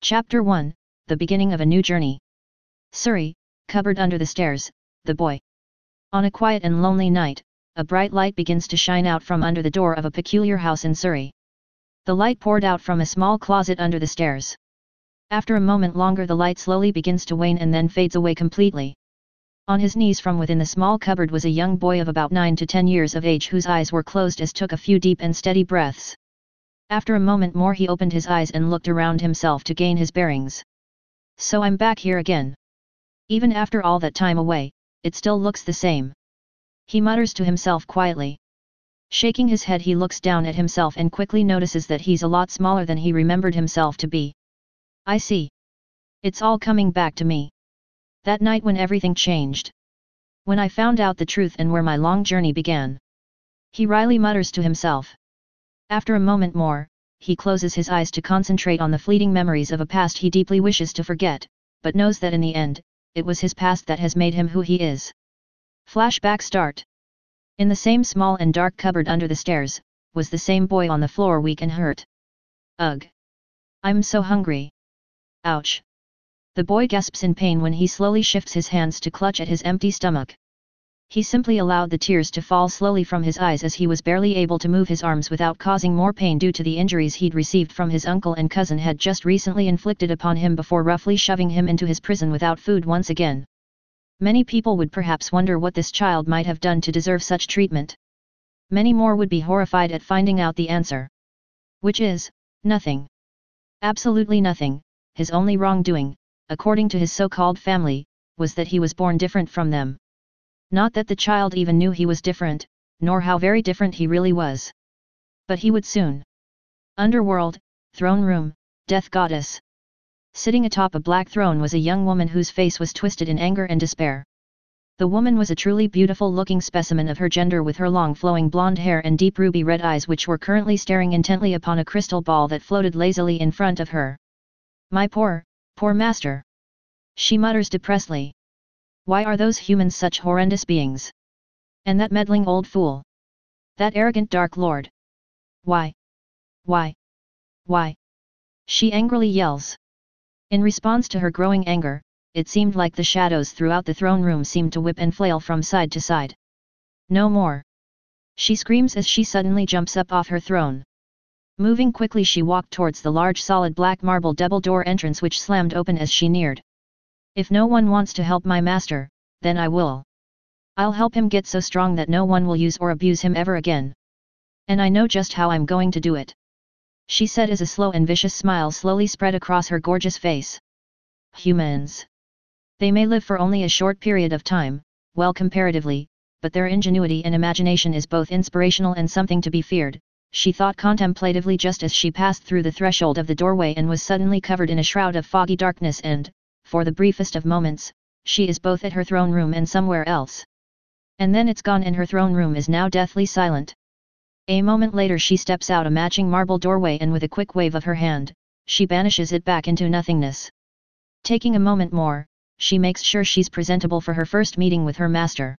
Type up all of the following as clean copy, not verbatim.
Chapter 1, The Beginning of a New Journey. Surrey, cupboard under the stairs, the boy. On a quiet and lonely night, a bright light begins to shine out from under the door of a peculiar house in Surrey. The light poured out from a small closet under the stairs. After a moment longer the light slowly begins to wane and then fades away completely. On his knees from within the small cupboard was a young boy of about 9 to 10 years of age whose eyes were closed as took a few deep and steady breaths. After a moment more he opened his eyes and looked around himself to gain his bearings. So I'm back here again. Even after all that time away, it still looks the same. He mutters to himself quietly. Shaking his head he looks down at himself and quickly notices that he's a lot smaller than he remembered himself to be. I see. It's all coming back to me. That night when everything changed. When I found out the truth and where my long journey began. He wryly mutters to himself. After a moment more, he closes his eyes to concentrate on the fleeting memories of a past he deeply wishes to forget, but knows that in the end, it was his past that has made him who he is. Flashback start. In the same small and dark cupboard under the stairs, was the same boy on the floor weak and hurt. Ugh! I'm so hungry. Ouch! The boy gasps in pain when he slowly shifts his hands to clutch at his empty stomach. He simply allowed the tears to fall slowly from his eyes as he was barely able to move his arms without causing more pain due to the injuries he'd received from his uncle and cousin had just recently inflicted upon him before roughly shoving him into his prison without food once again. Many people would perhaps wonder what this child might have done to deserve such treatment. Many more would be horrified at finding out the answer. Which is, nothing. Absolutely nothing. His only wrongdoing, according to his so-called family, was that he was born different from them. Not that the child even knew he was different, nor how very different he really was. But he would soon. Underworld, throne room, death goddess. Sitting atop a black throne was a young woman whose face was twisted in anger and despair. The woman was a truly beautiful-looking specimen of her gender with her long flowing blonde hair and deep ruby red eyes which were currently staring intently upon a crystal ball that floated lazily in front of her. My poor master. She mutters depressedly. Why are those humans such horrendous beings? And that meddling old fool? That arrogant Dark Lord? Why? Why? Why? She angrily yells. In response to her growing anger, it seemed like the shadows throughout the throne room seemed to whip and flail from side to side. No more! She screams as she suddenly jumps up off her throne. Moving quickly she walked towards the large solid black marble double-door entrance which slammed open as she neared. If no one wants to help my master, then I will. I'll help him get so strong that no one will use or abuse him ever again. And I know just how I'm going to do it. She said as a slow and vicious smile slowly spread across her gorgeous face. Humans. They may live for only a short period of time, well comparatively, but their ingenuity and imagination is both inspirational and something to be feared, she thought contemplatively just as she passed through the threshold of the doorway and was suddenly covered in a shroud of foggy darkness and, for the briefest of moments, she is both at her throne room and somewhere else. And then it's gone and her throne room is now deathly silent. A moment later she steps out a matching marble doorway and with a quick wave of her hand, she banishes it back into nothingness. Taking a moment more, she makes sure she's presentable for her first meeting with her master.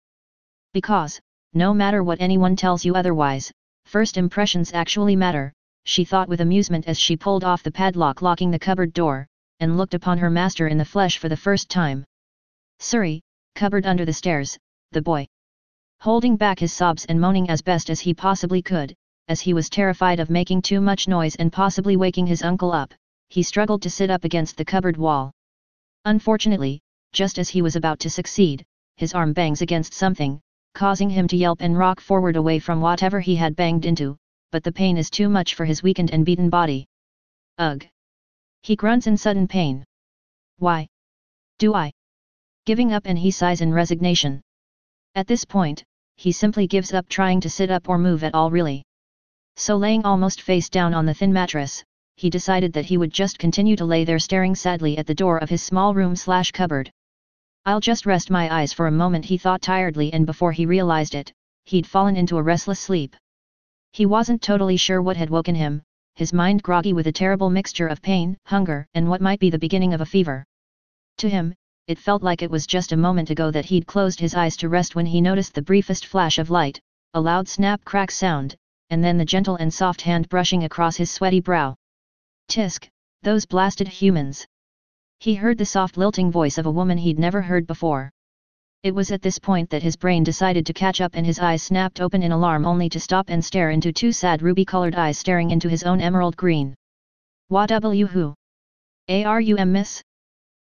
Because, no matter what anyone tells you otherwise, first impressions actually matter, she thought with amusement as she pulled off the padlock locking the cupboard door, and looked upon her master in the flesh for the first time. Surrey, cupboard under the stairs, the boy. Holding back his sobs and moaning as best as he possibly could, as he was terrified of making too much noise and possibly waking his uncle up, he struggled to sit up against the cupboard wall. Unfortunately, just as he was about to succeed, his arm bangs against something, causing him to yelp and rock forward away from whatever he had banged into, but the pain is too much for his weakened and beaten body. Ugh! He grunts in sudden pain. Why? Do I? Giving up and he sighs in resignation. At this point, he simply gives up trying to sit up or move at all really. So laying almost face down on the thin mattress, he decided that he would just continue to lay there staring sadly at the door of his small room/cupboard. I'll just rest my eyes for a moment he thought tiredly and before he realized it, he'd fallen into a restless sleep. He wasn't totally sure what had woken him, his mind groggy with a terrible mixture of pain, hunger, and what might be the beginning of a fever. To him, it felt like it was just a moment ago that he'd closed his eyes to rest when he noticed the briefest flash of light, a loud snap-crack sound, and then the gentle and soft hand brushing across his sweaty brow. Tisk, Those blasted humans. He heard the soft lilting voice of a woman he'd never heard before. It was at this point that his brain decided to catch up and his eyes snapped open in alarm only to stop and stare into two sad ruby-colored eyes staring into his own emerald green. "Wha who? Are you miss?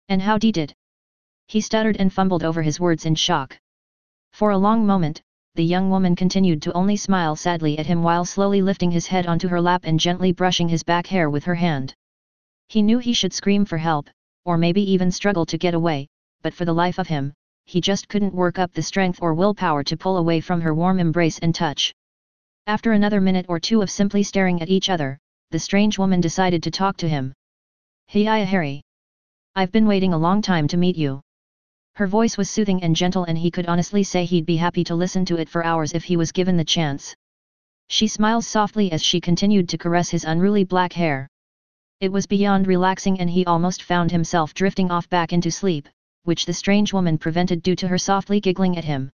And how did?" He stuttered and fumbled over his words in shock. For a long moment, the young woman continued to only smile sadly at him while slowly lifting his head onto her lap and gently brushing his back hair with her hand. He knew he should scream for help, or maybe even struggle to get away, but for the life of him, he just couldn't work up the strength or willpower to pull away from her warm embrace and touch. After another minute or two of simply staring at each other, the strange woman decided to talk to him. "Hiya Harry. I've been waiting a long time to meet you." Her voice was soothing and gentle and he could honestly say he'd be happy to listen to it for hours if he was given the chance. She smiled softly as she continued to caress his unruly black hair. It was beyond relaxing and he almost found himself drifting off back into sleep, which the strange woman prevented due to her softly giggling at him.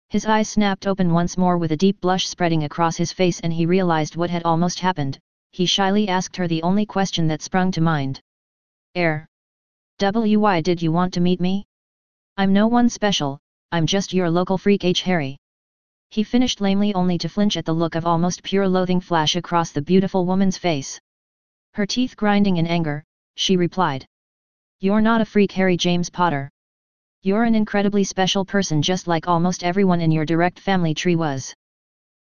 His eyes snapped open once more with a deep blush spreading across his face and he realized what had almost happened. He shyly asked her the only question that sprung to mind. Why did you want to meet me?" "I'm no one special, I'm just your local freak Harry." He finished lamely only to flinch at the look of almost pure loathing flash across the beautiful woman's face. Her teeth grinding in anger, she replied. "You're not a freak Harry James Potter. You're an incredibly special person just like almost everyone in your direct family tree was.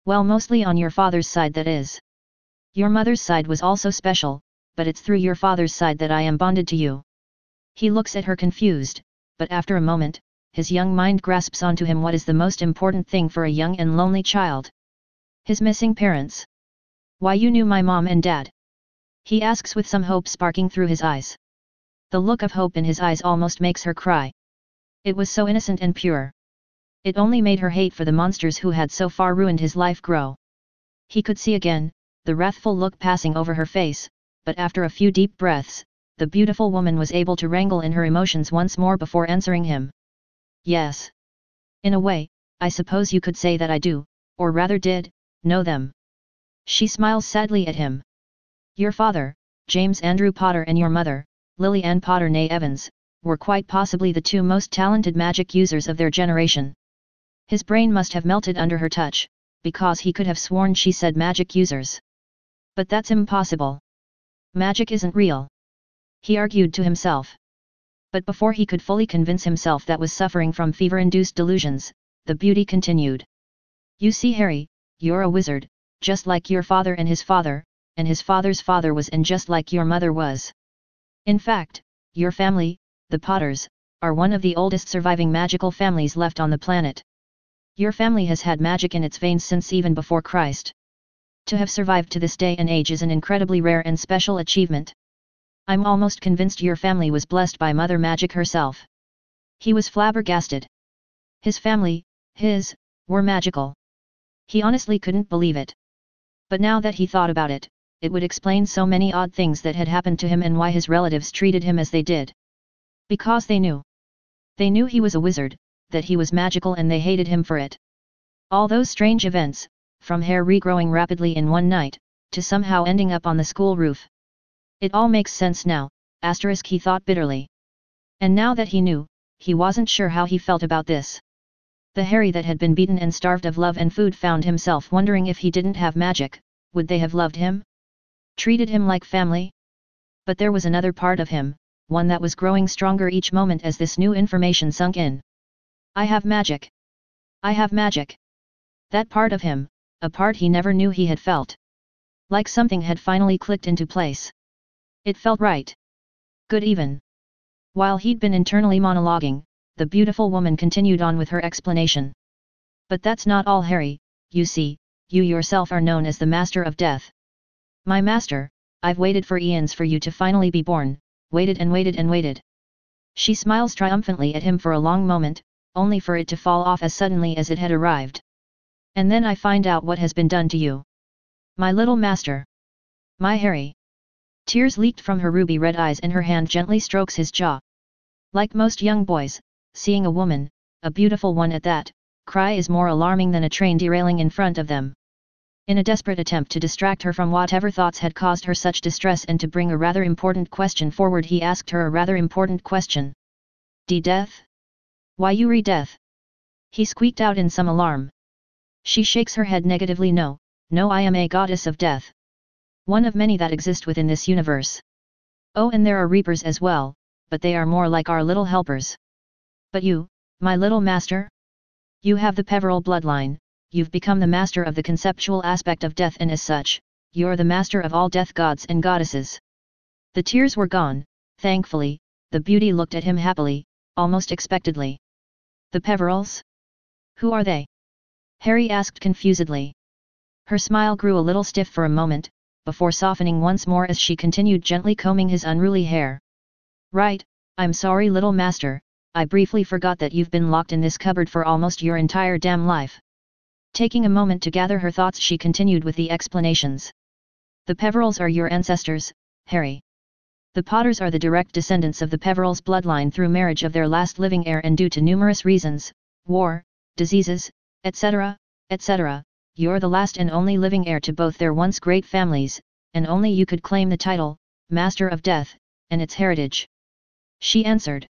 Well, mostly on your father's side that is. Your mother's side was also special, but it's through your father's side that I am bonded to you." He looks at her confused, but after a moment, his young mind grasps onto him what is the most important thing for a young and lonely child. His missing parents. "Why, you knew my mom and dad?" He asks with some hope sparking through his eyes. The look of hope in his eyes almost makes her cry. It was so innocent and pure. It only made her hate for the monsters who had so far ruined his life grow. He could see again, the wrathful look passing over her face, but after a few deep breaths, the beautiful woman was able to wrangle in her emotions once more before answering him. "Yes. In a way, I suppose you could say that I do, or rather did, know them." She smiles sadly at him. "Your father, James Andrew Potter, and your mother, Lily Ann Potter née Evans, were quite possibly the two most talented magic users of their generation." His brain must have melted under her touch, because he could have sworn she said magic users. But that's impossible. Magic isn't real. He argued to himself. But before he could fully convince himself that was suffering from fever-induced delusions, the beauty continued. "You see Harry, you're a wizard, just like your father and his father's father was, and just like your mother was. In fact, your family, the Potters, are one of the oldest surviving magical families left on the planet. Your family has had magic in its veins since even before Christ. To have survived to this day and age is an incredibly rare and special achievement. I'm almost convinced your family was blessed by Mother Magic herself." He was flabbergasted. His family, were magical. He honestly couldn't believe it. But now that he thought about it, it would explain so many odd things that had happened to him and why his relatives treated him as they did. Because they knew. They knew he was a wizard, that he was magical, and they hated him for it. All those strange events, from hair regrowing rapidly in one night, to somehow ending up on the school roof. It all makes sense now, he thought bitterly. And now that he knew, he wasn't sure how he felt about this. The Harry that had been beaten and starved of love and food found himself wondering if he didn't have magic, would they have loved him? Treated him like family? But there was another part of him, one that was growing stronger each moment as this new information sunk in. "I have magic. I have magic." That part of him, a part he never knew he had felt. Like something had finally clicked into place. It felt right. Good even. While he'd been internally monologuing, the beautiful woman continued on with her explanation. "But that's not all Harry, you see, you yourself are known as the Master of Death. My master, I've waited for eons for you to finally be born, waited and waited and waited." She smiles triumphantly at him for a long moment, only for it to fall off as suddenly as it had arrived. "And then I find out what has been done to you. My little master. My Harry." Tears leaked from her ruby-red eyes and her hand gently strokes his jaw. Like most young boys, seeing a woman, a beautiful one at that, cry is more alarming than a train derailing in front of them. In a desperate attempt to distract her from whatever thoughts had caused her such distress and to bring a rather important question forward, he asked her a rather important question. Death? Why you re-death? He squeaked out in some alarm. She shakes her head negatively. No, I am a goddess of death. One of many that exist within this universe. Oh, and there are reapers as well, but they are more like our little helpers. But you, my little master? You have the Peveril bloodline, you've become the master of the conceptual aspect of death, and as such, you're the master of all death gods and goddesses. The tears were gone, thankfully. The beauty looked at him happily, almost expectedly. The Peverils? Who are they? Harry asked confusedly. Her smile grew a little stiff for a moment, before softening once more as she continued gently combing his unruly hair. Right, I'm sorry little master, I briefly forgot that you've been locked in this cupboard for almost your entire damn life. Taking a moment to gather her thoughts, she continued with the explanations. The Peverils are your ancestors, Harry. The Potters are the direct descendants of the Peverils' bloodline through marriage of their last living heir, and due to numerous reasons, war, diseases, etc., etc., you're the last and only living heir to both their once great families, and only you could claim the title, Master of Death, and its heritage. She answered.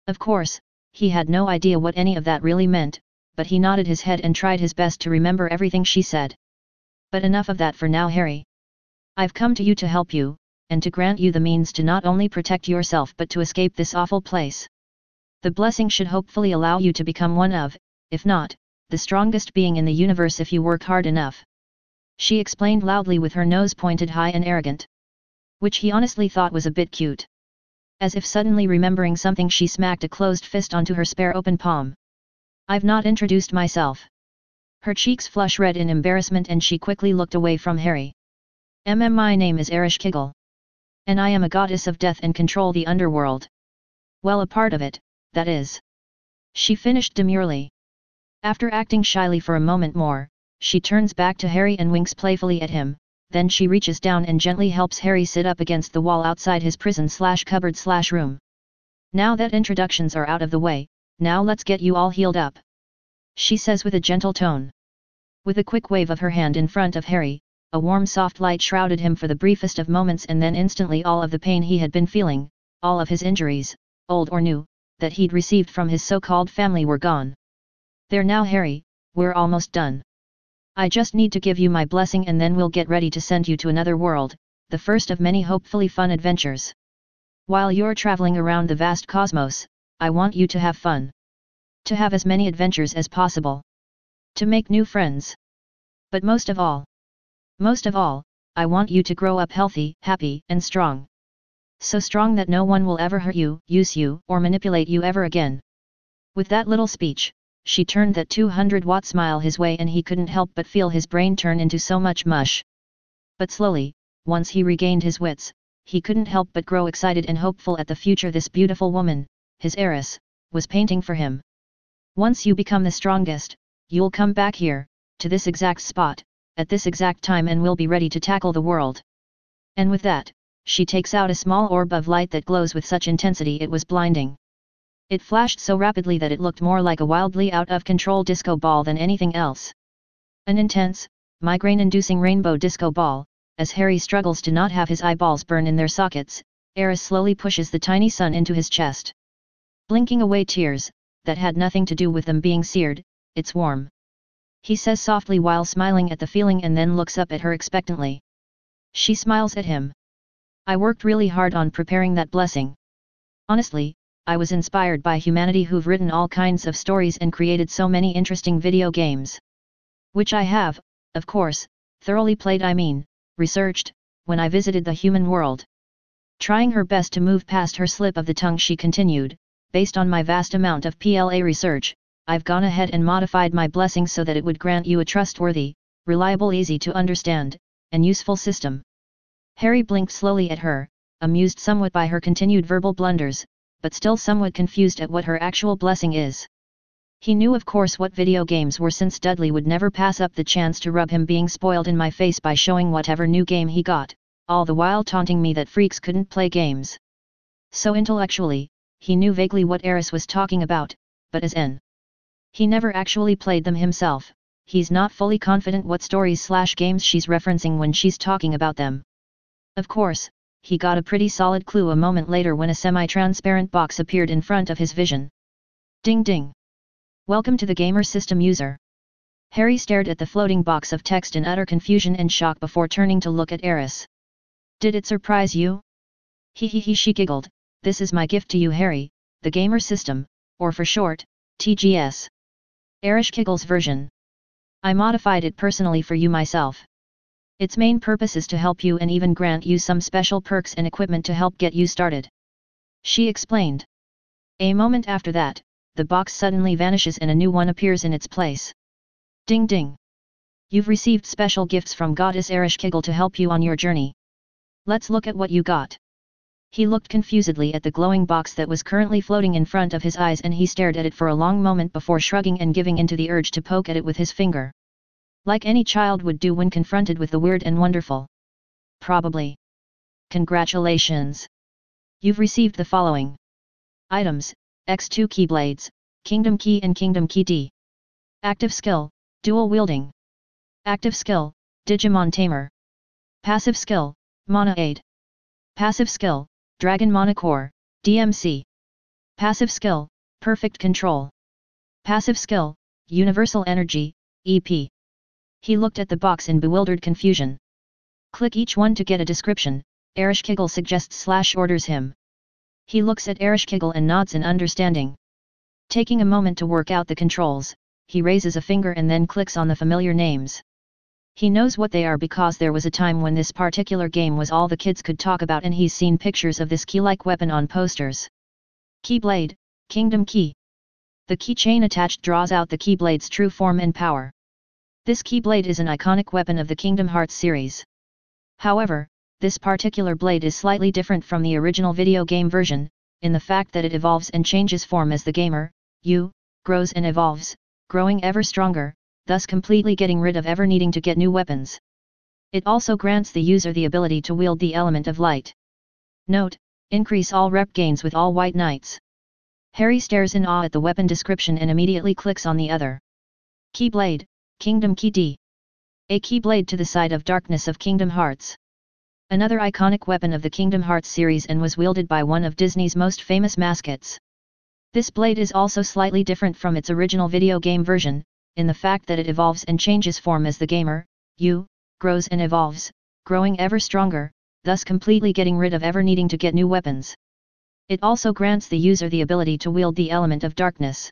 Of course, he had no idea what any of that really meant, but he nodded his head and tried his best to remember everything she said. But enough of that for now, Harry. I've come to you to help you, and to grant you the means to not only protect yourself but to escape this awful place. The blessing should hopefully allow you to become one of, if not, the strongest being in the universe if you work hard enough. She explained loudly with her nose pointed high and arrogant. Which he honestly thought was a bit cute. As if suddenly remembering something, she smacked a closed fist onto her spare open palm. I've not introduced myself. Her cheeks flush red in embarrassment and she quickly looked away from Harry. My name is Arish Kiggle. And I am a goddess of death and control the underworld. Well, a part of it, that is. She finished demurely. After acting shyly for a moment more, she turns back to Harry and winks playfully at him, then she reaches down and gently helps Harry sit up against the wall outside his prison/cupboard/room. Now that introductions are out of the way, now let's get you all healed up. She says with a gentle tone. With a quick wave of her hand in front of Harry, a warm soft light shrouded him for the briefest of moments, and then instantly all of the pain he had been feeling, all of his injuries, old or new, that he'd received from his so-called family were gone. There now, Harry, we're almost done. I just need to give you my blessing and then we'll get ready to send you to another world, the first of many hopefully fun adventures. While you're traveling around the vast cosmos, I want you to have fun. To have as many adventures as possible. To make new friends. But most of all, I want you to grow up healthy, happy, and strong. So strong that no one will ever hurt you, use you, or manipulate you ever again. With that little speech, she turned that 200-watt smile his way and he couldn't help but feel his brain turn into so much mush. But slowly, once he regained his wits, he couldn't help but grow excited and hopeful at the future this beautiful woman, his heiress, was painting for him. Once you become the strongest, you'll come back here, to this exact spot, at this exact time, and we'll be ready to tackle the world. And with that, she takes out a small orb of light that glows with such intensity it was blinding. It flashed so rapidly that it looked more like a wildly out-of-control disco ball than anything else. An intense, migraine-inducing rainbow disco ball. As Harry struggles to not have his eyeballs burn in their sockets, Eris slowly pushes the tiny sun into his chest. Blinking away tears, that had nothing to do with them being seared, it's warm. He says softly while smiling at the feeling and then looks up at her expectantly. She smiles at him. I worked really hard on preparing that blessing. Honestly, I was inspired by humanity who've written all kinds of stories and created so many interesting video games. Which I have, of course, thoroughly played, researched, when I visited the human world. Trying her best to move past her slip of the tongue, she continued, based on my vast amount of PLA research, I've gone ahead and modified my blessing so that it would grant you a trustworthy, reliable, easy to understand, and useful system. Harry blinked slowly at her, amused somewhat by her continued verbal blunders, but still somewhat confused at what her actual blessing is. He knew of course what video games were, since Dudley would never pass up the chance to rub him being spoiled in my face by showing whatever new game he got, all the while taunting me that freaks couldn't play games. So intellectually, he knew vaguely what Eris was talking about, but as in, he never actually played them himself, he's not fully confident what stories/games she's referencing when she's talking about them. Of course, he got a pretty solid clue a moment later when a semi-transparent box appeared in front of his vision. Ding ding! Welcome to the gamer system, user. Harry stared at the floating box of text in utter confusion and shock before turning to look at Eris. Did it surprise you? He, she giggled. This is my gift to you, Harry, the gamer system, or for short, TGS. Ereshkigal's version. I modified it personally for you myself. Its main purpose is to help you and even grant you some special perks and equipment to help get you started. She explained. A moment after that, the box suddenly vanishes and a new one appears in its place. Ding ding! You've received special gifts from Goddess Ereshkigal to help you on your journey. Let's look at what you got. He looked confusedly at the glowing box that was currently floating in front of his eyes, and he stared at it for a long moment before shrugging and giving in to the urge to poke at it with his finger. Like any child would do when confronted with the weird and wonderful. Probably. Congratulations! You've received the following items: X2 Keyblades, Kingdom Key and Kingdom Key D. Active skill, Dual Wielding. Active skill, Digimon Tamer. Passive skill, Mana Aid. Passive skill, Dragon Mana Core, DMC. Passive skill, Perfect Control. Passive skill, Universal Energy, EP. He looked at the box in bewildered confusion. Click each one to get a description, Ereshkigal suggests/orders him. He looks at Ereshkigal and nods in understanding. Taking a moment to work out the controls, he raises a finger and then clicks on the familiar names. He knows what they are because there was a time when this particular game was all the kids could talk about, and he's seen pictures of this key-like weapon on posters. Keyblade, Kingdom Key. The keychain attached draws out the Keyblade's true form and power. This Keyblade is an iconic weapon of the Kingdom Hearts series. However, this particular blade is slightly different from the original video game version, in the fact that it evolves and changes form as the gamer, you, grows and evolves, growing ever stronger, thus completely getting rid of ever needing to get new weapons. It also grants the user the ability to wield the element of light. Note: increase all rep gains with all white knights. Harry stares in awe at the weapon description and immediately clicks on the other. Keyblade, Kingdom Key D. A Keyblade to the side of darkness of Kingdom Hearts. Another iconic weapon of the Kingdom Hearts series and was wielded by one of Disney's most famous mascots. This blade is also slightly different from its original video game version, in the fact that it evolves and changes form as the gamer, you, grows and evolves, growing ever stronger, thus completely getting rid of ever needing to get new weapons. It also grants the user the ability to wield the element of darkness.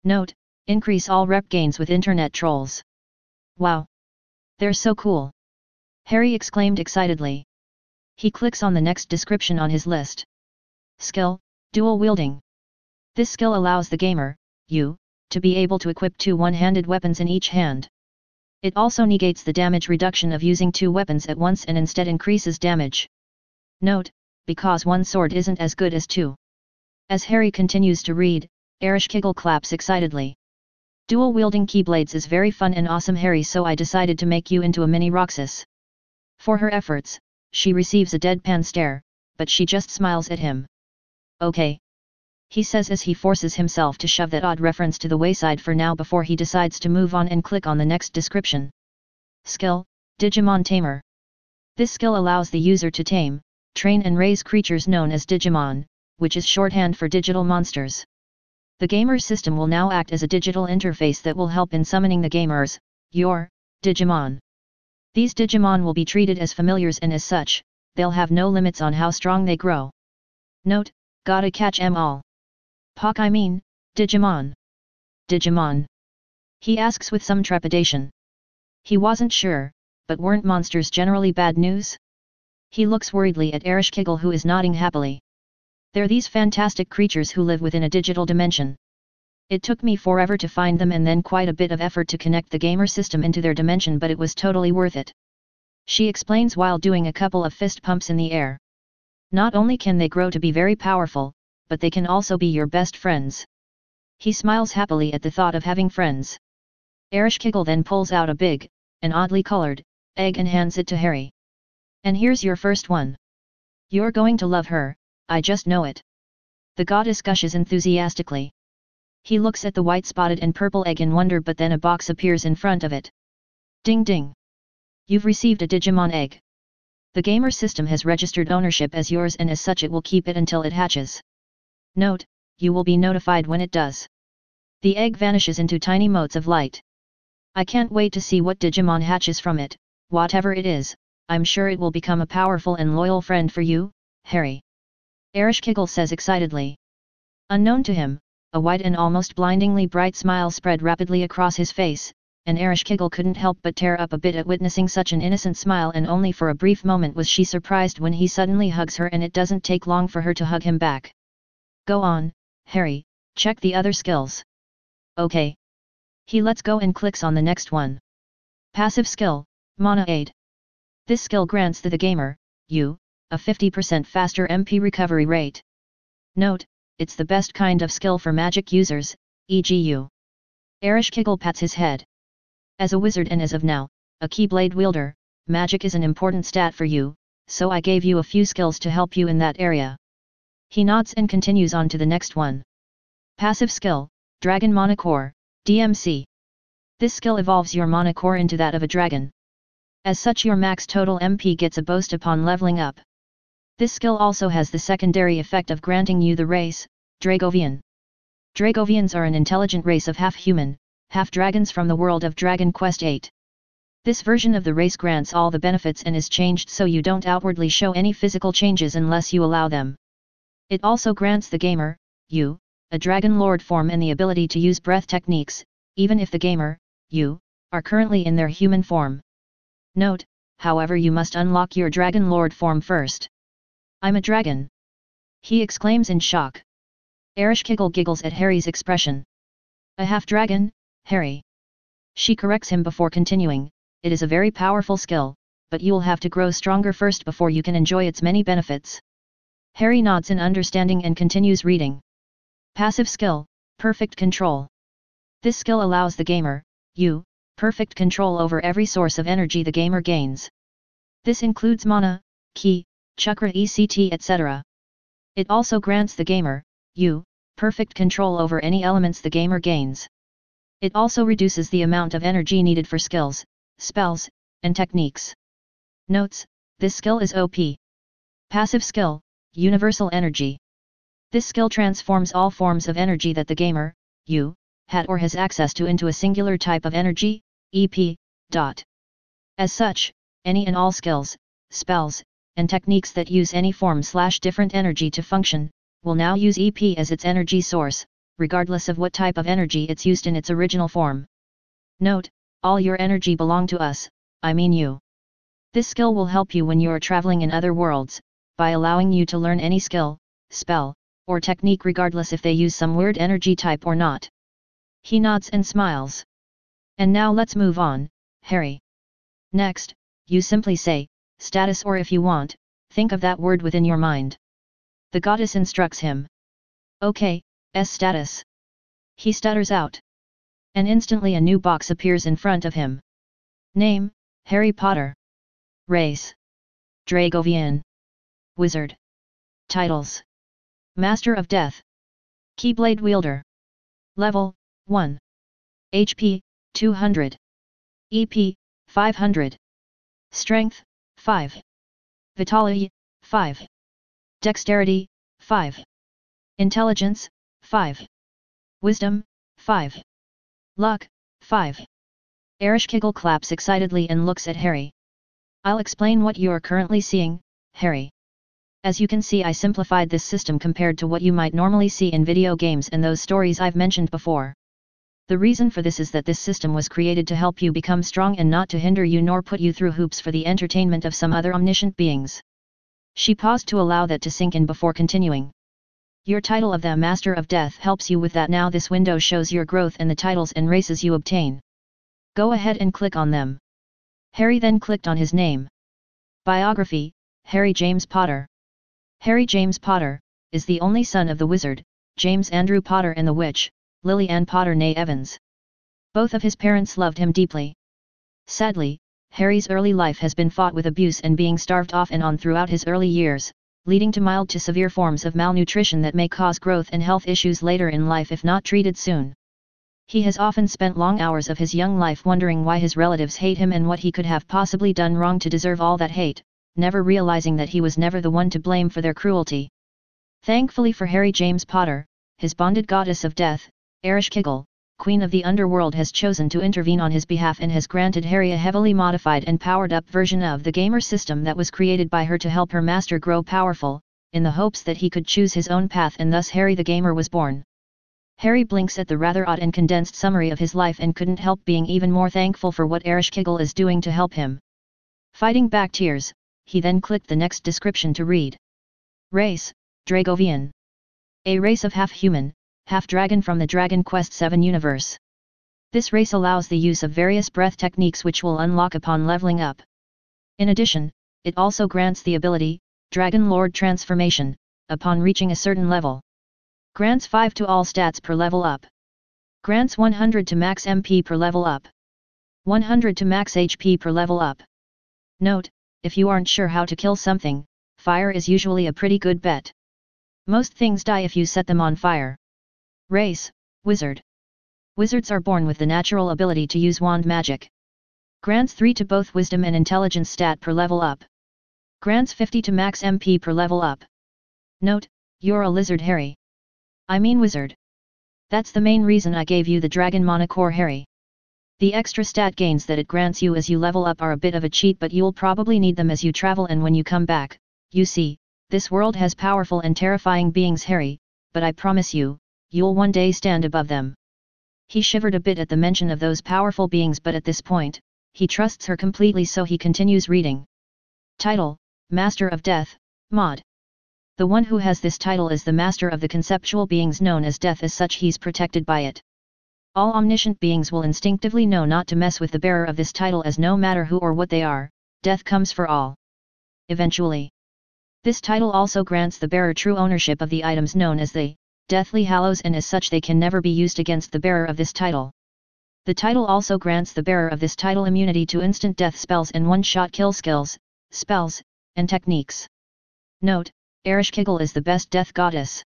Note: increase all rep gains with internet trolls. Wow! They're so cool! Harry exclaimed excitedly. He clicks on the next description on his list. Skill, Dual Wielding. This skill allows the gamer, you, to be able to equip two one-handed weapons in each hand. It also negates the damage reduction of using two weapons at once and instead increases damage. Note: because one sword isn't as good as two. As Harry continues to read, Ereshkigal claps excitedly. Dual wielding Keyblades is very fun and awesome, Harry, so I decided to make you into a mini Roxas. For her efforts, she receives a deadpan stare, but she just smiles at him. Okay. He says as he forces himself to shove that odd reference to the wayside for now before he decides to move on and click on the next description. Skill, Digimon Tamer. This skill allows the user to tame, train and raise creatures known as Digimon, which is shorthand for digital monsters. The gamer system will now act as a digital interface that will help in summoning the gamers, your, Digimon. These Digimon will be treated as familiars and as such, they'll have no limits on how strong they grow. Note: gotta catch 'em all. I mean, Digimon. Digimon? He asks with some trepidation. He wasn't sure, but weren't monsters generally bad news? He looks worriedly at Ereshkigal, who is nodding happily. They're these fantastic creatures who live within a digital dimension. It took me forever to find them and then quite a bit of effort to connect the gamer system into their dimension, but it was totally worth it. She explains while doing a couple of fist pumps in the air. Not only can they grow to be very powerful, but they can also be your best friends. He smiles happily at the thought of having friends. Ereshkigal then pulls out a big, and oddly colored, egg and hands it to Harry. And here's your first one. You're going to love her, I just know it. The goddess gushes enthusiastically. He looks at the white spotted and purple egg in wonder, but then a box appears in front of it. Ding ding! You've received a Digimon egg. The gamer system has registered ownership as yours, and as such it will keep it until it hatches. Note, you will be notified when it does. The egg vanishes into tiny motes of light. I can't wait to see what Digimon hatches from it. Whatever it is, I'm sure it will become a powerful and loyal friend for you, Harry. Ereshkigal says excitedly. Unknown to him, a wide and almost blindingly bright smile spread rapidly across his face, and Ereshkigal couldn't help but tear up a bit at witnessing such an innocent smile, and only for a brief moment was she surprised when he suddenly hugs her, and it doesn't take long for her to hug him back. Go on, Harry, check the other skills. Okay. He lets go and clicks on the next one. Passive skill, Mana Aid. This skill grants the gamer, you, a 50% faster MP recovery rate. Note, it's the best kind of skill for magic users, e.g. you. Ereshkigal pats his head. As a wizard and as of now, a keyblade wielder, magic is an important stat for you, so I gave you a few skills to help you in that area. He nods and continues on to the next one. Passive skill, Dragon Mana Core, DMC. This skill evolves your mana core into that of a dragon. As such, your max total MP gets a boost upon leveling up. This skill also has the secondary effect of granting you the race, Dragovian. Dragovians are an intelligent race of half-human, half-dragons from the world of Dragon Quest VIII. This version of the race grants all the benefits and is changed so you don't outwardly show any physical changes unless you allow them. It also grants the gamer, you, a Dragon Lord form and the ability to use breath techniques, even if the gamer, you, are currently in their human form. Note, however, you must unlock your Dragon Lord form first. I'm a dragon! He exclaims in shock. Ereshkigal giggles at Harry's expression. A half-dragon, Harry? She corrects him before continuing, it is a very powerful skill, but you'll have to grow stronger first before you can enjoy its many benefits. Harry nods in understanding and continues reading. Passive skill, Perfect Control. This skill allows the gamer, you, perfect control over every source of energy the gamer gains. This includes mana, ki, chakra, etc., etc. It also grants the gamer, you, perfect control over any elements the gamer gains. It also reduces the amount of energy needed for skills, spells, and techniques. Notes, this skill is OP. Passive skill, Universal Energy. This skill transforms all forms of energy that the gamer, you, had or has access to into a singular type of energy, EP. As such, any and all skills, spells, and techniques that use any form/different energy to function, will now use EP as its energy source, regardless of what type of energy it's used in its original form. Note, all your energy belong to us, I mean you. This skill will help you when you are traveling in other worlds, by allowing you to learn any skill, spell, or technique regardless if they use some weird energy type or not. He nods and smiles. And now let's move on, Harry. Next, you simply say, status, or if you want, think of that word within your mind. The goddess instructs him. Okay, status. He stutters out. And instantly a new box appears in front of him. Name, Harry Potter. Race, Dragovian. Wizard. Titles. Master of Death. Keyblade Wielder. Level, 1. HP, 200. EP, 500. Strength, 5. Vitality, 5. Dexterity, 5. Intelligence, 5. Wisdom, 5. Luck, 5. Ereshkigal claps excitedly and looks at Harry. I'll explain what you're currently seeing, Harry. As you can see, I simplified this system compared to what you might normally see in video games and those stories I've mentioned before. The reason for this is that this system was created to help you become strong and not to hinder you nor put you through hoops for the entertainment of some other omniscient beings. She paused to allow that to sink in before continuing. Your title of the Master of Death helps you with that. Now this window shows your growth and the titles and races you obtain. Go ahead and click on them. Harry then clicked on his name. Biography, Harry James Potter. Harry James Potter is the only son of the wizard, James Andrew Potter, and the witch, Lily Ann Potter née Evans. Both of his parents loved him deeply. Sadly, Harry's early life has been fraught with abuse and being starved off and on throughout his early years, leading to mild to severe forms of malnutrition that may cause growth and health issues later in life if not treated soon. He has often spent long hours of his young life wondering why his relatives hate him and what he could have possibly done wrong to deserve all that hate, never realizing that he was never the one to blame for their cruelty. Thankfully for Harry James Potter, his bonded goddess of death, Ereshkigal, Queen of the Underworld, has chosen to intervene on his behalf and has granted Harry a heavily modified and powered-up version of the gamer system that was created by her to help her master grow powerful, in the hopes that he could choose his own path, and thus Harry the Gamer was born. Harry blinks at the rather odd and condensed summary of his life and couldn't help being even more thankful for what Ereshkigal is doing to help him. Fighting back tears, he then clicked the next description to read. Race, Dragovian. A race of half-human, half-dragon from the Dragon Quest VII universe. This race allows the use of various breath techniques which will unlock upon leveling up. In addition, it also grants the ability, Dragon Lord Transformation, upon reaching a certain level. Grants 5 to all stats per level up. Grants 100 to max MP per level up. 100 to max HP per level up. Note, if you aren't sure how to kill something, fire is usually a pretty good bet. Most things die if you set them on fire. Race, Wizard. Wizards are born with the natural ability to use wand magic. Grants 3 to both Wisdom and Intelligence stat per level up. Grants 50 to max MP per level up. Note, you're a lizard, Harry. I mean wizard. That's the main reason I gave you the dragon moniker, Harry. The extra stat gains that it grants you as you level up are a bit of a cheat, but you'll probably need them as you travel and when you come back. You see, this world has powerful and terrifying beings, Harry, but I promise you, you'll one day stand above them. He shivered a bit at the mention of those powerful beings, but at this point, he trusts her completely, so he continues reading. Title, Master of Death, Mod. The one who has this title is the master of the conceptual beings known as death. As such, he's protected by it. All omniscient beings will instinctively know not to mess with the bearer of this title, as no matter who or what they are, death comes for all. Eventually. This title also grants the bearer true ownership of the items known as the Deathly Hallows, and as such they can never be used against the bearer of this title. The title also grants the bearer of this title immunity to instant death spells and one-shot kill skills, spells, and techniques. Note, Ereshkigal is the best death goddess.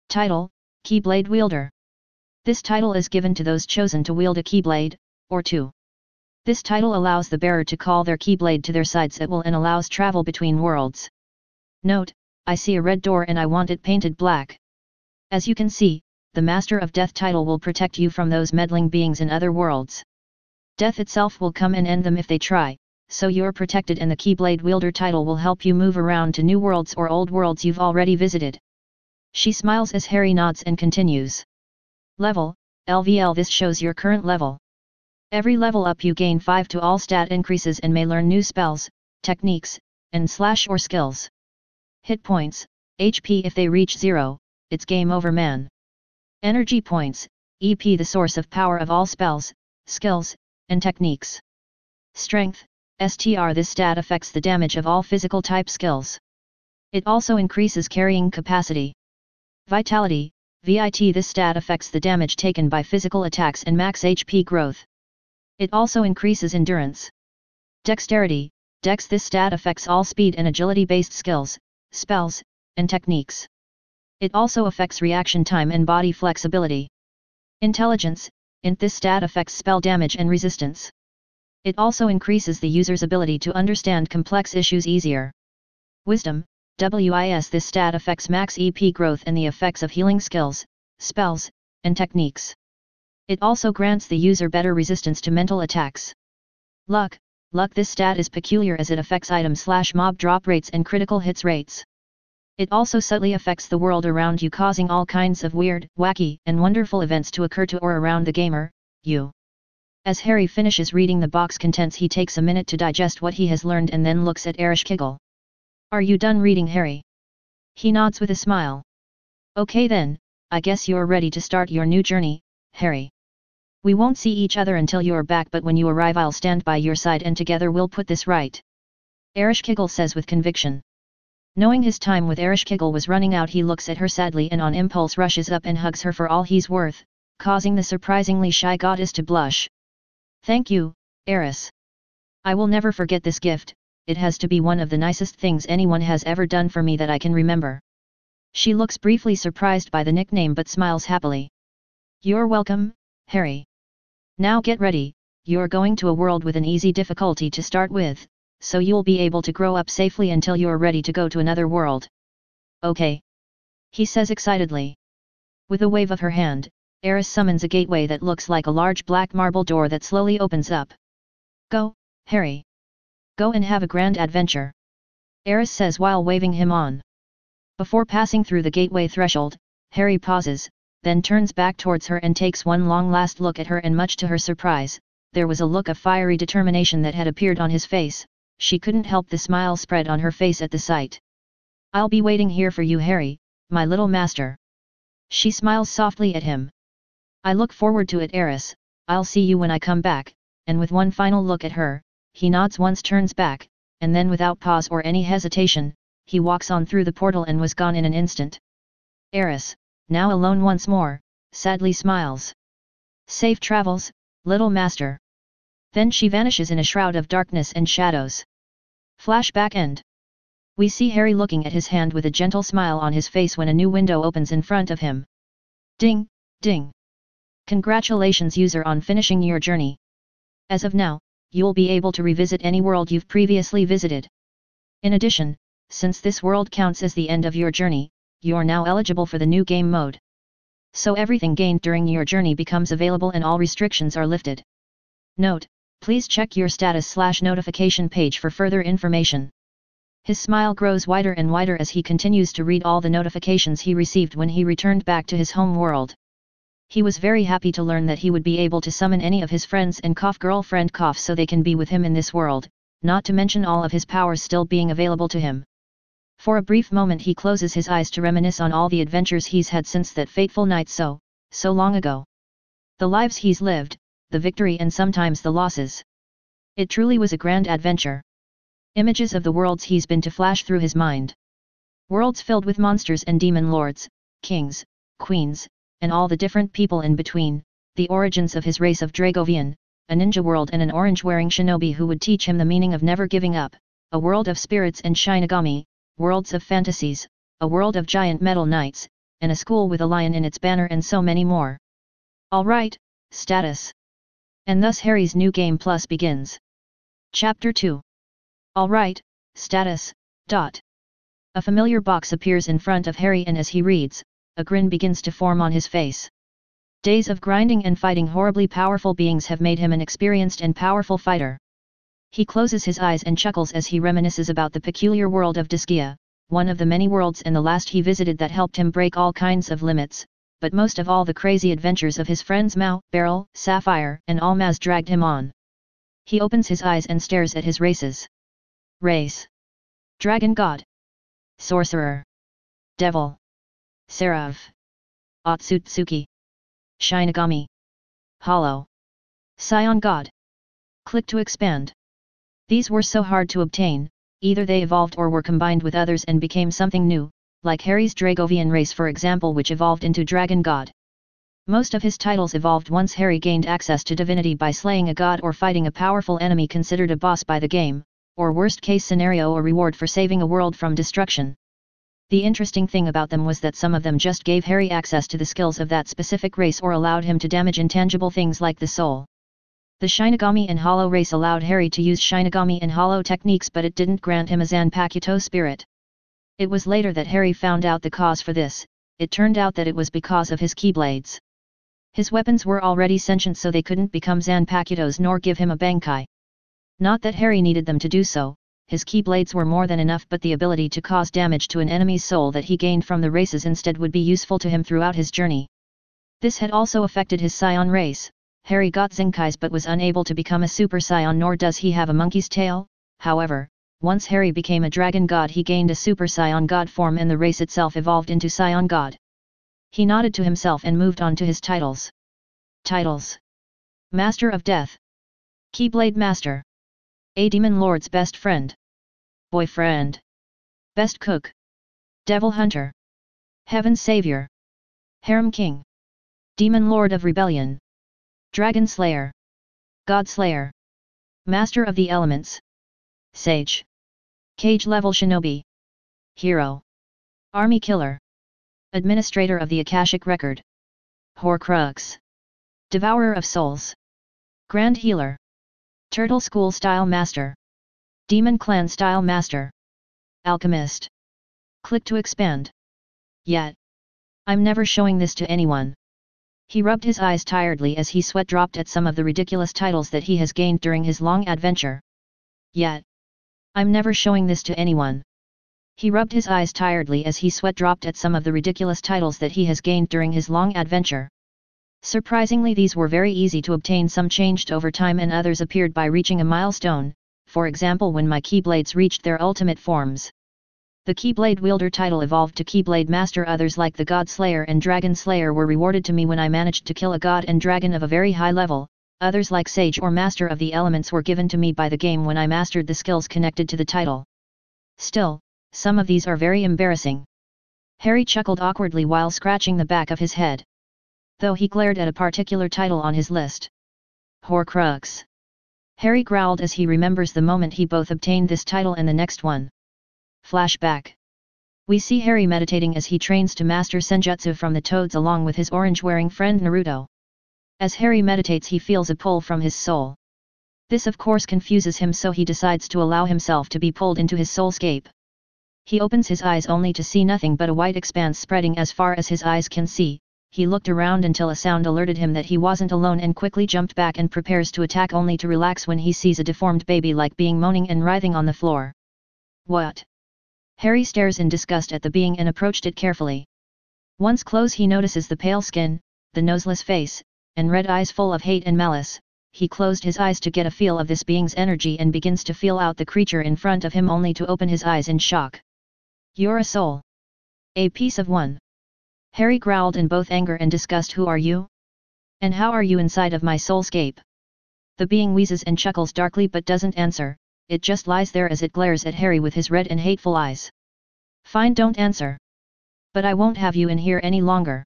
Title, Keyblade Wielder. This title is given to those chosen to wield a keyblade, or two. This title allows the bearer to call their keyblade to their sides at will and allows travel between worlds. Note, I see a red door and I want it painted black. As you can see, the Master of Death title will protect you from those meddling beings in other worlds. Death itself will come and end them if they try, so you're protected, and the Keyblade Wielder title will help you move around to new worlds or old worlds you've already visited. She smiles as Harry nods and continues. Level, LVL. This shows your current level. Every level up you gain 5 to all stat increases and may learn new spells, techniques, and slash or skills. Hit points, HP. If they reach 0, it's game over, man. Energy points, EP. The source of power of all spells, skills, and techniques. Strength, STR. This stat affects the damage of all physical type skills. It also increases carrying capacity. Vitality, VIT. This stat affects the damage taken by physical attacks and max HP growth. It also increases endurance. Dexterity, Dex. This stat affects all speed and agility based skills, spells, and techniques. It also affects reaction time and body flexibility. Intelligence, INT. This stat affects spell damage and resistance. It also increases the user's ability to understand complex issues easier. Wisdom, WIS. This stat affects max EP growth and the effects of healing skills, spells, and techniques. It also grants the user better resistance to mental attacks. Luck, This stat is peculiar as it affects item/mob drop rates and critical hits rates. It also subtly affects the world around you, causing all kinds of weird, wacky, and wonderful events to occur to or around the gamer, you. As Harry finishes reading the box contents, he takes a minute to digest what he has learned and then looks at Ereshkigal. Are you done reading, Harry? He nods with a smile. Okay then, I guess you're ready to start your new journey, Harry. We won't see each other until you're back, but when you arrive I'll stand by your side and together we'll put this right. Ereshkigal says with conviction. Knowing his time with Ereshkigal was running out, he looks at her sadly and on impulse rushes up and hugs her for all he's worth, causing the surprisingly shy goddess to blush. Thank you, Eris. I will never forget this gift, it has to be one of the nicest things anyone has ever done for me that I can remember. She looks briefly surprised by the nickname but smiles happily. You're welcome, Harry. Now get ready, you're going to a world with an easy difficulty to start with, so you'll be able to grow up safely until you're ready to go to another world. Okay. He says excitedly. With a wave of her hand, Eris summons a gateway that looks like a large black marble door that slowly opens up. Go, Harry. Go and have a grand adventure. Eris says while waving him on. Before passing through the gateway threshold, Harry pauses, then turns back towards her and takes one long last look at her, and much to her surprise, there was a look of fiery determination that had appeared on his face. She couldn't help the smile spread on her face at the sight. I'll be waiting here for you, Harry, my little master. She smiles softly at him. I look forward to it, Eris. I'll see you when I come back, and with one final look at her, he nods once, turns back, and then without pause or any hesitation, he walks on through the portal and was gone in an instant. Eris, now alone once more, sadly smiles. Safe travels, little master. Then she vanishes in a shroud of darkness and shadows. Flashback end. We see Harry looking at his hand with a gentle smile on his face when a new window opens in front of him. Ding, ding. Congratulations user on finishing your journey. As of now, you'll be able to revisit any world you've previously visited. In addition, since this world counts as the end of your journey, you're now eligible for the new game mode. So everything gained during your journey becomes available and all restrictions are lifted. Note, please check your status/notification page for further information. His smile grows wider and wider as he continues to read all the notifications he received when he returned back to his home world. He was very happy to learn that he would be able to summon any of his friends and girlfriend so they can be with him in this world, not to mention all of his powers still being available to him. For a brief moment he closes his eyes to reminisce on all the adventures he's had since that fateful night so long ago. The lives he's lived, the victory and sometimes the losses. It truly was a grand adventure. Images of the worlds he's been to flash through his mind. Worlds filled with monsters and demon lords, kings, queens, and all the different people in between, the origins of his race of Dragovian, a ninja world and an orange-wearing shinobi who would teach him the meaning of never giving up, a world of spirits and shinigami, worlds of fantasies, a world of giant metal knights, and a school with a lion in its banner and so many more. Alright, status. And thus Harry's new game plus begins. Chapter 2. Alright, status, ... A familiar box appears in front of Harry and as he reads, a grin begins to form on his face. Days of grinding and fighting horribly powerful beings have made him an experienced and powerful fighter. He closes his eyes and chuckles as he reminisces about the peculiar world of Disgaea, one of the many worlds and the last he visited that helped him break all kinds of limits, but most of all the crazy adventures of his friends Mao, Beryl, Sapphire and Almaz dragged him on. He opens his eyes and stares at his races. Race. Dragon God. Sorcerer. Devil. Seraph. Otsutsuki. Shinigami. Hollow. Scion God. Click to expand. These were so hard to obtain, either they evolved or were combined with others and became something new, like Harry's Dragovian race for example, which evolved into Dragon God. Most of his titles evolved once Harry gained access to divinity by slaying a god or fighting a powerful enemy considered a boss by the game, or worst case scenario a reward for saving a world from destruction. The interesting thing about them was that some of them just gave Harry access to the skills of that specific race or allowed him to damage intangible things like the soul. The Shinigami and Hollow race allowed Harry to use Shinigami and Hollow techniques, but it didn't grant him a Zanpakuto spirit. It was later that Harry found out the cause for this. It turned out that it was because of his Keyblades. His weapons were already sentient, so they couldn't become Zanpakutos nor give him a Bankai. Not that Harry needed them to do so, his Keyblades were more than enough, but the ability to cause damage to an enemy's soul that he gained from the races instead would be useful to him throughout his journey. This had also affected his Scion race. Harry got Zinkais but was unable to become a Super Scion, nor does he have a monkey's tail. However, once Harry became a Dragon God he gained a Super Scion God form and the race itself evolved into Scion God. He nodded to himself and moved on to his titles. Titles. Master of Death. Keyblade Master. A Demon Lord's best friend. Boyfriend. Best cook. Devil Hunter. Heaven Savior. Harem King. Demon Lord of Rebellion. Dragon Slayer. God Slayer. Master of the Elements. Sage. Cage level shinobi. Hero. Army killer. Administrator of the Akashic Record. Horcrux. Devourer of Souls. Grand Healer. Turtle School Style Master. Demon Clan Style Master. Alchemist. Click to expand. Yet. I'm never showing this to anyone. He rubbed his eyes tiredly as he sweat dropped at some of the ridiculous titles that he has gained during his long adventure. Yet. I'm never showing this to anyone. He rubbed his eyes tiredly as he sweat dropped at some of the ridiculous titles that he has gained during his long adventure. Surprisingly, these were very easy to obtain. Some changed over time and others appeared by reaching a milestone, for example when my Keyblades reached their ultimate forms. The Keyblade Wielder title evolved to Keyblade Master. Others like the God Slayer and Dragon Slayer were rewarded to me when I managed to kill a god and dragon of a very high level. Others like Sage or Master of the Elements were given to me by the game when I mastered the skills connected to the title. Still, some of these are very embarrassing. Harry chuckled awkwardly while scratching the back of his head. Though he glared at a particular title on his list. Horcrux. Harry growled as he remembers the moment he both obtained this title and the next one. Flashback. We see Harry meditating as he trains to master Senjutsu from the Toads along with his orange-wearing friend Naruto. As Harry meditates, he feels a pull from his soul. This of course confuses him, so he decides to allow himself to be pulled into his soulscape. He opens his eyes only to see nothing but a white expanse spreading as far as his eyes can see. He looked around until a sound alerted him that he wasn't alone and quickly jumped back and prepares to attack, only to relax when he sees a deformed baby-like being moaning and writhing on the floor. What? Harry stares in disgust at the being and approached it carefully. Once close, he notices the pale skin, the noseless face, and red eyes full of hate and malice. He closed his eyes to get a feel of this being's energy and begins to feel out the creature in front of him, only to open his eyes in shock. You're a soul. A piece of one. Harry growled in both anger and disgust. Who are you? And how are you inside of my soulscape? The being wheezes and chuckles darkly but doesn't answer. It just lies there as it glares at Harry with his red and hateful eyes. Fine, don't answer. But I won't have you in here any longer.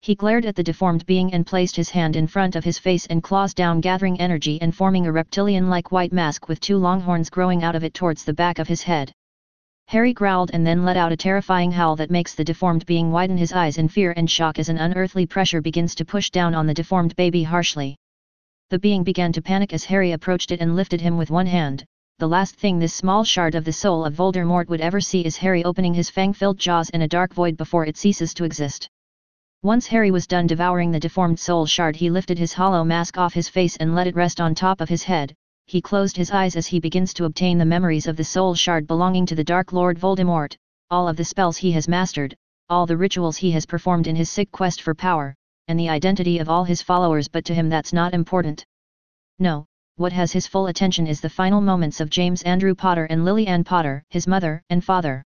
He glared at the deformed being and placed his hand in front of his face and claws down, gathering energy and forming a reptilian-like white mask with two long horns growing out of it towards the back of his head. Harry growled and then let out a terrifying howl that makes the deformed being widen his eyes in fear and shock as an unearthly pressure begins to push down on the deformed baby harshly. The being began to panic as Harry approached it and lifted him with one hand. The last thing this small shard of the soul of Voldemort would ever see is Harry opening his fang-filled jaws in a dark void before it ceases to exist. Once Harry was done devouring the deformed soul shard, he lifted his hollow mask off his face and let it rest on top of his head. He closed his eyes as he begins to obtain the memories of the soul shard belonging to the Dark Lord Voldemort, all of the spells he has mastered, all the rituals he has performed in his sick quest for power, and the identity of all his followers. But to him that's not important. No, what has his full attention is the final moments of James Andrew Potter and Lily Ann Potter, his mother and father.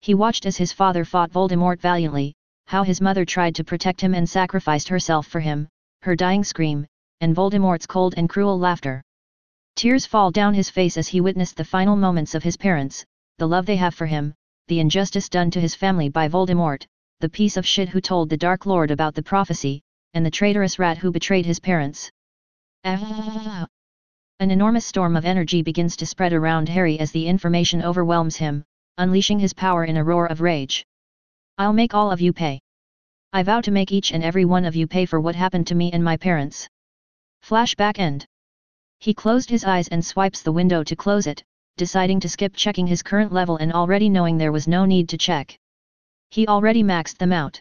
He watched as his father fought Voldemort valiantly, how his mother tried to protect him and sacrificed herself for him, her dying scream, and Voldemort's cold and cruel laughter. Tears fall down his face as he witnessed the final moments of his parents, the love they have for him, the injustice done to his family by Voldemort, the piece of shit who told the Dark Lord about the prophecy, and the traitorous rat who betrayed his parents. An enormous storm of energy begins to spread around Harry as the information overwhelms him, unleashing his power in a roar of rage. I'll make all of you pay. I vow to make each and every one of you pay for what happened to me and my parents. Flashback end. He closed his eyes and swipes the window to close it, deciding to skip checking his current level and already knowing there was no need to check. He already maxed them out.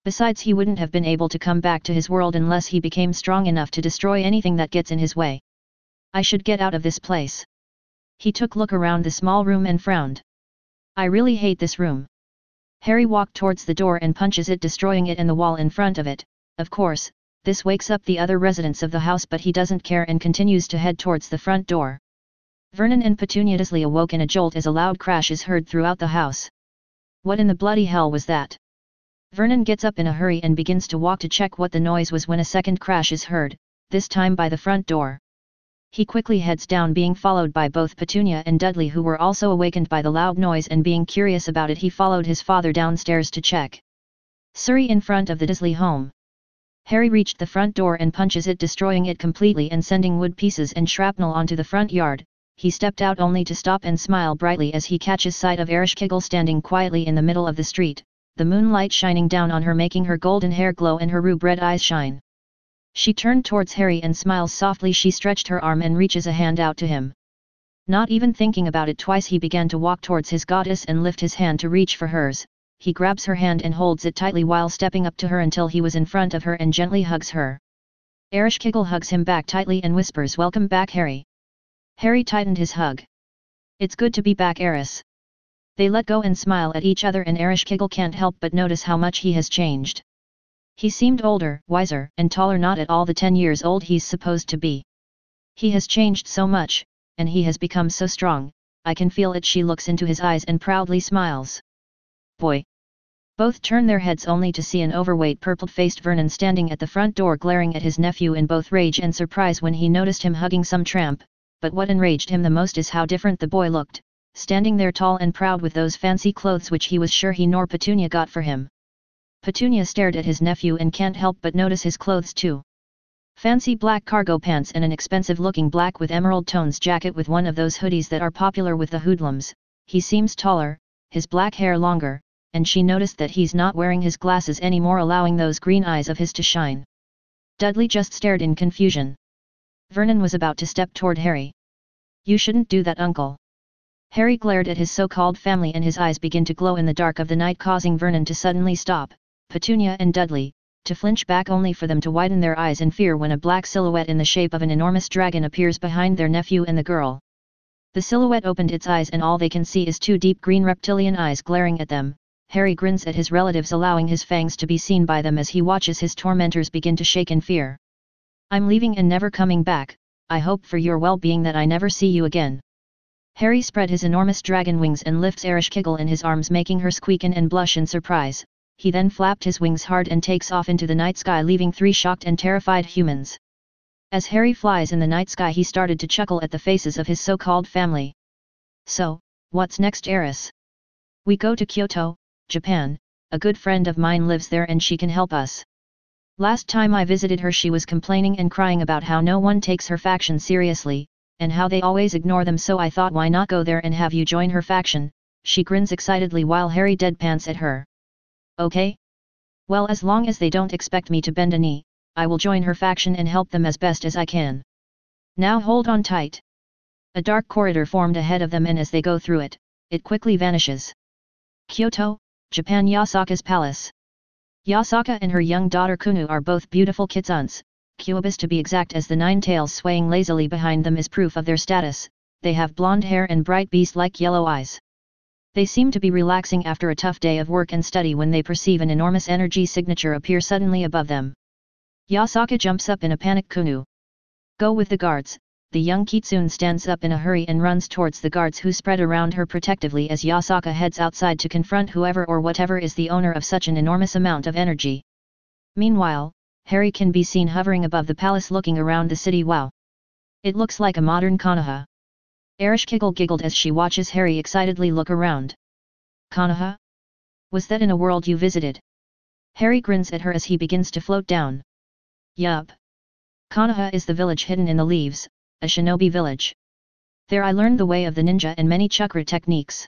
Besides, he wouldn't have been able to come back to his world unless he became strong enough to destroy anything that gets in his way. I should get out of this place. He took a look around the small room and frowned. I really hate this room. Harry walked towards the door and punches it, destroying it and the wall in front of it. Of course, this wakes up the other residents of the house, but he doesn't care and continues to head towards the front door. Vernon and Petunia Disley awoke in a jolt as a loud crash is heard throughout the house. What in the bloody hell was that? Vernon gets up in a hurry and begins to walk to check what the noise was when a second crash is heard, this time by the front door. He quickly heads down, being followed by both Petunia and Dudley, who were also awakened by the loud noise, and being curious about it, he followed his father downstairs to check. Surrey in front of the Disley home. Harry reached the front door and punches it, destroying it completely and sending wood pieces and shrapnel onto the front yard. he stepped out only to stop and smile brightly as he catches sight of Ereshkigal standing quietly in the middle of the street, the moonlight shining down on her making her golden hair glow and her rube-red eyes shine. She turned towards Harry and smiles softly. She stretched her arm and reaches a hand out to him. Not even thinking about it twice, he began to walk towards his goddess and lift his hand to reach for hers. He grabs her hand and holds it tightly while stepping up to her until he was in front of her and gently hugs her. Ereshkigal hugs him back tightly and whispers, "Welcome back, Harry." Harry tightened his hug. "It's good to be back, Eris." They let go and smile at each other, and Ereshkigal can't help but notice how much he has changed. He seemed older, wiser, and taller, not at all the 10 years old he's supposed to be. He has changed so much, and he has become so strong, I can feel it. She looks into his eyes and proudly smiles. "Boy." Both turn their heads only to see an overweight purple-faced Vernon standing at the front door glaring at his nephew in both rage and surprise when he noticed him hugging some tramp, but what enraged him the most is how different the boy looked, standing there tall and proud with those fancy clothes which he was sure he nor Petunia got for him. Petunia stared at his nephew and can't help but notice his clothes too. Fancy black cargo pants and an expensive-looking black with emerald tones jacket with one of those hoodies that are popular with the hoodlums. He seems taller, his black hair longer, and she noticed that he's not wearing his glasses anymore, allowing those green eyes of his to shine. Dudley just stared in confusion. Vernon was about to step toward Harry. "You shouldn't do that, Uncle." Harry glared at his so-called family and his eyes began to glow in the dark of the night, causing Vernon to suddenly stop, Petunia and Dudley, to flinch back only for them to widen their eyes in fear when a black silhouette in the shape of an enormous dragon appears behind their nephew and the girl. The silhouette opened its eyes and all they can see is two deep green reptilian eyes glaring at them. Harry grins at his relatives, allowing his fangs to be seen by them as he watches his tormentors begin to shake in fear. "I'm leaving and never coming back. I hope for your well-being that I never see you again." Harry spread his enormous dragon wings and lifts Ereshkigal in his arms, making her squeak and blush in surprise. He then flapped his wings hard and takes off into the night sky, leaving 3 shocked and terrified humans. As Harry flies in the night sky, he started to chuckle at the faces of his so-called family. "So, what's next, Eris?" "We go to Kyoto, Japan. A good friend of mine lives there and she can help us. Last time I visited her she was complaining and crying about how no one takes her faction seriously, and how they always ignore them, so I thought why not go there and have you join her faction." She grins excitedly while Harry deadpans at her. "Okay? Well, as long as they don't expect me to bend a knee, I will join her faction and help them as best as I can. Now hold on tight." A dark corridor formed ahead of them, and as they go through it, it quickly vanishes. Kyoto, Japan. Yasaka's palace. Yasaka and her young daughter Kunu are both beautiful kitsuns, Kyubas to be exact, as the 9 tails swaying lazily behind them is proof of their status. They have blonde hair and bright beast-like yellow eyes. They seem to be relaxing after a tough day of work and study when they perceive an enormous energy signature appear suddenly above them. Yasaka jumps up in a panic. "Kunu, go with the guards." The young kitsune stands up in a hurry and runs towards the guards, who spread around her protectively as Yasaka heads outside to confront whoever or whatever is the owner of such an enormous amount of energy. Meanwhile, Harry can be seen hovering above the palace looking around the city. "Wow! It looks like a modern Konoha." Ereshkigal giggled as she watches Harry excitedly look around. "Konoha? Was that in a world you visited?" Harry grins at her as he begins to float down. "Yup. Konoha is the village hidden in the leaves, a shinobi village. There I learned the way of the ninja and many chakra techniques."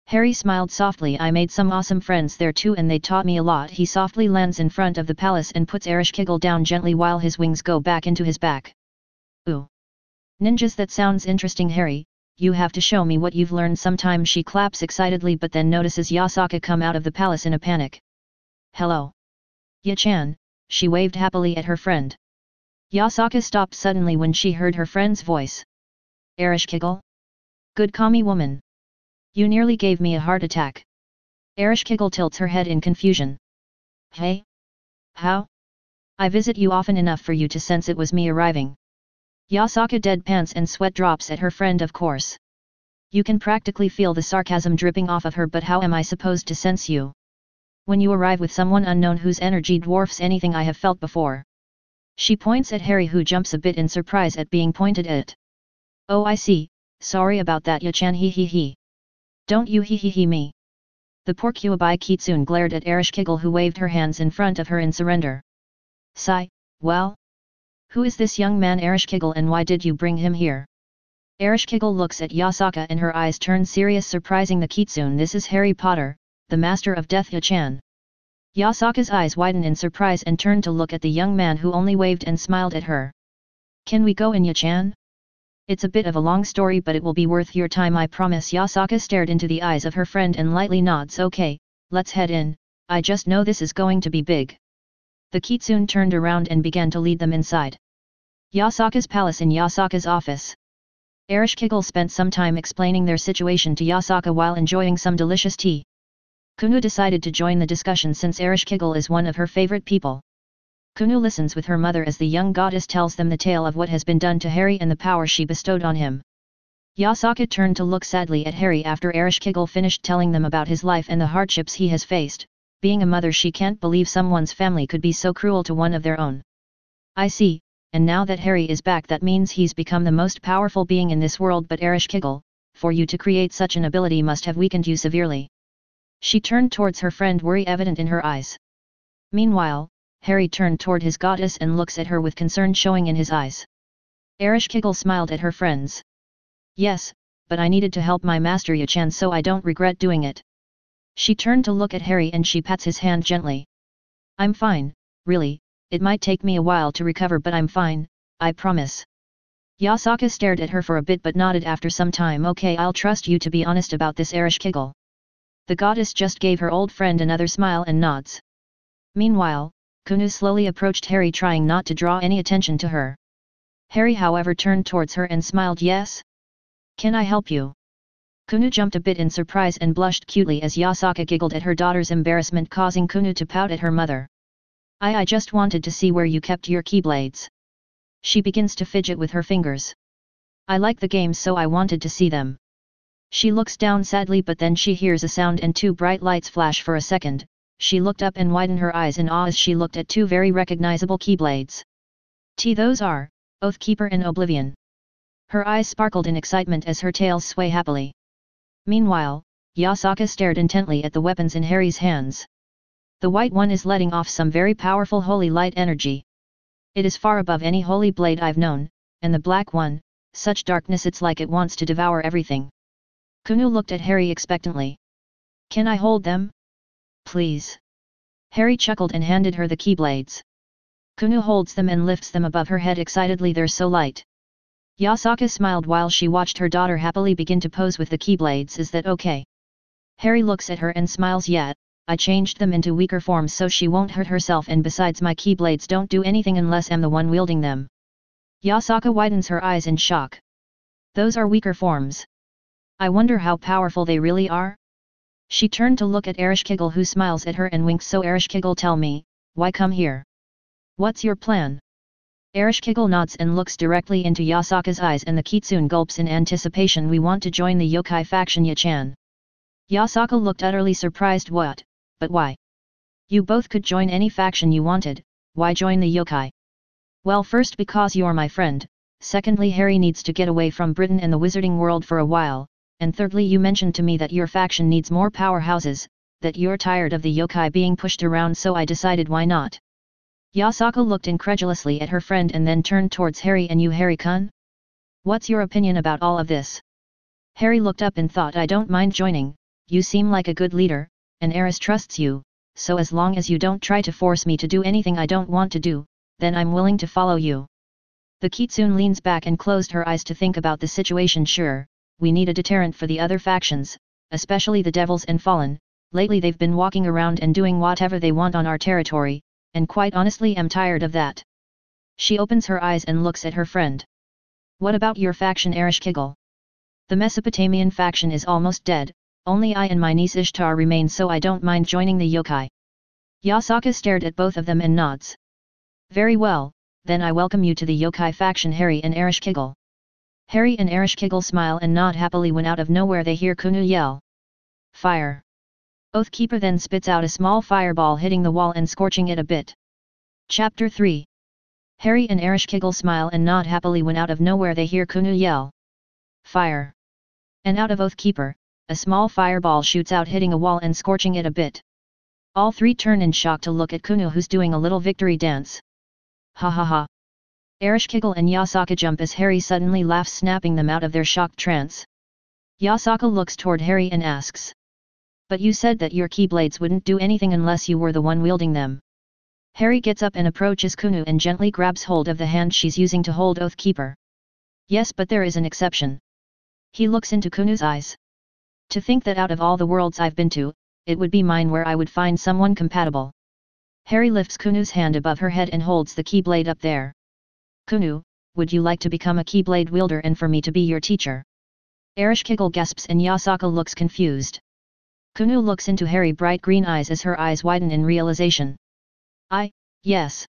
Harry smiled softly. "I made some awesome friends there too and they taught me a lot." He softly lands in front of the palace and puts Ereshkigal down gently while his wings go back into his back. "Ooh. Ninjas, that sounds interesting, Harry. You have to show me what you've learned sometime." She claps excitedly but then notices Yasaka come out of the palace in a panic. "Hello. Ya-chan," she waved happily at her friend. Yasaka stopped suddenly when she heard her friend's voice. "Ereshkigal? Good kami woman. You nearly gave me a heart attack." Ereshkigal tilts her head in confusion. "Hey? How? I visit you often enough for you to sense it was me arriving." Yasaka deadpans and sweat drops at her friend. "Of course. You can practically feel the sarcasm dripping off of her, but how am I supposed to sense you when you arrive with someone unknown whose energy dwarfs anything I have felt before?" She points at Harry, who jumps a bit in surprise at being pointed at. "Oh, I see. Sorry about that, Ya-chan. He. Don't you he me." The poor Kyuubi kitsune glared at Ereshkigal, who waved her hands in front of her in surrender. "Sigh, well? Who is this young man, Ereshkigal, and why did you bring him here?" Ereshkigal looks at Yasaka and her eyes turn serious, surprising the kitsune. This is Harry Potter, the master of death, Yachan. Yasaka's eyes widen in surprise and turned to look at the young man who only waved and smiled at her. Can we go in, Yachan? It's a bit of a long story, but it will be worth your time, I promise. Yasaka stared into the eyes of her friend and lightly nods. Okay, let's head in, I just know this is going to be big. The kitsune turned around and began to lead them inside Yasaka's palace. In Yasaka's office, Ereshkigal spent some time explaining their situation to Yasaka while enjoying some delicious tea. Kunu decided to join the discussion since Ereshkigal is one of her favorite people. Kunu listens with her mother as the young goddess tells them the tale of what has been done to Harry and the power she bestowed on him. Yasaka turned to look sadly at Harry after Ereshkigal finished telling them about his life and the hardships he has faced. Being a mother, she can't believe someone's family could be so cruel to one of their own. I see, and now that Harry is back, that means he's become the most powerful being in this world. But Ereshkigal, for you to create such an ability must have weakened you severely. She turned towards her friend, worry evident in her eyes. Meanwhile, Harry turned toward his goddess and looks at her with concern showing in his eyes. Ereshkigal smiled at her friends. Yes, but I needed to help my master Yachan, so I don't regret doing it. She turned to look at Harry and she pats his hand gently. I'm fine, really, it might take me a while to recover, but I'm fine, I promise. Yasaka stared at her for a bit but nodded after some time. Okay, I'll trust you to be honest about this, Ereshkigal. The goddess just gave her old friend another smile and nods. Meanwhile, Kunu slowly approached Harry, trying not to draw any attention to her. Harry, however, turned towards her and smiled. Yes? Can I help you? Kunu jumped a bit in surprise and blushed cutely as Yasaka giggled at her daughter's embarrassment, causing Kunu to pout at her mother. I just wanted to see where you kept your keyblades. She begins to fidget with her fingers. I like the games, so I wanted to see them. She looks down sadly, but then she hears a sound and two bright lights flash. For a second, she looked up and widened her eyes in awe as she looked at two very recognizable keyblades. Those are Oathkeeper and Oblivion. Her eyes sparkled in excitement as her tails sway happily. Meanwhile, Yasaka stared intently at the weapons in Harry's hands. The white one is letting off some very powerful holy light energy. It is far above any holy blade I've known, and the black one, such darkness it's like it wants to devour everything. Kunu looked at Harry expectantly. Can I hold them? Please. Harry chuckled and handed her the keyblades. Kunu holds them and lifts them above her head excitedly. They're so light. Yasaka smiled while she watched her daughter happily begin to pose with the keyblades. Is that okay? Harry looks at her and smiles. Yeah, I changed them into weaker forms so she won't hurt herself, and besides my keyblades don't do anything unless I'm the one wielding them. Yasaka widens her eyes in shock. Those are weaker forms. I wonder how powerful they really are? She turned to look at Ereshkigal, who smiles at her and winks. So Ereshkigal, tell me, why come here? What's your plan? Ereshkigal nods and looks directly into Yasaka's eyes, and the kitsune gulps in anticipation. We want to join the yokai faction, Yachan. Yasaka looked utterly surprised. What? But why? You both could join any faction you wanted, why join the yokai? Well, first because you're my friend, secondly Harry needs to get away from Britain and the wizarding world for a while, and thirdly you mentioned to me that your faction needs more powerhouses, that you're tired of the yokai being pushed around, so I decided why not. Yasaka looked incredulously at her friend and then turned towards Harry. And you, Harry-kun? What's your opinion about all of this? Harry looked up and thought, I don't mind joining, you seem like a good leader, and Eris trusts you, so as long as you don't try to force me to do anything I don't want to do, then I'm willing to follow you. The kitsune leans back and closed her eyes to think about the situation. Sure, we need a deterrent for the other factions, especially the Devils and Fallen. Lately they've been walking around and doing whatever they want on our territory, and quite honestly I'm tired of that. She opens her eyes and looks at her friend. What about your faction, Ereshkigal? The Mesopotamian faction is almost dead, only I and my niece Ishtar remain, so I don't mind joining the yokai. Yasaka stared at both of them and nods. Very well, then I welcome you to the yokai faction, Harry and Ereshkigal. Harry and Ereshkigal smile and nod happily when out of nowhere they hear Kunu yell. Fire! Oathkeeper then spits out a small fireball, hitting the wall and scorching it a bit. Chapter 3. Harry and Ereshkigal smile and nod happily when out of nowhere they hear Kunu yell. Fire! And out of Oathkeeper, a small fireball shoots out, hitting a wall and scorching it a bit. All three turn in shock to look at Kunu, who's doing a little victory dance. Ha ha ha! Ereshkigal and Yasaka jump as Harry suddenly laughs, snapping them out of their shocked trance. Yasaka looks toward Harry and asks. But you said that your keyblades wouldn't do anything unless you were the one wielding them. Harry gets up and approaches Kunu and gently grabs hold of the hand she's using to hold Oathkeeper. Yes, but there is an exception. He looks into Kunu's eyes. To think that out of all the worlds I've been to, it would be mine where I would find someone compatible. Harry lifts Kunu's hand above her head and holds the keyblade up there. Kunu, would you like to become a keyblade wielder and for me to be your teacher? Ereshkigal gasps and Yasaka looks confused. Kunu looks into Harry's bright green eyes as her eyes widen in realization. Yes.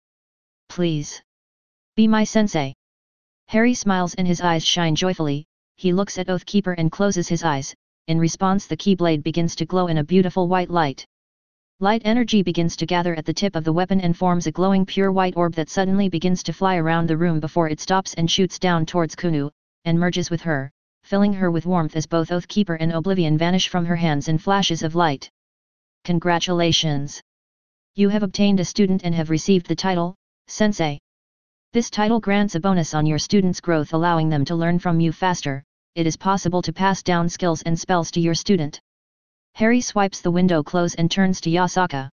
Please. Be my sensei. Harry smiles and his eyes shine joyfully. He looks at Oathkeeper and closes his eyes. In response, the keyblade begins to glow in a beautiful white light. Light energy begins to gather at the tip of the weapon and forms a glowing pure white orb that suddenly begins to fly around the room before it stops and shoots down towards Kunu, and merges with her, filling her with warmth as both Oathkeeper and Oblivion vanish from her hands in flashes of light. Congratulations! You have obtained a student and have received the title, Sensei. This title grants a bonus on your student's growth, allowing them to learn from you faster. It is possible to pass down skills and spells to your student. Harry swipes the window close and turns to Yasaka.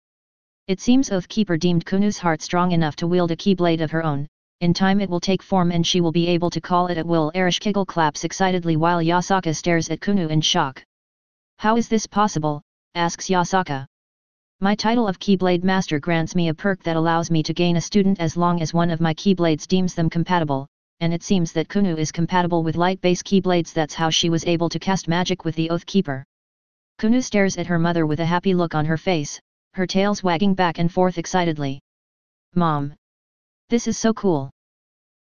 It seems Oathkeeper deemed Kunu's heart strong enough to wield a keyblade of her own. In time it will take form and she will be able to call it at will. Ereshkigal claps excitedly while Yasaka stares at Kunu in shock. How is this possible? Asks Yasaka. My title of Keyblade Master grants me a perk that allows me to gain a student as long as one of my keyblades deems them compatible, and it seems that Kunu is compatible with light-based keyblades. That's how she was able to cast magic with the Oathkeeper. Kunu stares at her mother with a happy look on her face, her tails wagging back and forth excitedly. Mom! This is so cool!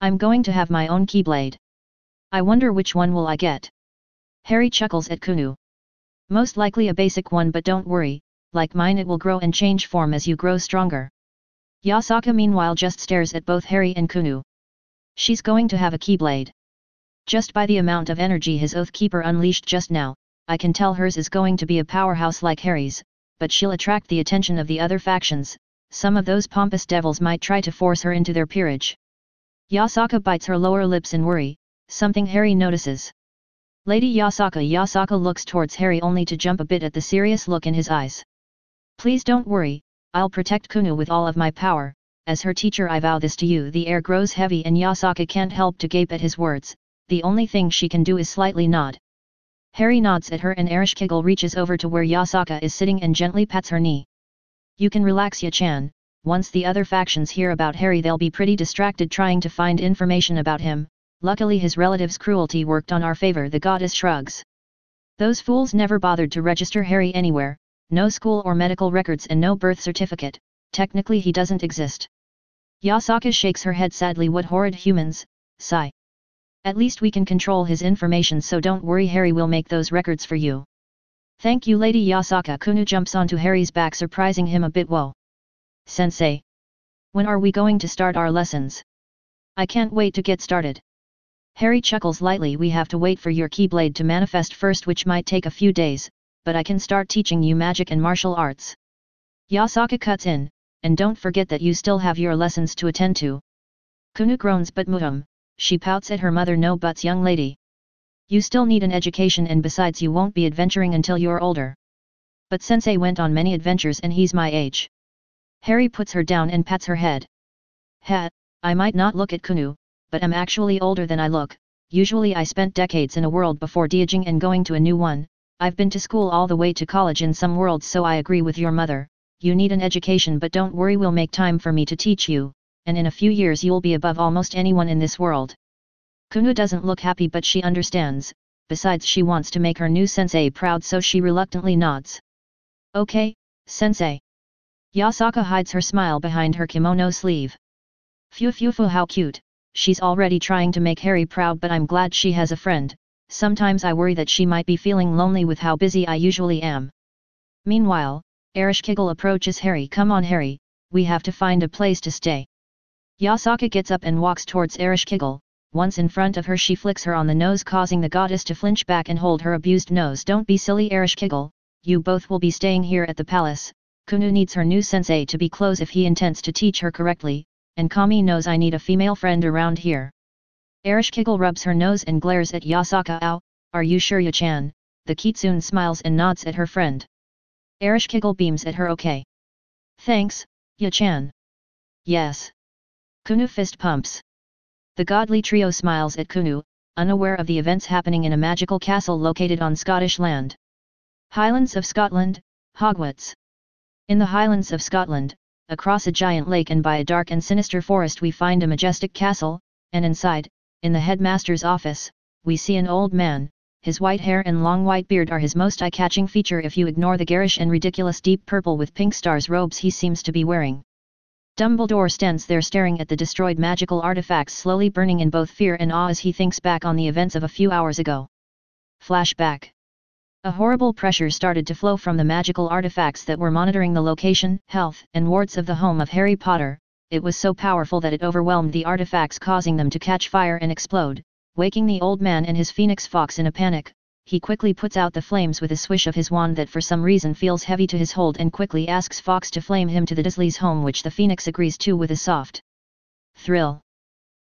I'm going to have my own keyblade. I wonder which one will I get? Harry chuckles at Kunu. Most likely a basic one, but don't worry. Like mine, it will grow and change form as you grow stronger. Yasaka meanwhile just stares at both Harry and Kunu. She's going to have a keyblade. Just by the amount of energy his Oathkeeper unleashed just now, I can tell hers is going to be a powerhouse like Harry's, but she'll attract the attention of the other factions. Some of those pompous devils might try to force her into their peerage. Yasaka bites her lower lips in worry, something Harry notices. Lady Yasaka. Yasaka looks towards Harry only to jump a bit at the serious look in his eyes. Please don't worry, I'll protect Kunu with all of my power. As her teacher I vow this to you. The air grows heavy and Yasaka can't help to gape at his words. The only thing she can do is slightly nod. Harry nods at her and Ereshkigal reaches over to where Yasaka is sitting and gently pats her knee. You can relax, Ya-chan. Once the other factions hear about Harry they'll be pretty distracted trying to find information about him. Luckily his relative's cruelty worked on our favor. The goddess shrugs. Those fools never bothered to register Harry anywhere. No school or medical records and no birth certificate. Technically he doesn't exist. Yasaka shakes her head sadly. What horrid humans, sigh. At least we can control his information, so don't worry, Harry will make those records for you. Thank you, Lady Yasaka. Kunu jumps onto Harry's back, surprising him a bit. Whoa. Sensei. When are we going to start our lessons? I can't wait to get started. Harry chuckles lightly. We have to wait for your keyblade to manifest first, which might take a few days, but I can start teaching you magic and martial arts. Yasaka cuts in, and don't forget that you still have your lessons to attend to. Kunu groans, but she pouts at her mother. No buts, young lady. You still need an education, and besides you won't be adventuring until you're older. But Sensei went on many adventures and he's my age. Harry puts her down and pats her head. I might not look at Kunu, but I'm actually older than I look. Usually I spent decades in a world before de-aging and going to a new one. I've been to school all the way to college in some worlds, so I agree with your mother. You need an education, but don't worry, we'll make time for me to teach you, and in a few years you'll be above almost anyone in this world. Kunu doesn't look happy, but she understands. Besides, she wants to make her new sensei proud, so she reluctantly nods. Okay, sensei. Yasaka hides her smile behind her kimono sleeve. Phew, how cute. She's already trying to make Harry proud, but I'm glad she has a friend. Sometimes I worry that she might be feeling lonely with how busy I usually am. Meanwhile, Ereshkigal approaches Harry. Come on, Harry, we have to find a place to stay. Yasaka gets up and walks towards Ereshkigal. Once in front of her she flicks her on the nose, causing the goddess to flinch back and hold her abused nose. Don't be silly, Ereshkigal, you both will be staying here at the palace. Kunu needs her new sensei to be close if he intends to teach her correctly. and Kami knows I need a female friend around here. Ereshkigal rubs her nose and glares at Yasaka. Ow, are you sure Ya-chan? The kitsune smiles and nods at her friend. Ereshkigal beams at her. Okay. Thanks, Ya-chan. Yes. Kunu fist pumps. The godly trio smiles at Kunu, unaware of the events happening in a magical castle located on Scottish land. Highlands of Scotland, Hogwarts. In the Highlands of Scotland, across a giant lake and by a dark and sinister forest we find a majestic castle, and inside, in the headmaster's office, we see an old man. His white hair and long white beard are his most eye-catching feature if you ignore the garish and ridiculous deep purple with pink stars robes he seems to be wearing. Dumbledore stands there staring at the destroyed magical artifacts slowly burning in both fear and awe as he thinks back on the events of a few hours ago. Flashback. A horrible pressure started to flow from the magical artifacts that were monitoring the location, health, and wards of the home of Harry Potter. It was so powerful that it overwhelmed the artifacts, causing them to catch fire and explode, waking the old man and his phoenix fox in a panic. He quickly puts out the flames with a swish of his wand that for some reason feels heavy to his hold and quickly asks Fox to flame him to the Dursley's home, which the phoenix agrees to with a soft thrill.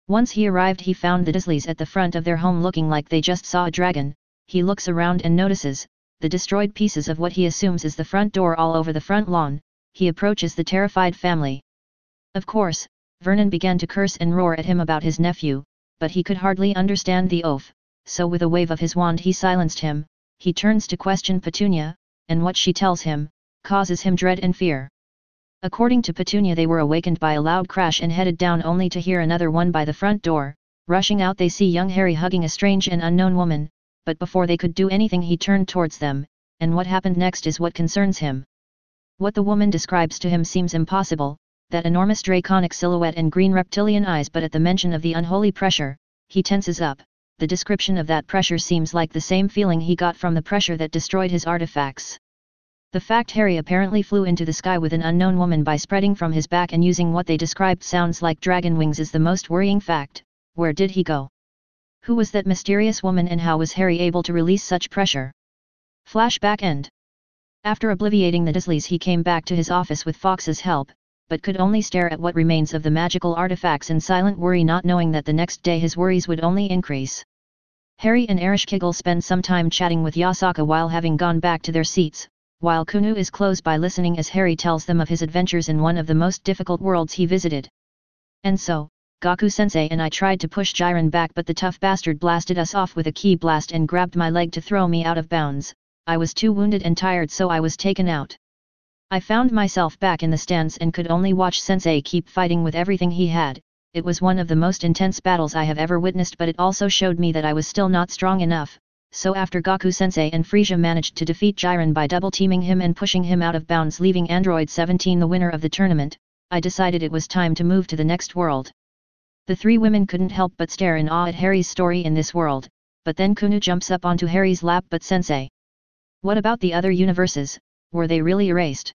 Once he arrived he found the Dursleys at the front of their home looking like they just saw a dragon. He looks around and notices the destroyed pieces of what he assumes is the front door all over the front lawn. He approaches the terrified family. Of course, Vernon began to curse and roar at him about his nephew, but he could hardly understand the oath, so with a wave of his wand he silenced him. He turns to question Petunia, and what she tells him causes him dread and fear. According to Petunia, they were awakened by a loud crash and headed down only to hear another one by the front door. Rushing out they see young Harry hugging a strange and unknown woman, but before they could do anything he turned towards them, and what happened next is what concerns him. What the woman describes to him seems impossible, that enormous draconic silhouette and green reptilian eyes, but at the mention of the unholy pressure, he tenses up. The description of that pressure seems like the same feeling he got from the pressure that destroyed his artifacts. The fact Harry apparently flew into the sky with an unknown woman by spreading from his back and using what they described sounds like dragon wings is the most worrying fact. Where did he go? Who was that mysterious woman and how was Harry able to release such pressure? Flashback end. After obliviating the Dursleys he came back to his office with Fox's help, but could only stare at what remains of the magical artifacts in silent worry, not knowing that the next day his worries would only increase. Harry and Ereshkigal spend some time chatting with Yasaka while having gone back to their seats, while Kunu is close by listening as Harry tells them of his adventures in one of the most difficult worlds he visited. And so, Gaku-sensei and I tried to push Jiren back, but the tough bastard blasted us off with a ki blast and grabbed my leg to throw me out of bounds. I was too wounded and tired, so I was taken out. I found myself back in the stands and could only watch Sensei keep fighting with everything he had. It was one of the most intense battles I have ever witnessed, but it also showed me that I was still not strong enough. So after Gaku-sensei and Frisia managed to defeat Jiren by double-teaming him and pushing him out of bounds, leaving Android 17 the winner of the tournament, I decided it was time to move to the next world. The three women couldn't help but stare in awe at Harry's story in this world, but then Kunu jumps up onto Harry's lap. But Sensei, what about the other universes, were they really erased?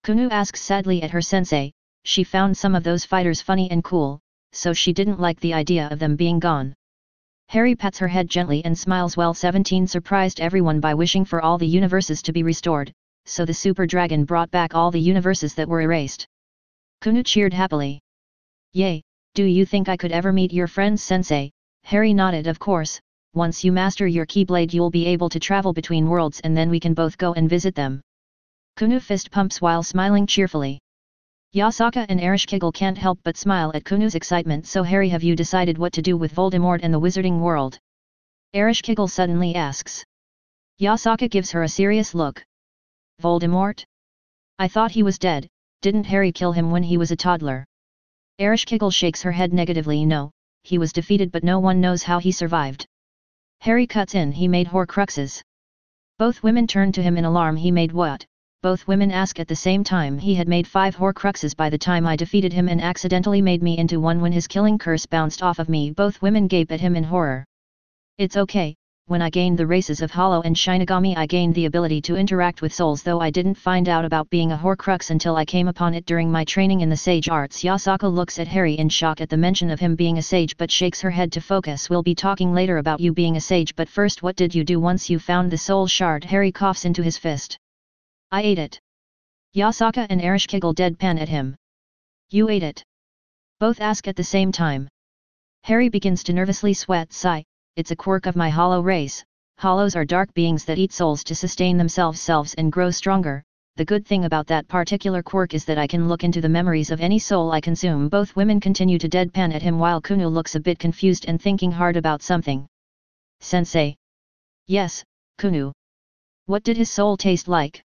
Kunu asks sadly at her sensei. She found some of those fighters funny and cool, so she didn't like the idea of them being gone. Harry pats her head gently and smiles. Well, 17 surprised everyone by wishing for all the universes to be restored, so the super dragon brought back all the universes that were erased. Kunu cheered happily. Yay, do you think I could ever meet your friends, Sensei? Harry nodded. Of course, once you master your Keyblade you'll be able to travel between worlds and then we can both go and visit them. Kunu fist pumps while smiling cheerfully. Yasaka and Ereshkigal can't help but smile at Kunu's excitement. So Harry, have you decided what to do with Voldemort and the Wizarding World? Ereshkigal suddenly asks. Yasaka gives her a serious look. Voldemort? I thought he was dead. Didn't Harry kill him when he was a toddler? Ereshkigal shakes her head negatively. No, he was defeated, but no one knows how he survived. Harry cuts in. He made Horcruxes. Both women turn to him in alarm. He made what? Both women ask at the same time. He had made 5 Horcruxes by the time I defeated him and accidentally made me into one when his killing curse bounced off of me. Both women gape at him in horror. It's okay, when I gained the races of Hollow and Shinigami I gained the ability to interact with souls, though I didn't find out about being a Horcrux until I came upon it during my training in the Sage Arts. Yasaka looks at Harry in shock at the mention of him being a sage but shakes her head to focus. We'll be talking later about you being a sage, but first, what did you do once you found the soul shard? Harry coughs into his fist. I ate it. Yasaka and Ereshkigal deadpan at him. You ate it? Both ask at the same time. Harry begins to nervously sweat. Sigh, it's a quirk of my hollow race. Hollows are dark beings that eat souls to sustain themselves and grow stronger. The good thing about that particular quirk is that I can look into the memories of any soul I consume. Both women continue to deadpan at him while Kunu looks a bit confused and thinking hard about something. Sensei. Yes, Kunu. What did his soul taste like?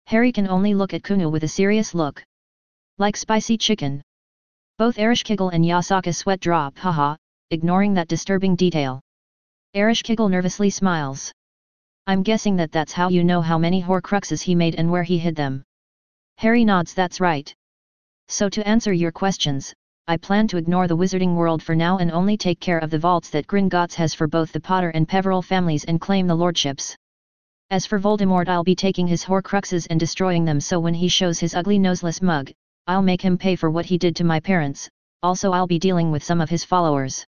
Harry can only look at Kunu with a serious look. Like spicy chicken. Both Ereshkigal and Yasaka sweat drop. Haha, ignoring that disturbing detail. Ereshkigal nervously smiles. I'm guessing that's how you know how many Horcruxes he made and where he hid them. Harry nods. That's right. So to answer your questions, I plan to ignore the wizarding world for now and only take care of the vaults that Gringotts has for both the Potter and Peverell families and claim the lordships. As for Voldemort, I'll be taking his Horcruxes and destroying them, so when he shows his ugly noseless mug, I'll make him pay for what he did to my parents. Also I'll be dealing with some of his followers.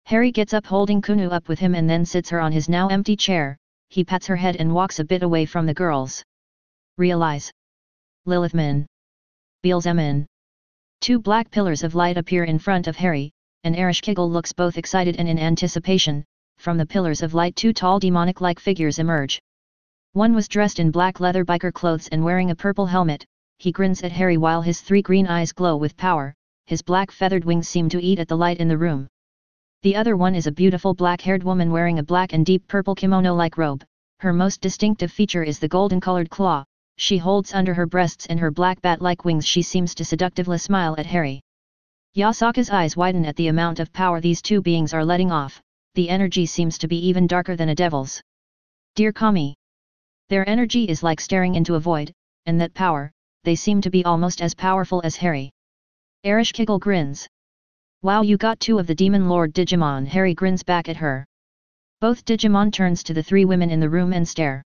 Harry gets up, holding Kunu up with him, and then sits her on his now empty chair. He pats her head and walks a bit away from the girls. Realize. Lilithman. Beelzeman. Two black pillars of light appear in front of Harry, and Ereshkigal looks both excited and in anticipation. From the pillars of light, two tall demonic-like figures emerge. One was dressed in black leather biker clothes and wearing a purple helmet. He grins at Harry while his three green eyes glow with power. His black feathered wings seem to eat at the light in the room. The other one is a beautiful black-haired woman wearing a black and deep purple kimono-like robe. Her most distinctive feature is the golden-colored claw she holds under her breasts, and her black bat-like wings. She seems to seductively smile at Harry. Yasaka's eyes widen at the amount of power these two beings are letting off. The energy seems to be even darker than a devil's. Dear Kami. Their energy is like staring into a void, and that power, they seem to be almost as powerful as Harry. Ereshkigal grins. Wow, you got two of the Demon Lord Digimon. Harry grins back at her. Both Digimon turns to the three women in the room and stare.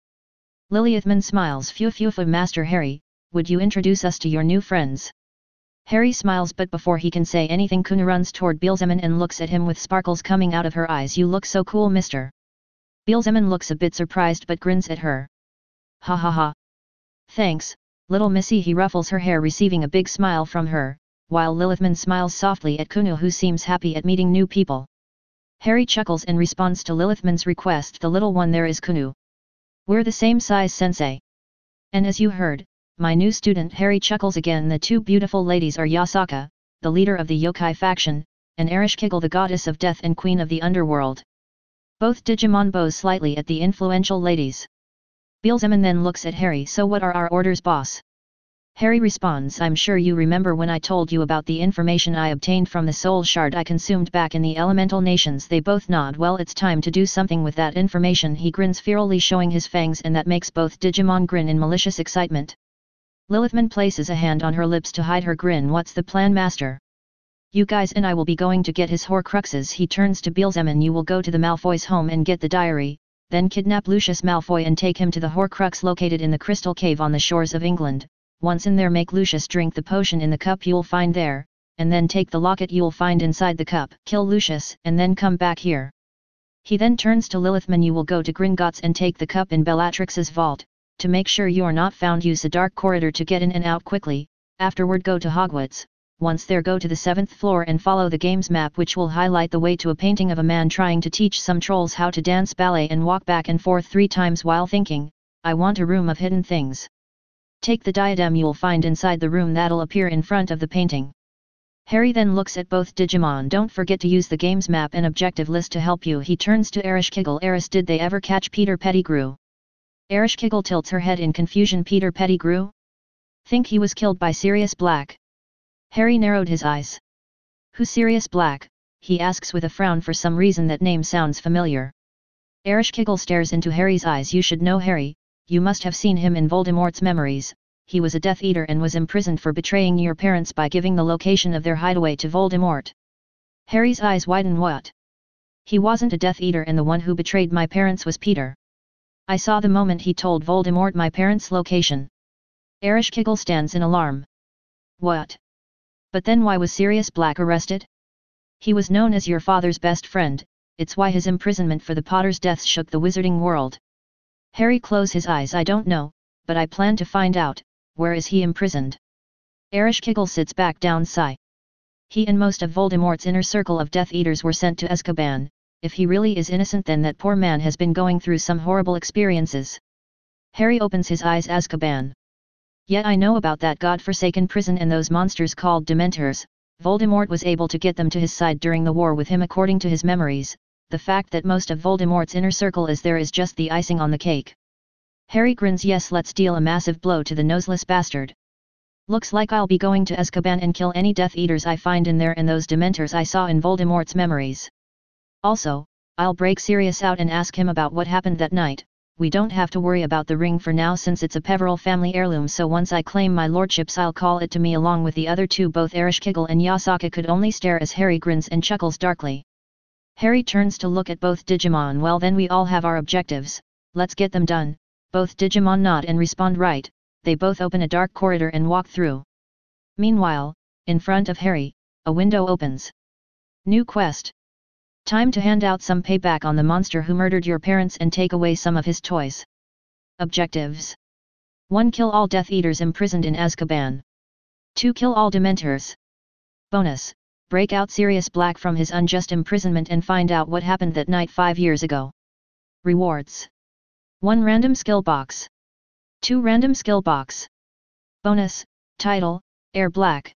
Lilithman smiles. Phew, Master Harry, would you introduce us to your new friends? Harry smiles, but before he can say anything, Kunu runs toward Beelzeman and looks at him with sparkles coming out of her eyes. You look so cool, mister. Beelzeman looks a bit surprised but grins at her. Ha ha ha. Thanks, little missy. He ruffles her hair, receiving a big smile from her, while Lilithman smiles softly at Kunu, who seems happy at meeting new people. Harry chuckles and responds to Lilithman's request. The little one there is Kunu. We're the same size, sensei. And as you heard, my new student. Harry chuckles again. The two beautiful ladies are Yasaka, the leader of the yokai faction, and Ereshkigal, the goddess of death and queen of the underworld. Both Digimon bows slightly at the influential ladies. Beelzeman then looks at Harry. So what are our orders, boss? Harry responds, I'm sure you remember when I told you about the information I obtained from the soul shard I consumed back in the elemental nations. They both nod. Well, it's time to do something with that information. He grins fearfully, showing his fangs, and that makes both Digimon grin in malicious excitement. Lilithman places a hand on her lips to hide her grin. What's the plan, master? You guys and I will be going to get his Horcruxes. He turns to Beelzeman. You will go to the Malfoy's home and get the diary, then kidnap Lucius Malfoy and take him to the Horcrux located in the Crystal Cave on the shores of England. Once in there, make Lucius drink the potion in the cup you'll find there, and then take the locket you'll find inside the cup. Kill Lucius and then come back here. He then turns to Lilithman. You will go to Gringotts and take the cup in Bellatrix's vault. To make sure you are not found, use a dark corridor to get in and out quickly. Afterward, go to Hogwarts. Once there, go to the 7th floor and follow the game's map, which will highlight the way to a painting of a man trying to teach some trolls how to dance ballet and walk back and forth 3 times while thinking, I want a room of hidden things. Take the diadem you'll find inside the room, that'll appear in front of the painting. Harry then looks at both Digimon. Don't forget to use the game's map and objective list to help you. He turns to Ereshkigal. Eris, did they ever catch Peter Pettigrew? Ereshkigal tilts her head in confusion. Peter Pettigrew? Think he was killed by Sirius Black. Harry narrowed his eyes. Who's Sirius Black? He asks with a frown. For some reason that name sounds familiar. Ereshkigal stares into Harry's eyes. You should know Harry. You must have seen him in Voldemort's memories. He was a Death Eater and was imprisoned for betraying your parents by giving the location of their hideaway to Voldemort. Harry's eyes widen. What? He wasn't a Death Eater, and the one who betrayed my parents was Peter. I saw the moment he told Voldemort my parents' location. Ereshkigal stands in alarm. What? But then why was Sirius Black arrested? He was known as your father's best friend. It's why his imprisonment for the Potter's deaths shook the wizarding world. Harry closed his eyes. I don't know, but I plan to find out. Where is he imprisoned? Ereshkigal sits back down. Sigh. He and most of Voldemort's inner circle of Death Eaters were sent to Azkaban. If he really is innocent, then that poor man has been going through some horrible experiences. Harry opens his eyes. Azkaban. Yet I know about that god-forsaken prison and those monsters called Dementors. Voldemort was able to get them to his side during the war with him according to his memories. The fact that most of Voldemort's inner circle is there is just the icing on the cake. Harry grins. Yes, let's deal a massive blow to the noseless bastard. Looks like I'll be going to Azkaban and kill any Death Eaters I find in there and those Dementors I saw in Voldemort's memories. Also, I'll break Sirius out and ask him about what happened that night. We don't have to worry about the ring for now since it's a Peverell family heirloom, so once I claim my lordships I'll call it to me along with the other two. Both Ereshkigal and Yasaka could only stare as Harry grins and chuckles darkly. Harry turns to look at both Digimon. Well then, we all have our objectives, let's get them done. Both Digimon nod and respond right. They both open a dark corridor and walk through. Meanwhile, in front of Harry, a window opens. New quest. Time to hand out some payback on the monster who murdered your parents and take away some of his toys. Objectives. 1. Kill all Death Eaters imprisoned in Azkaban. 2. Kill all Dementors. Bonus. Break out Sirius Black from his unjust imprisonment and find out what happened that night 5 years ago. Rewards. 1. Random skill box. 2. Random skill box. Bonus. Title, Air Black.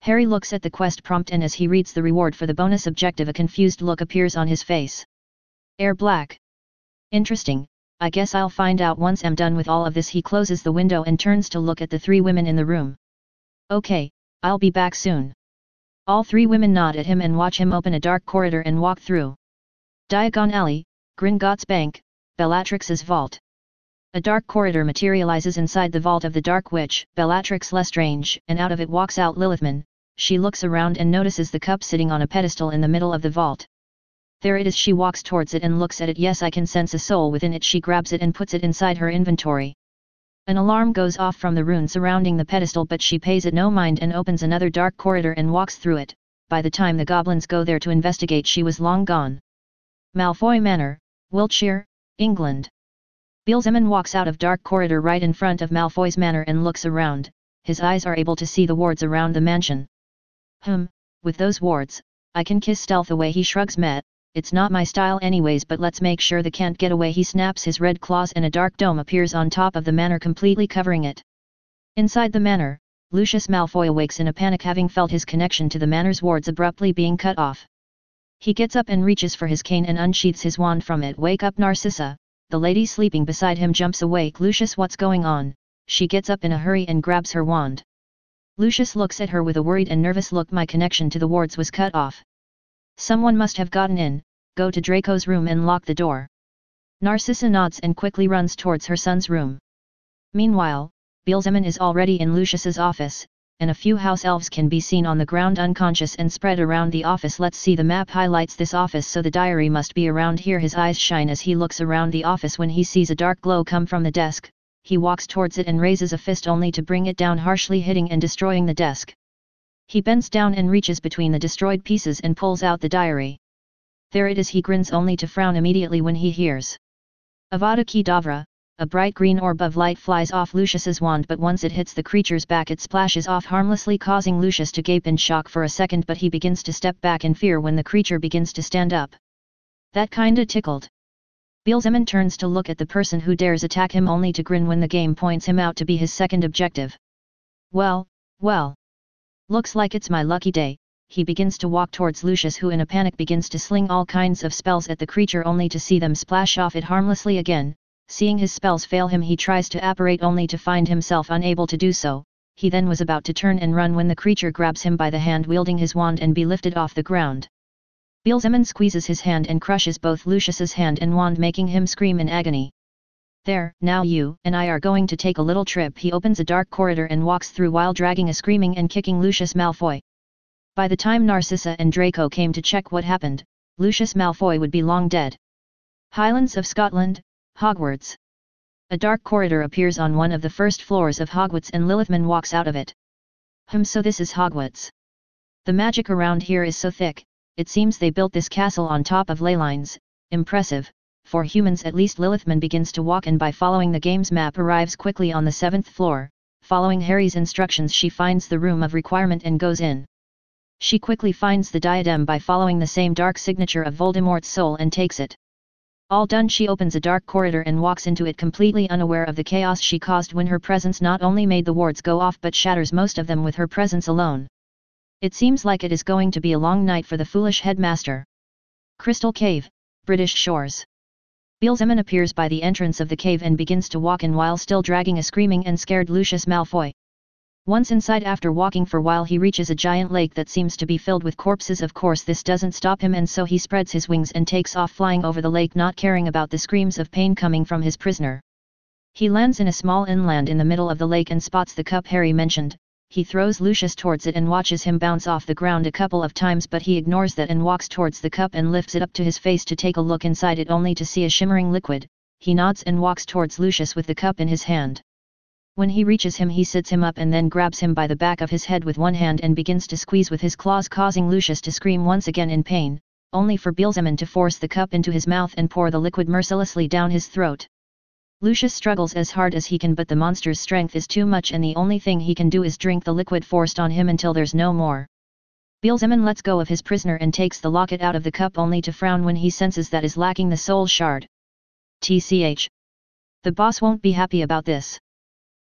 Harry looks at the quest prompt and as he reads the reward for the bonus objective a confused look appears on his face. Air Black. Interesting, I guess I'll find out once I'm done with all of this. He closes the window and turns to look at the 3 women in the room. Okay, I'll be back soon. All 3 women nod at him and watch him open a dark corridor and walk through. Diagon Alley, Gringotts Bank, Bellatrix's vault. A dark corridor materializes inside the vault of the Dark Witch, Bellatrix Lestrange, and out of it walks out Lilithman. She looks around and notices the cup sitting on a pedestal in the middle of the vault. There it is. She walks towards it and looks at it. Yes, I can sense a soul within it. She grabs it and puts it inside her inventory. An alarm goes off from the rune surrounding the pedestal, but she pays it no mind and opens another dark corridor and walks through it. By the time the goblins go there to investigate, she was long gone. Malfoy Manor, Wiltshire, England. Beelzebub walks out of dark corridor right in front of Malfoy's manor and looks around. His eyes are able to see the wards around the mansion. With those wards, I can kiss stealth away. He shrugs. It's not my style anyways, but let's make sure they can't get away. He snaps his red claws and a dark dome appears on top of the manor, completely covering it. Inside the manor, Lucius Malfoy awakes in a panic, having felt his connection to the manor's wards abruptly being cut off. He gets up and reaches for his cane and unsheaths his wand from it. Wake up, Narcissa! The lady sleeping beside him jumps awake. Lucius, what's going on? She gets up in a hurry and grabs her wand. Lucius looks at her with a worried and nervous look. My connection to the wards was cut off. Someone must have gotten in. Go to Draco's room and lock the door. Narcissa nods and quickly runs towards her son's room. Meanwhile, Beelzebub is already in Lucius's office, and a few house elves can be seen on the ground unconscious and spread around the office. Let's see, the map highlights this office, so the diary must be around here. His eyes shine as he looks around the office when he sees a dark glow come from the desk. He walks towards it and raises a fist only to bring it down, harshly hitting and destroying the desk. He bends down and reaches between the destroyed pieces and pulls out the diary. There it is. He grins only to frown immediately when he hears Avada Kedavra. A bright green orb of light flies off Lucius's wand, but once it hits the creature's back it splashes off harmlessly, causing Lucius to gape in shock for a second, but he begins to step back in fear when the creature begins to stand up. That kinda tickled. Beelzebub turns to look at the person who dares attack him only to grin when the game points him out to be his second objective. Well. Looks like it's my lucky day. He begins to walk towards Lucius, who in a panic begins to sling all kinds of spells at the creature only to see them splash off it harmlessly again. Seeing his spells fail him, he tries to apparate only to find himself unable to do so. He then was about to turn and run when the creature grabs him by the hand wielding his wand and be lifted off the ground. Beelzebub squeezes his hand and crushes both Lucius's hand and wand, making him scream in agony. There, now you and I are going to take a little trip. He opens a dark corridor and walks through while dragging a screaming and kicking Lucius Malfoy. By the time Narcissa and Draco came to check what happened, Lucius Malfoy would be long dead. Highlands of Scotland, Hogwarts. A dark corridor appears on one of the first floors of Hogwarts and Lilithman walks out of it. So this is Hogwarts. The magic around here is so thick, it seems they built this castle on top of ley lines. Impressive, for humans at least. Lilithman begins to walk and by following the game's map arrives quickly on the 7th floor. Following Harry's instructions, she finds the room of requirement and goes in. She quickly finds the diadem by following the same dark signature of Voldemort's soul and takes it. All done, she opens a dark corridor and walks into it completely unaware of the chaos she caused when her presence not only made the wards go off but shatters most of them with her presence alone. It seems like it is going to be a long night for the foolish headmaster. Crystal Cave, British Shores. Beelzebub appears by the entrance of the cave and begins to walk in while still dragging a screaming and scared Lucius Malfoy. Once inside, after walking for a while, he reaches a giant lake that seems to be filled with corpses. Of course this doesn't stop him, and so he spreads his wings and takes off flying over the lake, not caring about the screams of pain coming from his prisoner. He lands in a small inland in the middle of the lake and spots the cup Harry mentioned. He throws Lucius towards it and watches him bounce off the ground a couple of times, but he ignores that and walks towards the cup and lifts it up to his face to take a look inside it, only to see a shimmering liquid. He nods and walks towards Lucius with the cup in his hand. When he reaches him, he sits him up and then grabs him by the back of his head with one hand and begins to squeeze with his claws, causing Lucius to scream once again in pain, only for Beelzebub to force the cup into his mouth and pour the liquid mercilessly down his throat. Lucius struggles as hard as he can, but the monster's strength is too much and the only thing he can do is drink the liquid forced on him until there's no more. Beelzebub lets go of his prisoner and takes the locket out of the cup, only to frown when he senses that is lacking the soul shard. TCH. The boss won't be happy about this.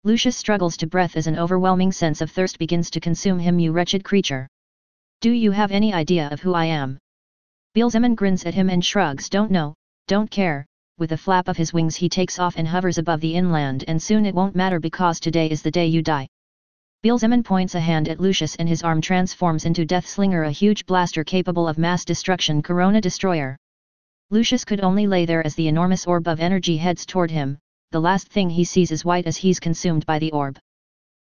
Lucius struggles to breathe as an overwhelming sense of thirst begins to consume him. You wretched creature. Do you have any idea of who I am? Beelzebub grins at him and shrugs. Don't know, don't care. With a flap of his wings he takes off and hovers above the inland, and soon it won't matter because today is the day you die. Beelzebub points a hand at Lucius and his arm transforms into Death Slinger, a huge blaster capable of mass destruction, Corona Destroyer. Lucius could only lay there as the enormous orb of energy heads toward him. The last thing he sees is white as he's consumed by the orb.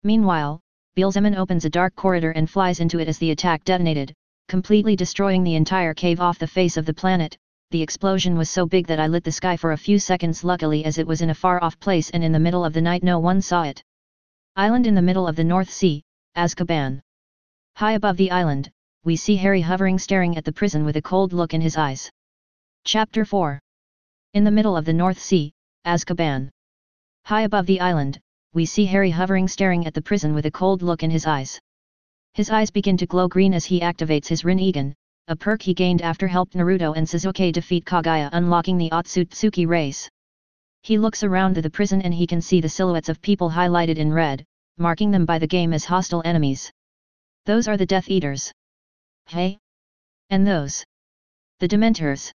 Meanwhile, Beelzebub opens a dark corridor and flies into it as the attack detonated, completely destroying the entire cave off the face of the planet. The explosion was so big that I lit the sky for a few seconds, luckily as it was in a far-off place and in the middle of the night no one saw it. Island in the middle of the North Sea, Azkaban. High above the island, we see Harry hovering staring at the prison with a cold look in his eyes. Chapter 4. In the middle of the North Sea, Azkaban. High above the island, we see Harry hovering staring at the prison with a cold look in his eyes. His eyes begin to glow green as he activates his Rinnegan, a perk he gained after helped Naruto and Sasuke defeat Kaguya, unlocking the Otsutsuki race. He looks around the prison and he can see the silhouettes of people highlighted in red, marking them by the game as hostile enemies. Those are the Death Eaters. Hey? And those? The Dementors.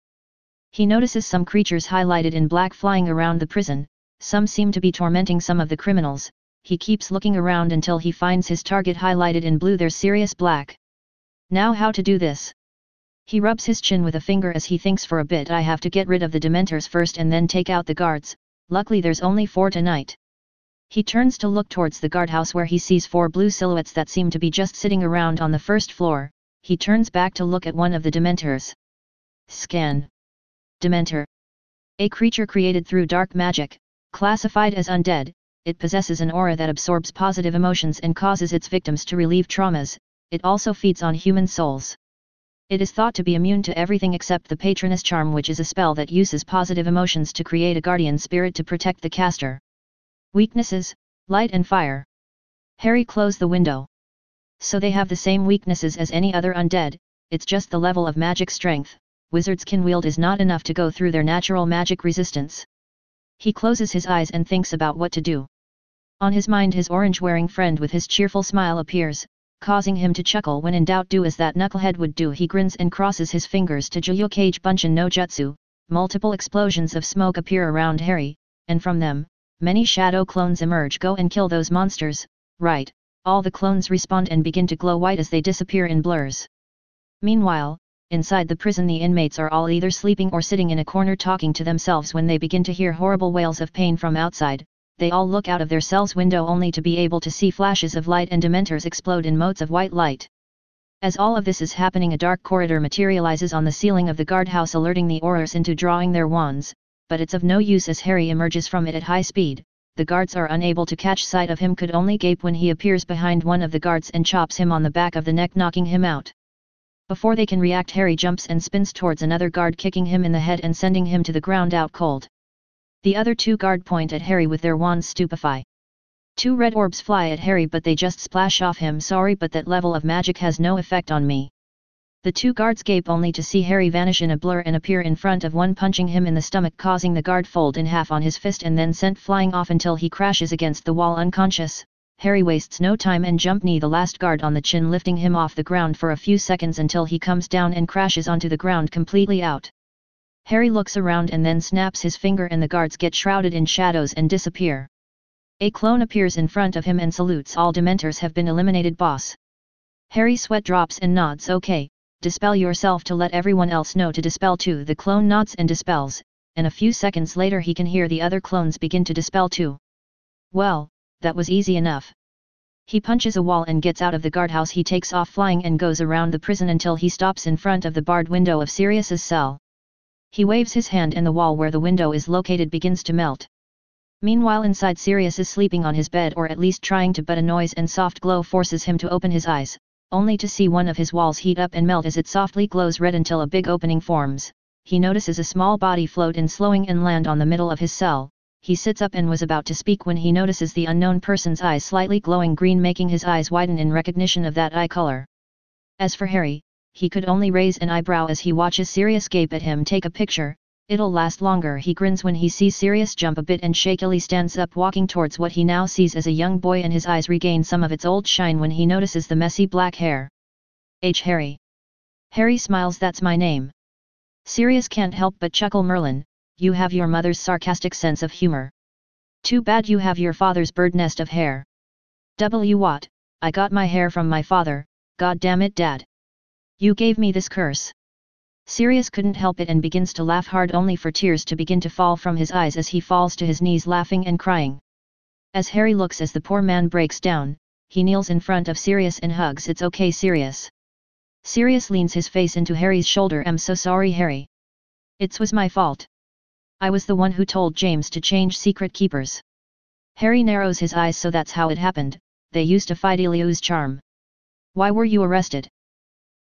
He notices some creatures highlighted in black flying around the prison. Some seem to be tormenting some of the criminals. He keeps looking around until he finds his target highlighted in blue. They're Sirius Black. Now how to do this? He rubs his chin with a finger as he thinks for a bit. I have to get rid of the Dementors first and then take out the guards. Luckily there's only 4 tonight. He turns to look towards the guardhouse where he sees 4 blue silhouettes that seem to be just sitting around on the first floor. He turns back to look at one of the Dementors. Scan. Dementor. A creature created through dark magic, classified as undead. It possesses an aura that absorbs positive emotions and causes its victims to relieve traumas. It also feeds on human souls. It is thought to be immune to everything except the Patronus Charm, which is a spell that uses positive emotions to create a guardian spirit to protect the caster. Weaknesses: light and fire. Harry closed the window. So they have the same weaknesses as any other undead, it's just the level of magic strength wizards can wield is not enough to go through their natural magic resistance. He closes his eyes and thinks about what to do. On his mind his orange-wearing friend with his cheerful smile appears, causing him to chuckle. When in doubt, do as that knucklehead would do. He grins and crosses his fingers to Juyokage Bunshin no Jutsu. Multiple explosions of smoke appear around Harry, and from them, many shadow clones emerge. Go and kill those monsters. Right. All the clones respond and begin to glow white as they disappear in blurs. Meanwhile, inside the prison the inmates are all either sleeping or sitting in a corner talking to themselves when they begin to hear horrible wails of pain from outside. They all look out of their cell's window only to be able to see flashes of light and Dementors explode in motes of white light. As all of this is happening, a dark corridor materializes on the ceiling of the guardhouse, alerting the Aurors into drawing their wands, but it's of no use as Harry emerges from it at high speed. The guards are unable to catch sight of him, could only gape when he appears behind one of the guards and chops him on the back of the neck, knocking him out. Before they can react, Harry jumps and spins towards another guard, kicking him in the head and sending him to the ground out cold. The other 2 guard point at Harry with their wands, stupefy. Two red orbs fly at Harry but they just splash off him. Sorry, but that level of magic has no effect on me. The two guards gape only to see Harry vanish in a blur and appear in front of one, punching him in the stomach, causing the guard fold in half on his fist and then sent flying off until he crashes against the wall unconscious. Harry wastes no time and jump knee the last guard on the chin, lifting him off the ground for a few seconds until he comes down and crashes onto the ground completely out. Harry looks around and then snaps his finger and the guards get shrouded in shadows and disappear. A clone appears in front of him and salutes. All Dementors have been eliminated, boss. Harry sweat drops and nods. Okay, dispel yourself to let everyone else know to dispel too. The clone nods and dispels, and a few seconds later he can hear the other clones begin to dispel too. Well, that was easy enough. He punches a wall and gets out of the guardhouse. He takes off flying and goes around the prison until he stops in front of the barred window of Sirius's cell. He waves his hand and the wall where the window is located begins to melt. Meanwhile inside, Sirius is sleeping on his bed, or at least trying to, but a noise and soft glow forces him to open his eyes, only to see one of his walls heat up and melt as it softly glows red until a big opening forms. He notices a small body float in slowing and land on the middle of his cell. He sits up and was about to speak when he notices the unknown person's eyes slightly glowing green, making his eyes widen in recognition of that eye color. As for Harry, he could only raise an eyebrow as he watches Sirius gape at him. Take a picture, it'll last longer. He grins when he sees Sirius jump a bit and shakily stands up, walking towards what he now sees as a young boy, and his eyes regain some of its old shine when he notices the messy black hair. Harry. Harry smiles. That's my name. Sirius can't help but chuckle. Merlin, you have your mother's sarcastic sense of humor. Too bad you have your father's bird nest of hair. What? I got my hair from my father, god damn it, Dad. You gave me this curse. Sirius couldn't help it and begins to laugh hard, only for tears to begin to fall from his eyes as he falls to his knees laughing and crying. As Harry looks as the poor man breaks down, he kneels in front of Sirius and hugs. It's okay, Sirius. Sirius leans his face into Harry's shoulder. I'm so sorry, Harry. It was my fault. I was the one who told James to change secret keepers. Harry narrows his eyes. So that's how it happened. They used a Fidelius's charm. Why were you arrested?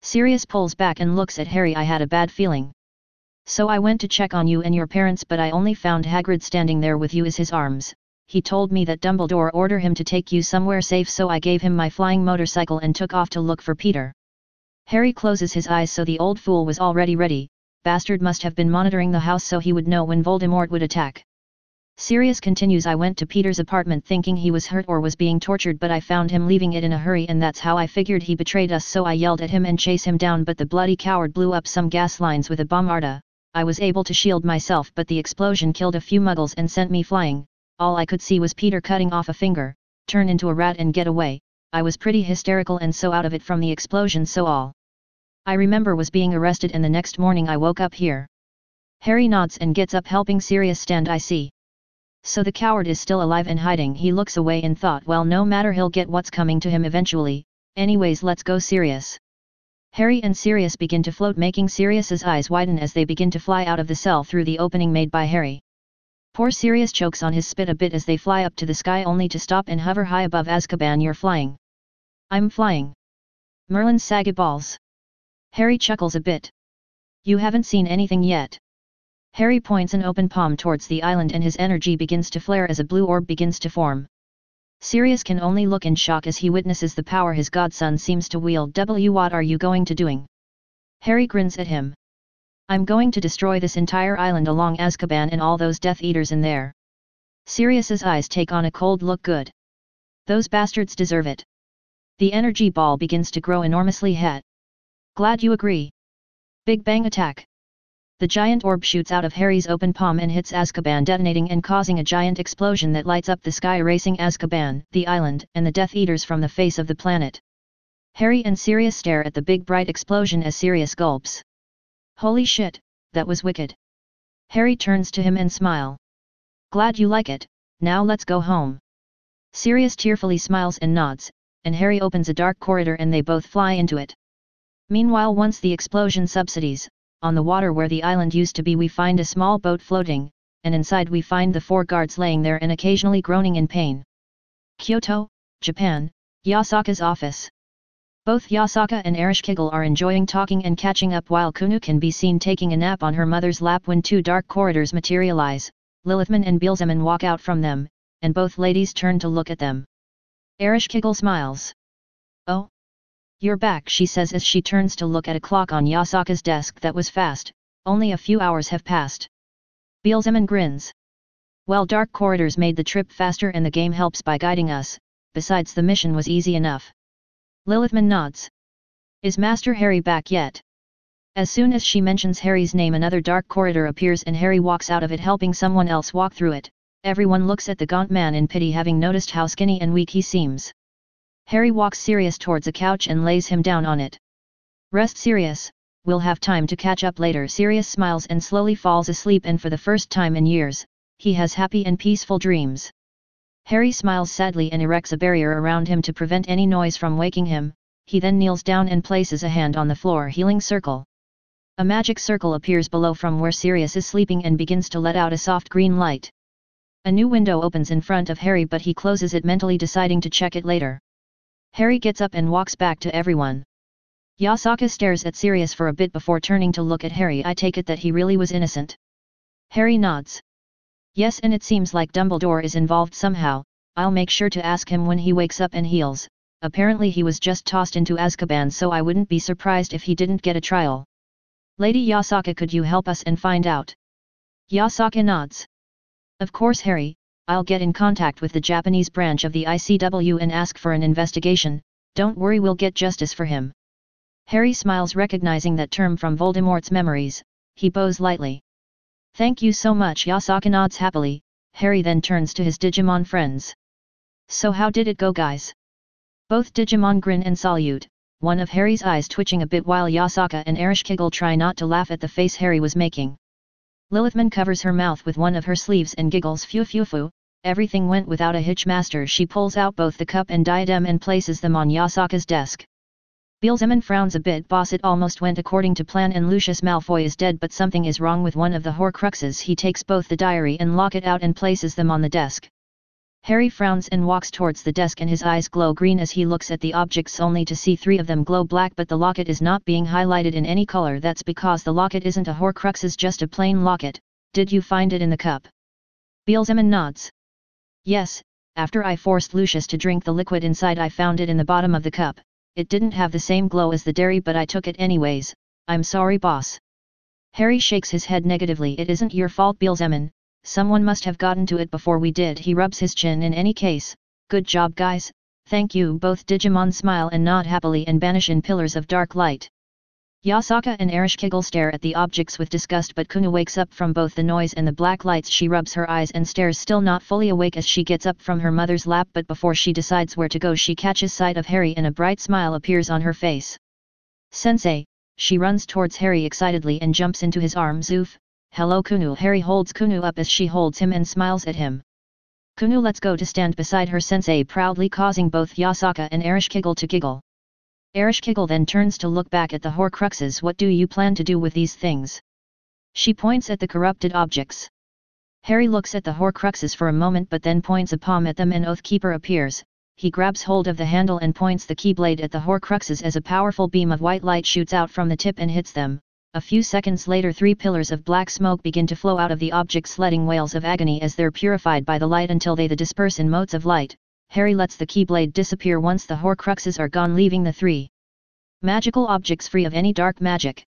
Sirius pulls back and looks at Harry. I had a bad feeling. So I went to check on you and your parents, but I only found Hagrid standing there with you in his arms. He told me that Dumbledore ordered him to take you somewhere safe, so I gave him my flying motorcycle and took off to look for Peter. Harry closes his eyes. So the old fool was already ready. Bastard must have been monitoring the house so he would know when Voldemort would attack. Sirius continues. I went to Peter's apartment thinking he was hurt or was being tortured, but I found him leaving it in a hurry, and that's how I figured he betrayed us, so I yelled at him and chased him down, but the bloody coward blew up some gas lines with a bombarda. I was able to shield myself, but the explosion killed a few muggles and sent me flying. All I could see was Peter cutting off a finger, turn into a rat and get away. I was pretty hysterical and so out of it from the explosion, so all I remember was being arrested, and the next morning I woke up here. Harry nods and gets up, helping Sirius stand. I see. So the coward is still alive and hiding. He looks away in thought. Well, no matter, he'll get what's coming to him eventually. Anyways, let's go, Sirius. Harry and Sirius begin to float, making Sirius's eyes widen as they begin to fly out of the cell through the opening made by Harry. Poor Sirius chokes on his spit a bit as they fly up to the sky, only to stop and hover high above Azkaban. You're flying. I'm flying. Merlin saga balls. Harry chuckles a bit. You haven't seen anything yet. Harry points an open palm towards the island and his energy begins to flare as a blue orb begins to form. Sirius can only look in shock as he witnesses the power his godson seems to wield. What are you going to doing? Harry grins at him. I'm going to destroy this entire island along Azkaban and all those Death Eaters in there. Sirius's eyes take on a cold look. Good. Those bastards deserve it. The energy ball begins to grow enormously. Glad you agree. Big bang attack. The giant orb shoots out of Harry's open palm and hits Azkaban, detonating and causing a giant explosion that lights up the sky, erasing Azkaban, the island, and the Death Eaters from the face of the planet. Harry and Sirius stare at the big bright explosion as Sirius gulps. Holy shit, that was wicked. Harry turns to him and smile. Glad you like it, now let's go home. Sirius tearfully smiles and nods, and Harry opens a dark corridor and they both fly into it. Meanwhile, once the explosion subsides, on the water where the island used to be, we find a small boat floating, and inside we find the 4 guards laying there and occasionally groaning in pain. Kyoto, Japan, Yasaka's office. Both Yasaka and Ereshkigal are enjoying talking and catching up while Kunu can be seen taking a nap on her mother's lap when 2 dark corridors materialize. Lilithman and Beelzeman walk out from them, and both ladies turn to look at them. Ereshkigal smiles. "Oh? You're back," she says as she turns to look at a clock on Yasaka's desk that was fast. "Only a few hours have passed." Beelzeman grins. "Well, dark corridors made the trip faster and the game helps by guiding us, besides the mission was easy enough." Lilithman nods. "Is Master Harry back yet?" As soon as she mentions Harry's name, another dark corridor appears and Harry walks out of it helping someone else walk through it. Everyone looks at the gaunt man in pity, having noticed how skinny and weak he seems. Harry walks Sirius towards a couch and lays him down on it. "Rest, Sirius, we'll have time to catch up later." Sirius smiles and slowly falls asleep, and for the first time in years, he has happy and peaceful dreams. Harry smiles sadly and erects a barrier around him to prevent any noise from waking him. He then kneels down and places a hand on the floor healing circle. A magic circle appears below from where Sirius is sleeping and begins to let out a soft green light. A new window opens in front of Harry, but he closes it mentally, deciding to check it later. Harry gets up and walks back to everyone. Yasaka stares at Sirius for a bit before turning to look at Harry. "I take it that he really was innocent?" Harry nods. "Yes, and it seems like Dumbledore is involved somehow. I'll make sure to ask him when he wakes up and heals. Apparently he was just tossed into Azkaban, so I wouldn't be surprised if he didn't get a trial." "Lady Yasaka, could you help us and find out?" Yasaka nods. "Of course, Harry, I'll get in contact with the Japanese branch of the ICW and ask for an investigation. Don't worry, we'll get justice for him." Harry smiles, recognizing that term from Voldemort's memories. He bows lightly. "Thank you so much." Yasaka nods happily. Harry then turns to his Digimon friends. "So how did it go, guys?" Both Digimon grin and salute, one of Harry's eyes twitching a bit while Yasaka and Ereshkigal try not to laugh at the face Harry was making. Lilithman covers her mouth with one of her sleeves and giggles. "Phew phew phew, everything went without a hitch, Master." She pulls out both the cup and diadem and places them on Yasaka's desk. Beelzeman frowns a bit. "Boss, it almost went according to plan and Lucius Malfoy is dead, but something is wrong with one of the Horcruxes." He takes both the diary and locket out and places them on the desk. Harry frowns and walks towards the desk, and his eyes glow green as he looks at the objects, only to see 3 of them glow black, but the locket is not being highlighted in any color. "That's because the locket isn't a Horcrux, it's just a plain locket." "Did you find it in the cup?" Beelzeman nods. "Yes, after I forced Lucius to drink the liquid inside, I found it in the bottom of the cup. It didn't have the same glow as the dairy, but I took it anyways. I'm sorry, boss." Harry shakes his head negatively. "It isn't your fault, Beelzeman. Someone must have gotten to it before we did." He rubs his chin. "In any case, good job, guys. Thank you." Both Digimon smile and nod happily and vanish in pillars of dark light. Yasaka and Ereshkigal stare at the objects with disgust, but Kuno wakes up from both the noise and the black lights. She rubs her eyes and stares, still not fully awake, as she gets up from her mother's lap, but before she decides where to go, she catches sight of Harry and a bright smile appears on her face. "Sensei!" She runs towards Harry excitedly and jumps into his arms. "Oof! Hello, Kuno." Harry holds Kuno up as she holds him and smiles at him. Kuno lets go to stand beside her sensei proudly, causing both Yasaka and Ereshkigal to giggle. Ereshkigal then turns to look back at the Horcruxes. "What do you plan to do with these things?" She points at the corrupted objects. Harry looks at the Horcruxes for a moment, but then points a palm at them. An Oathkeeper appears. He grabs hold of the handle and points the keyblade at the Horcruxes as a powerful beam of white light shoots out from the tip and hits them. A few seconds later, 3 pillars of black smoke begin to flow out of the objects, letting wails of agony as they're purified by the light until they disperse in motes of light. Harry lets the keyblade disappear once the Horcruxes are gone, leaving the 3 magical objects free of any dark magic.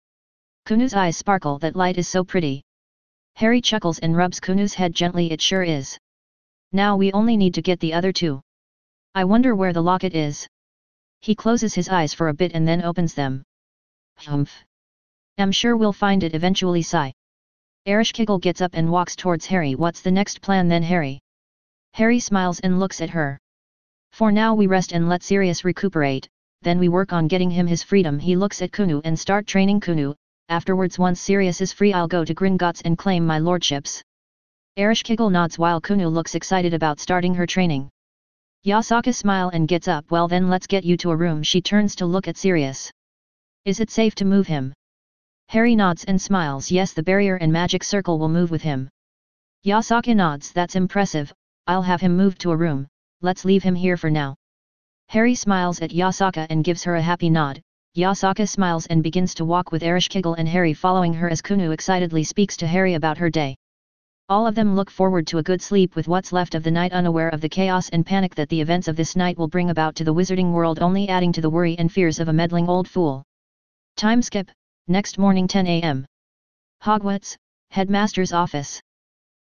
Kuno's eyes sparkle. "That light is so pretty." Harry chuckles and rubs Kuno's head gently. "It sure is. Now we only need to get the other 2. I wonder where the locket is." He closes his eyes for a bit and then opens them. "Humph. I'm sure we'll find it eventually." Sigh. Ereshkigal gets up and walks towards Harry. "What's the next plan then, Harry?" Harry smiles and looks at her. "For now we rest and let Sirius recuperate, then we work on getting him his freedom." He looks at Kuno and start training Kuno. "Afterwards, once Sirius is free, I'll go to Gringotts and claim my lordships." Ereshkigal nods while Kuno looks excited about starting her training. Yasaka smiles and gets up. "Well then, let's get you to a room." She turns to look at Sirius. "Is it safe to move him?" Harry nods and smiles. "Yes, the barrier and magic circle will move with him." Yasaka nods. "That's impressive. I'll have him moved to a room. Let's leave him here for now." Harry smiles at Yasaka and gives her a happy nod. Yasaka smiles and begins to walk with Ereshkigal and Harry following her as Kuno excitedly speaks to Harry about her day. All of them look forward to a good sleep with what's left of the night, unaware of the chaos and panic that the events of this night will bring about to the wizarding world, only adding to the worry and fears of a meddling old fool. Time skip, next morning 10 a.m. Hogwarts, Headmaster's office.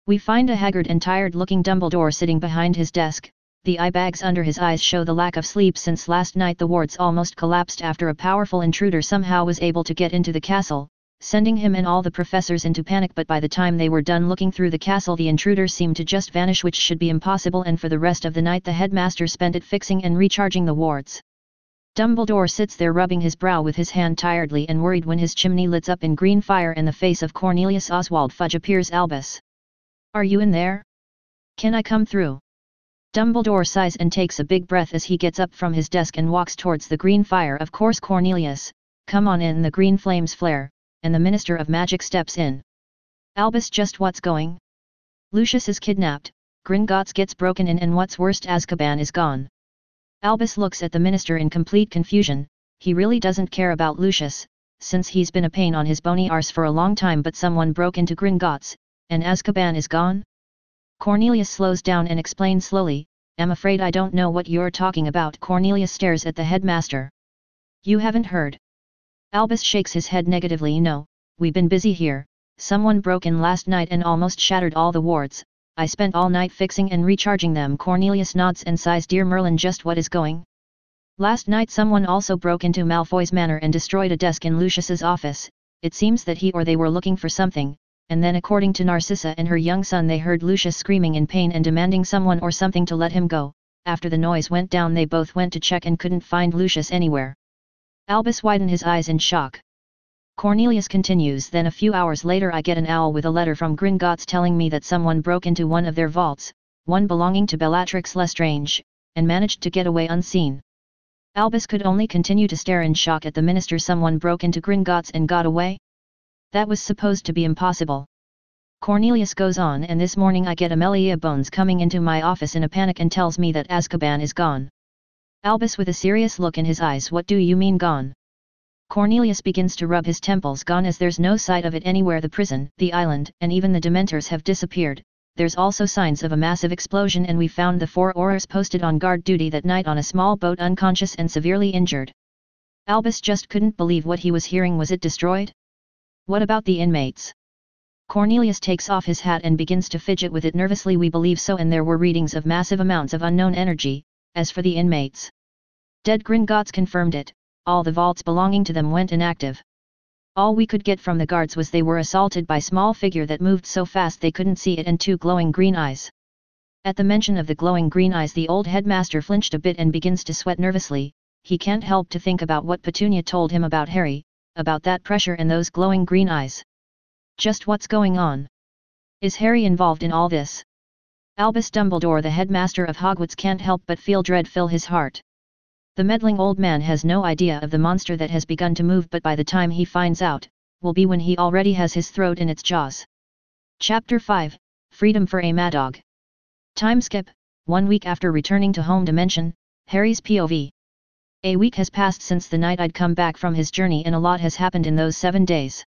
We find a haggard and tired-looking Dumbledore sitting behind his desk. The eye bags under his eyes show the lack of sleep since last night the wards almost collapsed after a powerful intruder somehow was able to get into the castle, sending him and all the professors into panic. But by the time they were done looking through the castle, the intruder seemed to just vanish, which should be impossible, and for the rest of the night the headmaster spent it fixing and recharging the wards. Dumbledore sits there rubbing his brow with his hand tiredly and worried when his chimney lights up in green fire and the face of Cornelius Oswald Fudge appears. Albus. Are you in there? Can I come through? Dumbledore sighs and takes a big breath as he gets up from his desk and walks towards the green fire. Of course, Cornelius, come on in. The green flames flare, and the Minister of Magic steps in. Albus, just what's going? Lucius is kidnapped, Gringotts gets broken in, and what's worst, Azkaban is gone. Albus looks at the minister in complete confusion. He really doesn't care about Lucius, since he's been a pain on his bony arse for a long time, but someone broke into Gringotts, and Azkaban is gone? Cornelius slows down and explains slowly, I'm afraid I don't know what you're talking about. Cornelius stares at the headmaster. You haven't heard? Albus shakes his head negatively. No, we've been busy here. Someone broke in last night and almost shattered all the wards. I spent all night fixing and recharging them. Cornelius nods and sighs. Dear Merlin, just what is going? Last night someone also broke into Malfoy's manor and destroyed a desk in Lucius's office. It seems that he or they were looking for something, and then according to Narcissa and her young son they heard Lucius screaming in pain and demanding someone or something to let him go. After the noise went down they both went to check and couldn't find Lucius anywhere. Albus widened his eyes in shock. Cornelius continues, then a few hours later I get an owl with a letter from Gringotts telling me that someone broke into one of their vaults, one belonging to Bellatrix Lestrange, and managed to get away unseen. Albus could only continue to stare in shock at the minister. Someone broke into Gringotts and got away? That was supposed to be impossible. Cornelius goes on, and this morning I get Amelia Bones coming into my office in a panic and tells me that Azkaban is gone. Albus with a serious look in his eyes. What do you mean gone? Cornelius begins to rub his temples. Gone as there's no sight of it anywhere. The prison, the island, and even the Dementors have disappeared. There's also signs of a massive explosion, and we found the 4 Aurors posted on guard duty that night on a small boat, unconscious and severely injured. Albus just couldn't believe what he was hearing. Was it destroyed? What about the inmates? Cornelius takes off his hat and begins to fidget with it nervously. We believe so, and there were readings of massive amounts of unknown energy. As for the inmates, dead. Gringotts confirmed it. All the vaults belonging to them went inactive. All we could get from the guards was they were assaulted by small figure that moved so fast they couldn't see it, and 2 glowing green eyes. At the mention of the glowing green eyes the old headmaster flinched a bit and begins to sweat nervously. He can't help to think about what Petunia told him about Harry, about that pressure and those glowing green eyes. Just what's going on? Is Harry involved in all this? Albus Dumbledore, the headmaster of Hogwarts, can't help but feel dread fill his heart. The meddling old man has no idea of the monster that has begun to move, but by the time he finds out, will be when he already has his throat in its jaws. Chapter 5, Freedom for a Madog. Time skip, 1 week after returning to home dimension, Harry's POV. A week has passed since the night I'd come back from his journey, and a lot has happened in those 7 days.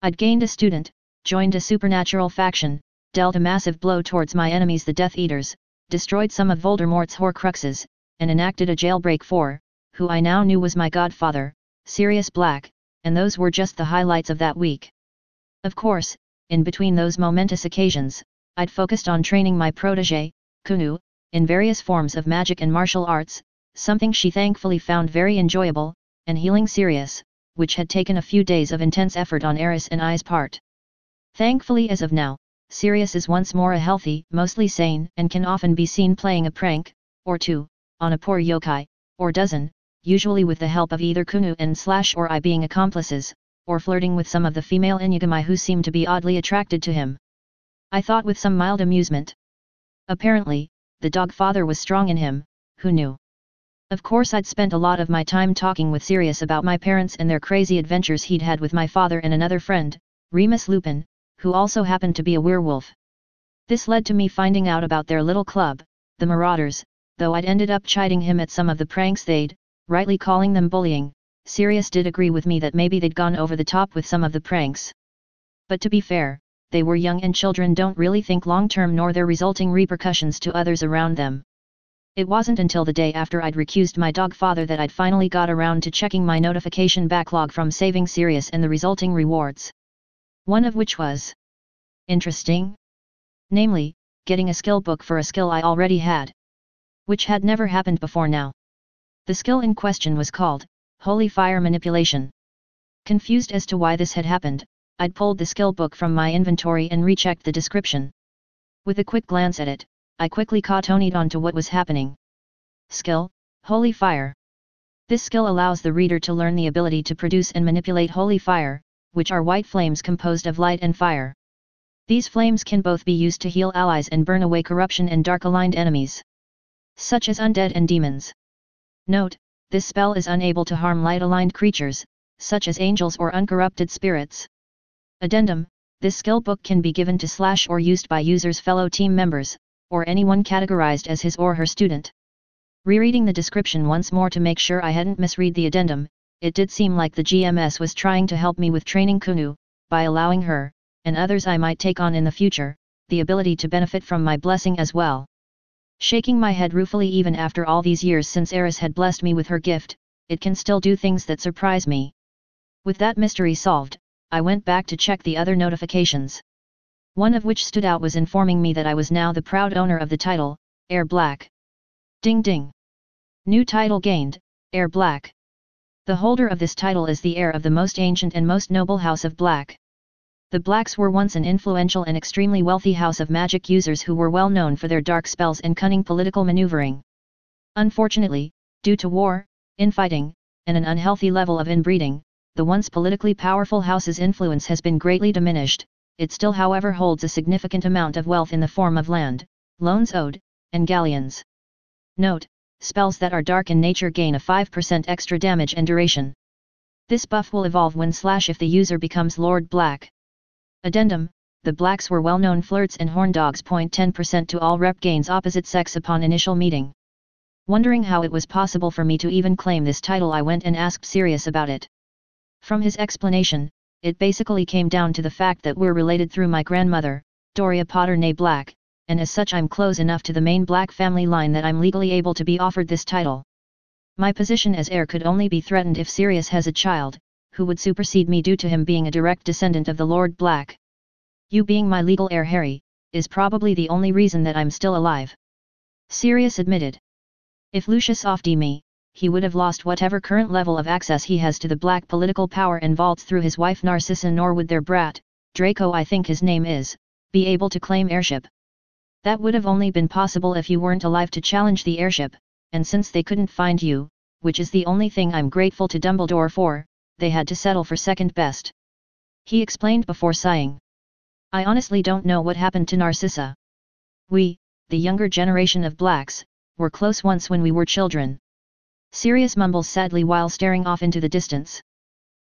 I'd gained a student, joined a supernatural faction, dealt a massive blow towards my enemies the Death Eaters, destroyed some of Voldemort's Horcruxes, and enacted a jailbreak for, who I now knew was my godfather, Sirius Black, and those were just the highlights of that week. Of course, in between those momentous occasions, I'd focused on training my protégé, Kunu, in various forms of magic and martial arts, something she thankfully found very enjoyable, and healing Sirius, which had taken a few days of intense effort on Eris and I's part. Thankfully, as of now, Sirius is once more a healthy, mostly sane, and can often be seen playing a prank, or 2, on a poor yokai, or dozen, usually with the help of either Kunu and / or I being accomplices, or flirting with some of the female Inugami who seemed to be oddly attracted to him. I thought with some mild amusement. Apparently, the dog father was strong in him, who knew? Of course I'd spent a lot of my time talking with Sirius about my parents and their crazy adventures he'd had with my father and another friend, Remus Lupin, who also happened to be a werewolf. This led to me finding out about their little club, the Marauders, though I'd ended up chiding him at some of the pranks they'd, rightly calling them bullying. Sirius did agree with me that maybe they'd gone over the top with some of the pranks. But to be fair, they were young and children don't really think long-term nor their resulting repercussions to others around them. It wasn't until the day after I'd recused my dog father that I'd finally got around to checking my notification backlog from saving Sirius and the resulting rewards. One of which was interesting. Namely, getting a skill book for a skill I already had. Which had never happened before now. The skill in question was called Holy Fire Manipulation. Confused as to why this had happened, I'd pulled the skill book from my inventory and rechecked the description. With a quick glance at it, I quickly caught on to what was happening. Skill, Holy Fire. This skill allows the reader to learn the ability to produce and manipulate holy fire, which are white flames composed of light and fire. These flames can both be used to heal allies and burn away corruption and dark-aligned enemies, such as undead and demons. Note, this spell is unable to harm light-aligned creatures, such as angels or uncorrupted spirits. Addendum, this skill book can be given to / or used by users' fellow team members, or anyone categorized as his or her student. Rereading the description once more to make sure I hadn't misread the addendum, it did seem like the GMS was trying to help me with training Kunu, by allowing her, and others I might take on in the future, the ability to benefit from my blessing as well. Shaking my head ruefully even after all these years since Eris had blessed me with her gift, it can still do things that surprise me. With that mystery solved, I went back to check the other notifications. One of which stood out was informing me that I was now the proud owner of the title, Heir Black. Ding ding! New title gained, Heir Black. The holder of this title is the heir of the most ancient and most noble house of Black. The Blacks were once an influential and extremely wealthy house of magic users who were well known for their dark spells and cunning political maneuvering. Unfortunately, due to war, infighting, and an unhealthy level of inbreeding, the once politically powerful house's influence has been greatly diminished. It still however holds a significant amount of wealth in the form of land, loans owed, and galleons. Note, spells that are dark in nature gain a 5% extra damage and duration. This buff will evolve when / if the user becomes Lord Black. Addendum, the Blacks were well-known flirts and horn dogs. 10% to all rep gains opposite sex upon initial meeting. Wondering how it was possible for me to even claim this title, I went and asked Sirius about it. From his explanation, it basically came down to the fact that we're related through my grandmother, Doria Potter née Black, and as such I'm close enough to the main Black family line that I'm legally able to be offered this title. My position as heir could only be threatened if Sirius has a child, who would supersede me due to him being a direct descendant of the Lord Black. You being my legal heir, Harry, is probably the only reason that I'm still alive. Sirius admitted. If Lucius offed me, he would have lost whatever current level of access he has to the Black political power and vaults through his wife Narcissa, nor would their brat, Draco I think his name is, be able to claim heirship. That would have only been possible if you weren't alive to challenge the heirship, and since they couldn't find you, which is the only thing I'm grateful to Dumbledore for, they had to settle for second best. He explained before sighing. I honestly don't know what happened to Narcissa. We, the younger generation of Blacks, were close once when we were children. Sirius mumbles sadly while staring off into the distance.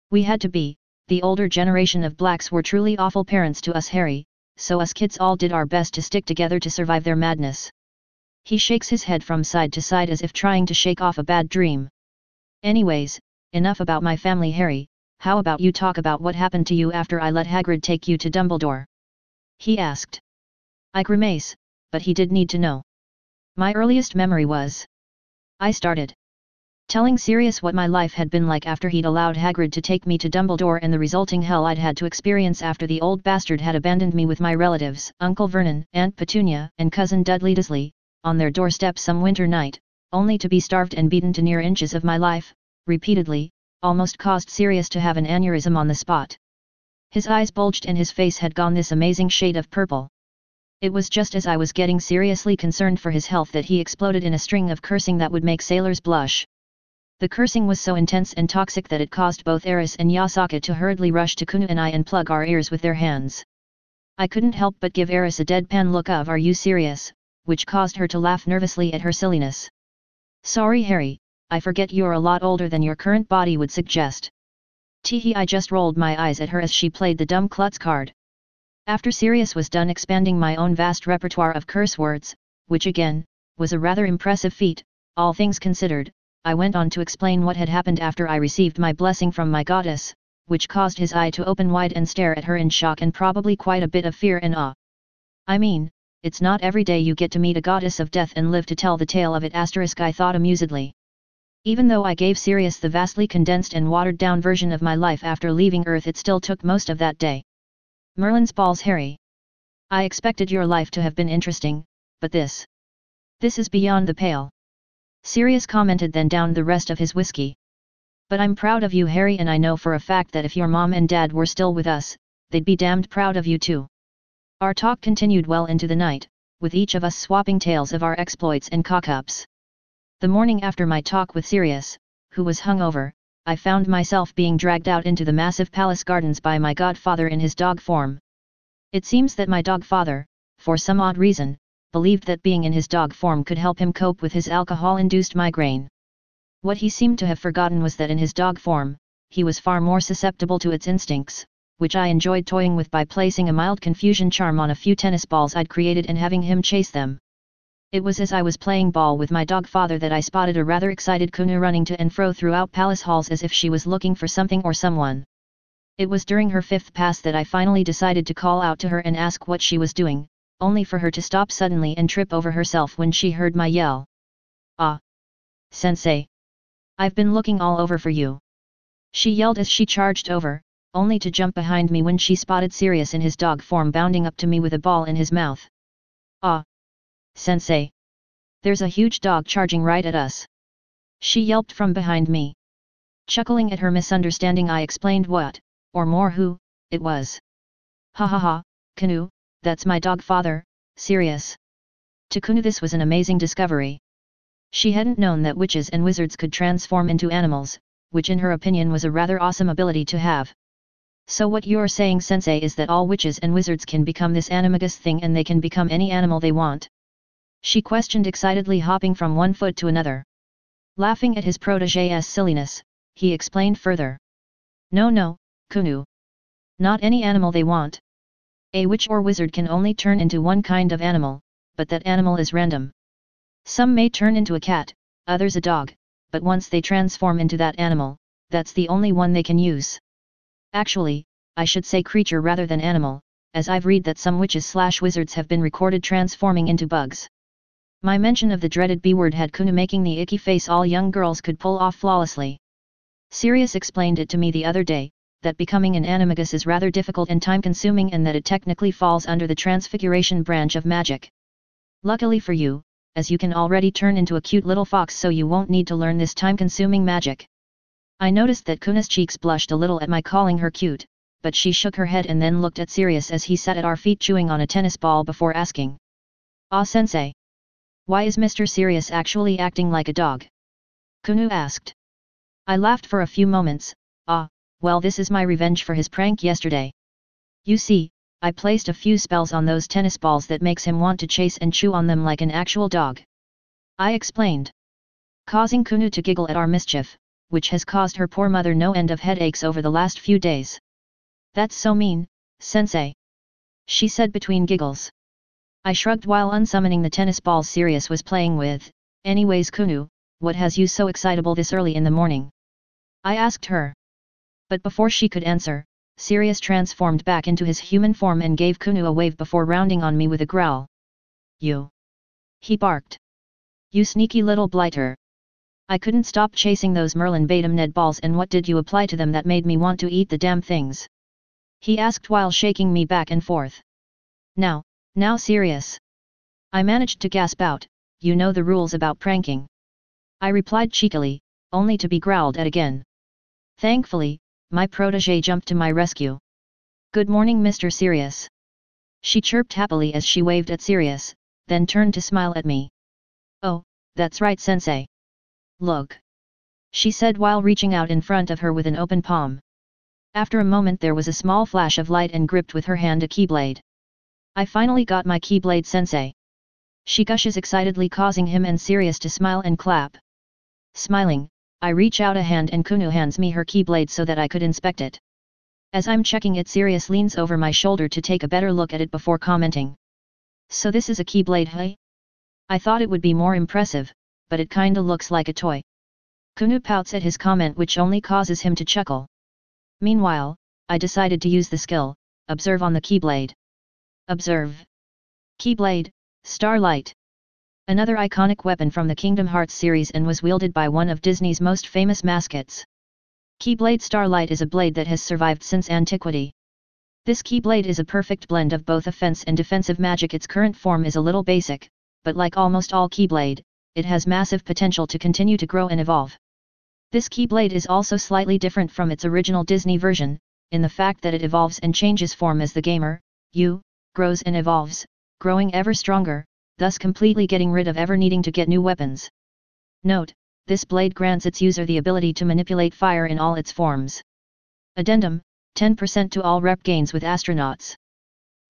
We had to be, the older generation of Blacks were truly awful parents to us, Harry, so us kids all did our best to stick together to survive their madness. He shakes his head from side to side as if trying to shake off a bad dream. Anyways, enough about my family, Harry, how about you talk about what happened to you after I let Hagrid take you to Dumbledore? He asked. I grimace, but he did need to know. My earliest memory was. I started telling Sirius what my life had been like after he'd allowed Hagrid to take me to Dumbledore and the resulting hell I'd had to experience after the old bastard had abandoned me with my relatives, Uncle Vernon, Aunt Petunia, and Cousin Dudley Dursley, on their doorstep some winter night, only to be starved and beaten to near inches of my life, repeatedly, almost caused Sirius to have an aneurysm on the spot. His eyes bulged and his face had gone this amazing shade of purple. It was just as I was getting seriously concerned for his health that he exploded in a string of cursing that would make sailors blush. The cursing was so intense and toxic that it caused both Eris and Yasaka to hurriedly rush to Kunu and I and plug our ears with their hands. I couldn't help but give Eris a deadpan look of "Are you serious?" which caused her to laugh nervously at her silliness. Sorry, Harry, I forget you're a lot older than your current body would suggest. Teehee, I just rolled my eyes at her as she played the dumb klutz card. After Sirius was done expanding my own vast repertoire of curse words, which again, was a rather impressive feat, all things considered, I went on to explain what had happened after I received my blessing from my goddess, which caused his eye to open wide and stare at her in shock and probably quite a bit of fear and awe. I mean, it's not every day you get to meet a goddess of death and live to tell the tale of it. I thought amusedly. Even though I gave Sirius the vastly condensed and watered down version of my life after leaving Earth, it still took most of that day. Merlin's balls, Harry. I expected your life to have been interesting, but this is beyond the pale. Sirius commented, then downed the rest of his whiskey. But I'm proud of you, Harry, and I know for a fact that if your mom and dad were still with us, they'd be damned proud of you too. Our talk continued well into the night, with each of us swapping tales of our exploits and cock-ups. The morning after my talk with Sirius, who was hungover, I found myself being dragged out into the massive palace gardens by my godfather in his dog form. It seems that my dog-father, for some odd reason, believed that being in his dog form could help him cope with his alcohol-induced migraine. What he seemed to have forgotten was that in his dog form, he was far more susceptible to its instincts, which I enjoyed toying with by placing a mild confusion charm on a few tennis balls I'd created and having him chase them. It was as I was playing ball with my dog-father that I spotted a rather excited Kunu running to and fro throughout palace halls as if she was looking for something or someone. It was during her fifth pass that I finally decided to call out to her and ask what she was doing, only for her to stop suddenly and trip over herself when she heard my yell. "Ah! Sensei! I've been looking all over for you!" She yelled as she charged over, only to jump behind me when she spotted Sirius in his dog form bounding up to me with a ball in his mouth. "Ah! Sensei! There's a huge dog charging right at us!" she yelped from behind me. Chuckling at her misunderstanding, I explained what, or more who, it was. "Ha ha ha, Kunu, that's my dog-father, Sirius." To Kunu this was an amazing discovery. She hadn't known that witches and wizards could transform into animals, which in her opinion was a rather awesome ability to have. "So what you're saying, Sensei, is that all witches and wizards can become this animagus thing and they can become any animal they want?" she questioned excitedly, hopping from one foot to another. Laughing at his protégé's silliness, he explained further. No, Kunu. Not any animal they want. A witch or wizard can only turn into one kind of animal, but that animal is random. Some may turn into a cat, others a dog, but once they transform into that animal, that's the only one they can use. Actually, I should say creature rather than animal, as I've read that some witches/wizards have been recorded transforming into bugs. My mention of the dreaded B word had Kunu making the icky face all young girls could pull off flawlessly. Sirius explained it to me the other day, that becoming an animagus is rather difficult and time-consuming and that it technically falls under the transfiguration branch of magic. Luckily for you, as you can already turn into a cute little fox, so you won't need to learn this time-consuming magic. I noticed that Kuna's cheeks blushed a little at my calling her cute, but she shook her head and then looked at Sirius as he sat at our feet chewing on a tennis ball before asking. "Ah, Sensei. Why is Mr. Sirius actually acting like a dog?" Kunu asked. I laughed for a few moments. Well, this is my revenge for his prank yesterday. You see, I placed a few spells on those tennis balls that makes him want to chase and chew on them like an actual dog. I explained. Causing Kunu to giggle at our mischief, which has caused her poor mother no end of headaches over the last few days. "That's so mean, Sensei," she said between giggles. I shrugged while unsummoning the tennis balls Sirius was playing with. "Anyways, Kunu, what has you so excitable this early in the morning?" I asked her. But before she could answer, Sirius transformed back into his human form and gave Kunu a wave before rounding on me with a growl. "You!" he barked. "You sneaky little blighter! I couldn't stop chasing those Merlin Batum Ned balls, and what did you apply to them that made me want to eat the damn things?" he asked while shaking me back and forth. Now Sirius!" I managed to gasp out, "You know the rules about pranking." I replied cheekily, only to be growled at again. Thankfully, my protégé jumped to my rescue. "Good morning, Mr. Sirius," she chirped happily as she waved at Sirius, then turned to smile at me. "Oh, that's right, Sensei. Look," she said while reaching out in front of her with an open palm. After a moment there was a small flash of light and gripped with her hand a keyblade. "I finally got my keyblade, Sensei," she gushes excitedly, causing him and Sirius to smile and clap. Smiling, I reach out a hand and Kunu hands me her keyblade so that I could inspect it. As I'm checking it, Sirius leans over my shoulder to take a better look at it before commenting. "So this is a keyblade, hey? I thought it would be more impressive, but it kinda looks like a toy." Kunu pouts at his comment, which only causes him to chuckle. Meanwhile, I decided to use the skill, Observe on the Keyblade. Observe. Keyblade, Starlight. Another iconic weapon from the Kingdom Hearts series and was wielded by one of Disney's most famous mascots. Keyblade Starlight is a blade that has survived since antiquity. This Keyblade is a perfect blend of both offense and defensive magic. Its current form is a little basic, but like almost all Keyblade, it has massive potential to continue to grow and evolve. This Keyblade is also slightly different from its original Disney version, in the fact that it evolves and changes form as the gamer, grows and evolves, growing ever stronger, thus completely getting rid of ever needing to get new weapons. Note, this blade grants its user the ability to manipulate fire in all its forms. Addendum, 10% to all rep gains with astronauts.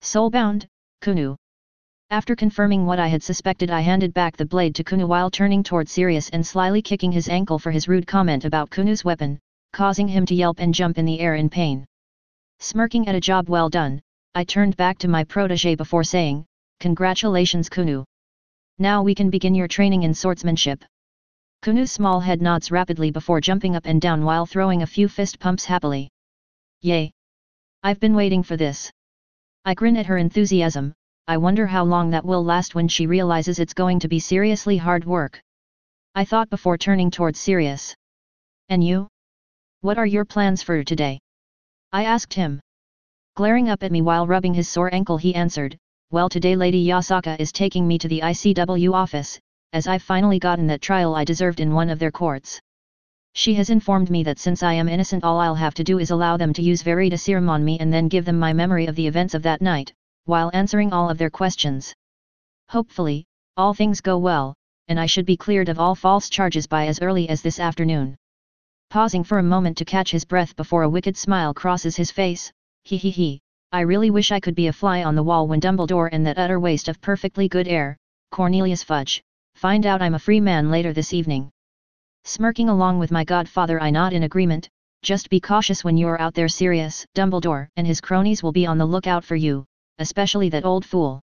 Soulbound, Kunu. After confirming what I had suspected, I handed back the blade to Kunu while turning toward Sirius and slyly kicking his ankle for his rude comment about Kunu's weapon, causing him to yelp and jump in the air in pain. Smirking at a job well done, I turned back to my protege before saying, "Congratulations, Kunu. Now we can begin your training in swordsmanship." Kunu's small head nods rapidly before jumping up and down while throwing a few fist pumps happily. "Yay! I've been waiting for this." I grin at her enthusiasm. I wonder how long that will last when she realizes it's going to be seriously hard work. I thought before turning towards Sirius. "And you? What are your plans for today?" I asked him. Glaring up at me while rubbing his sore ankle, he answered, "Well, today Lady Yasaka is taking me to the ICW office, as I've finally gotten that trial I deserved in one of their courts. She has informed me that since I am innocent, all I'll have to do is allow them to use Verita serum on me and then give them my memory of the events of that night, while answering all of their questions. Hopefully, all things go well, and I should be cleared of all false charges by as early as this afternoon." Pausing for a moment to catch his breath before a wicked smile crosses his face, "He, I really wish I could be a fly on the wall when Dumbledore and that utter waste of perfectly good air, Cornelius Fudge, find out I'm a free man later this evening." Smirking along with my godfather, I nod in agreement. "Just be cautious when you're out there, Sirius. Dumbledore and his cronies will be on the lookout for you, especially that old fool.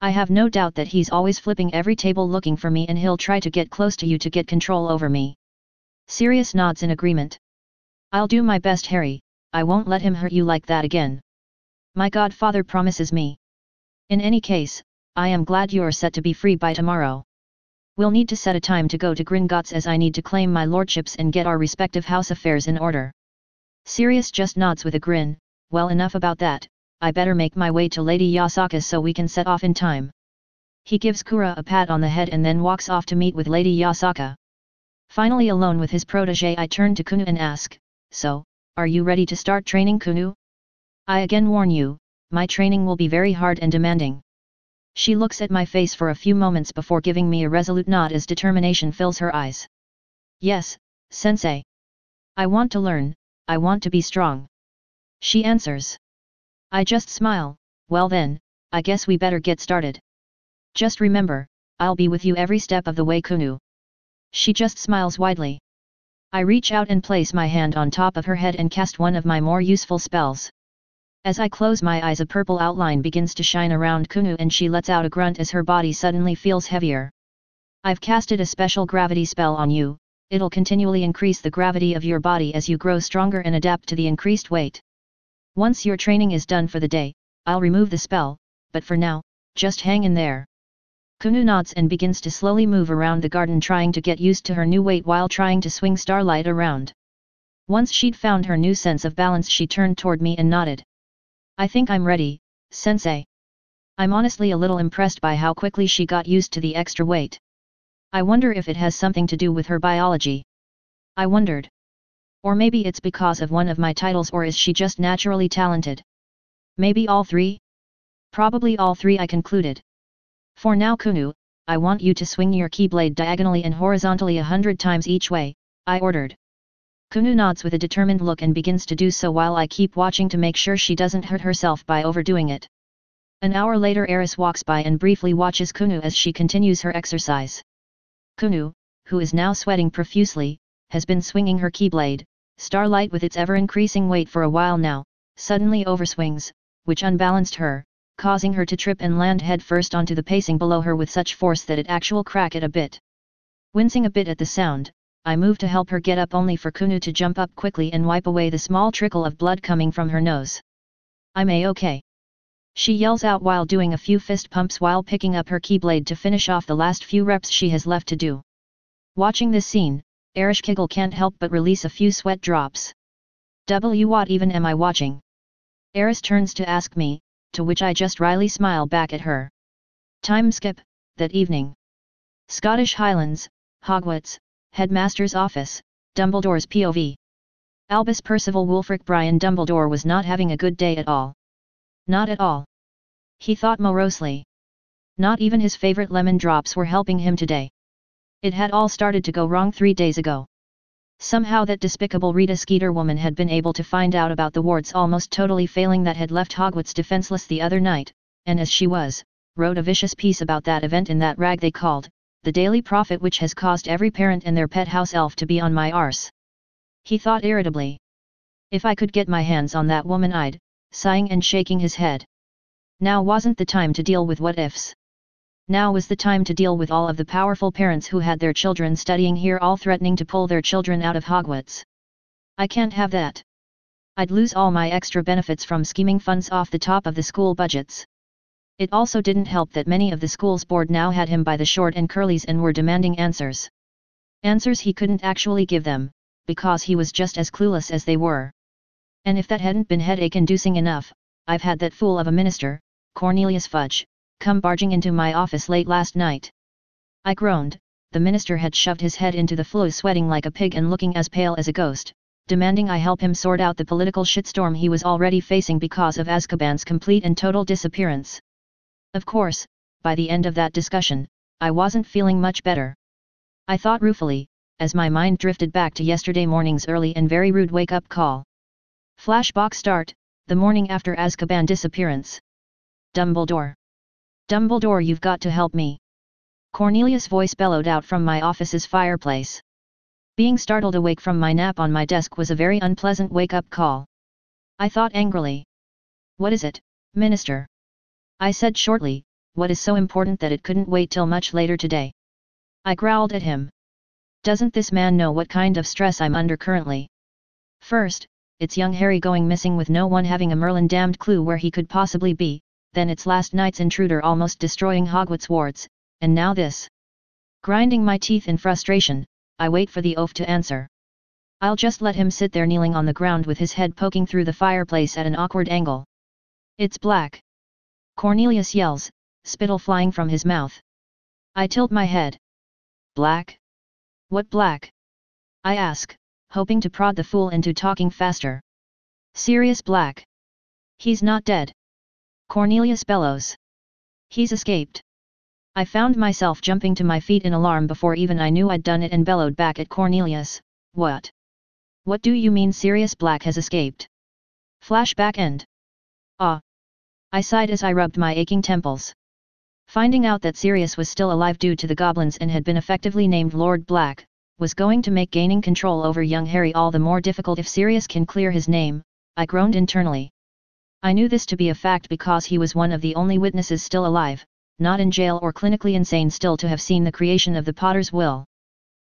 I have no doubt that he's always flipping every table looking for me, and he'll try to get close to you to get control over me." Sirius nods in agreement. "I'll do my best, Harry. I won't let him hurt you like that again. My godfather promises me. In any case, I am glad you're set to be free by tomorrow. We'll need to set a time to go to Gringotts, as I need to claim my lordships and get our respective house affairs in order." Sirius just nods with a grin. "Well, enough about that, I better make my way to Lady Yasaka so we can set off in time." He gives Kura a pat on the head and then walks off to meet with Lady Yasaka. Finally alone with his protege, I turn to Kunu and ask, "So, are you ready to start training, Kunu? I again warn you, my training will be very hard and demanding." She looks at my face for a few moments before giving me a resolute nod as determination fills her eyes. "Yes, Sensei. I want to learn, I want to be strong," she answers. I just smile. "Well then, I guess we better get started. Just remember, I'll be with you every step of the way, Kunu." She just smiles widely. I reach out and place my hand on top of her head and cast one of my more useful spells. As I close my eyes, a purple outline begins to shine around Kunu and she lets out a grunt as her body suddenly feels heavier. "I've casted a special gravity spell on you. It'll continually increase the gravity of your body as you grow stronger and adapt to the increased weight. Once your training is done for the day, I'll remove the spell, but for now, just hang in there." Kunu nods and begins to slowly move around the garden, trying to get used to her new weight while trying to swing Starlight around. Once she'd found her new sense of balance, she turned toward me and nodded. "I think I'm ready, Sensei." I'm honestly a little impressed by how quickly she got used to the extra weight. I wonder if it has something to do with her biology. I wondered. Or maybe it's because of one of my titles, or is she just naturally talented? Maybe all three? Probably all three, I concluded. "For now, Kunu, I want you to swing your Keyblade diagonally and horizontally 100 times each way," I ordered. Kunu nods with a determined look and begins to do so while I keep watching to make sure she doesn't hurt herself by overdoing it. An hour later, Eris walks by and briefly watches Kunu as she continues her exercise. Kunu, who is now sweating profusely, has been swinging her Keyblade, Starlight, with its ever-increasing weight for a while now, suddenly overswings, which unbalanced her, causing her to trip and land headfirst onto the pacing below her with such force that it actually cracked it a bit. Wincing a bit at the sound, I move to help her get up only for Kunu to jump up quickly and wipe away the small trickle of blood coming from her nose. I'm a-okay. She yells out while doing a few fist pumps while picking up her keyblade to finish off the last few reps she has left to do. Watching this scene, Ereshkigal can't help but release a few sweat drops. What even am I watching? Eris turns to ask me, to which I just wryly smile back at her. Time skip, that evening. Scottish Highlands, Hogwarts, Headmaster's office, Dumbledore's POV. Albus Percival Wulfric Brian Dumbledore was not having a good day at all. Not at all. He thought morosely. Not even his favorite lemon drops were helping him today. It had all started to go wrong 3 days ago. Somehow that despicable Rita Skeeter woman had been able to find out about the wards almost totally failing that had left Hogwarts defenseless the other night, and as she wrote a vicious piece about that event in that rag they called, The Daily Prophet, which has caused every parent and their pet house elf to be on my arse. He thought irritably. If I could get my hands on that woman I'd, sighing and shaking his head. Now wasn't the time to deal with what ifs. Now was the time to deal with all of the powerful parents who had their children studying here all threatening to pull their children out of Hogwarts. I can't have that. I'd lose all my extra benefits from scheming funds off the top of the school budgets. It also didn't help that many of the school's board now had him by the short and curlies and were demanding answers. Answers he couldn't actually give them, because he was just as clueless as they were. And if that hadn't been headache-inducing enough, I've had that fool of a minister, Cornelius Fudge, come barging into my office late last night. I groaned. The minister had shoved his head into the flue, sweating like a pig and looking as pale as a ghost, demanding I help him sort out the political shitstorm he was already facing because of Azkaban's complete and total disappearance. Of course, by the end of that discussion, I wasn't feeling much better. I thought ruefully, as my mind drifted back to yesterday morning's early and very rude wake-up call. Flashback start, the morning after Azkaban disappearance. Dumbledore. Dumbledore, you've got to help me. Cornelius' voice bellowed out from my office's fireplace. Being startled awake from my nap on my desk was a very unpleasant wake-up call. I thought angrily. What is it, Minister? I said shortly, what is so important that it couldn't wait till much later today? I growled at him. Doesn't this man know what kind of stress I'm under currently? First, it's young Harry going missing with no one having a Merlin-damned clue where he could possibly be, then it's last night's intruder almost destroying Hogwarts wards, and now this. Grinding my teeth in frustration, I wait for the oaf to answer. I'll just let him sit there kneeling on the ground with his head poking through the fireplace at an awkward angle. It's black. Cornelius yells, spittle flying from his mouth. I tilt my head. Black? What black? I ask, hoping to prod the fool into talking faster. Sirius Black. He's not dead. Cornelius bellows. He's escaped. I found myself jumping to my feet in alarm before even I knew I'd done it and bellowed back at Cornelius, What? What do you mean Sirius Black has escaped? Flashback end. Ah. I sighed as I rubbed my aching temples. Finding out that Sirius was still alive due to the goblins and had been effectively named Lord Black, was going to make gaining control over young Harry all the more difficult if Sirius can clear his name, I groaned internally. I knew this to be a fact because he was one of the only witnesses still alive, not in jail or clinically insane still to have seen the creation of the Potter's will.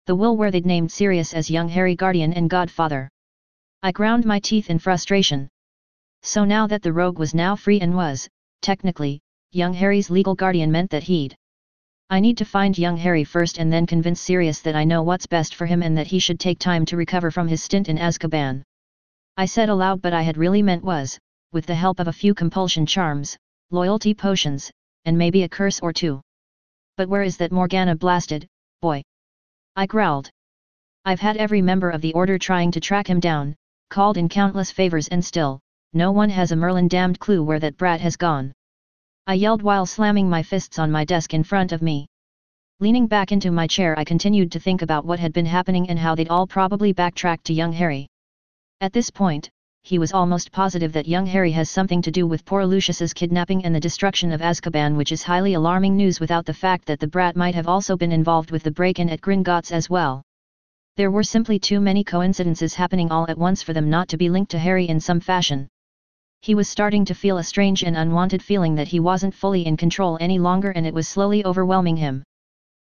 The will where they'd named Sirius as young Harry guardian and godfather. I ground my teeth in frustration. So now that the rogue was now free and was, technically, young Harry's legal guardian meant that I need to find young Harry first and then convince Sirius that I know what's best for him and that he should take time to recover from his stint in Azkaban. I said aloud but I had really meant was, with the help of a few compulsion charms, loyalty potions, and maybe a curse or two. But where is that Morgana blasted boy? I growled. I've had every member of the Order trying to track him down, called in countless favors and still, no one has a Merlin-damned clue where that brat has gone. I yelled while slamming my fists on my desk in front of me. Leaning back into my chair I continued to think about what had been happening and how they'd all probably backtracked to young Harry. At this point, he was almost positive that young Harry has something to do with poor Lucius's kidnapping and the destruction of Azkaban, which is highly alarming news without the fact that the brat might have also been involved with the break-in at Gringotts as well. There were simply too many coincidences happening all at once for them not to be linked to Harry in some fashion. He was starting to feel a strange and unwanted feeling that he wasn't fully in control any longer and it was slowly overwhelming him.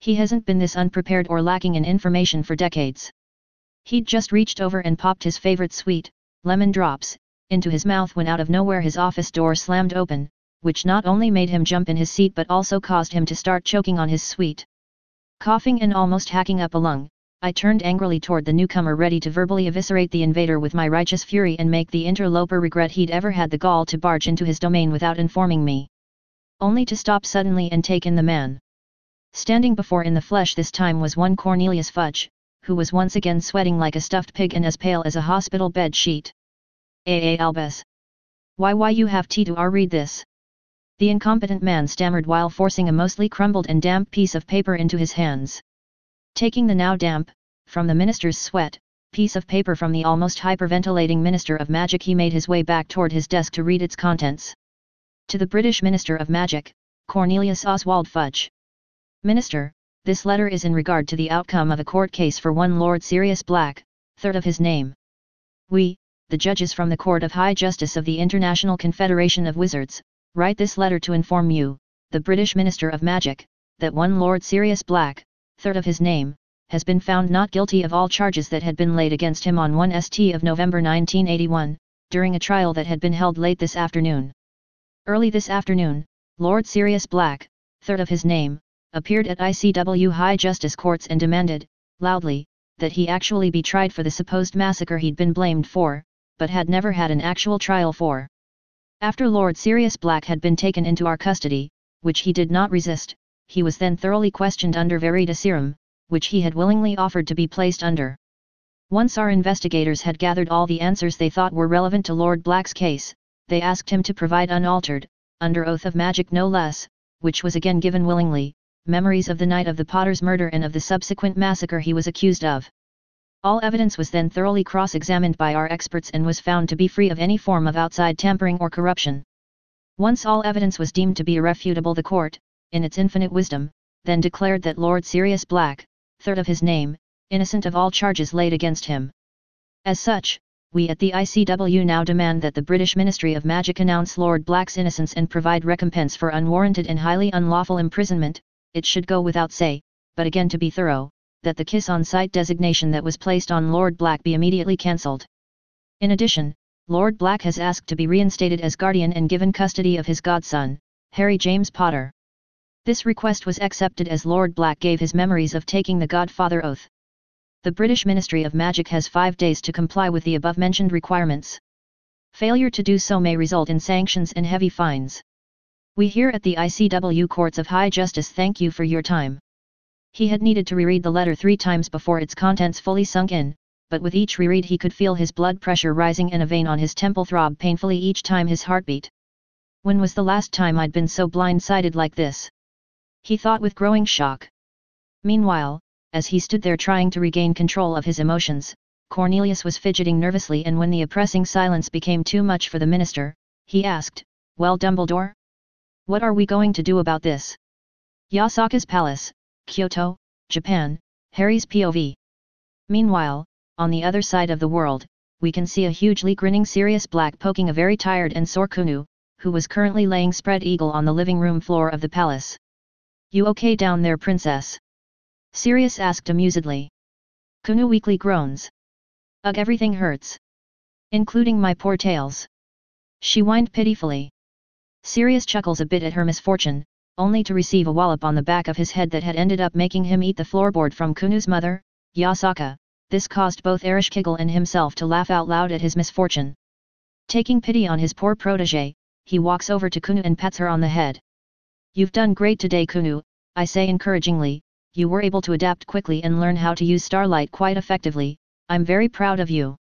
He hasn't been this unprepared or lacking in information for decades. He'd just reached over and popped his favorite sweet, lemon drops, into his mouth when out of nowhere his office door slammed open, which not only made him jump in his seat but also caused him to start choking on his sweet. Coughing and almost hacking up a lung, I turned angrily toward the newcomer, ready to verbally eviscerate the invader with my righteous fury and make the interloper regret he'd ever had the gall to barge into his domain without informing me. Only to stop suddenly and take in the man. Standing before in the flesh this time was one Cornelius Fudge, who was once again sweating like a stuffed pig and as pale as a hospital bed sheet. Albus. Why you have tea to read this? The incompetent man stammered while forcing a mostly crumbled and damp piece of paper into his hands. Taking the now damp, from the minister's sweat, piece of paper from the almost hyperventilating Minister of Magic, he made his way back toward his desk to read its contents. To the British Minister of Magic, Cornelius Oswald Fudge. Minister, this letter is in regard to the outcome of a court case for one Lord Sirius Black, third of his name. We, the judges from the Court of High Justice of the International Confederation of Wizards, write this letter to inform you, the British Minister of Magic, that one Lord Sirius Black, third of his name, has been found not guilty of all charges that had been laid against him on 1st of November 1981, during a trial that had been held late this afternoon. Early this afternoon, Lord Sirius Black, third of his name, appeared at ICW High Justice Courts and demanded, loudly, that he actually be tried for the supposed massacre he'd been blamed for, but had never had an actual trial for. After Lord Sirius Black had been taken into our custody, which he did not resist, he was then thoroughly questioned under veritaserum, which he had willingly offered to be placed under. Once our investigators had gathered all the answers they thought were relevant to Lord Black's case, they asked him to provide unaltered, under oath of magic no less, which was again given willingly, memories of the night of the Potter's murder and of the subsequent massacre he was accused of. All evidence was then thoroughly cross-examined by our experts and was found to be free of any form of outside tampering or corruption. Once all evidence was deemed to be irrefutable, the court, in its infinite wisdom, then declared that Lord Sirius Black, third of his name, innocent of all charges laid against him. As such, we at the ICW now demand that the British Ministry of Magic announce Lord Black's innocence and provide recompense for unwarranted and highly unlawful imprisonment. It should go without say, but again to be thorough, that the kiss on sight designation that was placed on Lord Black be immediately cancelled. In addition, Lord Black has asked to be reinstated as guardian and given custody of his godson, Harry James Potter. This request was accepted as Lord Black gave his memories of taking the Godfather oath. The British Ministry of Magic has 5 days to comply with the above-mentioned requirements. Failure to do so may result in sanctions and heavy fines. We here at the ICW Courts of High Justice thank you for your time. He had needed to reread the letter 3 times before its contents fully sunk in, but with each reread he could feel his blood pressure rising and a vein on his temple throb painfully each time his heart beat. When was the last time I'd been so blindsided like this? He thought with growing shock. Meanwhile, as he stood there trying to regain control of his emotions, Cornelius was fidgeting nervously, and when the oppressing silence became too much for the minister, he asked, "Well, Dumbledore? What are we going to do about this?" Yasaka's palace, Kyoto, Japan, Harry's POV. Meanwhile, on the other side of the world, we can see a hugely grinning Sirius Black poking a very tired and sore Kunu, who was currently laying spread eagle on the living room floor of the palace. "You okay down there, princess?" Sirius asked amusedly. Kunu weakly groans. "Ugh, everything hurts. Including my poor tails." She whined pitifully. Sirius chuckles a bit at her misfortune, only to receive a wallop on the back of his head that had ended up making him eat the floorboard from Kunu's mother, Yasaka. This caused both Ereshkigal and himself to laugh out loud at his misfortune. Taking pity on his poor protégé, he walks over to Kunu and pats her on the head. "You've done great today, Kunu," I say encouragingly. "You were able to adapt quickly and learn how to use Starlight quite effectively. I'm very proud of you."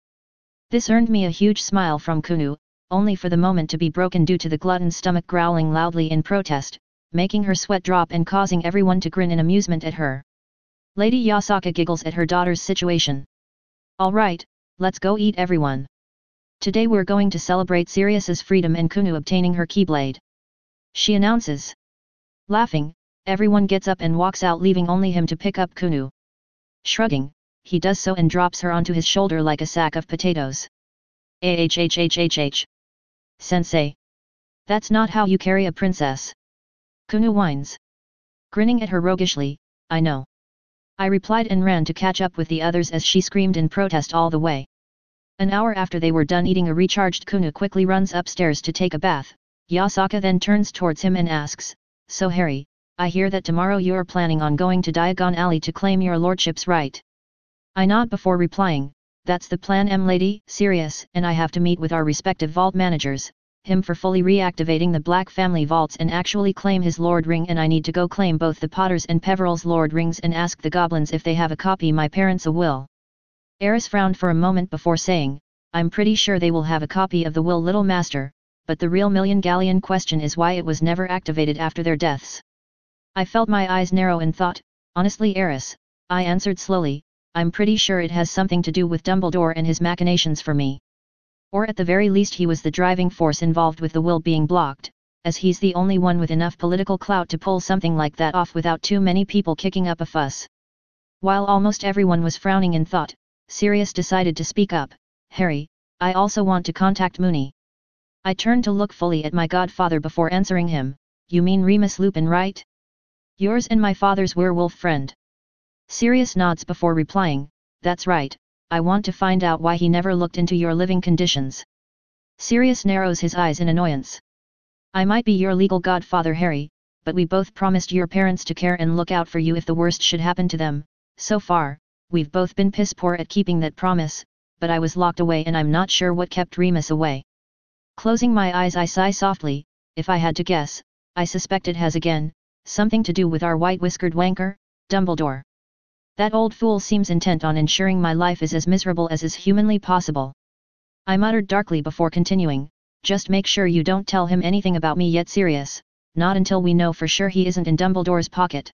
This earned me a huge smile from Kunu, only for the moment to be broken due to the glutton's stomach growling loudly in protest, making her sweat drop and causing everyone to grin in amusement at her. Lady Yasaka giggles at her daughter's situation. "All right, let's go eat, everyone. Today we're going to celebrate Sirius's freedom and Kunu obtaining her Keyblade," she announces. Laughing, everyone gets up and walks out, leaving only him to pick up Kunu. Shrugging, he does so and drops her onto his shoulder like a sack of potatoes. "Ahhhhhhh. Sensei. That's not how you carry a princess." Kunu whines. Grinning at her roguishly, I know. I replied and ran to catch up with the others as she screamed in protest all the way. An hour after they were done eating, a recharged Kuna quickly runs upstairs to take a bath. Yasaka then turns towards him and asks, "So Harry, I hear that tomorrow you're planning on going to Diagon Alley to claim your lordship's right." I nod before replying, "That's the plan, lady." Sirius and I have to meet with our respective vault managers, him for fully reactivating the Black family vaults and actually claim his lord ring, and I need to go claim both the Potters and Peveril's lord rings and ask the goblins if they have a copy. My parents will. Eris frowned for a moment before saying, "I'm pretty sure they will have a copy of the will, little master, but the real million-galleon question is why it was never activated after their deaths." I felt my eyes narrow and thought, "Honestly, Eris," I answered slowly, "I'm pretty sure it has something to do with Dumbledore and his machinations for me. Or at the very least he was the driving force involved with the will being blocked, as he's the only one with enough political clout to pull something like that off without too many people kicking up a fuss." While almost everyone was frowning in thought, Sirius decided to speak up, "Harry, I also want to contact Moony." I turned to look fully at my godfather before answering him, "You mean Remus Lupin, right? Yours and my father's werewolf friend?" Sirius nods before replying, "That's right, I want to find out why he never looked into your living conditions." Sirius narrows his eyes in annoyance. "I might be your legal godfather, Harry, but we both promised your parents to care and look out for you if the worst should happen to them. So far, we've both been piss poor at keeping that promise, but I was locked away and I'm not sure what kept Remus away." Closing my eyes, I sigh softly. If I had to guess, I suspect it has again something to do with our white-whiskered wanker, Dumbledore. That old fool seems intent on ensuring my life is as miserable as is humanly possible. I muttered darkly before continuing, "Just make sure you don't tell him anything about me yet, Sirius, not until we know for sure he isn't in Dumbledore's pocket."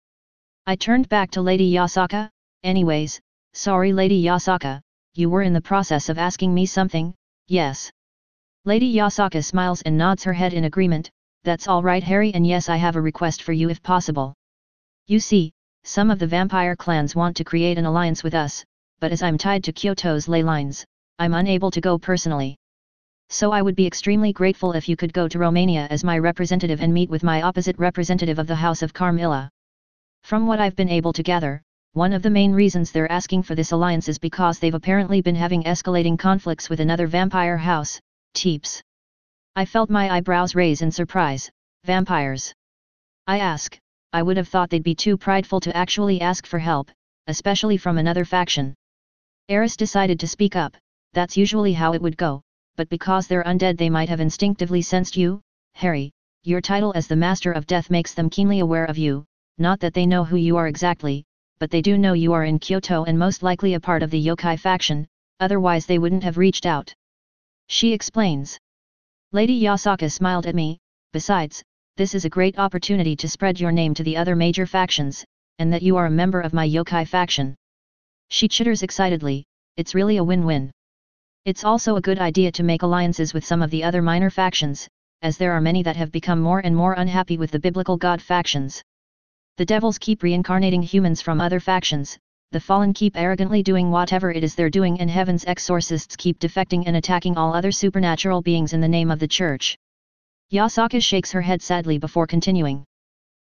I turned back to Lady Yasaka. "Anyways, sorry Lady Yasaka, you were in the process of asking me something, yes?" Lady Yasaka smiles and nods her head in agreement. "That's all right, Harry, and yes, I have a request for you if possible. You see, some of the vampire clans want to create an alliance with us, but as I'm tied to Kyoto's ley lines, I'm unable to go personally. So I would be extremely grateful if you could go to Romania as my representative and meet with my opposite representative of the House of Carmilla. From what I've been able to gather, one of the main reasons they're asking for this alliance is because they've apparently been having escalating conflicts with another vampire house, Teeps." I felt my eyebrows raise in surprise. "Vampires?" I ask. I would have thought they'd be too prideful to actually ask for help, especially from another faction. Eris decided to speak up. "That's usually how it would go, but because they're undead they might have instinctively sensed you, Harry. Your title as the Master of Death makes them keenly aware of you, not that they know who you are exactly, but they do know you are in Kyoto and most likely a part of the yokai faction, otherwise they wouldn't have reached out," she explains. Lady Yasaka smiled at me. "Besides, this is a great opportunity to spread your name to the other major factions, and that you are a member of my yokai faction." She chitters excitedly, "It's really a win-win. It's also a good idea to make alliances with some of the other minor factions, as there are many that have become more and more unhappy with the biblical god factions. The devils keep reincarnating humans from other factions, the fallen keep arrogantly doing whatever it is they're doing, and heaven's exorcists keep defecting and attacking all other supernatural beings in the name of the church." Yasaka shakes her head sadly before continuing.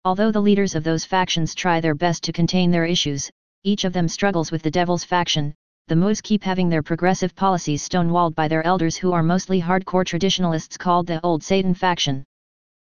"Although the leaders of those factions try their best to contain their issues, each of them struggles with the devil's faction. The Moos keep having their progressive policies stonewalled by their elders who are mostly hardcore traditionalists called the Old Satan faction.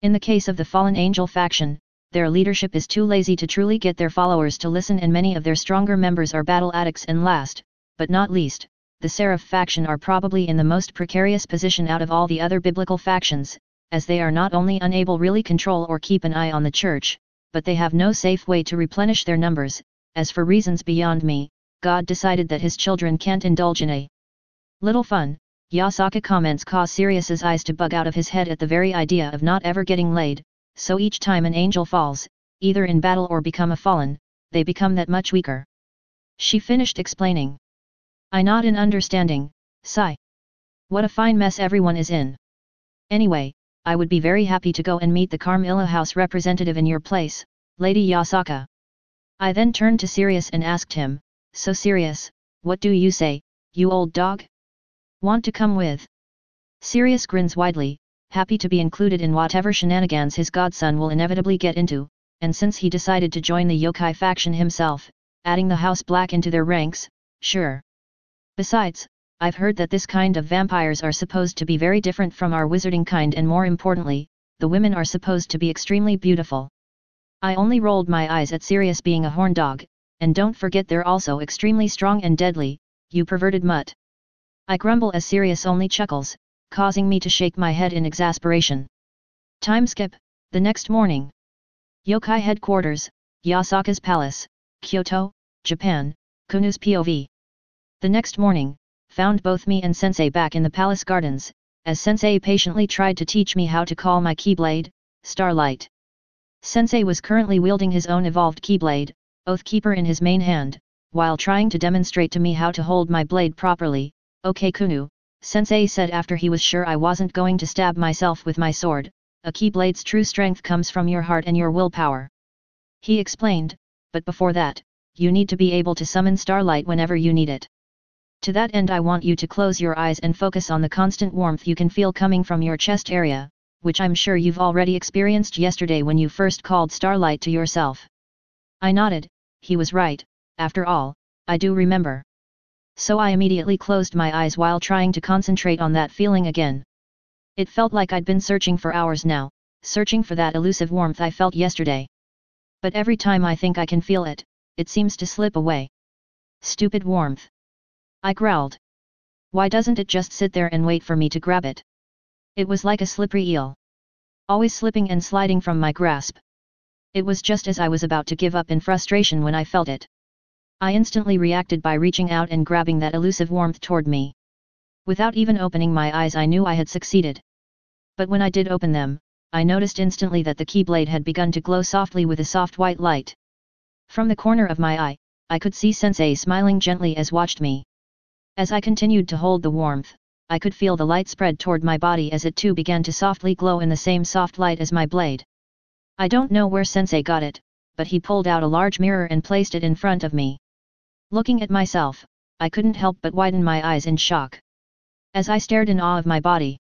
In the case of the fallen angel faction, their leadership is too lazy to truly get their followers to listen, and many of their stronger members are battle addicts, and last, but not least, the Seraph faction are probably in the most precarious position out of all the other biblical factions, as they are not only unable really control or keep an eye on the church, but they have no safe way to replenish their numbers, as for reasons beyond me, God decided that his children can't indulge in a little fun." Yasaka comments cause Sirius's eyes to bug out of his head at the very idea of not ever getting laid, so each time an angel falls, either in battle or become a fallen, they become that much weaker. She finished explaining. I nod in understanding. Sigh. What a fine mess everyone is in. Anyway, I would be very happy to go and meet the Carmilla House representative in your place, Lady Yasaka. I then turned to Sirius and asked him, "So Sirius, what do you say, you old dog? Want to come with?" Sirius grins widely, happy to be included in whatever shenanigans his godson will inevitably get into, and since he decided to join the yokai faction himself, adding the House Black into their ranks, sure. Besides, I've heard that this kind of vampires are supposed to be very different from our wizarding kind, and more importantly, the women are supposed to be extremely beautiful. I only rolled my eyes at Sirius being a horn dog, and don't forget they're also extremely strong and deadly, you perverted mutt. I grumble as Sirius only chuckles, causing me to shake my head in exasperation. Time skip, the next morning. Yokai headquarters, Yasaka's palace, Kyoto, Japan, Kunu's POV. The next morning, found both me and Sensei back in the palace gardens, as Sensei patiently tried to teach me how to call my keyblade, Starlight. Sensei was currently wielding his own evolved keyblade, Oathkeeper, in his main hand, while trying to demonstrate to me how to hold my blade properly. Okay Kunu, Sensei said after he was sure I wasn't going to stab myself with my sword, a keyblade's true strength comes from your heart and your willpower. He explained, but before that, you need to be able to summon Starlight whenever you need it. To that end I want you to close your eyes and focus on the constant warmth you can feel coming from your chest area, which I'm sure you've already experienced yesterday when you first called Starlight to yourself. I nodded. He was right, after all, I do remember. So I immediately closed my eyes while trying to concentrate on that feeling again. It felt like I'd been searching for hours now, searching for that elusive warmth I felt yesterday. But every time I think I can feel it, it seems to slip away. Stupid warmth. I growled. Why doesn't it just sit there and wait for me to grab it? It was like a slippery eel. Always slipping and sliding from my grasp. It was just as I was about to give up in frustration when I felt it. I instantly reacted by reaching out and grabbing that elusive warmth toward me. Without even opening my eyes I knew I had succeeded. But when I did open them, I noticed instantly that the keyblade had begun to glow softly with a soft white light. From the corner of my eye, I could see Sensei smiling gently as watched me. As I continued to hold the warmth, I could feel the light spread toward my body as it too began to softly glow in the same soft light as my blade. I don't know where Sensei got it, but he pulled out a large mirror and placed it in front of me. Looking at myself, I couldn't help but widen my eyes in shock. As I stared in awe of my body,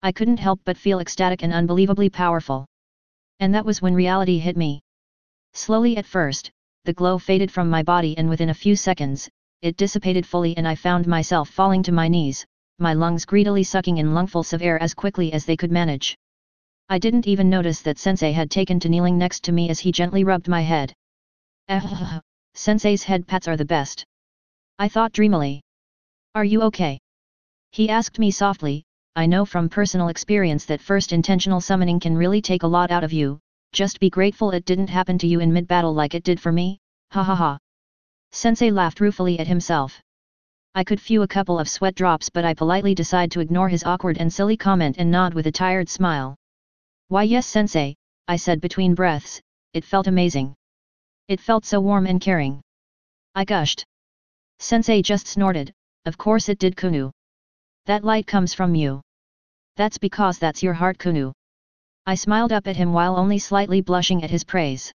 I couldn't help but feel ecstatic and unbelievably powerful. And that was when reality hit me. Slowly at first, the glow faded from my body, and within a few seconds, it dissipated fully and I found myself falling to my knees, my lungs greedily sucking in lungfuls of air as quickly as they could manage. I didn't even notice that Sensei had taken to kneeling next to me as he gently rubbed my head. Sensei's head pats are the best. I thought dreamily. Are you okay? He asked me softly. I know from personal experience that first intentional summoning can really take a lot out of you, just be grateful it didn't happen to you in mid-battle like it did for me, ha ha ha. Sensei laughed ruefully at himself. I could feel a couple of sweat drops, but I politely decided to ignore his awkward and silly comment and nod with a tired smile. Why yes Sensei, I said between breaths, it felt amazing. It felt so warm and caring. I gushed. Sensei just snorted, of course it did Kunu. That light comes from you. That's because that's your heart Kunu. I smiled up at him while only slightly blushing at his praise.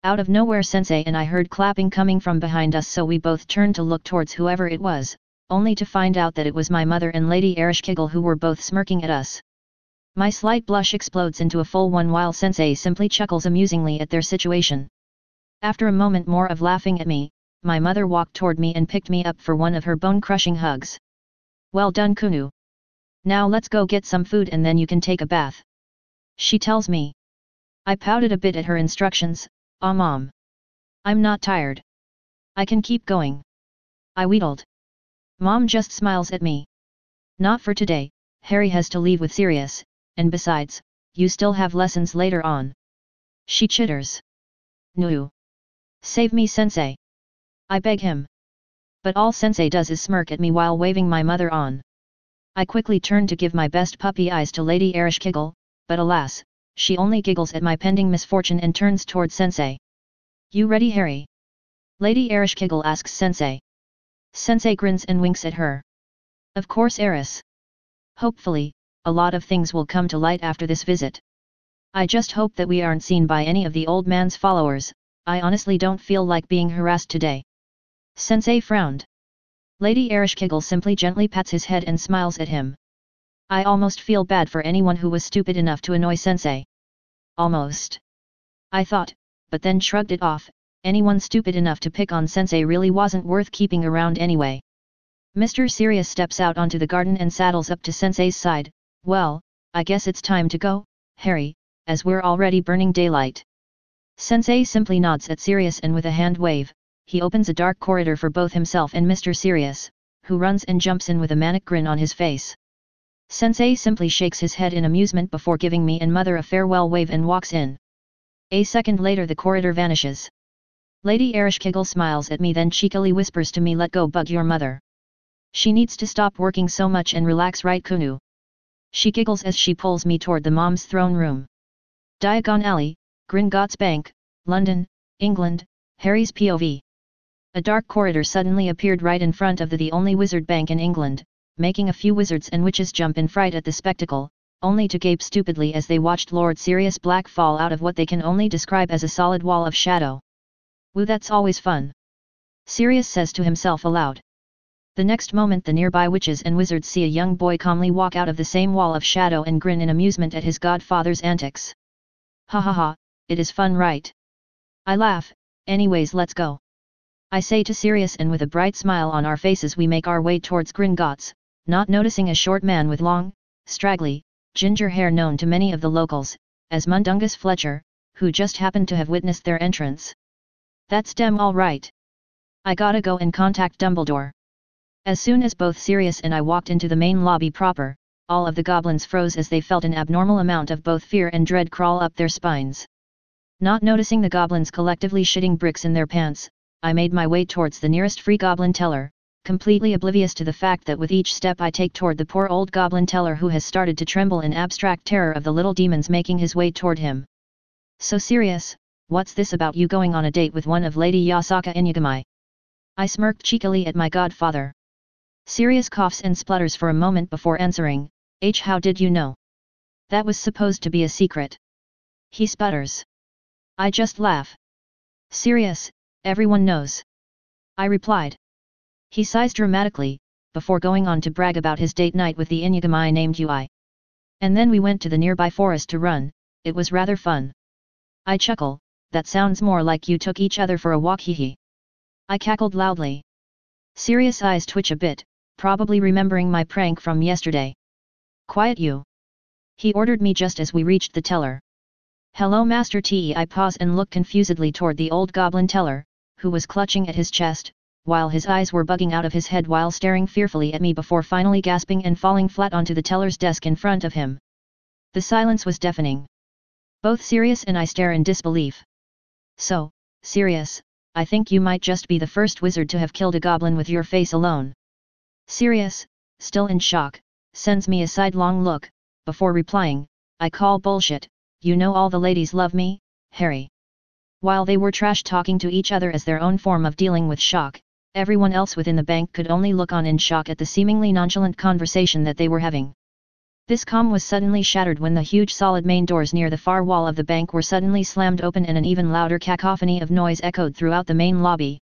Out of nowhere Sensei and I heard clapping coming from behind us, so we both turned to look towards whoever it was, only to find out that it was my mother and Lady Ereshkigal, who were both smirking at us. My slight blush explodes into a full one while Sensei simply chuckles amusingly at their situation. After a moment more of laughing at me, my mother walked toward me and picked me up for one of her bone-crushing hugs. Well done Kunu. Now let's go get some food and then you can take a bath, she tells me. I pouted a bit at her instructions. Mom. I'm not tired. I can keep going. I wheedled. Mom just smiles at me. Not for today, Harry has to leave with Sirius, and besides, you still have lessons later on. She chitters. No. Save me Sensei. I beg him. But all Sensei does is smirk at me while waving my mother on. I quickly turn to give my best puppy eyes to Lady Ereshkigal, but alas, she only giggles at my pending misfortune and turns towards Sensei. You ready Harry? Lady Ereshkigal asks Sensei. Sensei grins and winks at her. Of course Eris. Hopefully, a lot of things will come to light after this visit. I just hope that we aren't seen by any of the old man's followers. I honestly don't feel like being harassed today. Sensei frowned. Lady Ereshkigal simply gently pats his head and smiles at him. I almost feel bad for anyone who was stupid enough to annoy Sensei. Almost. I thought, but then shrugged it off. Anyone stupid enough to pick on Sensei really wasn't worth keeping around anyway. Mr. Sirius steps out onto the garden and saddles up to Sensei's side. Well, I guess it's time to go, Harry, as we're already burning daylight. Sensei simply nods at Sirius and with a hand wave, he opens a dark corridor for both himself and Mr. Sirius, who runs and jumps in with a manic grin on his face. Sensei simply shakes his head in amusement before giving me and Mother a farewell wave and walks in. A second later the corridor vanishes. Lady Ereshkigal smiles at me then cheekily whispers to me, "Let go, bug your mother. She needs to stop working so much and relax, right Kunu?" She giggles as she pulls me toward the mom's throne room. Diagon Alley, Gringotts Bank, London, England, Harry's POV. A dark corridor suddenly appeared right in front of the only wizard bank in England, making a few wizards and witches jump in fright at the spectacle, only to gape stupidly as they watched Lord Sirius Black fall out of what they can only describe as a solid wall of shadow. "Woo, that's always fun," Sirius says to himself aloud. The next moment the nearby witches and wizards see a young boy calmly walk out of the same wall of shadow and grin in amusement at his godfather's antics. "Ha ha ha, it is fun, right?" I laugh. "Anyways, let's go," I say to Sirius, and with a bright smile on our faces we make our way towards Gringotts, not noticing a short man with long, straggly, ginger hair known to many of the locals as Mundungus Fletcher, who just happened to have witnessed their entrance. "That's dem all right. I gotta go and contact Dumbledore." As soon as both Sirius and I walked into the main lobby proper, all of the goblins froze as they felt an abnormal amount of both fear and dread crawl up their spines. Not noticing the goblins collectively shitting bricks in their pants, I made my way towards the nearest free goblin teller, completely oblivious to the fact that with each step I take toward the poor old goblin teller who has started to tremble in abstract terror of the little demons making his way toward him. "So Sirius, what's this about you going on a date with one of Lady Yasaka Inugami?" I smirked cheekily at my godfather. Sirius coughs and splutters for a moment before answering, "How did you know? That was supposed to be a secret," he sputters. I just laugh. "Sirius, everyone knows," I replied. He sighs dramatically, before going on to brag about his date night with the Inugami named Ui. "And then we went to the nearby forest to run, it was rather fun." I chuckle, "That sounds more like you took each other for a walk, hee." I cackled loudly. Sirius' eyes twitch a bit, probably remembering my prank from yesterday. "Quiet you," he ordered me just as we reached the teller. "Hello Master Te." I pause and look confusedly toward the old goblin teller, who was clutching at his chest, while his eyes were bugging out of his head while staring fearfully at me before finally gasping and falling flat onto the teller's desk in front of him. The silence was deafening. Both Sirius and I stare in disbelief. "So, Sirius, I think you might just be the first wizard to have killed a goblin with your face alone." Sirius, still in shock, sends me a sidelong look, before replying, "I call bullshit, you know all the ladies love me, Harry." While they were trash-talking to each other as their own form of dealing with shock, everyone else within the bank could only look on in shock at the seemingly nonchalant conversation that they were having. This calm was suddenly shattered when the huge solid main doors near the far wall of the bank were suddenly slammed open and an even louder cacophony of noise echoed throughout the main lobby.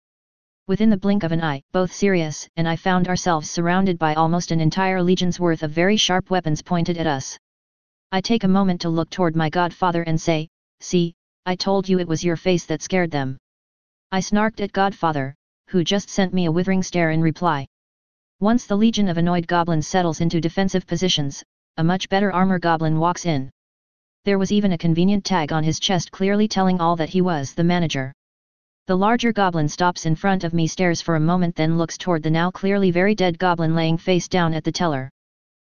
Within the blink of an eye, both Sirius and I found ourselves surrounded by almost an entire legion's worth of very sharp weapons pointed at us. I take a moment to look toward my godfather and say, "See, I told you it was your face that scared them." I snarked at godfather, who just sent me a withering stare in reply. Once the legion of annoyed goblins settles into defensive positions, a much better armor goblin walks in. There was even a convenient tag on his chest clearly telling all that he was the manager. The larger goblin stops in front of me, stares for a moment, then looks toward the now clearly very dead goblin laying face down at the teller.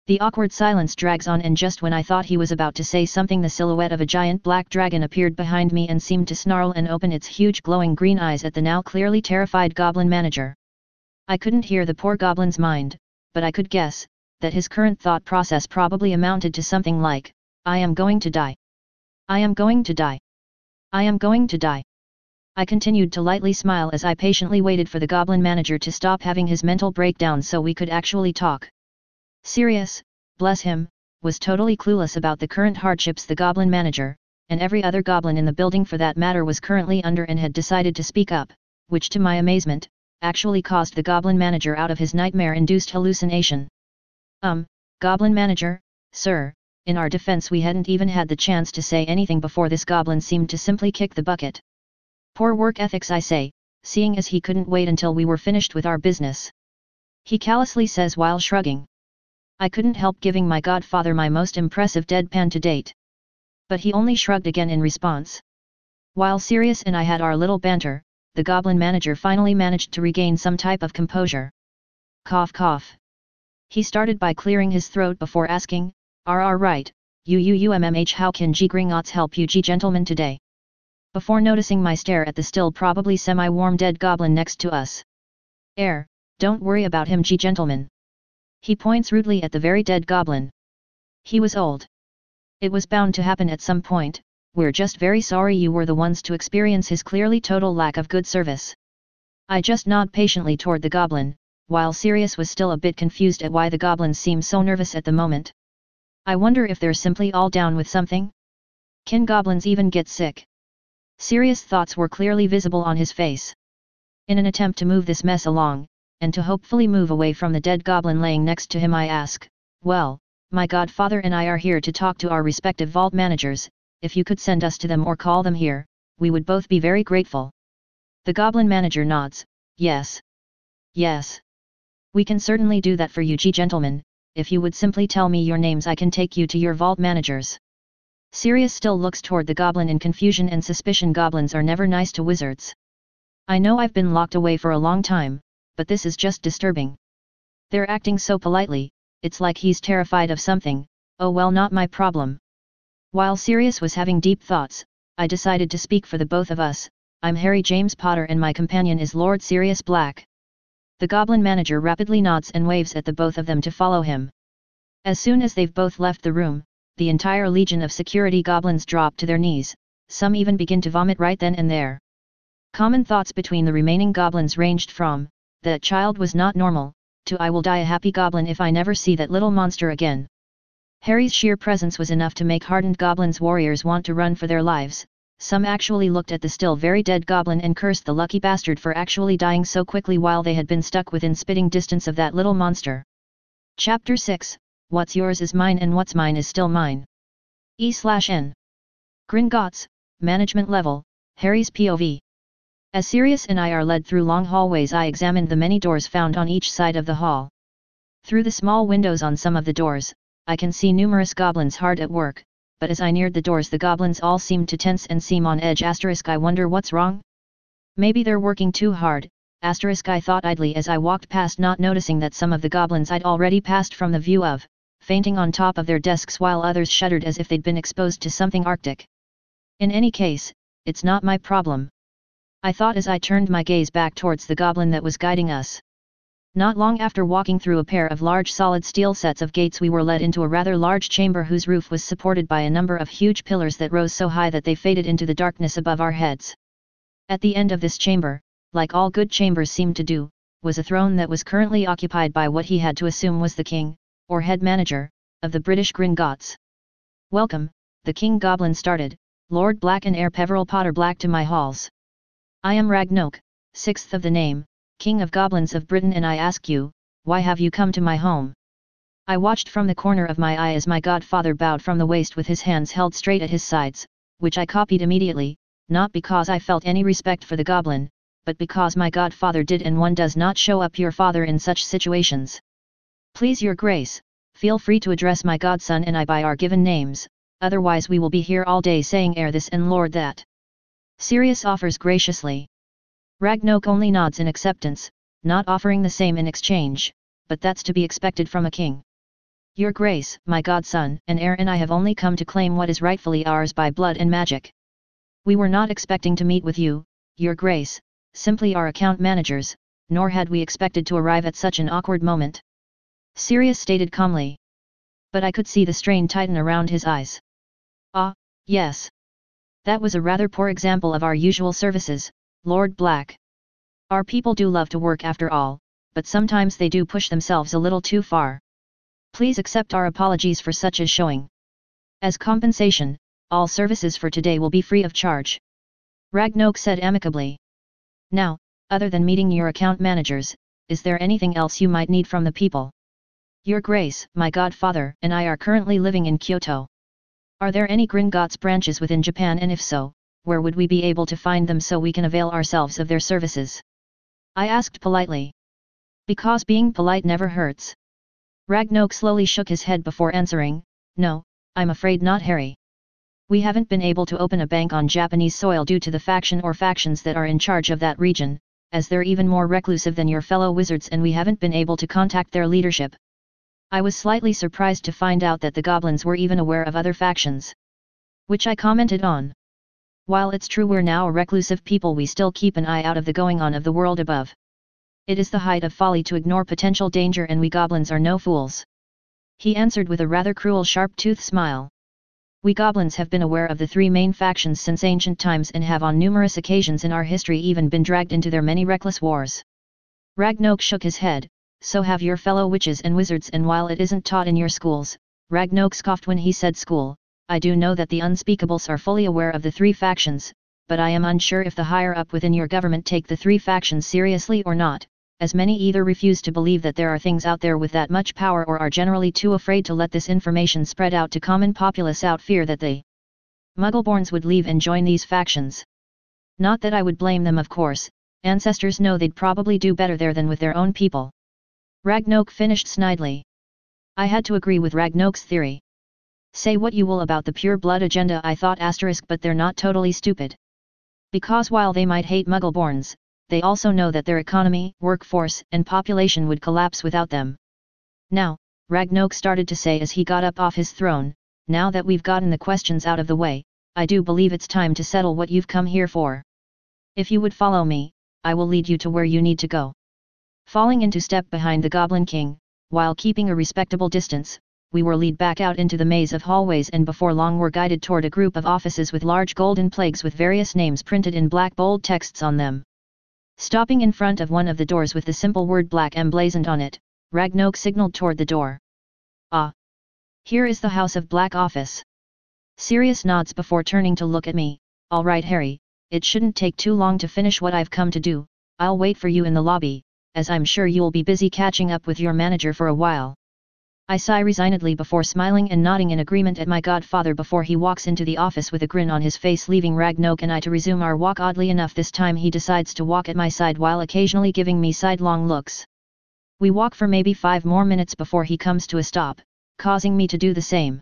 The awkward silence drags on, and just when I thought he was about to say something, the silhouette of a giant black dragon appeared behind me and seemed to snarl and open its huge glowing green eyes at the now clearly terrified goblin manager. I couldn't hear the poor goblin's mind, but I could guess that his current thought process probably amounted to something like, "I am going to die. I am going to die. I am going to die." I continued to lightly smile as I patiently waited for the goblin manager to stop having his mental breakdown so we could actually talk. Sirius, bless him, was totally clueless about the current hardships the goblin manager, and every other goblin in the building for that matter, was currently under, and had decided to speak up, which to my amazement, actually caused the goblin manager out of his nightmare-induced hallucination. Goblin manager, sir, in our defense we hadn't even had the chance to say anything before this goblin seemed to simply kick the bucket. Poor work ethics, I say, seeing as he couldn't wait until we were finished with our business. He callously says while shrugging. I couldn't help giving my godfather my most impressive deadpan to date. But he only shrugged again in response. While Sirius and I had our little banter, the goblin manager finally managed to regain some type of composure. Cough cough. He started by clearing his throat before asking, right, how can G Gringotts help you G gentlemen today? Before noticing my stare at the still probably semi-warm dead goblin next to us. Don't worry about him G gentlemen. He points rudely at the very dead goblin. He was old. It was bound to happen at some point. We're just very sorry you were the ones to experience his clearly total lack of good service. I just nod patiently toward the goblin, while Sirius was still a bit confused at why the goblins seem so nervous at the moment. I wonder if they're simply all down with something? Can goblins even get sick? Serious thoughts were clearly visible on his face. In an attempt to move this mess along, and to hopefully move away from the dead goblin laying next to him, I ask, well, my godfather and I are here to talk to our respective vault managers. If you could send us to them or call them here, we would both be very grateful. The goblin manager nods, yes. Yes. We can certainly do that for you G gentlemen, if you would simply tell me your names I can take you to your vault managers. Sirius still looks toward the goblin in confusion and suspicion. Goblins are never nice to wizards. I know I've been locked away for a long time, but this is just disturbing. They're acting so politely, it's like he's terrified of something. Oh well, not my problem. While Sirius was having deep thoughts, I decided to speak for the both of us. I'm Harry James Potter and my companion is Lord Sirius Black. The goblin manager rapidly nods and waves at the both of them to follow him. As soon as they've both left the room, the entire legion of security goblins drop to their knees, some even begin to vomit right then and there. Common thoughts between the remaining goblins ranged from, that child was not normal, to I will die a happy goblin if I never see that little monster again. Harry's sheer presence was enough to make hardened goblins warriors want to run for their lives. Some actually looked at the still very dead goblin and cursed the lucky bastard for actually dying so quickly while they had been stuck within spitting distance of that little monster. Chapter 6, What's yours is mine and what's mine is still mine. E/N. Gringotts, management level, Harry's POV. As Sirius and I are led through long hallways, I examined the many doors found on each side of the hall. Through the small windows on some of the doors, I can see numerous goblins hard at work, but as I neared the doors the goblins all seemed to tense and seem on edge. I wonder what's wrong? Maybe they're working too hard, I thought idly as I walked past, not noticing that some of the goblins I'd already passed from the view of, fainting on top of their desks while others shuddered as if they'd been exposed to something arctic. In any case, it's not my problem, I thought as I turned my gaze back towards the goblin that was guiding us. Not long after walking through a pair of large solid steel sets of gates, we were led into a rather large chamber whose roof was supported by a number of huge pillars that rose so high that they faded into the darkness above our heads. At the end of this chamber, like all good chambers seemed to do, was a throne that was currently occupied by what he had to assume was the king, or head manager, of the British Gringotts. Welcome, the King Goblin started, Lord Black and Heir Peveril Potter Black to my halls. I am Ragnok, 6th of the name, King of Goblins of Britain, and I ask you, why have you come to my home? I watched from the corner of my eye as my godfather bowed from the waist with his hands held straight at his sides, which I copied immediately, not because I felt any respect for the goblin, but because my godfather did, and one does not show up your father in such situations. Please your grace, feel free to address my godson and I by our given names, otherwise we will be here all day saying heir this and lord that. Sirius offers graciously. Ragnok only nods in acceptance, not offering the same in exchange, but that's to be expected from a king. Your grace, my godson and heir, and I have only come to claim what is rightfully ours by blood and magic. We were not expecting to meet with you, your grace, simply our account managers, nor had we expected to arrive at such an awkward moment. Sirius stated calmly. But I could see the strain tighten around his eyes. Ah, yes. That was a rather poor example of our usual services, Lord Black. Our people do love to work after all, but sometimes they do push themselves a little too far. Please accept our apologies for such a showing. As compensation, all services for today will be free of charge. Ragnok said amicably. Now, other than meeting your account managers, is there anything else you might need from the people? Your grace, my godfather and I are currently living in Kyoto. Are there any Gringotts branches within Japan, and if so, where would we be able to find them so we can avail ourselves of their services? I asked politely. Because being polite never hurts. Ragnok slowly shook his head before answering, no, I'm afraid not, Harry. We haven't been able to open a bank on Japanese soil due to the faction or factions that are in charge of that region, as they're even more reclusive than your fellow wizards, and we haven't been able to contact their leadership. I was slightly surprised to find out that the goblins were even aware of other factions. Which I commented on. While it's true we're now a reclusive people, we still keep an eye out of the going-on of the world above. It is the height of folly to ignore potential danger, and we goblins are no fools. He answered with a rather cruel sharp-toothed smile. We goblins have been aware of the three main factions since ancient times and have on numerous occasions in our history even been dragged into their many reckless wars. Ragnok shook his head, so have your fellow witches and wizards, and while it isn't taught in your schools, Ragnok scoffed when he said school, I do know that the unspeakables are fully aware of the three factions, but I am unsure if the higher up within your government take the three factions seriously or not, as many either refuse to believe that there are things out there with that much power or are generally too afraid to let this information spread out to common populace out fear that the Muggleborns would leave and join these factions. Not that I would blame them, of course, ancestors know they'd probably do better there than with their own people. Ragnok finished snidely. I had to agree with Ragnok's theory. Say what you will about the pure blood agenda, I thought, but they're not totally stupid. Because while they might hate Muggleborns, they also know that their economy, workforce, and population would collapse without them. Now, Ragnok started to say as he got up off his throne, now that we've gotten the questions out of the way, I do believe it's time to settle what you've come here for. If you would follow me, I will lead you to where you need to go. Falling into step behind the Goblin King, while keeping a respectable distance, we were led back out into the maze of hallways, and before long were guided toward a group of offices with large golden plaques with various names printed in black bold texts on them. Stopping in front of one of the doors with the simple word black emblazoned on it, Ragnok signaled toward the door. Ah! Here is the House of Black office. Sirius nods before turning to look at me. All right, Harry, it shouldn't take too long to finish what I've come to do. I'll wait for you in the lobby, as I'm sure you'll be busy catching up with your manager for a while. I sigh resignedly before smiling and nodding in agreement at my godfather before he walks into the office with a grin on his face, leaving Ragnok and I to resume our walk. Oddly enough, this time he decides to walk at my side while occasionally giving me sidelong looks. We walk for maybe 5 more minutes before he comes to a stop, causing me to do the same.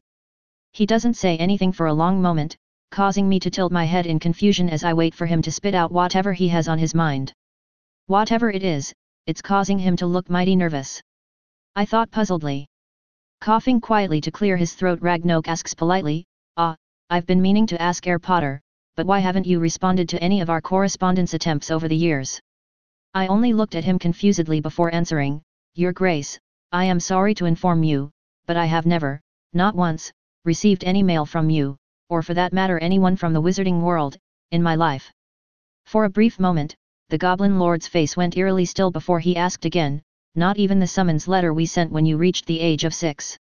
He doesn't say anything for a long moment, causing me to tilt my head in confusion as I wait for him to spit out whatever he has on his mind. Whatever it is, it's causing him to look mighty nervous. I thought puzzledly. Coughing quietly to clear his throat, Ragnok asks politely, I've been meaning to ask Potter, but why haven't you responded to any of our correspondence attempts over the years? I only looked at him confusedly before answering, Your Grace, I am sorry to inform you, but I have never, not once, received any mail from you, or for that matter anyone from the wizarding world, in my life. For a brief moment, the Goblin Lord's face went eerily still before he asked again, Not even the summons letter we sent when you reached the age of 6.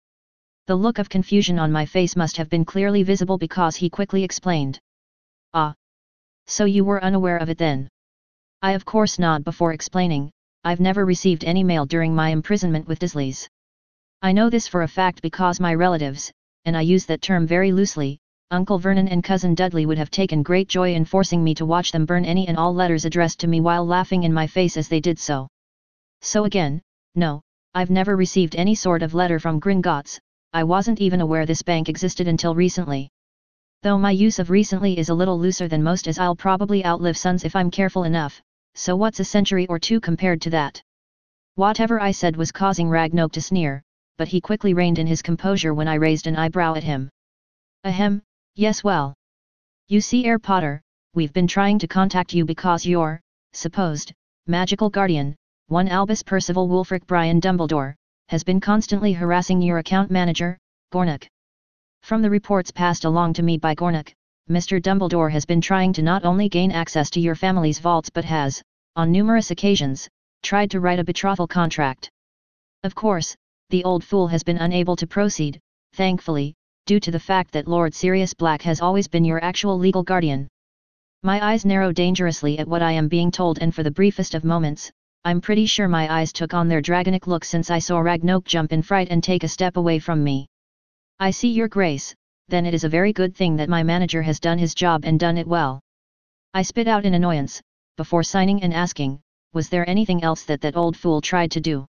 The look of confusion on my face must have been clearly visible because he quickly explained. Ah. So you were unaware of it then? I of course nod before explaining, I've never received any mail during my imprisonment with Dursleys. I know this for a fact because my relatives, and I use that term very loosely, Uncle Vernon and Cousin Dudley would have taken great joy in forcing me to watch them burn any and all letters addressed to me while laughing in my face as they did so. So again, no, I've never received any sort of letter from Gringotts. I wasn't even aware this bank existed until recently. Though my use of recently is a little looser than most, as I'll probably outlive sons if I'm careful enough, so what's a century or two compared to that? Whatever I said was causing Ragnok to sneer, but he quickly reined in his composure when I raised an eyebrow at him. Ahem, yes, well. You see, Potter, we've been trying to contact you because your, supposed, magical guardian, one Albus Percival Wulfric Brian Dumbledore, has been constantly harassing your account manager, Gornuk. From the reports passed along to me by Gornuk, Mr. Dumbledore has been trying to not only gain access to your family's vaults but has, on numerous occasions, tried to write a betrothal contract. Of course, the old fool has been unable to proceed, thankfully, due to the fact that Lord Sirius Black has always been your actual legal guardian. My eyes narrow dangerously at what I am being told, and for the briefest of moments, I'm pretty sure my eyes took on their dragonic look since I saw Ragnok jump in fright and take a step away from me. I see, Your Grace, then it is a very good thing that my manager has done his job and done it well. I spit out in annoyance, before signing and asking, was there anything else that old fool tried to do?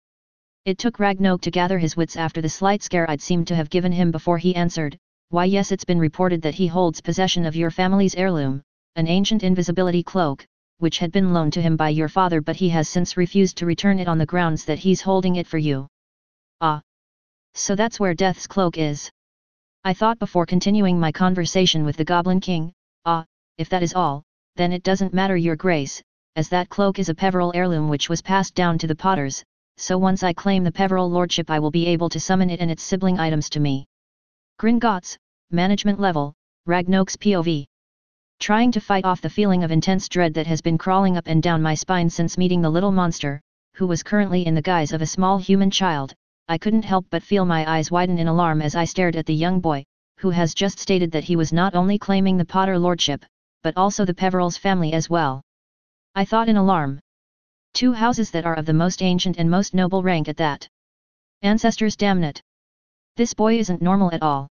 It took Ragnok to gather his wits after the slight scare I'd seemed to have given him before he answered, why yes, it's been reported that he holds possession of your family's heirloom, an ancient invisibility cloak, which had been loaned to him by your father, but he has since refused to return it on the grounds that he's holding it for you. Ah. So that's where Death's cloak is. I thought before continuing my conversation with the Goblin King. Ah, if that is all, then it doesn't matter, your grace, as that cloak is a Peveril heirloom which was passed down to the Potters, so once I claim the Peveril lordship I will be able to summon it and its sibling items to me. Gringotts, management level, Ragnok's POV. Trying to fight off the feeling of intense dread that has been crawling up and down my spine since meeting the little monster, who was currently in the guise of a small human child, I couldn't help but feel my eyes widen in alarm as I stared at the young boy, who has just stated that he was not only claiming the Potter lordship, but also the Peveril's family as well. I thought in alarm. 2 houses that are of the most ancient and most noble rank at that. Ancestors, damn it. This boy isn't normal at all.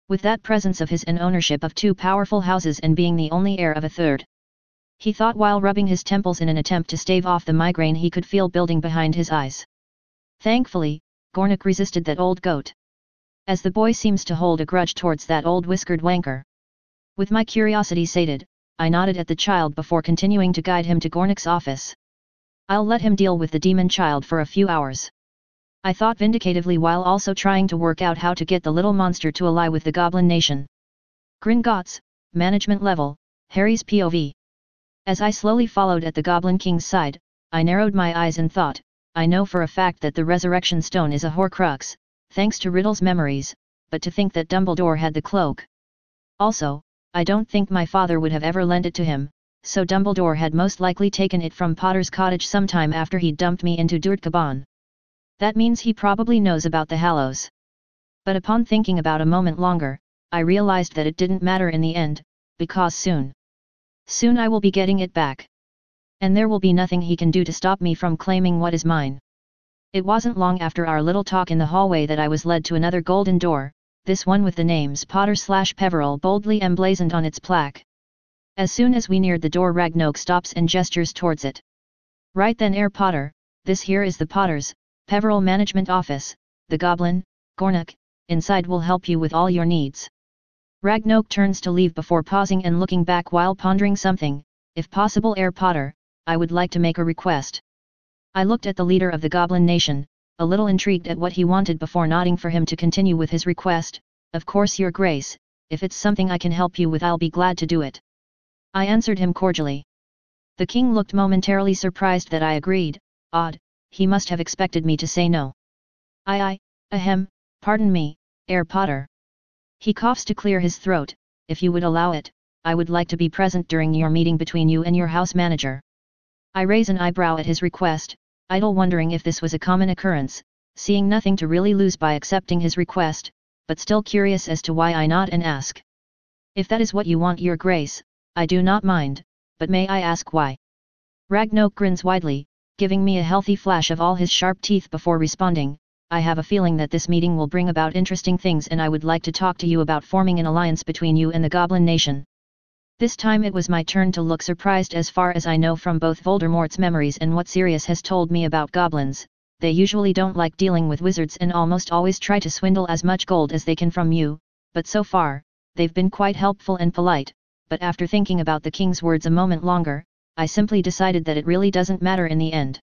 With that presence of his and ownership of 2 powerful houses and being the only heir of a third. He thought while rubbing his temples in an attempt to stave off the migraine he could feel building behind his eyes. Thankfully, Gornik resisted that old goat. As the boy seems to hold a grudge towards that old whiskered wanker. With my curiosity sated, I nodded at the child before continuing to guide him to Gornik's office. I'll let him deal with the demon child for a few hours. I thought vindicatively while also trying to work out how to get the little monster to ally with the Goblin Nation. Gringotts, management level, Harry's POV. As I slowly followed at the Goblin King's side, I narrowed my eyes and thought, I know for a fact that the Resurrection Stone is a Horcrux, thanks to Riddle's memories, but to think that Dumbledore had the cloak. Also, I don't think my father would have ever lent it to him, so Dumbledore had most likely taken it from Potter's cottage sometime after he dumped me into Dirtcaban. That means he probably knows about the Hallows. But upon thinking about a moment longer, I realized that it didn't matter in the end, because soon I will be getting it back. And there will be nothing he can do to stop me from claiming what is mine. It wasn't long after our little talk in the hallway that I was led to another golden door, this one with the names Potter/Peveril boldly emblazoned on its plaque. As soon as we neared the door, Ragnok stops and gestures towards it. Right then, Herr Potter, this here is the Potters' Peveril Management Office, the Goblin, Gornik, inside will help you with all your needs. Ragnok turns to leave before pausing and looking back while pondering something. If possible, Herr Potter, I would like to make a request. I looked at the leader of the Goblin Nation, a little intrigued at what he wanted before nodding for him to continue with his request. Of course, your grace, if it's something I can help you with I'll be glad to do it. I answered him cordially. The king looked momentarily surprised that I agreed. Odd, he must have expected me to say no. Ahem, pardon me, Herr Potter. He coughs to clear his throat. If you would allow it, I would like to be present during your meeting between you and your house manager. I raise an eyebrow at his request, idle wondering if this was a common occurrence, seeing nothing to really lose by accepting his request, but still curious as to why I nod and ask. If that is what you want, your grace, I do not mind, but may I ask why? Ragnok grins widely, giving me a healthy flash of all his sharp teeth before responding. I have a feeling that this meeting will bring about interesting things and I would like to talk to you about forming an alliance between you and the Goblin Nation. This time it was my turn to look surprised. As far as I know from both Voldemort's memories and what Sirius has told me about goblins, they usually don't like dealing with wizards and almost always try to swindle as much gold as they can from you, but so far, they've been quite helpful and polite, but after thinking about the king's words a moment longer, I simply decided that it really doesn't matter in the end.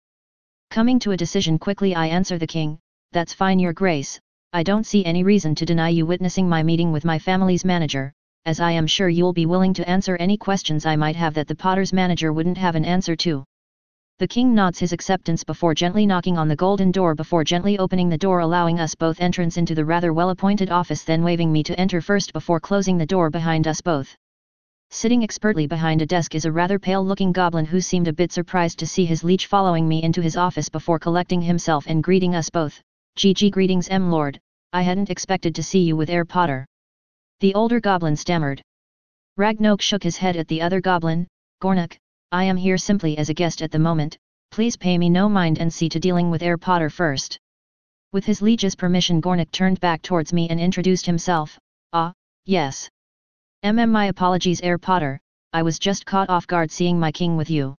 Coming to a decision quickly, I answer the king, that's fine, your grace, I don't see any reason to deny you witnessing my meeting with my family's manager, as I am sure you'll be willing to answer any questions I might have that the Potter's manager wouldn't have an answer to. The king nods his acceptance before gently knocking on the golden door, before gently opening the door, allowing us both entrance into the rather well-appointed office, then waving me to enter first before closing the door behind us both. Sitting expertly behind a desk is a rather pale-looking goblin who seemed a bit surprised to see his liege following me into his office before collecting himself and greeting us both. GG, greetings, lord, I hadn't expected to see you with Herr Potter. The older goblin stammered. Ragnok shook his head at the other goblin. Gornik, I am here simply as a guest at the moment, please pay me no mind and see to dealing with Herr Potter first. With his liege's permission, Gornik turned back towards me and introduced himself. Yes. My apologies, Herr Potter, I was just caught off guard seeing my king with you.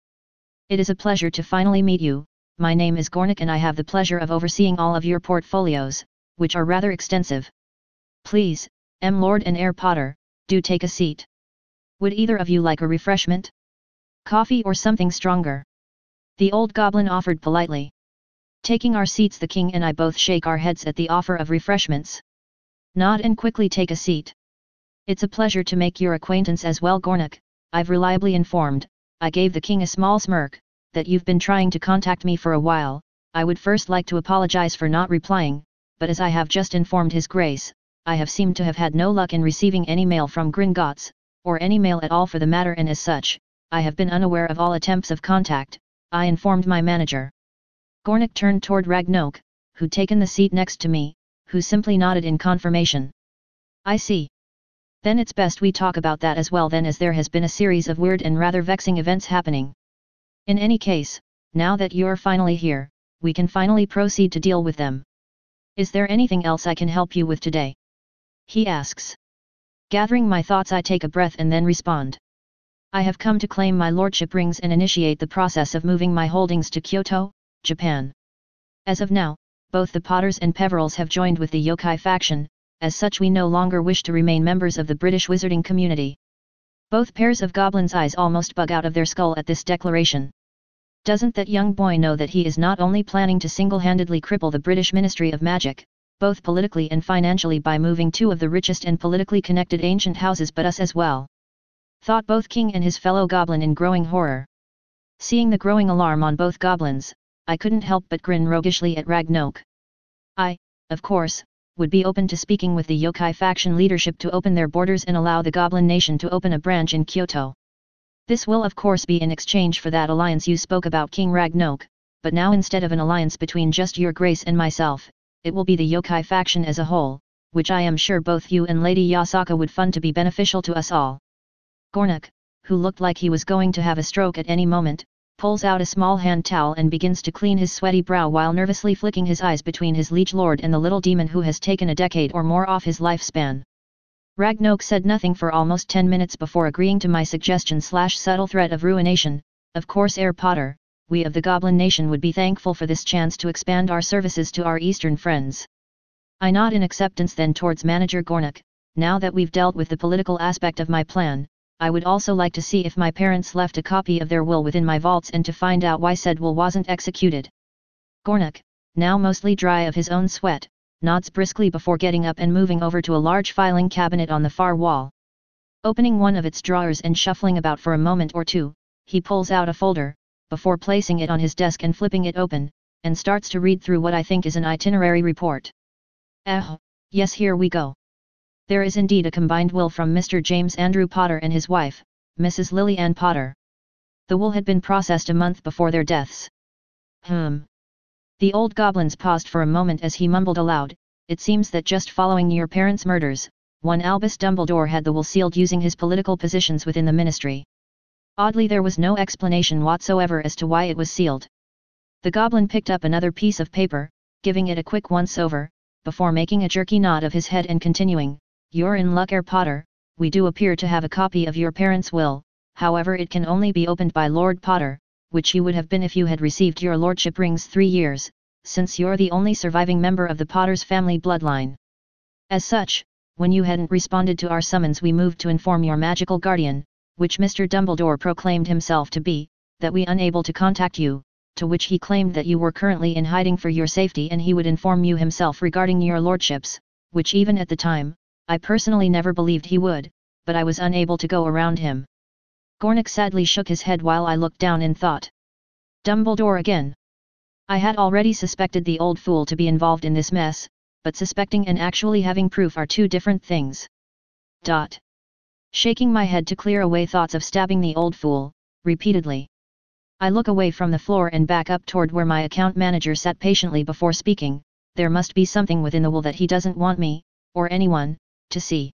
It is a pleasure to finally meet you. My name is Gornik and I have the pleasure of overseeing all of your portfolios, which are rather extensive. Please, Lord and Herr Potter, do take a seat. Would either of you like a refreshment? Coffee or something stronger? The old goblin offered politely. Taking our seats, the king and I both shake our heads at the offer of refreshments. Nod and quickly take a seat. It's a pleasure to make your acquaintance as well, Gornik. I've reliably informed, I gave the king a small smirk, that you've been trying to contact me for a while. I would first like to apologize for not replying, but as I have just informed His Grace, I have seemed to have had no luck in receiving any mail from Gringotts, or any mail at all for the matter, and as such, I have been unaware of all attempts of contact. I informed my manager. Gornik turned toward Ragnok, who'd taken the seat next to me, who simply nodded in confirmation. I see. Then it's best we talk about that as well then, as there has been a series of weird and rather vexing events happening. In any case, now that you're finally here, we can finally proceed to deal with them. Is there anything else I can help you with today? He asks. Gathering my thoughts, I take a breath and then respond. I have come to claim my lordship rings and initiate the process of moving my holdings to Kyoto, Japan. As of now, both the Potters and Peverils have joined with the yokai faction. As such, we no longer wish to remain members of the British wizarding community. Both pairs of goblins' eyes almost bug out of their skull at this declaration. Doesn't that young boy know that he is not only planning to single-handedly cripple the British Ministry of Magic, both politically and financially, by moving two of the richest and politically connected ancient houses, but us as well? Thought both king and his fellow goblin in growing horror. Seeing the growing alarm on both goblins, I couldn't help but grin roguishly at Ragnok. I, of course, would be open to speaking with the yokai faction leadership to open their borders and allow the Goblin Nation to open a branch in Kyoto. This will of course be in exchange for that alliance you spoke about, King Ragnok, but now instead of an alliance between just your grace and myself, it will be the yokai faction as a whole, which I am sure both you and Lady Yasaka would find to be beneficial to us all. Gornik, who looked like he was going to have a stroke at any moment, pulls out a small hand towel and begins to clean his sweaty brow while nervously flicking his eyes between his liege lord and the little demon who has taken a decade or more off his lifespan. Ragnok said nothing for almost 10 minutes before agreeing to my suggestion/subtle threat of ruination. Of course, Herr Potter, we of the Goblin Nation would be thankful for this chance to expand our services to our eastern friends. I nod in acceptance then towards Manager Gornik. Now that we've dealt with the political aspect of my plan, I would also like to see if my parents left a copy of their will within my vaults and to find out why said will wasn't executed. Gornik, now mostly dry of his own sweat, nods briskly before getting up and moving over to a large filing cabinet on the far wall. Opening one of its drawers and shuffling about for a moment or two, he pulls out a folder, before placing it on his desk and flipping it open, and starts to read through what I think is an itinerary report. Yes, here we go. There is indeed a combined will from Mr. James Andrew Potter and his wife, Mrs. Lily Ann Potter. The will had been processed a month before their deaths. The old goblins paused for a moment as he mumbled aloud, it seems that just following your parents' murders, one Albus Dumbledore had the will sealed using his political positions within the ministry. Oddly, there was no explanation whatsoever as to why it was sealed. The goblin picked up another piece of paper, giving it a quick once-over, before making a jerky nod of his head and continuing, You're in luck, Herr Potter, we do appear to have a copy of your parents' will, however it can only be opened by Lord Potter, which you would have been if you had received your lordship rings 3 years, since you're the only surviving member of the Potter's family bloodline. As such, when you hadn't responded to our summons, we moved to inform your magical guardian, which Mr. Dumbledore proclaimed himself to be, that we unable to contact you, to which he claimed that you were currently in hiding for your safety and he would inform you himself regarding your lordships, which even at the time, I personally never believed he would, but I was unable to go around him. Gornik sadly shook his head while I looked down in thought. Dumbledore again. I had already suspected the old fool to be involved in this mess, but suspecting and actually having proof are two different things. Shaking my head to clear away thoughts of stabbing the old fool, repeatedly. I look away from the floor and back up toward where my account manager sat patiently before speaking. There must be something within the will that he doesn't want me, or anyone, to see.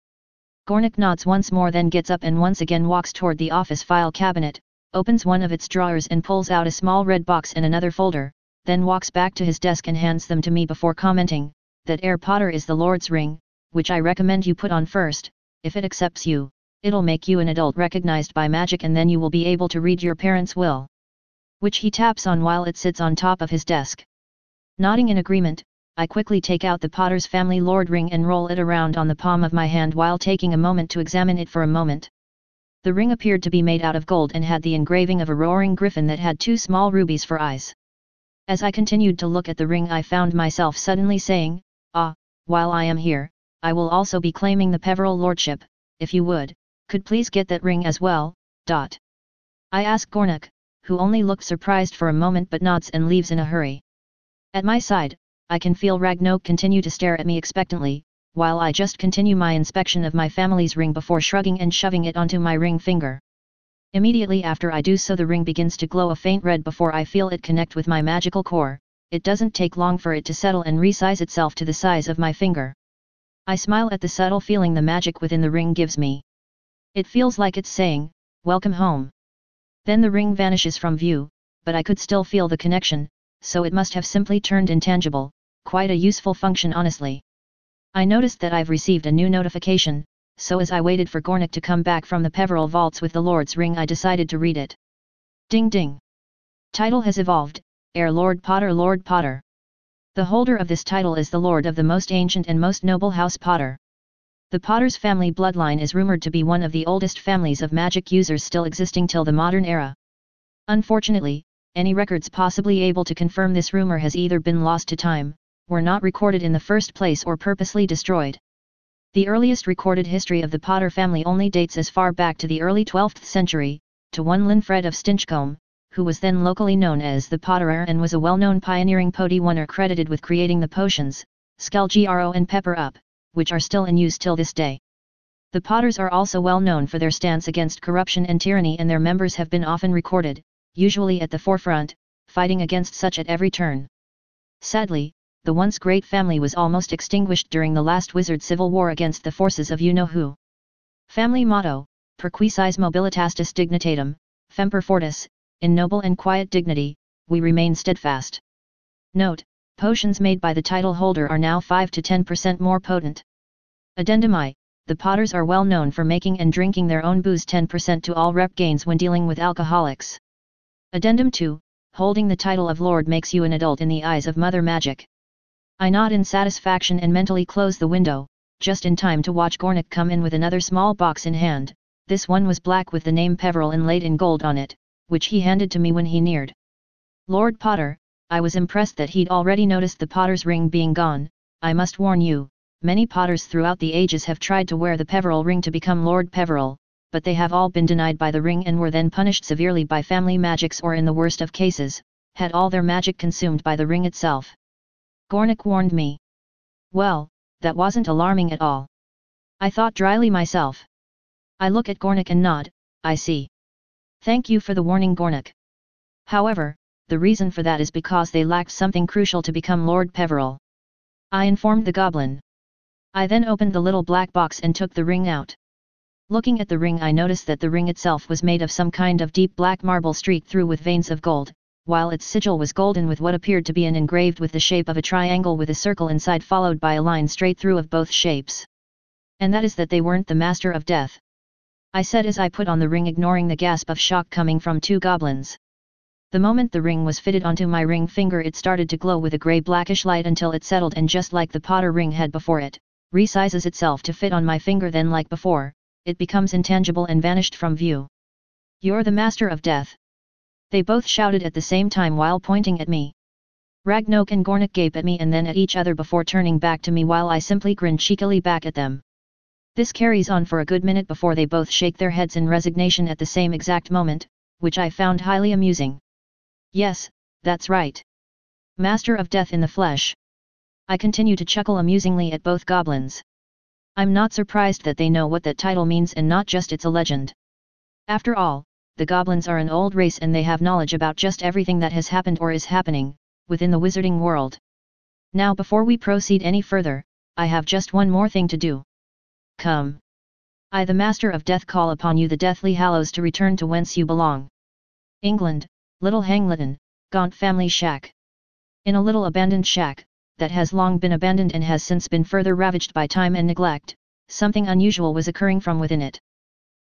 Gornik nods once more, then gets up and once again walks toward the office file cabinet, opens one of its drawers and pulls out a small red box and another folder, then walks back to his desk and hands them to me before commenting, that Herr Potter is the Lord's ring, which I recommend you put on first, If it accepts you, it'll make you an adult recognized by magic, and then you will be able to read your parents' will, which he taps on while it sits on top of his desk. Nodding in agreement, I quickly take out the Potter's family lord ring and roll it around on the palm of my hand while taking a moment to examine it for a moment. The ring appeared to be made out of gold and had the engraving of a roaring griffin that had 2 small rubies for eyes. As I continued to look at the ring, I found myself suddenly saying, while I am here, I will also be claiming the Peveril lordship. If you could please get that ring as well. I ask Gornik, who only looks surprised for a moment but nods and leaves in a hurry. At my side, I can feel Ragnok continue to stare at me expectantly, while I just continue my inspection of my family's ring before shrugging and shoving it onto my ring finger. Immediately after I do so, the ring begins to glow a faint red before I feel it connect with my magical core. It doesn't take long for it to settle and resize itself to the size of my finger. I smile at the subtle feeling the magic within the ring gives me. It feels like it's saying, "Welcome home." Then the ring vanishes from view, but I could still feel the connection, so it must have simply turned intangible. Quite a useful function, honestly. I noticed that I've received a new notification, so as I waited for Gornik to come back from the Peveril vaults with the Lord's ring, I decided to read it. Ding ding. Title has evolved, Heir Lord Potter. Lord Potter. The holder of this title is the Lord of the most ancient and most noble House Potter. The Potter's family bloodline is rumored to be one of the oldest families of magic users still existing till the modern era. Unfortunately, any records possibly able to confirm this rumor has either been lost to time, were not recorded in the first place, or purposely destroyed. The earliest recorded history of the Potter family only dates as far back to the early 12th century, to one Linfred of Stinchcombe, who was then locally known as the Potterer and was a well-known pioneering Poti-Oner credited with creating the potions, Skull-Gro and Pepper Up, which are still in use till this day. The Potters are also well known for their stance against corruption and tyranny, and their members have been often recorded, usually at the forefront, fighting against such at every turn. Sadly, the once great family was almost extinguished during the last wizard civil war against the forces of you-know-who. Family motto, Per quis mobilitatis dignitatem, Femper Fortis, in noble and quiet dignity, we remain steadfast. Note, potions made by the title holder are now 5 to 10% more potent. Addendum I, the Potters are well known for making and drinking their own booze. 10% to all rep gains when dealing with alcoholics. Addendum 2, holding the title of Lord makes you an adult in the eyes of Mother Magic. I nod in satisfaction and mentally close the window, just in time to watch Gornik come in with another small box in hand. This one was black with the name Peveril inlaid in gold on it, which he handed to me when he neared. Lord Potter, I was impressed that he'd already noticed the Potter's ring being gone. I must warn you, many Potters throughout the ages have tried to wear the Peveril ring to become Lord Peveril, but they have all been denied by the ring and were then punished severely by family magics, or in the worst of cases, had all their magic consumed by the ring itself. Gornik warned me. Well, that wasn't alarming at all. I thought dryly myself. I look at Gornik and nod. I see. Thank you for the warning, Gornik. However, the reason for that is because they lacked something crucial to become Lord Peveril. I informed the goblin. I then opened the little black box and took the ring out. Looking at the ring, I noticed that the ring itself was made of some kind of deep black marble streaked through with veins of gold, while its sigil was golden with what appeared to be an engraved with the shape of a triangle with a circle inside followed by a line straight through of both shapes. And that is that they weren't the Master of Death, I said as I put on the ring, ignoring the gasp of shock coming from 2 goblins. The moment the ring was fitted onto my ring finger, it started to glow with a grey-blackish light until it settled, and just like the Potter ring had before it, resizes itself to fit on my finger. Then, like before, it becomes intangible and vanished from view. You're the Master of Death! They both shouted at the same time while pointing at me. Ragnok and Gornik gape at me and then at each other before turning back to me, while I simply grin cheekily back at them. This carries on for a good minute before they both shake their heads in resignation at the same exact moment, which I found highly amusing. Yes, that's right. Master of Death in the flesh. I continue to chuckle amusingly at both goblins. I'm not surprised that they know what that title means and not just it's a legend. After all, the goblins are an old race and they have knowledge about just everything that has happened or is happening within the wizarding world. Now, before we proceed any further, I have just one more thing to do. Come. I, the Master of Death, call upon you, the Deathly Hallows, to return to whence you belong. England, Little Hangleton, Gaunt Family Shack. In a little abandoned shack, that has long been abandoned and has since been further ravaged by time and neglect, something unusual was occurring from within it.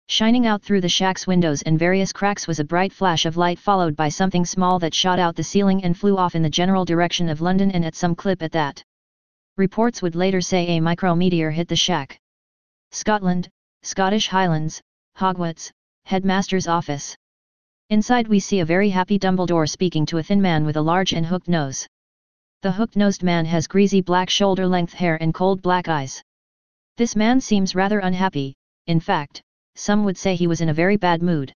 Shining out through the shack's windows and various cracks was a bright flash of light, followed by something small that shot out the ceiling and flew off in the general direction of London, and at some clip at that. Reports would later say a micrometeor hit the shack. Scotland, Scottish Highlands, Hogwarts, Headmaster's office. Inside we see a very happy Dumbledore speaking to a thin man with a large and hooked nose. The hooked-nosed man has greasy black shoulder-length hair and cold black eyes. This man seems rather unhappy. In fact, some would say he was in a very bad mood.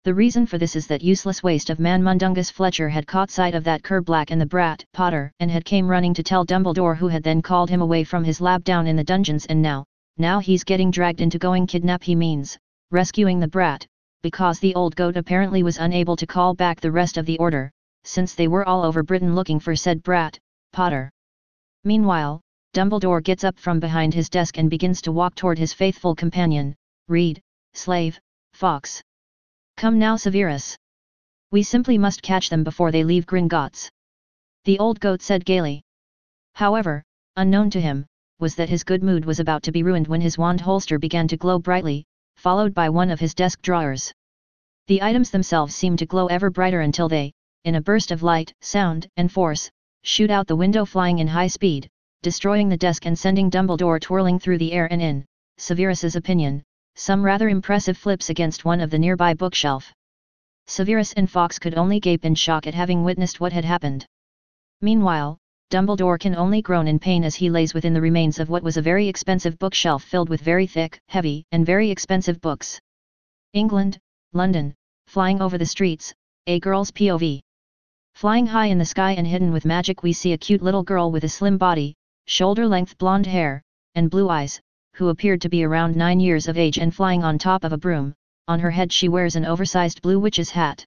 The reason for this is that useless waste of man Mundungus Fletcher had caught sight of that cur Black and the brat, Potter, and had came running to tell Dumbledore, who had then called him away from his lab down in the dungeons, and now he's getting dragged into going kidnap, he means, rescuing the brat, because the old goat apparently was unable to call back the rest of the order, since they were all over Britain looking for said brat, Potter. Meanwhile, Dumbledore gets up from behind his desk and begins to walk toward his faithful companion, Reed, slave, Fawkes. Come now, Severus. We simply must catch them before they leave Gringotts. The old goat said gaily. However, unknown to him, was that his good mood was about to be ruined when his wand holster began to glow brightly, followed by one of his desk drawers. The items themselves seemed to glow ever brighter until they, in a burst of light, sound, and force, shoot out the window, flying in high speed, destroying the desk and sending Dumbledore twirling through the air and, in Severus's opinion, some rather impressive flips against one of the nearby bookshelf. Severus and Fawkes could only gape in shock at having witnessed what had happened. Meanwhile, Dumbledore can only groan in pain as he lays within the remains of what was a very expensive bookshelf filled with very thick, heavy, and very expensive books. England, London, flying over the streets, a girl's POV. Flying high in the sky and hidden with magic, we see a cute little girl with a slim body, shoulder-length blonde hair, and blue eyes, who appeared to be around 9 years of age and flying on top of a broom. On her head she wears an oversized blue witch's hat.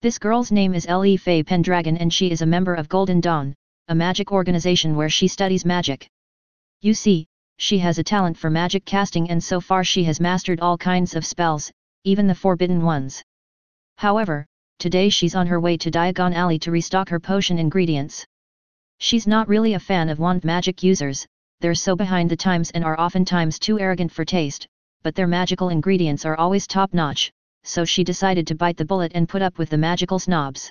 This girl's name is L.E. Faye Pendragon, and she is a member of Golden Dawn, a magic organization where she studies magic. You see, she has a talent for magic casting, and so far she has mastered all kinds of spells, even the forbidden ones. However, today she's on her way to Diagon Alley to restock her potion ingredients. She's not really a fan of wand magic users. They're so behind the times and are oftentimes too arrogant for taste, but their magical ingredients are always top-notch, so she decided to bite the bullet and put up with the magical snobs.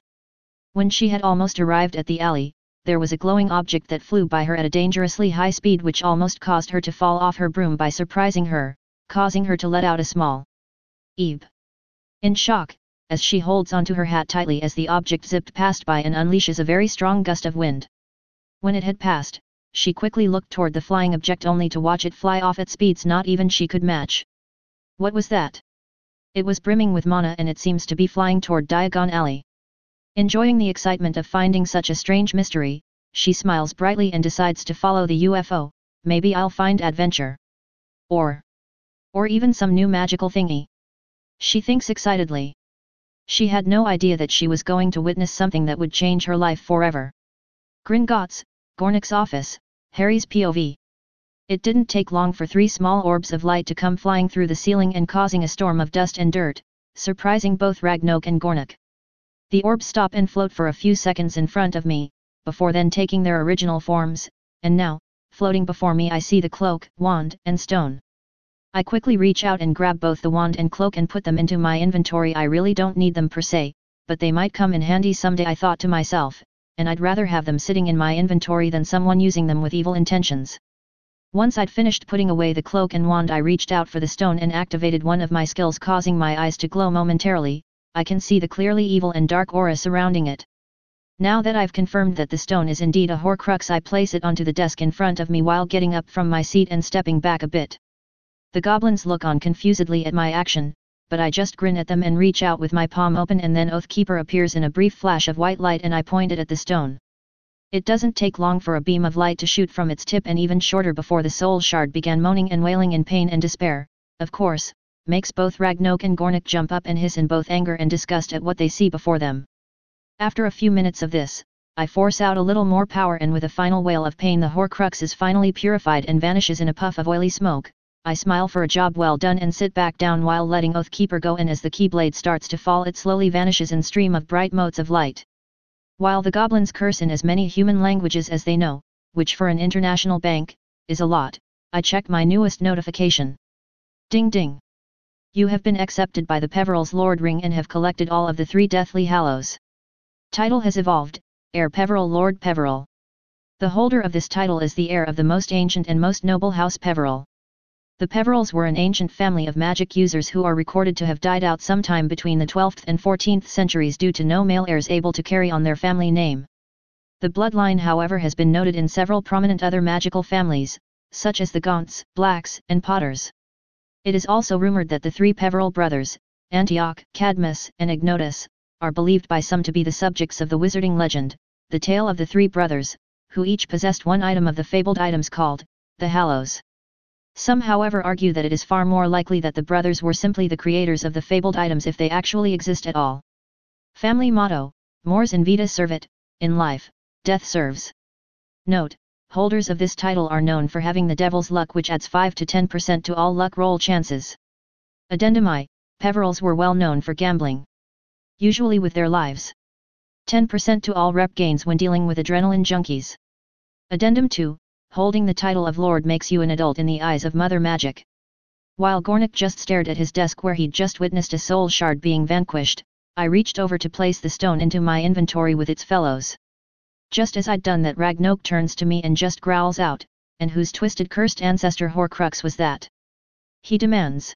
When she had almost arrived at the alley, there was a glowing object that flew by her at a dangerously high speed, which almost caused her to fall off her broom by surprising her, causing her to let out a small eep. In shock, as she holds onto her hat tightly as the object zipped past by and unleashes a very strong gust of wind. When it had passed, she quickly looked toward the flying object only to watch it fly off at speeds not even she could match. What was that? It was brimming with mana, and it seems to be flying toward Diagon Alley. Enjoying the excitement of finding such a strange mystery, she smiles brightly and decides to follow the UFO. Maybe I'll find adventure. Or even some new magical thingy. She thinks excitedly. She had no idea that she was going to witness something that would change her life forever. Gringotts, Gornik's office, Harry's POV. It didn't take long for 3 small orbs of light to come flying through the ceiling and causing a storm of dust and dirt, surprising both Ragnok and Gornik. The orbs stop and float for a few seconds in front of me, before then taking their original forms, and now, floating before me, I see the cloak, wand, and stone. I quickly reach out and grab both the wand and cloak and put them into my inventory. I really don't need them per se, but they might come in handy someday, I thought to myself, and I'd rather have them sitting in my inventory than someone using them with evil intentions. Once I'd finished putting away the cloak and wand, I reached out for the stone and activated one of my skills, causing my eyes to glow momentarily. I can see the clearly evil and dark aura surrounding it. Now that I've confirmed that the stone is indeed a Horcrux, I place it onto the desk in front of me while getting up from my seat and stepping back a bit. The goblins look on confusedly at my action, but I just grin at them and reach out with my palm open, and then Oathkeeper appears in a brief flash of white light and I point it at the stone. It doesn't take long for a beam of light to shoot from its tip, and even shorter before the soul shard began moaning and wailing in pain and despair, of course, makes both Ragnok and Gornik jump up and hiss in both anger and disgust at what they see before them. After a few minutes of this, I force out a little more power, and with a final wail of pain the Horcrux is finally purified and vanishes in a puff of oily smoke. I smile for a job well done and sit back down while letting Oathkeeper go, and as the keyblade starts to fall it slowly vanishes in stream of bright motes of light. While the goblins curse in as many human languages as they know, which for an international bank, is a lot, I check my newest notification. Ding ding. You have been accepted by the Peveril's Lord Ring and have collected all of the 3 Deathly Hallows. Title has evolved, Heir Peveril Lord Peveril. The holder of this title is the heir of the most ancient and most noble House Peveril. The Peverils were an ancient family of magic users who are recorded to have died out sometime between the 12th and 14th centuries due to no male heirs able to carry on their family name. The bloodline, however, has been noted in several prominent other magical families, such as the Gaunts, Blacks, and Potters. It is also rumored that the 3 Peveril brothers, Antioch, Cadmus, and Ignotus, are believed by some to be the subjects of the wizarding legend, the tale of the 3 brothers, who each possessed one item of the fabled items called, the Hallows. Some however argue that it is far more likely that the brothers were simply the creators of the fabled items if they actually exist at all. Family motto, Mors in vita servit, in life, death serves. Note, holders of this title are known for having the devil's luck, which adds 5 to 10% to all luck roll chances. Addendum I, Peverils were well known for gambling. Usually with their lives. 10% to all rep gains when dealing with adrenaline junkies. Addendum 2, holding the title of Lord makes you an adult in the eyes of Mother Magic. While Gornik just stared at his desk where he'd just witnessed a soul shard being vanquished, I reached over to place the stone into my inventory with its fellows. Just as I'd done that, Ragnok turns to me and just growls out, "And whose twisted cursed ancestor Horcrux was that?" he demands.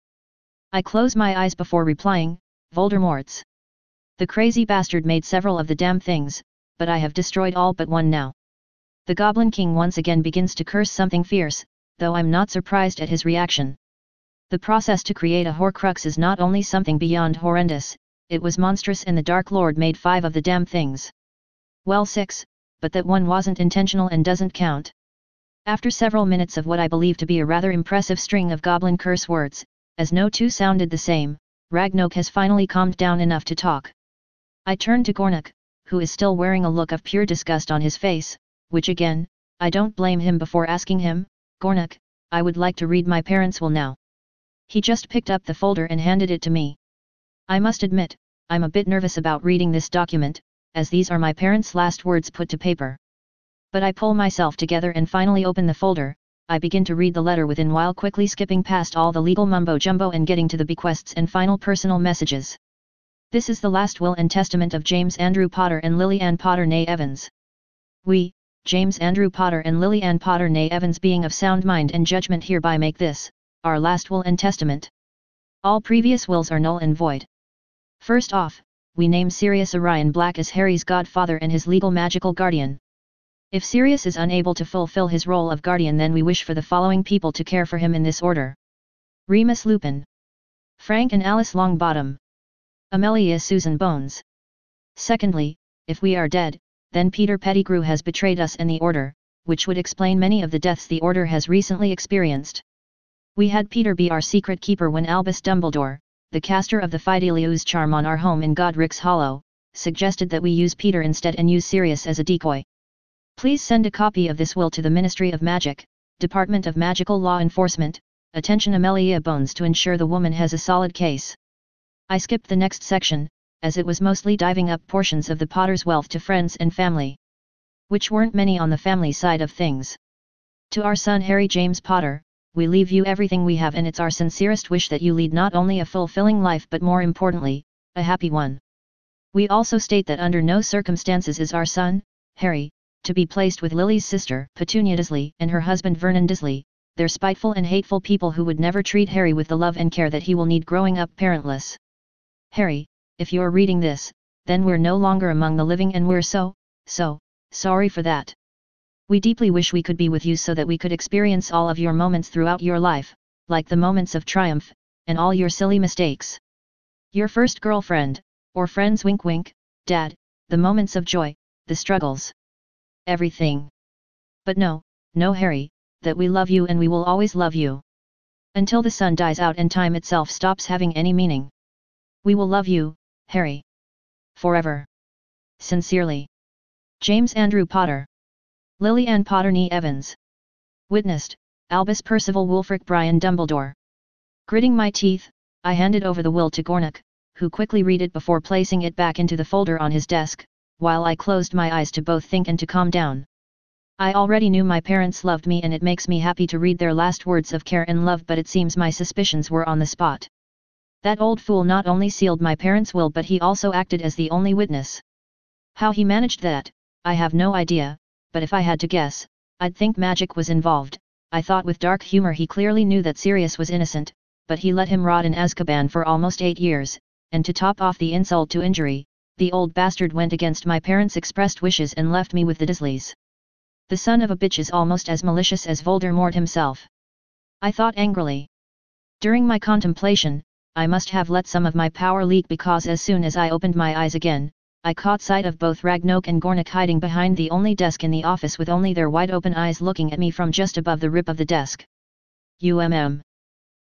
I close my eyes before replying, "Voldemort's. The crazy bastard made several of the damn things, but I have destroyed all but one now." The Goblin King once again begins to curse something fierce, though I'm not surprised at his reaction. The process to create a Horcrux is not only something beyond horrendous, it was monstrous, and the Dark Lord made 5 of the damn things. Well, 6, but that one wasn't intentional and doesn't count. After several minutes of what I believe to be a rather impressive string of goblin curse words, as no two sounded the same, Ragnok has finally calmed down enough to talk. I turn to Gornik, who is still wearing a look of pure disgust on his face, which again, I don't blame him, before asking him, "Gornik, I would like to read my parents' will now." He just picked up the folder and handed it to me. I must admit, I'm a bit nervous about reading this document, as these are my parents' last words put to paper. But I pull myself together and finally open the folder. I begin to read the letter within while quickly skipping past all the legal mumbo-jumbo and getting to the bequests and final personal messages. This is the last will and testament of James Andrew Potter and Lily Ann Potter née Evans. We, James Andrew Potter and Lily Ann Potter née Evans, being of sound mind and judgment, hereby make this, our last will and testament. All previous wills are null and void. First off, we name Sirius Orion Black as Harry's godfather and his legal magical guardian. If Sirius is unable to fulfill his role of guardian, then we wish for the following people to care for him in this order: Remus Lupin, Frank and Alice Longbottom, Amelia Susan Bones. Secondly, if we are dead, then Peter Pettigrew has betrayed us and the Order, which would explain many of the deaths the Order has recently experienced. We had Peter be our secret keeper when Albus Dumbledore, the caster of the Fidelius charm on our home in Godric's Hollow, suggested that we use Peter instead and use Sirius as a decoy. Please send a copy of this will to the Ministry of Magic, Department of Magical Law Enforcement, attention Amelia Bones, to ensure the woman has a solid case. I skipped the next section, as it was mostly diving up portions of the Potter's wealth to friends and family, which weren't many on the family side of things. To our son Harry James Potter, we leave you everything we have, and it's our sincerest wish that you lead not only a fulfilling life but more importantly, a happy one. We also state that under no circumstances is our son, Harry, to be placed with Lily's sister, Petunia Disley, and her husband Vernon Disley. They're spiteful and hateful people who would never treat Harry with the love and care that he will need growing up parentless. Harry, if you're reading this, then we're no longer among the living, and we're so sorry for that. We deeply wish we could be with you so that we could experience all of your moments throughout your life, like the moments of triumph, and all your silly mistakes. Your first girlfriend, or friends, wink wink, Dad, the moments of joy, the struggles. Everything. But no, Harry, that we love you and we will always love you. Until the sun dies out and time itself stops having any meaning. We will love you, Harry. Forever. Sincerely. James Andrew Potter. Lily Ann Potter née Evans. Witnessed, Albus Percival Wulfric Brian Dumbledore. Gritting my teeth, I handed over the will to Gornik, who quickly read it before placing it back into the folder on his desk, while I closed my eyes to both think and to calm down. I already knew my parents loved me, and it makes me happy to read their last words of care and love, but it seems my suspicions were on the spot. That old fool not only sealed my parents' will, but he also acted as the only witness. How he managed that, I have no idea, but if I had to guess, I'd think magic was involved. I thought with dark humor. He clearly knew that Sirius was innocent, but he let him rot in Azkaban for almost 8 years, and to top off the insult to injury, the old bastard went against my parents' expressed wishes and left me with the Dursleys. The son of a bitch is almost as malicious as Voldemort himself. I thought angrily. During my contemplation, I must have let some of my power leak, because as soon as I opened my eyes again, I caught sight of both Ragnok and Gornik hiding behind the only desk in the office, with only their wide-open eyes looking at me from just above the rip of the desk.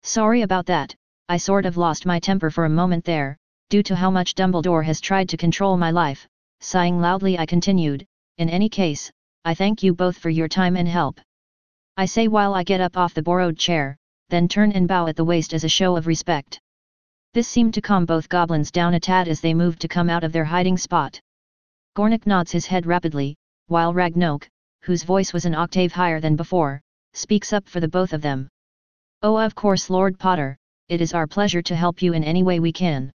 Sorry about that, I sort of lost my temper for a moment there, due to how much Dumbledore has tried to control my life. Sighing loudly, I continued, in any case, I thank you both for your time and help. I say while I get up off the borrowed chair, then turn and bow at the waist as a show of respect. This seemed to calm both goblins down a tad as they moved to come out of their hiding spot. Gornik nods his head rapidly, while Ragnok, whose voice was an octave higher than before, speaks up for the both of them. Oh, of course, Lord Potter, it is our pleasure to help you in any way we can.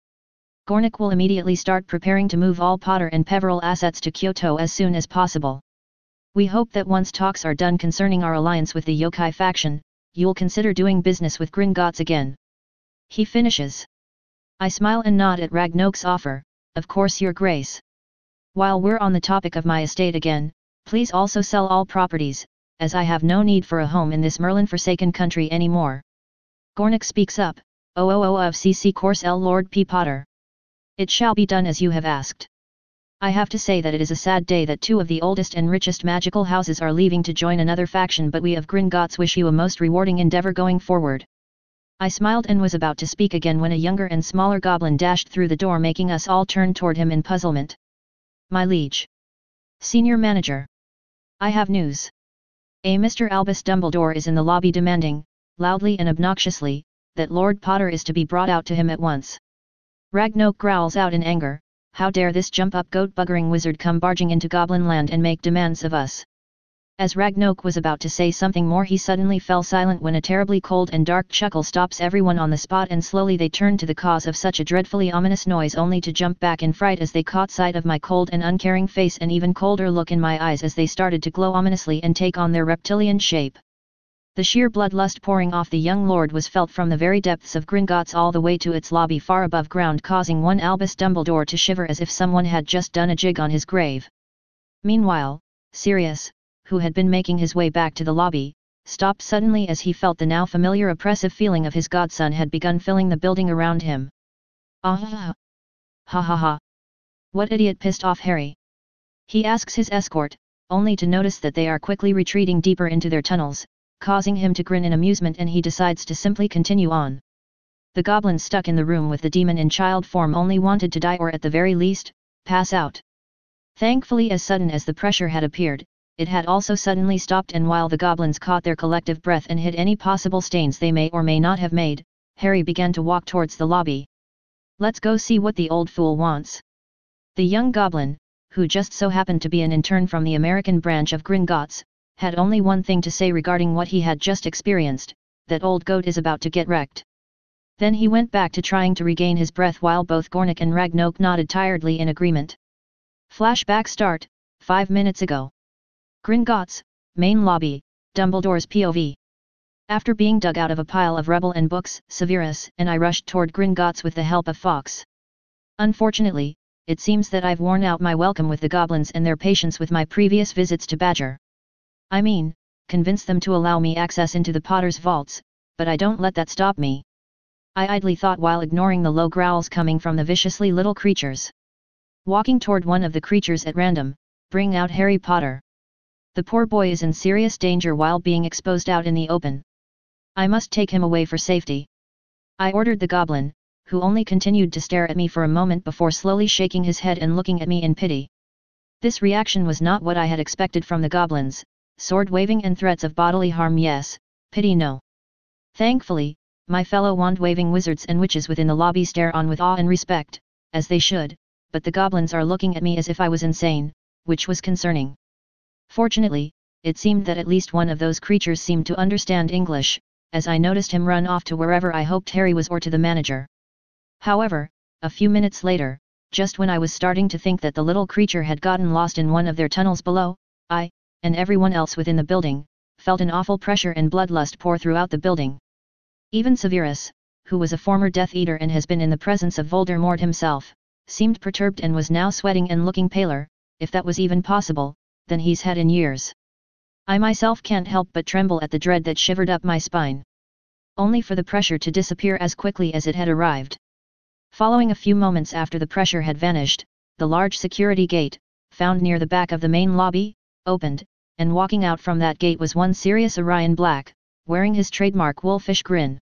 Gornik will immediately start preparing to move all Potter and Peveril assets to Kyoto as soon as possible. We hope that once talks are done concerning our alliance with the yokai faction, you'll consider doing business with Gringotts again. He finishes. I smile and nod at Ragnok's offer, of course, Your Grace. While we're on the topic of my estate again, please also sell all properties, as I have no need for a home in this Merlin-forsaken country anymore. Gornik speaks up, of CC course L Lord P. Potter. It shall be done as you have asked. I have to say that it is a sad day that 2 of the oldest and richest magical houses are leaving to join another faction, but we of Gringotts wish you a most rewarding endeavor going forward. I smiled and was about to speak again when a younger and smaller goblin dashed through the door, making us all turn toward him in puzzlement. My liege. Senior Manager. I have news. Mr. Albus Dumbledore is in the lobby demanding, loudly and obnoxiously, that Lord Potter is to be brought out to him at once. Ragnok growls out in anger, how dare this jump-up goat-buggering wizard come barging into Goblin Land and make demands of us. As Ragnok was about to say something more, he suddenly fell silent when a terribly cold and dark chuckle stops everyone on the spot, and slowly they turned to the cause of such a dreadfully ominous noise, only to jump back in fright as they caught sight of my cold and uncaring face and even colder look in my eyes as they started to glow ominously and take on their reptilian shape. The sheer bloodlust pouring off the young lord was felt from the very depths of Gringotts all the way to its lobby far above ground, causing one Albus Dumbledore to shiver as if someone had just done a jig on his grave. Meanwhile, Sirius, who had been making his way back to the lobby, stopped suddenly as he felt the now familiar oppressive feeling of his godson had begun filling the building around him. Ah! Ha ha ha! What idiot pissed off Harry? He asks his escort, only to notice that they are quickly retreating deeper into their tunnels, causing him to grin in amusement, and he decides to simply continue on. The goblin stuck in the room with the demon in child form only wanted to die, or at the very least, pass out. Thankfully, as sudden as the pressure had appeared, it had also suddenly stopped, and while the goblins caught their collective breath and hid any possible stains they may or may not have made, Harry began to walk towards the lobby. Let's go see what the old fool wants. The young goblin, who just so happened to be an intern from the American branch of Gringotts, had only one thing to say regarding what he had just experienced: that old goat is about to get wrecked. Then he went back to trying to regain his breath while both Gornik and Ragnok nodded tiredly in agreement. Flashback start, 5 minutes ago. Gringotts, main lobby, Dumbledore's POV. After being dug out of a pile of rubble and books, Severus and I rushed toward Gringotts with the help of Fawkes. Unfortunately, it seems that I've worn out my welcome with the goblins and their patience with my previous visits to Badger. I mean, convince them to allow me access into the Potter's vaults, but I don't let that stop me. I idly thought while ignoring the low growls coming from the viciously little creatures. Walking toward one of the creatures at random, bring out Harry Potter. The poor boy is in serious danger while being exposed out in the open. I must take him away for safety. I ordered the goblin, who only continued to stare at me for a moment before slowly shaking his head and looking at me in pity. This reaction was not what I had expected from the goblins. Sword waving and threats of bodily harm yes, pity no. Thankfully, my fellow wand-waving wizards and witches within the lobby stare on with awe and respect, as they should, but the goblins are looking at me as if I was insane, which was concerning. Fortunately, it seemed that at least one of those creatures seemed to understand English, as I noticed him run off to wherever I hoped Harry was or to the manager. However, a few minutes later, just when I was starting to think that the little creature had gotten lost in one of their tunnels below, I, and everyone else within the building, felt an awful pressure and bloodlust pour throughout the building. Even Severus, who was a former Death Eater and has been in the presence of Voldemort himself, seemed perturbed and was now sweating and looking paler, if that was even possible, than he's had in years. I myself can't help but tremble at the dread that shivered up my spine. Only for the pressure to disappear as quickly as it had arrived. Following a few moments after the pressure had vanished, the large security gate, found near the back of the main lobby, opened, and walking out from that gate was one Sirius Orion Black, wearing his trademark wolfish grin.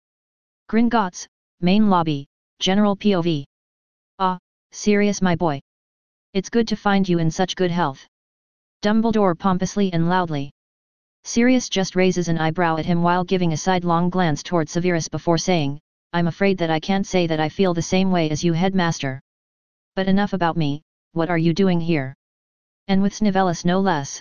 Gringotts, main lobby, general POV. Ah, Sirius my boy. It's good to find you in such good health. Dumbledore pompously and loudly. Sirius just raises an eyebrow at him while giving a sidelong glance toward Severus before saying, I'm afraid that I can't say that I feel the same way as you, headmaster. But enough about me, what are you doing here? And with Snivellus no less.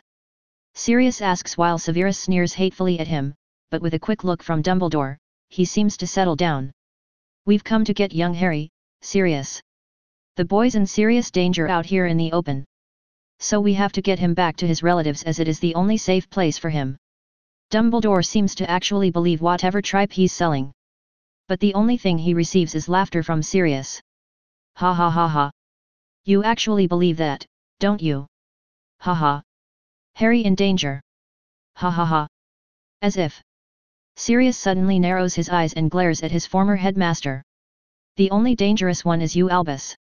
Sirius asks while Severus sneers hatefully at him, but with a quick look from Dumbledore, he seems to settle down. We've come to get young Harry, Sirius. The boy's in serious danger out here in the open. So we have to get him back to his relatives as it is the only safe place for him. Dumbledore seems to actually believe whatever tripe he's selling. But the only thing he receives is laughter from Sirius. Ha ha ha ha. You actually believe that, don't you? Ha ha. Harry in danger. Ha ha ha. As if. Sirius suddenly narrows his eyes and glares at his former headmaster. The only dangerous one is you, Albus.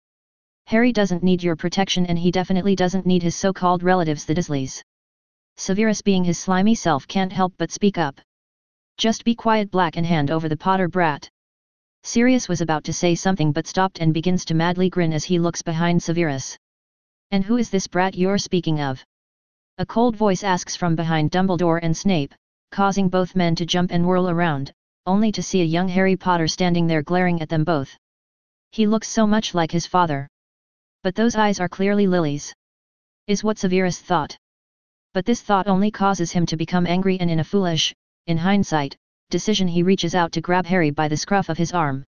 Harry doesn't need your protection and he definitely doesn't need his so-called relatives the Dursleys. Severus being his slimy self can't help but speak up. Just be quiet, Black, and hand over the Potter brat. Sirius was about to say something but stopped and begins to madly grin as he looks behind Severus. And who is this brat you're speaking of? A cold voice asks from behind Dumbledore and Snape, causing both men to jump and whirl around, only to see a young Harry Potter standing there glaring at them both. He looks so much like his father. But those eyes are clearly lilies. Is what Severus thought. But this thought only causes him to become angry and in a foolish, in hindsight, decision he reaches out to grab Harry by the scruff of his arm.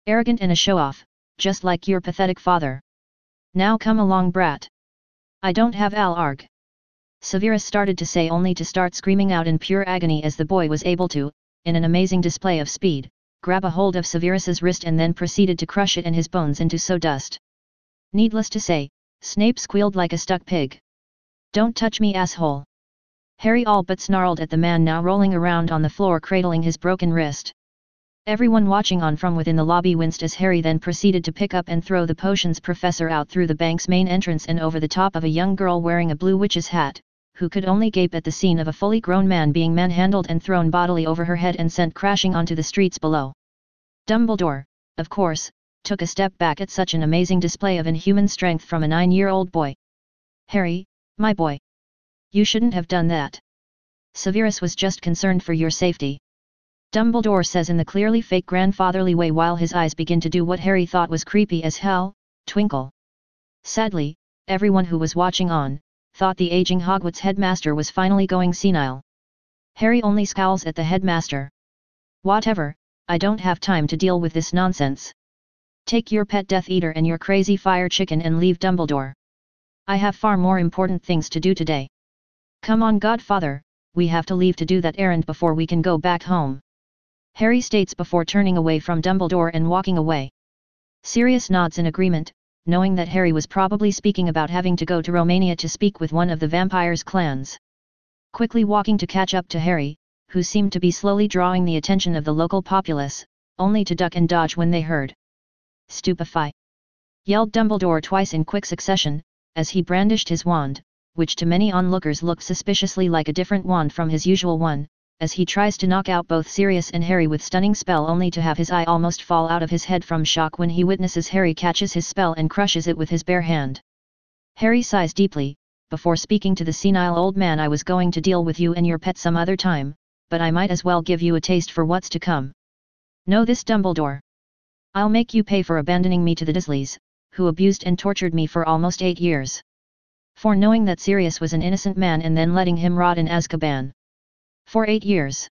Arrogant and a show-off, just like your pathetic father. Now come along, brat. I don't have Al-Arg. Severus started to say only to start screaming out in pure agony as the boy was able to, in an amazing display of speed, grab a hold of Severus's wrist and then proceeded to crush it and his bones into sawdust. Needless to say, Snape squealed like a stuck pig. Don't touch me, asshole. Harry all but snarled at the man now rolling around on the floor cradling his broken wrist. Everyone watching on from within the lobby winced as Harry then proceeded to pick up and throw the potions professor out through the bank's main entrance and over the top of a young girl wearing a blue witch's hat, who could only gape at the scene of a fully grown man being manhandled and thrown bodily over her head and sent crashing onto the streets below. Dumbledore, of course, took a step back at such an amazing display of inhuman strength from a 9-year-old boy. Harry, my boy. You shouldn't have done that. Severus was just concerned for your safety. Dumbledore says in the clearly fake grandfatherly way while his eyes begin to do what Harry thought was creepy as hell, twinkle. Sadly, everyone who was watching on, thought the aging Hogwarts headmaster was finally going senile. Harry only scowls at the headmaster. Whatever, I don't have time to deal with this nonsense. Take your pet Death Eater and your crazy fire chicken and leave Dumbledore. I have far more important things to do today. Come on, Godfather, we have to leave to do that errand before we can go back home. Harry states before turning away from Dumbledore and walking away. Sirius nods in agreement, knowing that Harry was probably speaking about having to go to Romania to speak with one of the vampires' clans. Quickly walking to catch up to Harry, who seemed to be slowly drawing the attention of the local populace, only to duck and dodge when they heard. Stupefy! Yelled Dumbledore twice in quick succession, as he brandished his wand, which to many onlookers looked suspiciously like a different wand from his usual one, as he tries to knock out both Sirius and Harry with stunning spell only to have his eye almost fall out of his head from shock when he witnesses Harry catches his spell and crushes it with his bare hand. Harry sighs deeply, before speaking to the senile old man. I was going to deal with you and your pet some other time, but I might as well give you a taste for what's to come. Know this, Dumbledore. I'll make you pay for abandoning me to the Dursleys, who abused and tortured me for almost 8 years. For knowing that Sirius was an innocent man and then letting him rot in Azkaban. For 8 years.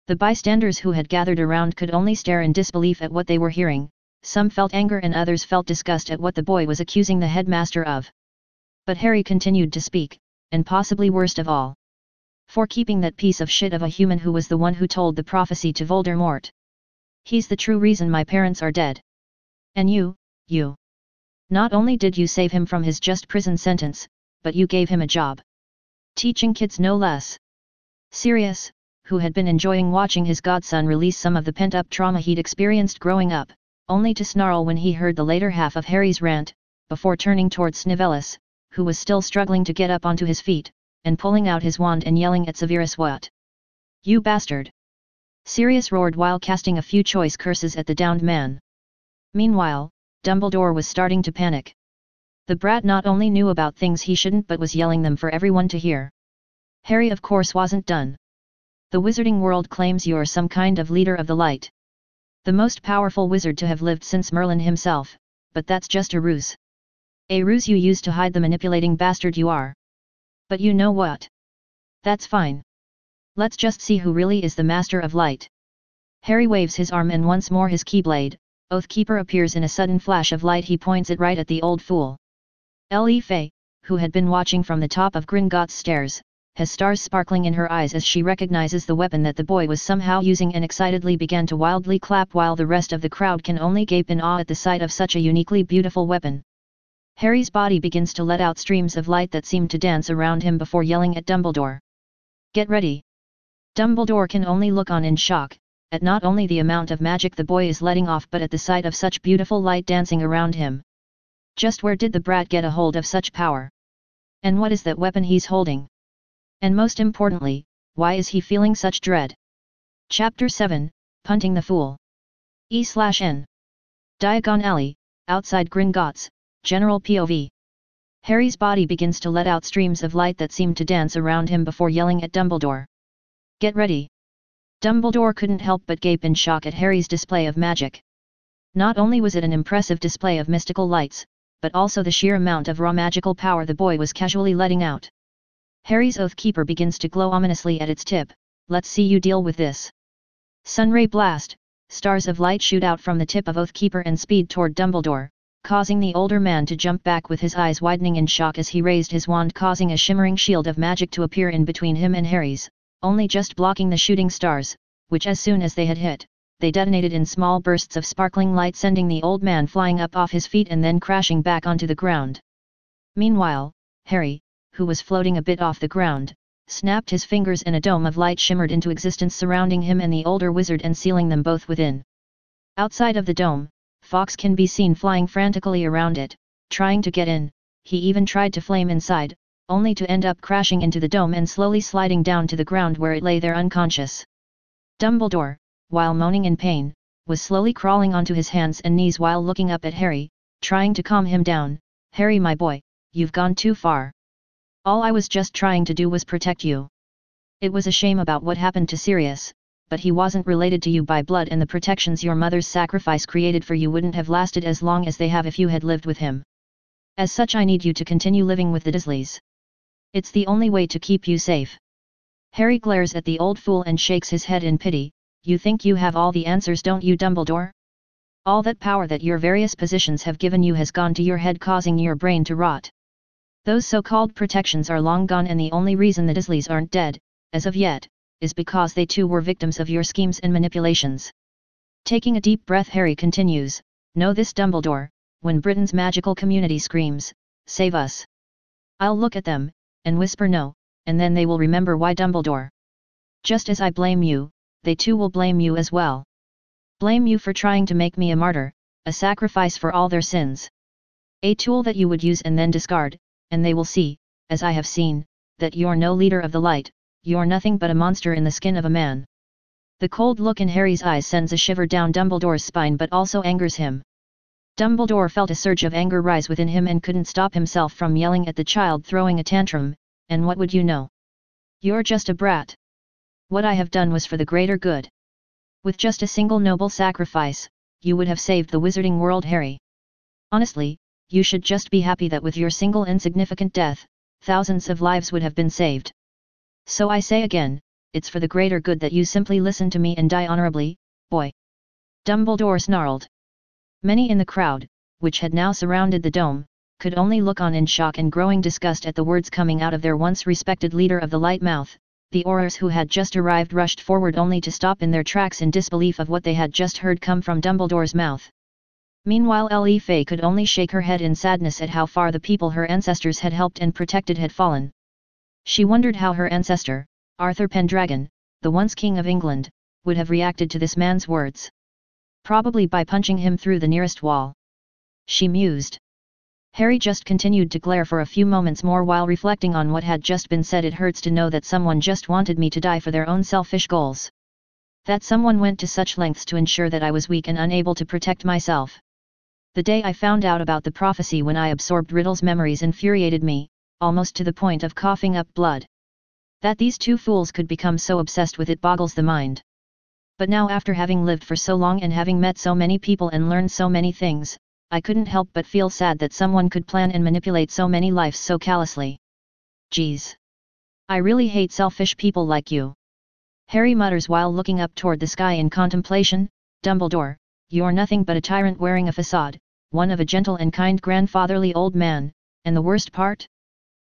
The bystanders who had gathered around could only stare in disbelief at what they were hearing. Some felt anger and others felt disgust at what the boy was accusing the headmaster of. But Harry continued to speak, and possibly worst of all. For keeping that piece of shit of a human who was the one who told the prophecy to Voldemort. He's the true reason my parents are dead. And you. Not only did you save him from his just prison sentence, but you gave him a job. Teaching kids no less. Sirius, who had been enjoying watching his godson release some of the pent-up trauma he'd experienced growing up, only to snarl when he heard the later half of Harry's rant, before turning towards Snivelus, who was still struggling to get up onto his feet, and pulling out his wand and yelling at Severus, "What? You bastard!" Sirius roared while casting a few choice curses at the downed man. Meanwhile, Dumbledore was starting to panic. The brat not only knew about things he shouldn't but was yelling them for everyone to hear. Harry of course wasn't done. The wizarding world claims you're some kind of leader of the light. The most powerful wizard to have lived since Merlin himself, but that's just a ruse. A ruse you use to hide the manipulating bastard you are. But you know what? That's fine. Let's just see who really is the master of light. Harry waves his arm and once more his keyblade, Oathkeeper appears in a sudden flash of light. He points it right at the old fool. Fay, who had been watching from the top of Gringotts stairs, has stars sparkling in her eyes as she recognizes the weapon that the boy was somehow using and excitedly began to wildly clap while the rest of the crowd can only gape in awe at the sight of such a uniquely beautiful weapon. Harry's body begins to let out streams of light that seem to dance around him before yelling at Dumbledore. "Get ready!" Dumbledore can only look on in shock, at not only the amount of magic the boy is letting off but at the sight of such beautiful light dancing around him. Just where did the brat get a hold of such power? And what is that weapon he's holding? And most importantly, why is he feeling such dread? Chapter 7, Punting the Fool. E/N. Diagon Alley, outside Gringotts, General POV. Harry's body begins to let out streams of light that seem to dance around him before yelling at Dumbledore. "Get ready!" Dumbledore couldn't help but gape in shock at Harry's display of magic. Not only was it an impressive display of mystical lights, but also the sheer amount of raw magical power the boy was casually letting out. Harry's Oathkeeper begins to glow ominously at its tip. "Let's see you deal with this." Sunray blast, stars of light shoot out from the tip of Oathkeeper and speed toward Dumbledore, causing the older man to jump back with his eyes widening in shock as he raised his wand, causing a shimmering shield of magic to appear in between him and Harry's, only just blocking the shooting stars, which as soon as they had hit, they detonated in small bursts of sparkling light, sending the old man flying up off his feet and then crashing back onto the ground. Meanwhile, Harry, who was floating a bit off the ground, snapped his fingers and a dome of light shimmered into existence surrounding him and the older wizard and sealing them both within. Outside of the dome, Fawkes can be seen flying frantically around it, trying to get in. He even tried to flame inside, only to end up crashing into the dome and slowly sliding down to the ground where it lay there unconscious. Dumbledore, while moaning in pain, was slowly crawling onto his hands and knees while looking up at Harry, trying to calm him down. "Harry, my boy, you've gone too far. All I was just trying to do was protect you. It was a shame about what happened to Sirius, but he wasn't related to you by blood and the protections your mother's sacrifice created for you wouldn't have lasted as long as they have if you had lived with him. As such, I need you to continue living with the Dursleys. It's the only way to keep you safe." Harry glares at the old fool and shakes his head in pity. "You think you have all the answers, don't you, Dumbledore? All that power that your various positions have given you has gone to your head, causing your brain to rot. Those so-called protections are long gone, and the only reason the Dursleys aren't dead, as of yet, is because they too were victims of your schemes and manipulations." Taking a deep breath, Harry continues, "Know this, Dumbledore, when Britain's magical community screams, 'Save us!' I'll look at them, and whisper no, and then they will remember why, Dumbledore. Just as I blame you, they too will blame you as well. Blame you for trying to make me a martyr, a sacrifice for all their sins. A tool that you would use and then discard, and they will see, as I have seen, that you're no leader of the light, you're nothing but a monster in the skin of a man." The cold look in Harry's eyes sends a shiver down Dumbledore's spine but also angers him. Dumbledore felt a surge of anger rise within him and couldn't stop himself from yelling at the child throwing a tantrum. "And what would you know? You're just a brat. What I have done was for the greater good. With just a single noble sacrifice, you would have saved the wizarding world, Harry. Honestly, you should just be happy that with your single insignificant death, thousands of lives would have been saved. So I say again, it's for the greater good that you simply listen to me and die honorably, boy." Dumbledore snarled. Many in the crowd, which had now surrounded the dome, could only look on in shock and growing disgust at the words coming out of their once respected leader of the Light Mouth. The Aurors who had just arrived rushed forward only to stop in their tracks in disbelief of what they had just heard come from Dumbledore's mouth. Meanwhile Lee Fay could only shake her head in sadness at how far the people her ancestors had helped and protected had fallen. She wondered how her ancestor, Arthur Pendragon, the once King of England, would have reacted to this man's words. Probably by punching him through the nearest wall. She mused. Harry just continued to glare for a few moments more while reflecting on what had just been said. It hurts to know that someone just wanted me to die for their own selfish goals. That someone went to such lengths to ensure that I was weak and unable to protect myself. The day I found out about the prophecy when I absorbed Riddle's memories infuriated me, almost to the point of coughing up blood. That these two fools could become so obsessed with it boggles the mind. But now after having lived for so long and having met so many people and learned so many things, I couldn't help but feel sad that someone could plan and manipulate so many lives so callously. Geez. I really hate selfish people like you. Harry mutters while looking up toward the sky in contemplation. Dumbledore, you're nothing but a tyrant wearing a facade, one of a gentle and kind grandfatherly old man, and the worst part?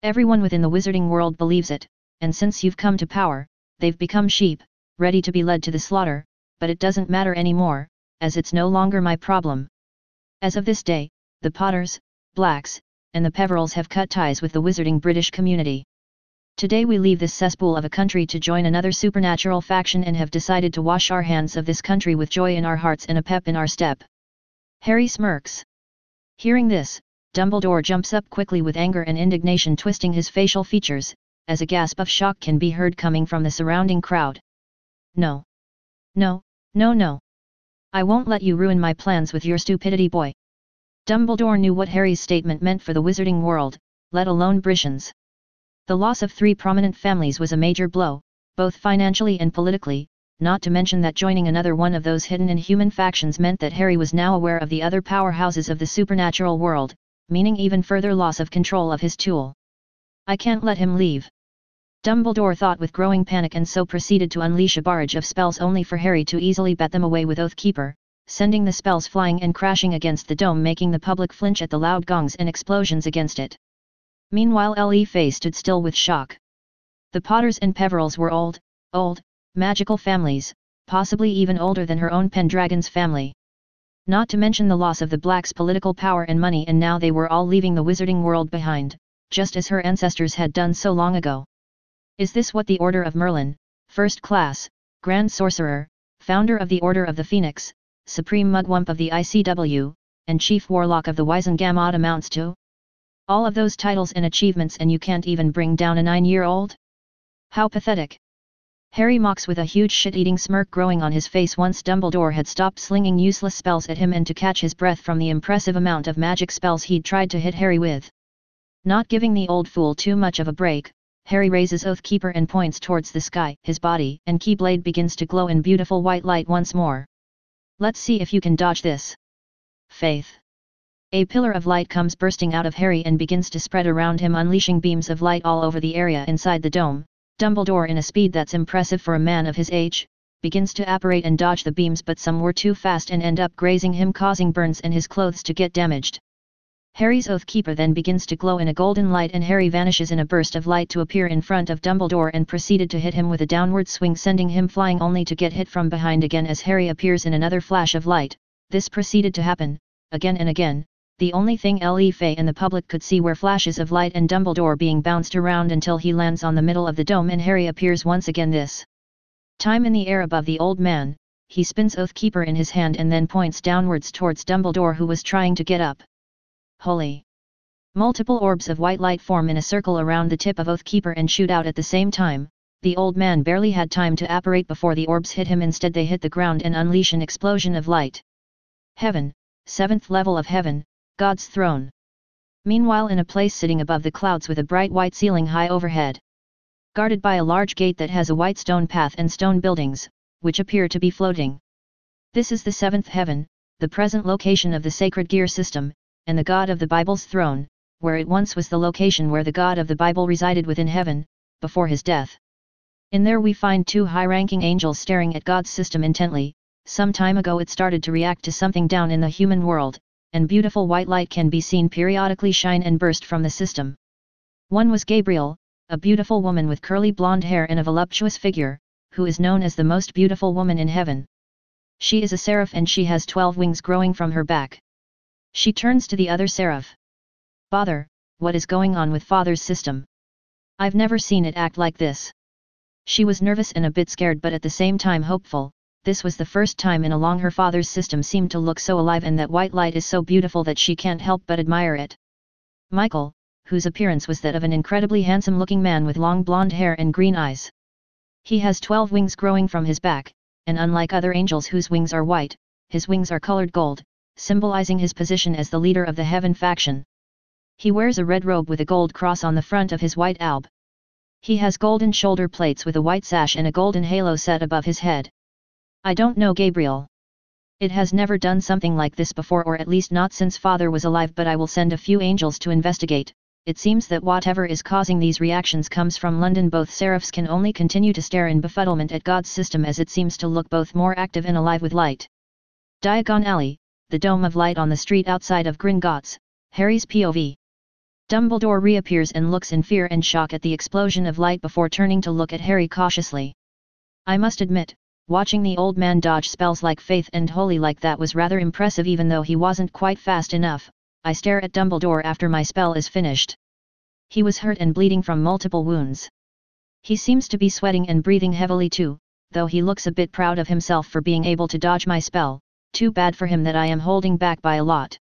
Everyone within the wizarding world believes it, and since you've come to power, they've become sheep, ready to be led to the slaughter, but it doesn't matter anymore, as it's no longer my problem. As of this day, the Potters, Blacks, and the Peverils have cut ties with the wizarding British community. Today we leave this cesspool of a country to join another supernatural faction and have decided to wash our hands of this country with joy in our hearts and a pep in our step. Harry smirks. Hearing this, Dumbledore jumps up quickly with anger and indignation twisting his facial features, as a gasp of shock can be heard coming from the surrounding crowd. No. No, no, no. I won't let you ruin my plans with your stupidity, boy. Dumbledore knew what Harry's statement meant for the wizarding world, let alone Britons. The loss of 3 prominent families was a major blow, both financially and politically, not to mention that joining another one of those hidden and human factions meant that Harry was now aware of the other powerhouses of the supernatural world, meaning even further loss of control of his tool. I can't let him leave. Dumbledore thought with growing panic and so proceeded to unleash a barrage of spells only for Harry to easily bat them away with Oathkeeper, sending the spells flying and crashing against the dome making the public flinch at the loud gongs and explosions against it. Meanwhile Lee Fay stood still with shock. The Potters and Peverils were old, magical families, possibly even older than her own Pendragon's family. Not to mention the loss of the Blacks' political power and money, and now they were all leaving the wizarding world behind, just as her ancestors had done so long ago. Is this what the Order of Merlin, First Class, Grand Sorcerer, Founder of the Order of the Phoenix, Supreme Mugwump of the ICW, and Chief Warlock of the Wizengamot amounts to? All of those titles and achievements, and you can't even bring down a 9-year-old? How pathetic. Harry mocks with a huge shit-eating smirk growing on his face once Dumbledore had stopped slinging useless spells at him and to catch his breath from the impressive amount of magic spells he'd tried to hit Harry with. Not giving the old fool too much of a break, Harry raises Oathkeeper and points towards the sky. His body and keyblade begins to glow in beautiful white light once more. Let's see if you can dodge this. Faith. A pillar of light comes bursting out of Harry and begins to spread around him, unleashing beams of light all over the area inside the dome. Dumbledore, in a speed that's impressive for a man of his age, begins to apparate and dodge the beams, but some were too fast and end up grazing him, causing burns and his clothes to get damaged. Harry's Oathkeeper then begins to glow in a golden light and Harry vanishes in a burst of light to appear in front of Dumbledore and proceeded to hit him with a downward swing, sending him flying only to get hit from behind again as Harry appears in another flash of light. This proceeded to happen, again and again. The only thing Lee Fay and the public could see were flashes of light and Dumbledore being bounced around until he lands on the middle of the dome and Harry appears once again, this time in the air above the old man. He spins Oathkeeper in his hand and then points downwards towards Dumbledore, who was trying to get up. Holy! Multiple orbs of white light form in a circle around the tip of Oathkeeper and shoot out at the same time. The old man barely had time to apparate before the orbs hit him. Instead they hit the ground and unleash an explosion of light. Heaven, 7th level of heaven, God's throne. Meanwhile, in a place sitting above the clouds with a bright white ceiling high overhead, guarded by a large gate that has a white stone path and stone buildings, which appear to be floating. This is the 7th heaven, the present location of the sacred gear system, and the God of the Bible's throne, where it once was the location where the God of the Bible resided within heaven, before his death. In there we find two high-ranking angels staring at God's system intently. Some time ago it started to react to something down in the human world, and beautiful white light can be seen periodically shine and burst from the system. One was Gabriel, a beautiful woman with curly blonde hair and a voluptuous figure, who is known as the most beautiful woman in heaven. She is a seraph and she has 12 wings growing from her back. She turns to the other seraph. Father, what is going on with Father's system? I've never seen it act like this. She was nervous and a bit scared but at the same time hopeful. This was the first time in a long her father's system seemed to look so alive and that white light is so beautiful that she can't help but admire it. Michael, whose appearance was that of an incredibly handsome-looking man with long blonde hair and green eyes. He has 12 wings growing from his back, and unlike other angels whose wings are white, his wings are colored gold, symbolizing his position as the leader of the heaven faction. He wears a red robe with a gold cross on the front of his white alb. He has golden shoulder plates with a white sash and a golden halo set above his head. I don't know Gabriel. It has never done something like this before, or at least not since Father was alive, but I will send a few angels to investigate. It seems that whatever is causing these reactions comes from London. Both seraphs can only continue to stare in befuddlement at God's system as it seems to look both more active and alive with light. Diagon Alley, the dome of light on the street outside of Gringotts, Harry's POV. Dumbledore reappears and looks in fear and shock at the explosion of light before turning to look at Harry cautiously. I must admit, watching the old man dodge spells like Faith and Holy like that was rather impressive even though he wasn't quite fast enough. I stare at Dumbledore after my spell is finished. He was hurt and bleeding from multiple wounds. He seems to be sweating and breathing heavily too, though he looks a bit proud of himself for being able to dodge my spell. Too bad for him that I am holding back by a lot.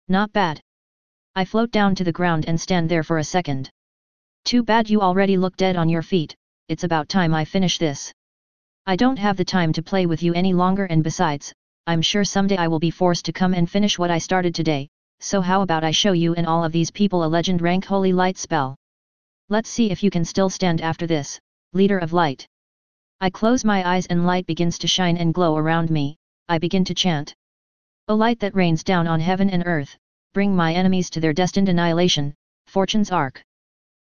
Not bad. I float down to the ground and stand there for a second. Too bad you already look dead on your feet. It's about time I finish this. I don't have the time to play with you any longer, and besides, I'm sure someday I will be forced to come and finish what I started today. So how about I show you and all of these people a legend rank holy light spell? Let's see if you can still stand after this, leader of light. I close my eyes and light begins to shine and glow around me. I begin to chant. O light that rains down on heaven and earth, bring my enemies to their destined annihilation, Fortune's arc.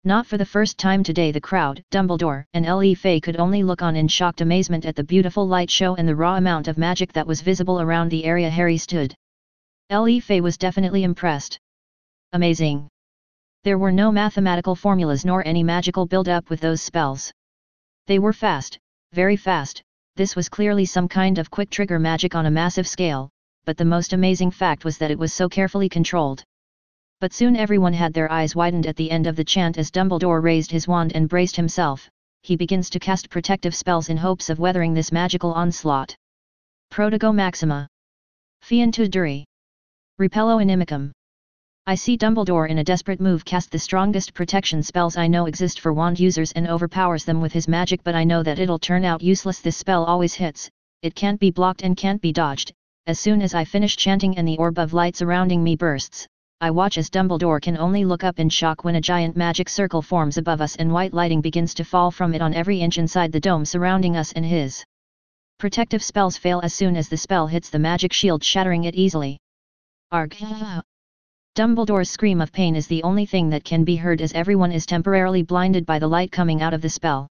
Not for the first time today the crowd, Dumbledore and Le Fay could only look on in shocked amazement at the beautiful light show and the raw amount of magic that was visible around the area Harry stood. Le Fay was definitely impressed. Amazing. There were no mathematical formulas nor any magical build-up with those spells. They were fast, very fast. This was clearly some kind of quick trigger magic on a massive scale, but the most amazing fact was that it was so carefully controlled. But soon everyone had their eyes widened at the end of the chant as Dumbledore raised his wand and braced himself. He begins to cast protective spells in hopes of weathering this magical onslaught. Protego Maxima. Fientu Duri. Repello Inimicum. I see Dumbledore in a desperate move cast the strongest protection spells I know exist for wand users and overpowers them with his magic, but I know that it'll turn out useless. This spell always hits, it can't be blocked and can't be dodged. As soon as I finish chanting and the orb of light surrounding me bursts, I watch as Dumbledore can only look up in shock when a giant magic circle forms above us and white lighting begins to fall from it on every inch inside the dome surrounding us and his. Protective spells fail as soon as the spell hits the magic shield, shattering it easily. Arg! Dumbledore's scream of pain is the only thing that can be heard as everyone is temporarily blinded by the light coming out of the spell.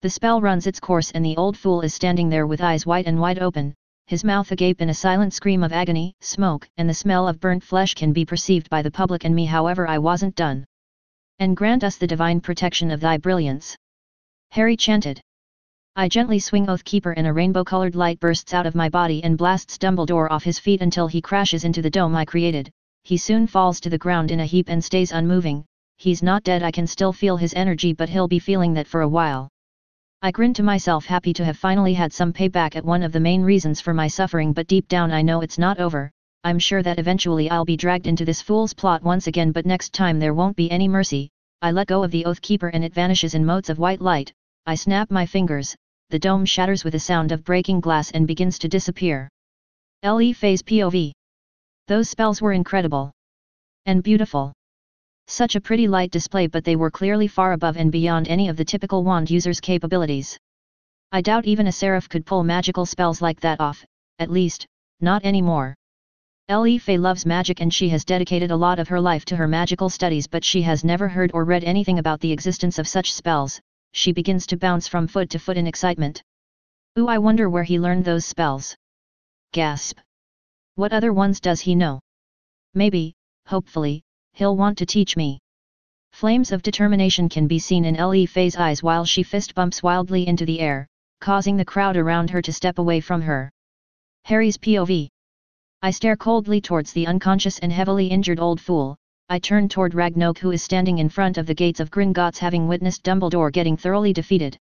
The spell runs its course and the old fool is standing there with eyes wide and wide open, his mouth agape in a silent scream of agony. Smoke and the smell of burnt flesh can be perceived by the public and me, however I wasn't done. And grant us the divine protection of thy brilliance. Harry chanted. I gently swing Oathkeeper and a rainbow-colored light bursts out of my body and blasts Dumbledore off his feet until he crashes into the dome I created. He soon falls to the ground in a heap and stays unmoving. He's not dead, I can still feel his energy, but he'll be feeling that for a while. I grin to myself, happy to have finally had some payback at one of the main reasons for my suffering, but deep down I know it's not over. I'm sure that eventually I'll be dragged into this fool's plot once again, but next time there won't be any mercy. I let go of the Oathkeeper and it vanishes in motes of white light. I snap my fingers, the dome shatters with a sound of breaking glass and begins to disappear. Le Fay's POV. Those spells were incredible. And beautiful. Such a pretty light display, but they were clearly far above and beyond any of the typical wand user's capabilities. I doubt even a seraph could pull magical spells like that off, at least, not anymore. Le Fei loves magic and she has dedicated a lot of her life to her magical studies, but she has never heard or read anything about the existence of such spells. She begins to bounce from foot to foot in excitement. Ooh, I wonder where he learned those spells. Gasp. What other ones does he know? Maybe, hopefully, he'll want to teach me. Flames of determination can be seen in Le Fei's eyes while she fist bumps wildly into the air, causing the crowd around her to step away from her. Harry's POV. I stare coldly towards the unconscious and heavily injured old fool. I turn toward Ragnok, who is standing in front of the gates of Gringotts, having witnessed Dumbledore getting thoroughly defeated.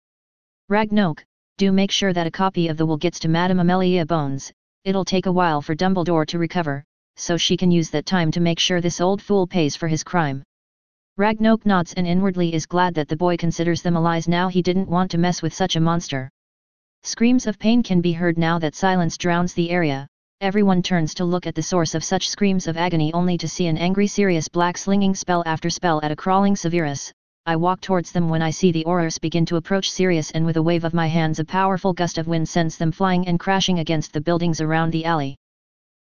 Ragnok, do make sure that a copy of the will gets to Madame Amelia Bones. It'll take a while for Dumbledore to recover, so she can use that time to make sure this old fool pays for his crime. Ragnok nods and inwardly is glad that the boy considers them allies now. He didn't want to mess with such a monster. Screams of pain can be heard now that silence drowns the area. Everyone turns to look at the source of such screams of agony, only to see an angry Sirius Black slinging spell after spell at a crawling Severus. I walk towards them when I see the Aurors begin to approach Sirius, and with a wave of my hands a powerful gust of wind sends them flying and crashing against the buildings around the alley.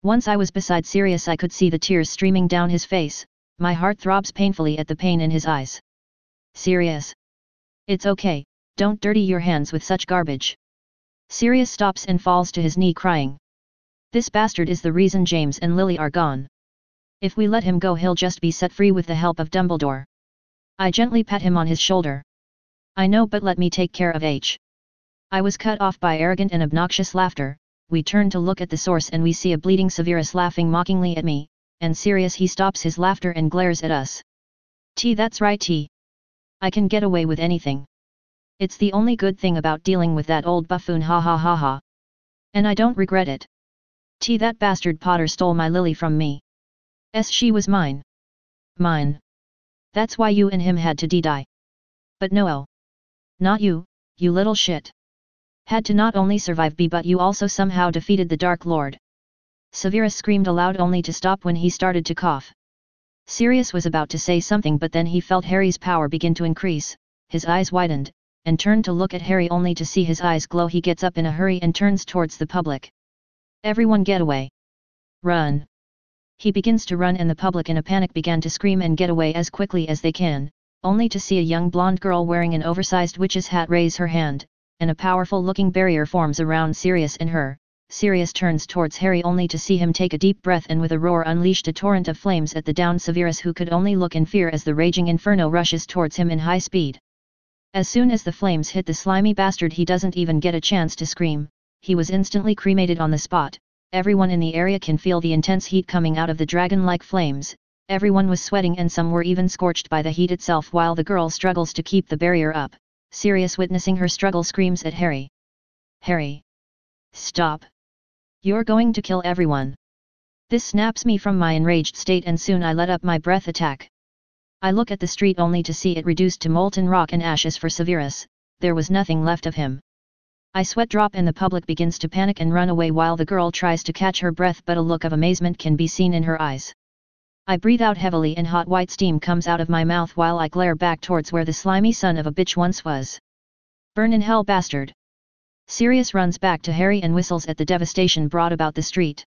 Once I was beside Sirius, I could see the tears streaming down his face. My heart throbs painfully at the pain in his eyes. Sirius. It's okay, don't dirty your hands with such garbage. Sirius stops and falls to his knee crying. This bastard is the reason James and Lily are gone. If we let him go, he'll just be set free with the help of Dumbledore. I gently pat him on his shoulder. I know, but let me take care of H. I was cut off by arrogant and obnoxious laughter. We turn to look at the source and we see a bleeding Severus laughing mockingly at me, and Sirius, he stops his laughter and glares at us. That's right, T. I can get away with anything. It's the only good thing about dealing with that old buffoon, ha ha ha ha. And I don't regret it. That bastard Potter stole my Lily from me. She was mine. Mine. That's why you and him had to die. But no. Not you, you little shit. Had to not only survive B, but you also somehow defeated the Dark Lord. Severus screamed aloud, only to stop when he started to cough. Sirius was about to say something, but then he felt Harry's power begin to increase. His eyes widened, and turned to look at Harry, only to see his eyes glow. He gets up in a hurry and turns towards the public. Everyone get away. Run. He begins to run, and the public in a panic began to scream and get away as quickly as they can, only to see a young blonde girl wearing an oversized witch's hat raise her hand, and a powerful-looking barrier forms around Sirius and her. Sirius turns towards Harry, only to see him take a deep breath and with a roar unleashed a torrent of flames at the downed Severus, who could only look in fear as the raging inferno rushes towards him in high speed. As soon as the flames hit the slimy bastard, he doesn't even get a chance to scream. He was instantly cremated on the spot. Everyone in the area can feel the intense heat coming out of the dragon-like flames. Everyone was sweating, and some were even scorched by the heat itself, while the girl struggles to keep the barrier up. Sirius, witnessing her struggle, screams at Harry. Harry! Stop! You're going to kill everyone. This snaps me from my enraged state, and soon I let up my breath attack. I look at the street only to see it reduced to molten rock and ashes for Severus. There was nothing left of him. I sweat drop, and the public begins to panic and run away while the girl tries to catch her breath, but a look of amazement can be seen in her eyes. I breathe out heavily and hot white steam comes out of my mouth while I glare back towards where the slimy son of a bitch once was. Burn in hell, bastard! Sirius runs back to Harry and whistles at the devastation brought about the street.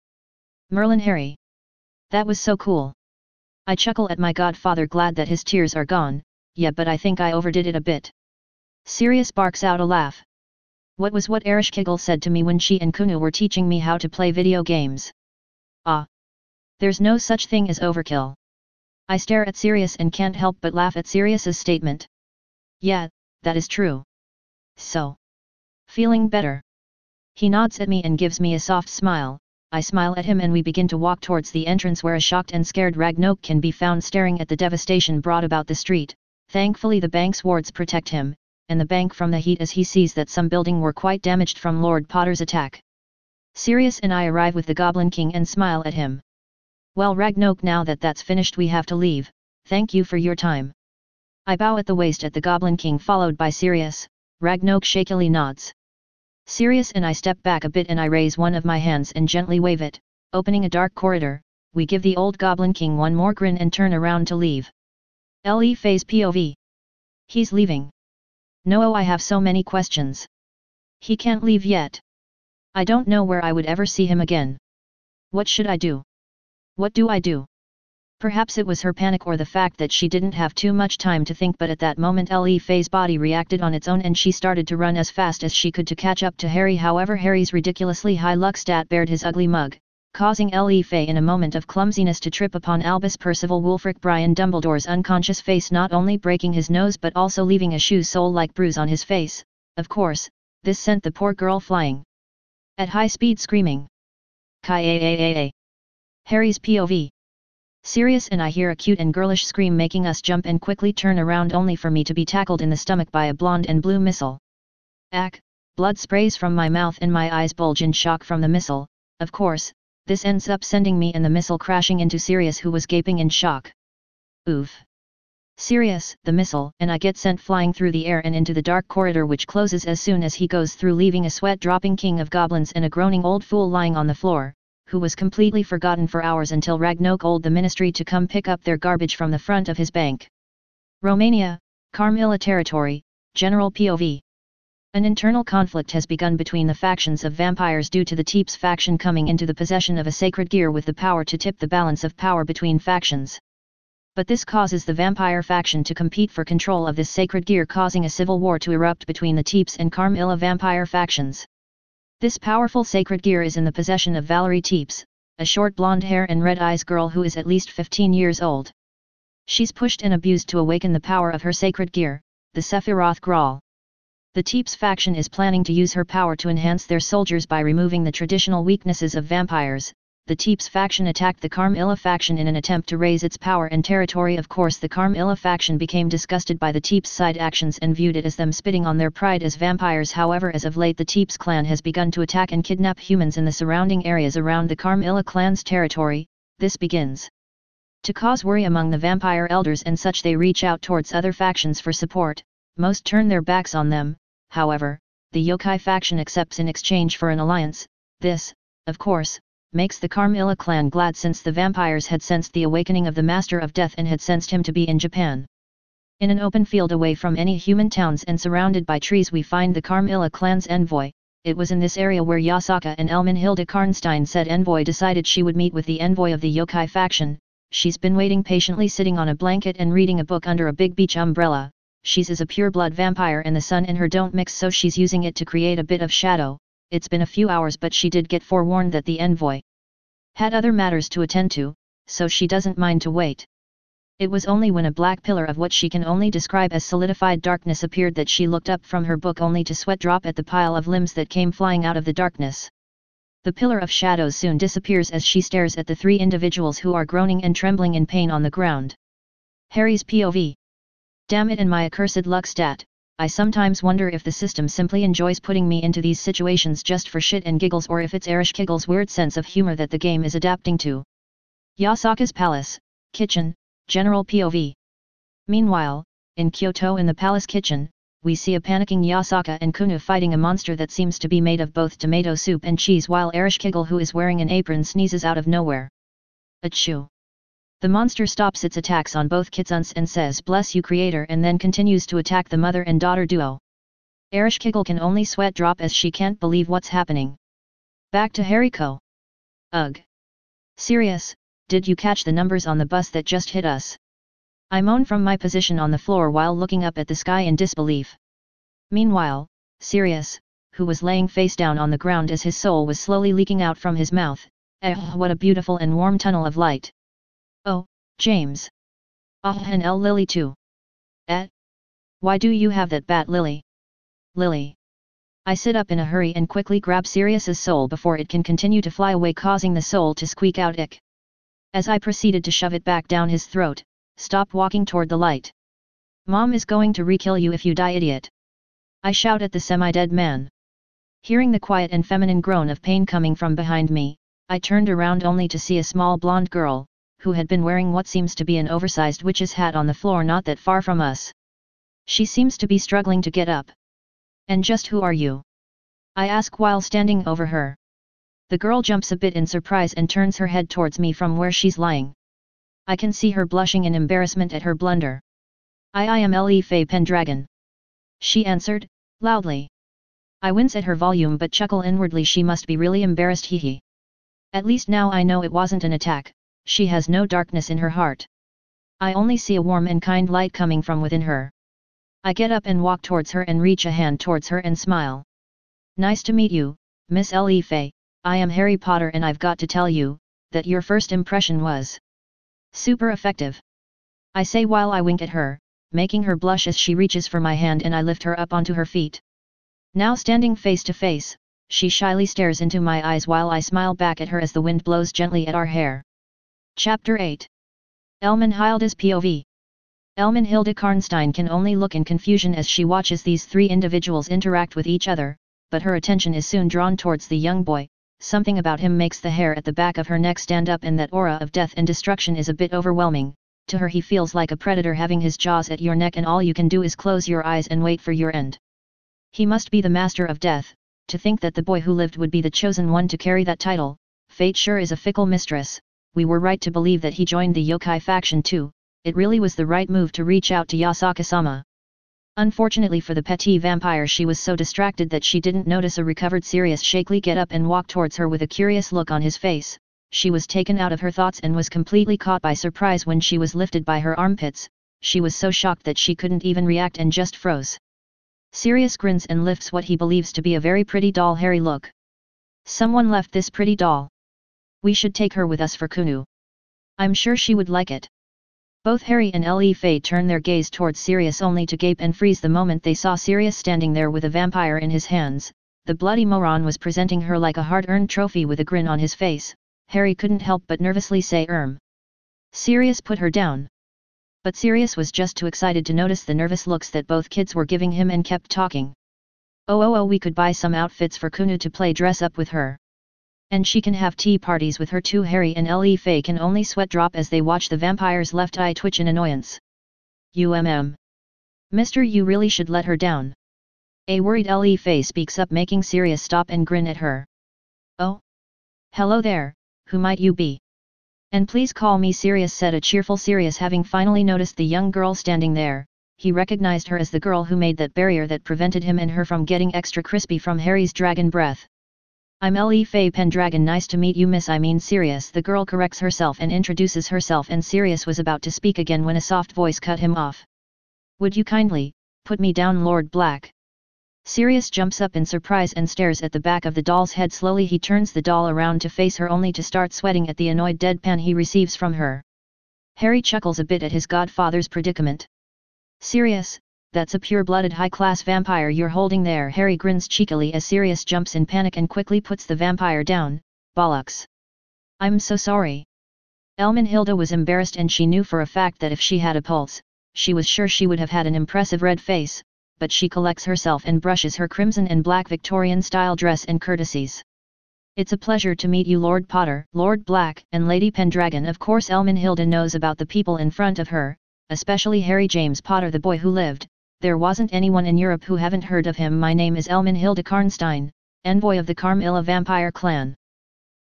Merlin, Harry! That was so cool! I chuckle at my godfather, glad that his tears are gone. Yeah, but I think I overdid it a bit. Sirius barks out a laugh. What was what Ereshkigal said to me when she and Kunu were teaching me how to play video games. Ah! There's no such thing as overkill. I stare at Sirius and can't help but laugh at Sirius's statement. Yeah, that is true. So. Feeling better? He nods at me and gives me a soft smile. I smile at him and we begin to walk towards the entrance, where a shocked and scared Ragnok can be found staring at the devastation brought about the street. Thankfully the bank's wards protect him, and the bank from the heat, as he sees that some building were quite damaged from Lord Potter's attack. Sirius and I arrive with the Goblin King and smile at him. Well, Ragnok, now that that's finished we have to leave. Thank you for your time. I bow at the waist at the Goblin King, followed by Sirius. Ragnok shakily nods. Sirius and I step back a bit and I raise one of my hands and gently wave it, opening a dark corridor. We give the old Goblin King one more grin and turn around to leave. Le Fei's POV. He's leaving. No, I have so many questions. He can't leave yet. I don't know where I would ever see him again. What should I do? What do I do? Perhaps it was her panic or the fact that she didn't have too much time to think, but at that moment Li Fei's body reacted on its own and she started to run as fast as she could to catch up to Harry. However, Harry's ridiculously high luck stat bared his ugly mug, causing Li Fei in a moment of clumsiness to trip upon Albus Percival Wulfric Brian Dumbledore's unconscious face, not only breaking his nose but also leaving a shoe sole-like bruise on his face. Of course, this sent the poor girl flying at high speed, screaming, "Kai-a-a-a-a!" Harry's POV. Sirius and I hear a cute and girlish scream, making us jump and quickly turn around, only for me to be tackled in the stomach by a blonde and blue missile. Ack! Blood sprays from my mouth and my eyes bulge in shock from the missile. Of course, this ends up sending me and the missile crashing into Sirius, who was gaping in shock. Oof! Sirius, the missile, and I get sent flying through the air and into the dark corridor, which closes as soon as he goes through, leaving a sweat-dropping king of goblins and a groaning old fool lying on the floor, who was completely forgotten for hours until Ragnarok told the ministry to come pick up their garbage from the front of his bank. Romania, Carmilla territory, general POV. An internal conflict has begun between the factions of vampires due to the Teeps faction coming into the possession of a sacred gear with the power to tip the balance of power between factions. But this causes the vampire faction to compete for control of this sacred gear, causing a civil war to erupt between the Teeps and Carmilla vampire factions. This powerful sacred gear is in the possession of Valerie Teeps, a short blonde hair and red eyes girl who is at least 15 years old. She's pushed and abused to awaken the power of her sacred gear, the Sephiroth Graal. The Teeps faction is planning to use her power to enhance their soldiers by removing the traditional weaknesses of vampires. The Teeps faction attacked the Carmilla faction in an attempt to raise its power and territory. Of course, the Carmilla faction became disgusted by the Teeps side actions and viewed it as them spitting on their pride as vampires. However, as of late the Teeps clan has begun to attack and kidnap humans in the surrounding areas around the Carmilla clan's territory. This begins to cause worry among the vampire elders and such. They reach out towards other factions for support. Most turn their backs on them. However, the yokai faction accepts in exchange for an alliance. This, of course, makes the Carmilla clan glad, since the vampires had sensed the awakening of the Master of Death and had sensed him to be in Japan. In an open field away from any human towns and surrounded by trees, we find the Carmilla clan's envoy. It was in this area where Yasaka and Elmenhilda Karnstein said envoy decided she would meet with the envoy of the yokai faction. She's been waiting patiently, sitting on a blanket and reading a book under a big beach umbrella. She's a pure-blood vampire and the sun and her don't mix, so she's using it to create a bit of shadow. It's been a few hours, but she did get forewarned that the envoy had other matters to attend to, so she doesn't mind to wait. It was only when a black pillar of what she can only describe as solidified darkness appeared that she looked up from her book, only to sweat drop at the pile of limbs that came flying out of the darkness. The pillar of shadows soon disappears as she stares at the three individuals who are groaning and trembling in pain on the ground. Harry's POV. Damn it and my accursed luck stat. I sometimes wonder if the system simply enjoys putting me into these situations just for shit and giggles, or if it's Erish Kiggle's weird sense of humor that the game is adapting to. Yasaka's palace, kitchen, general POV. Meanwhile, in Kyoto in the palace kitchen, we see a panicking Yasaka and Kunu fighting a monster that seems to be made of both tomato soup and cheese, while Erish Kiggle, who is wearing an apron, sneezes out of nowhere. Achoo! The monster stops its attacks on both kitsuns and says "Bless you, creator," and then continues to attack the mother and daughter duo. Erish Kiggle can only sweat drop as she can't believe what's happening. Back to Hariko. Ugh. Sirius, did you catch the numbers on the bus that just hit us? I moan from my position on the floor while looking up at the sky in disbelief. Meanwhile, Sirius, who was laying face down on the ground as his soul was slowly leaking out from his mouth. What a beautiful and warm tunnel of light. Oh, James. And Lily too. Why do you have that bat, Lily? Lily. I sit up in a hurry and quickly grab Sirius's soul before it can continue to fly away, causing the soul to squeak out ick. As I proceeded to shove it back down his throat, stop walking toward the light. Mom is going to re-kill you if you die, idiot. I shout at the semi-dead man. Hearing the quiet and feminine groan of pain coming from behind me, I turned around only to see a small blonde girl, who had been wearing what seems to be an oversized witch's hat on the floor not that far from us. She seems to be struggling to get up. And just who are you? I ask while standing over her. The girl jumps a bit in surprise and turns her head towards me from where she's lying. I can see her blushing in embarrassment at her blunder. I am Le Fei Pendragon. She answered, loudly. I wince at her volume but chuckle inwardly, she must be really embarrassed, hee hee. At least now I know it wasn't an attack, she has no darkness in her heart. I only see a warm and kind light coming from within her. I get up and walk towards her and reach a hand towards her and smile. Nice to meet you, Miss Le Fay. I am Harry Potter and I've got to tell you, that your first impression was super effective. I say while I wink at her, making her blush as she reaches for my hand and I lift her up onto her feet. Now standing face to face, she shyly stares into my eyes while I smile back at her as the wind blows gently at our hair. Chapter 8. Elmenhilda's POV. Elmenhilda Karnstein can only look in confusion as she watches these three individuals interact with each other, but her attention is soon drawn towards the young boy. Something about him makes the hair at the back of her neck stand up and that aura of death and destruction is a bit overwhelming. To her he feels like a predator having his jaws at your neck and all you can do is close your eyes and wait for your end. He must be the master of death. To think that the boy who lived would be the chosen one to carry that title, fate sure is a fickle mistress. We were right to believe that he joined the yokai faction too. It really was the right move to reach out to Yasaka-sama. Unfortunately for the petty vampire, she was so distracted that she didn't notice a recovered Sirius shakily get up and walk towards her with a curious look on his face. She was taken out of her thoughts and was completely caught by surprise when she was lifted by her armpits. She was so shocked that she couldn't even react and just froze. Sirius grins and lifts what he believes to be a very pretty doll. Harry, look. Someone left this pretty doll. We should take her with us for Kunu. I'm sure she would like it. Both Harry and Le Fay turned their gaze towards Sirius only to gape and freeze the moment they saw Sirius standing there with a vampire in his hands. The bloody moron was presenting her like a hard-earned trophy with a grin on his face. Harry couldn't help but nervously say Sirius, put her down. But Sirius was just too excited to notice the nervous looks that both kids were giving him and kept talking. Oh, we could buy some outfits for Kunu to play dress up with her. And she can have tea parties with her too. Harry and Le Fay can only sweat drop as they watch the vampire's left eye twitch in annoyance. Mister, you really should let her down. A worried Le Fay speaks up, making Sirius stop and grin at her. Oh? Hello there, who might you be? And please call me Sirius, said a cheerful Sirius, having finally noticed the young girl standing there. He recognized her as the girl who made that barrier that prevented him and her from getting extra crispy from Harry's dragon breath. I'm Le Fay Pendragon. Nice to meet you, miss. I mean Sirius. The girl corrects herself and introduces herself, and Sirius was about to speak again when a soft voice cut him off. Would you kindly put me down, Lord Black? Sirius jumps up in surprise and stares at the back of the doll's head. Slowly he turns the doll around to face her only to start sweating at the annoyed deadpan he receives from her. Harry chuckles a bit at his godfather's predicament. Sirius, that's a pure-blooded high-class vampire you're holding there. Harry grins cheekily as Sirius jumps in panic and quickly puts the vampire down. Bollocks. I'm so sorry. Elmenhilda was embarrassed, and she knew for a fact that if she had a pulse, she was sure she would have had an impressive red face, but she collects herself and brushes her crimson and black Victorian-style dress and courtesies. It's a pleasure to meet you, Lord Potter, Lord Black, and Lady Pendragon. Of course Elmenhilda knows about the people in front of her, especially Harry James Potter, the boy who lived. There wasn't anyone in Europe who haven't heard of him. My name is Elmenhilda Karnstein, envoy of the Carmilla vampire clan.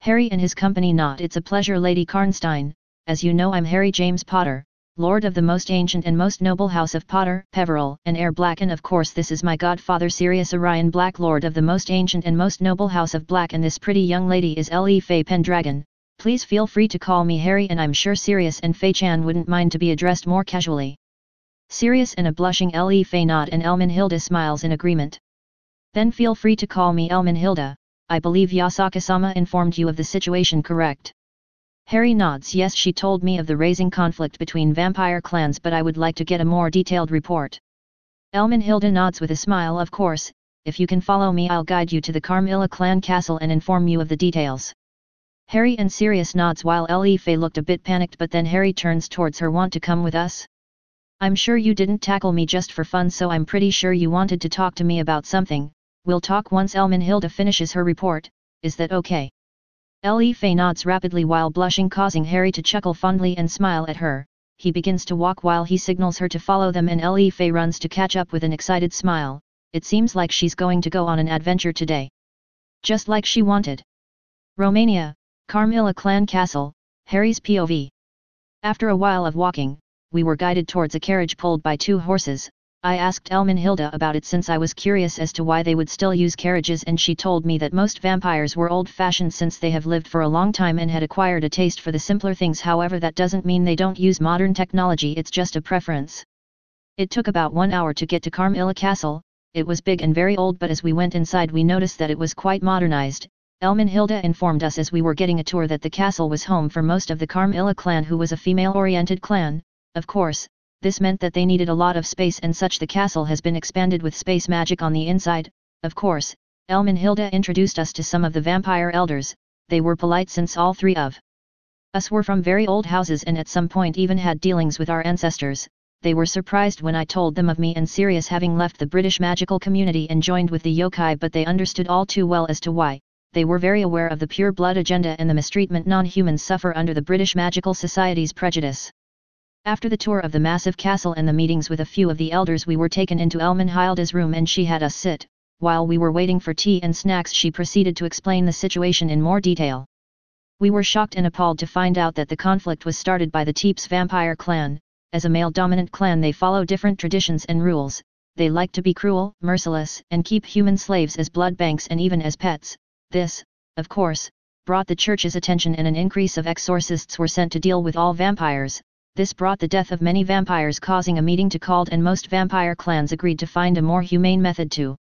Harry and his company nod. It's a pleasure, Lady Karnstein. As you know, I'm Harry James Potter, Lord of the most ancient and most noble house of Potter, Peveril, and heir Black, and of course this is my godfather Sirius Orion Black, Lord of the most ancient and most noble house of Black, and this pretty young lady is Le Fay Pendragon. Please feel free to call me Harry, and I'm sure Sirius and Fay-chan wouldn't mind to be addressed more casually. Sirius and a blushing Le Fay nod, and Elmenhilda smiles in agreement. Then feel free to call me Elmenhilda. I believe Yasaka-sama informed you of the situation, correct? Harry nods. Yes, she told me of the raising conflict between vampire clans, but I would like to get a more detailed report. Elmenhilda nods with a smile. Of course, if you can follow me, I'll guide you to the Carmilla clan castle and inform you of the details. Harry and Sirius nods while Le Fay looked a bit panicked, but then Harry turns towards her. Want to come with us? I'm sure you didn't tackle me just for fun, so I'm pretty sure you wanted to talk to me about something. We'll talk once Elmenhilda finishes her report. Is that okay? Le Fay nods rapidly while blushing, causing Harry to chuckle fondly and smile at her. He begins to walk while he signals her to follow them, and Le Fay runs to catch up with an excited smile. It seems like she's going to go on an adventure today. Just like she wanted. Romania, Carmilla clan castle, Harry's POV. After a while of walking, we were guided towards a carriage pulled by two horses. I asked Elmenhilda about it since I was curious as to why they would still use carriages, and she told me that most vampires were old-fashioned since they have lived for a long time and had acquired a taste for the simpler things. However, that doesn't mean they don't use modern technology, it's just a preference. It took about 1 hour to get to Carmilla Castle. It was big and very old, but as we went inside we noticed that it was quite modernized. Elmenhilda informed us as we were getting a tour that the castle was home for most of the Carmilla clan, who was a female-oriented clan. Of course, this meant that they needed a lot of space, and such the castle has been expanded with space magic on the inside. Of course, Elmenhilda introduced us to some of the vampire elders. They were polite since all three of us were from very old houses and at some point even had dealings with our ancestors. They were surprised when I told them of me and Sirius having left the British magical community and joined with the yokai, but they understood all too well as to why. They were very aware of the pure blood agenda and the mistreatment non-humans suffer under the British Magical Society's prejudice. After the tour of the massive castle and the meetings with a few of the elders, we were taken into Elmenhilda's room and she had us sit. While we were waiting for tea and snacks, she proceeded to explain the situation in more detail. We were shocked and appalled to find out that the conflict was started by the Teeps vampire clan. As a male-dominant clan, they follow different traditions and rules. They like to be cruel, merciless, and keep human slaves as blood banks and even as pets. This, of course, brought the church's attention, and an increase of exorcists were sent to deal with all vampires. This brought the death of many vampires, causing a meeting to called, and most vampire clans agreed to find a more humane method to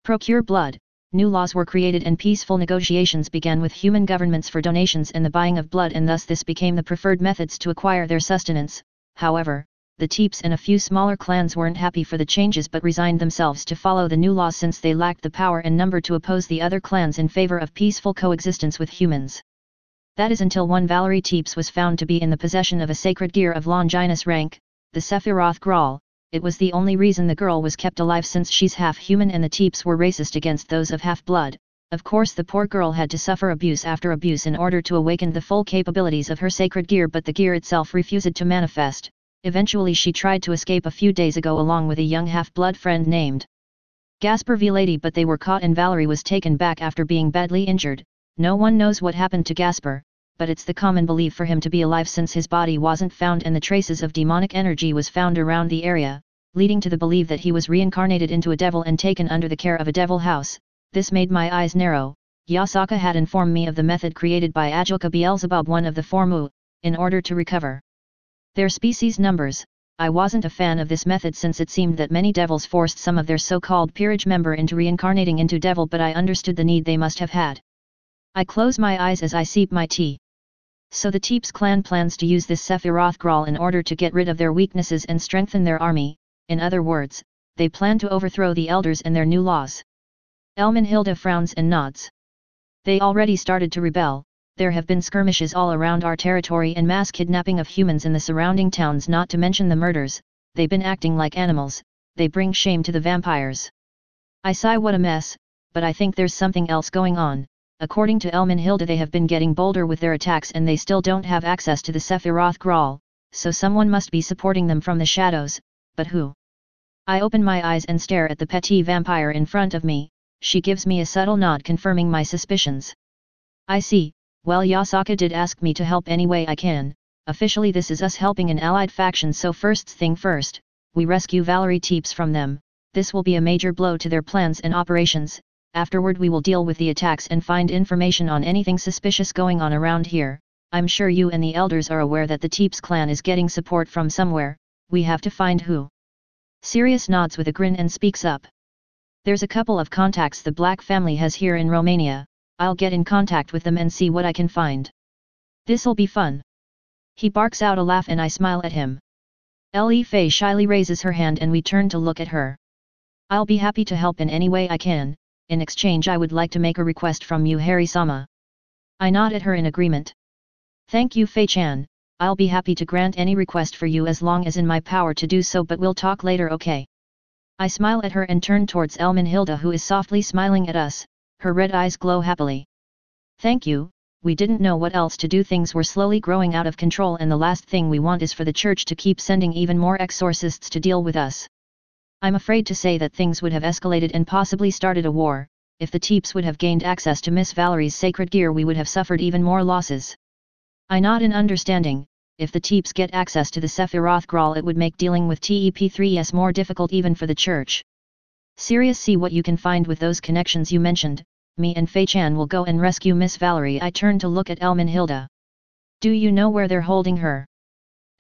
procure blood. New laws were created and peaceful negotiations began with human governments for donations and the buying of blood, and thus this became the preferred methods to acquire their sustenance. However, the Teeps and a few smaller clans weren't happy for the changes but resigned themselves to follow the new laws since they lacked the power and number to oppose the other clans in favor of peaceful coexistence with humans. That is until one Valerie Teeps was found to be in the possession of a sacred gear of Longinus rank, the Sephiroth Graal. It was the only reason the girl was kept alive since she's half human and the Teeps were racist against those of half-blood. Of course the poor girl had to suffer abuse after abuse in order to awaken the full capabilities of her sacred gear, but the gear itself refused to manifest. Eventually she tried to escape a few days ago along with a young half-blood friend named Gasper Vilady, but they were caught and Valerie was taken back after being badly injured. No one knows what happened to Gasper, but it's the common belief for him to be alive since his body wasn't found and the traces of demonic energy was found around the area, leading to the belief that he was reincarnated into a devil and taken under the care of a devil house. This made my eyes narrow. Yasaka had informed me of the method created by Ajoka Beelzebub, one of the four Mu, in order to recover their species numbers. I wasn't a fan of this method since it seemed that many devils forced some of their so-called peerage member into reincarnating into devil, but I understood the need they must have had. I close my eyes as I sip my tea. So the Teeps clan plans to use this Sephiroth Graal in order to get rid of their weaknesses and strengthen their army. In other words, they plan to overthrow the elders and their new laws. Elmenhilda frowns and nods. They already started to rebel. There have been skirmishes all around our territory and mass kidnapping of humans in the surrounding towns, not to mention the murders. They've been acting like animals. They bring shame to the vampires. I sigh, what a mess, but I think there's something else going on. According to Elmenhilda, they have been getting bolder with their attacks and they still don't have access to the Sephiroth Graal, so someone must be supporting them from the shadows, but who? I open my eyes and stare at the petty vampire in front of me. She gives me a subtle nod confirming my suspicions. I see. Well, Yasaka did ask me to help any way I can. Officially this is us helping an allied faction, so first thing first, we rescue Valerie Teeps from them. This will be a major blow to their plans and operations. Afterward we will deal with the attacks and find information on anything suspicious going on around here. I'm sure you and the elders are aware that the Teeps clan is getting support from somewhere. We have to find who. Sirius nods with a grin and speaks up. There's a couple of contacts the Black family has here in Romania. I'll get in contact with them and see what I can find. This'll be fun. He barks out a laugh and I smile at him. Le Fei shyly raises her hand and we turn to look at her. I'll be happy to help in any way I can. In exchange I would like to make a request from you, Harry-sama. I nod at her in agreement. Thank you, Fei-chan. I'll be happy to grant any request for you as long as in my power to do so, but we'll talk later, okay? I smile at her and turn towards Elmenhilda, who is softly smiling at us. Her red eyes glow happily. Thank you, we didn't know what else to do. Things were slowly growing out of control and the last thing we want is for the church to keep sending even more exorcists to deal with us. I'm afraid to say that things would have escalated and possibly started a war. If the Teeps would have gained access to Miss Valerie's sacred gear, we would have suffered even more losses. I nod in understanding. if the Teeps get access to the Sephiroth Graal it would make dealing with TEP3S more difficult even for the church. Sirius, see what you can find with those connections you mentioned. Me and Fei Chan will go and rescue Miss Valerie. I turn to look at Elmenhilda. Do you know where they're holding her?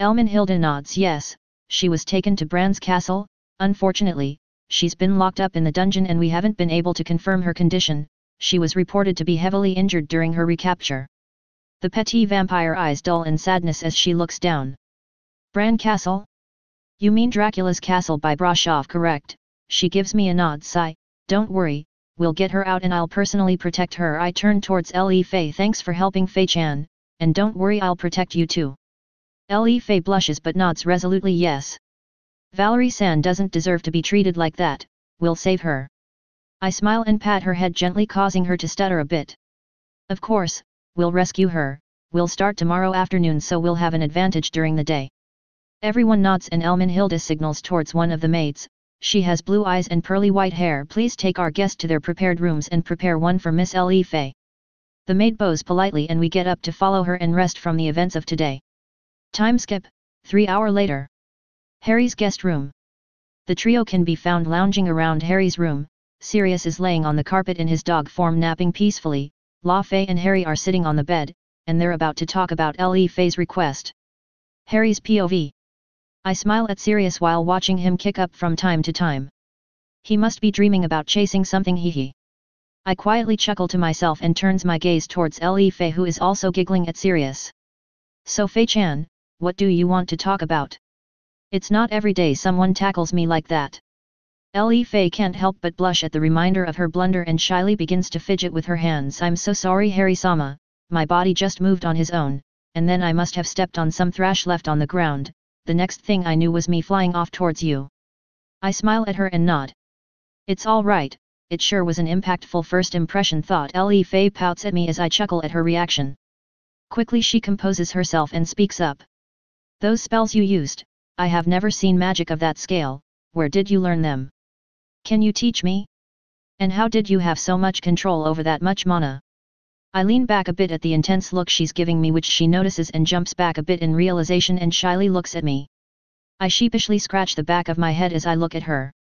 Elmenhilda nods. Yes, she was taken to Brand's castle. Unfortunately, she's been locked up in the dungeon and we haven't been able to confirm her condition. She was reported to be heavily injured during her recapture. The petty vampire eyes dull in sadness as she looks down. Brand Castle? You mean Dracula's castle by Brashov, correct? She gives me a nod. Sigh. Don't worry, we'll get her out and I'll personally protect her. I turn towards Le Fei. Thanks for helping Fei Chan, and don't worry, I'll protect you too. Le Fei blushes but nods resolutely. Yes. Valerie-san doesn't deserve to be treated like that, we'll save her. I smile and pat her head gently, causing her to stutter a bit. Of course, we'll rescue her. We'll start tomorrow afternoon so we'll have an advantage during the day. Everyone nods and Elmenhilda signals towards one of the maids. She has blue eyes and pearly white hair. Please take our guest to their prepared rooms and prepare one for Miss Le Fei. The maid bows politely and we get up to follow her and rest from the events of today. Time skip, 3 hours later. Harry's guest room. The trio can be found lounging around Harry's room. Sirius is laying on the carpet in his dog form napping peacefully. La Fei and Harry are sitting on the bed, and they're about to talk about Le Fei's request. Harry's POV. I smile at Sirius while watching him kick up from time to time. He must be dreaming about chasing something, hee. I quietly chuckle to myself and turns my gaze towards Le Fei, who is also giggling at Sirius. So Fei Chan, what do you want to talk about? It's not every day someone tackles me like that. Le Fei can't help but blush at the reminder of her blunder and shyly begins to fidget with her hands. I'm so sorry, Harry-sama, my body just moved on his own, and then I must have stepped on some thrash left on the ground. The next thing I knew was me flying off towards you. I smile at her and nod. It's all right, it sure was an impactful first impression, thought. Le Fei pouts at me as I chuckle at her reaction. Quickly she composes herself and speaks up. Those spells you used, I have never seen magic of that scale. Where did you learn them? Can you teach me? And how did you have so much control over that much mana? I lean back a bit at the intense look she's giving me, which she notices and jumps back a bit in realization and shyly looks at me. I sheepishly scratch the back of my head as I look at her.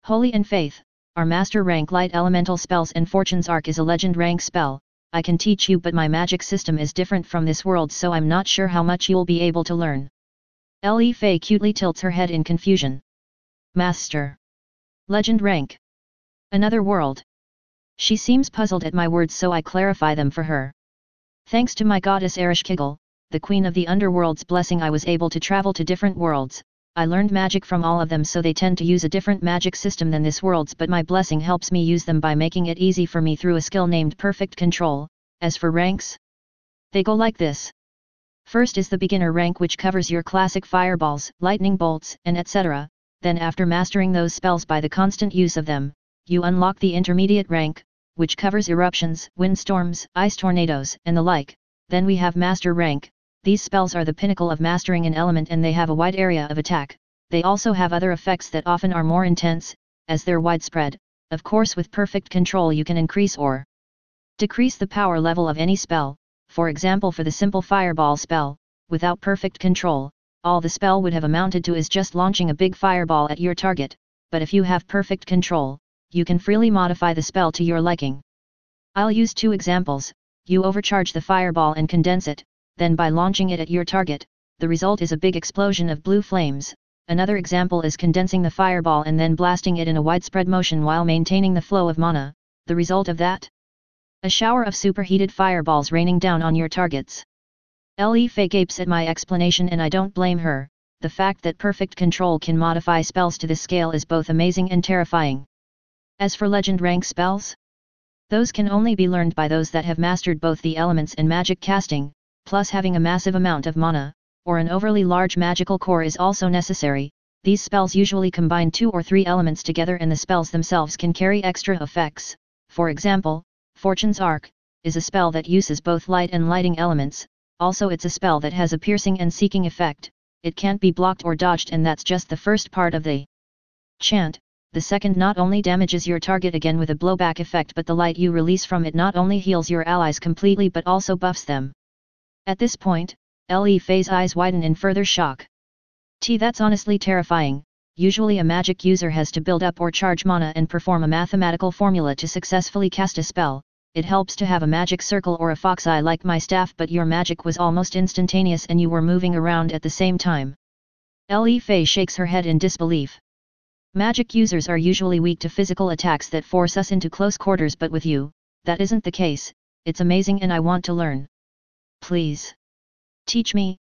Holy and Faith, are master rank light elemental spells, and Fortune's Arc is a legend rank spell. I can teach you, but my magic system is different from this world, so I'm not sure how much you'll be able to learn. Le Fei cutely tilts her head in confusion. Master. Legend rank. Another world. She seems puzzled at my words, so I clarify them for her. Thanks to my goddess Ereshkigal, the queen of the underworld's blessing, I was able to travel to different worlds. I learned magic from all of them, so they tend to use a different magic system than this world's, but my blessing helps me use them by making it easy for me through a skill named Perfect Control. As for ranks, they go like this. First is the beginner rank, which covers your classic fireballs, lightning bolts, and etc. Then after mastering those spells by the constant use of them, you unlock the intermediate rank, which covers eruptions, windstorms, ice tornadoes, and the like. Then we have master rank. These spells are the pinnacle of mastering an element, and they have a wide area of attack. They also have other effects that often are more intense, as they're widespread. Of course, with perfect control you can increase or decrease the power level of any spell. For example, for the simple fireball spell, without perfect control, all the spell would have amounted to is just launching a big fireball at your target. But if you have perfect control, you can freely modify the spell to your liking. I'll use 2 examples. You overcharge the fireball and condense it, then by launching it at your target, the result is a big explosion of blue flames. Another example is condensing the fireball and then blasting it in a widespread motion while maintaining the flow of mana. The result of that? A shower of superheated fireballs raining down on your targets. Le Fei gapes at my explanation, and I don't blame her. The fact that perfect control can modify spells to this scale is both amazing and terrifying. As for legend rank spells, those can only be learned by those that have mastered both the elements and magic casting, plus having a massive amount of mana, or an overly large magical core is also necessary. These spells usually combine 2 or 3 elements together, and the spells themselves can carry extra effects. For example, Fortune's Arc is a spell that uses both light and lighting elements. Also, it's a spell that has a piercing and seeking effect. It can't be blocked or dodged, and that's just the first part of the chant. The second not only damages your target again with a blowback effect, but the light you release from it not only heals your allies completely but also buffs them. At this point, Li Fei's eyes widen in further shock. That's honestly terrifying. Usually a magic user has to build up or charge mana and perform a mathematical formula to successfully cast a spell. It helps to have a magic circle or a fox eye like my staff, but your magic was almost instantaneous and you were moving around at the same time. Li Fei shakes her head in disbelief. Magic users are usually weak to physical attacks that force us into close quarters, but with you, that isn't the case. It's amazing and I want to learn. Please. Teach me.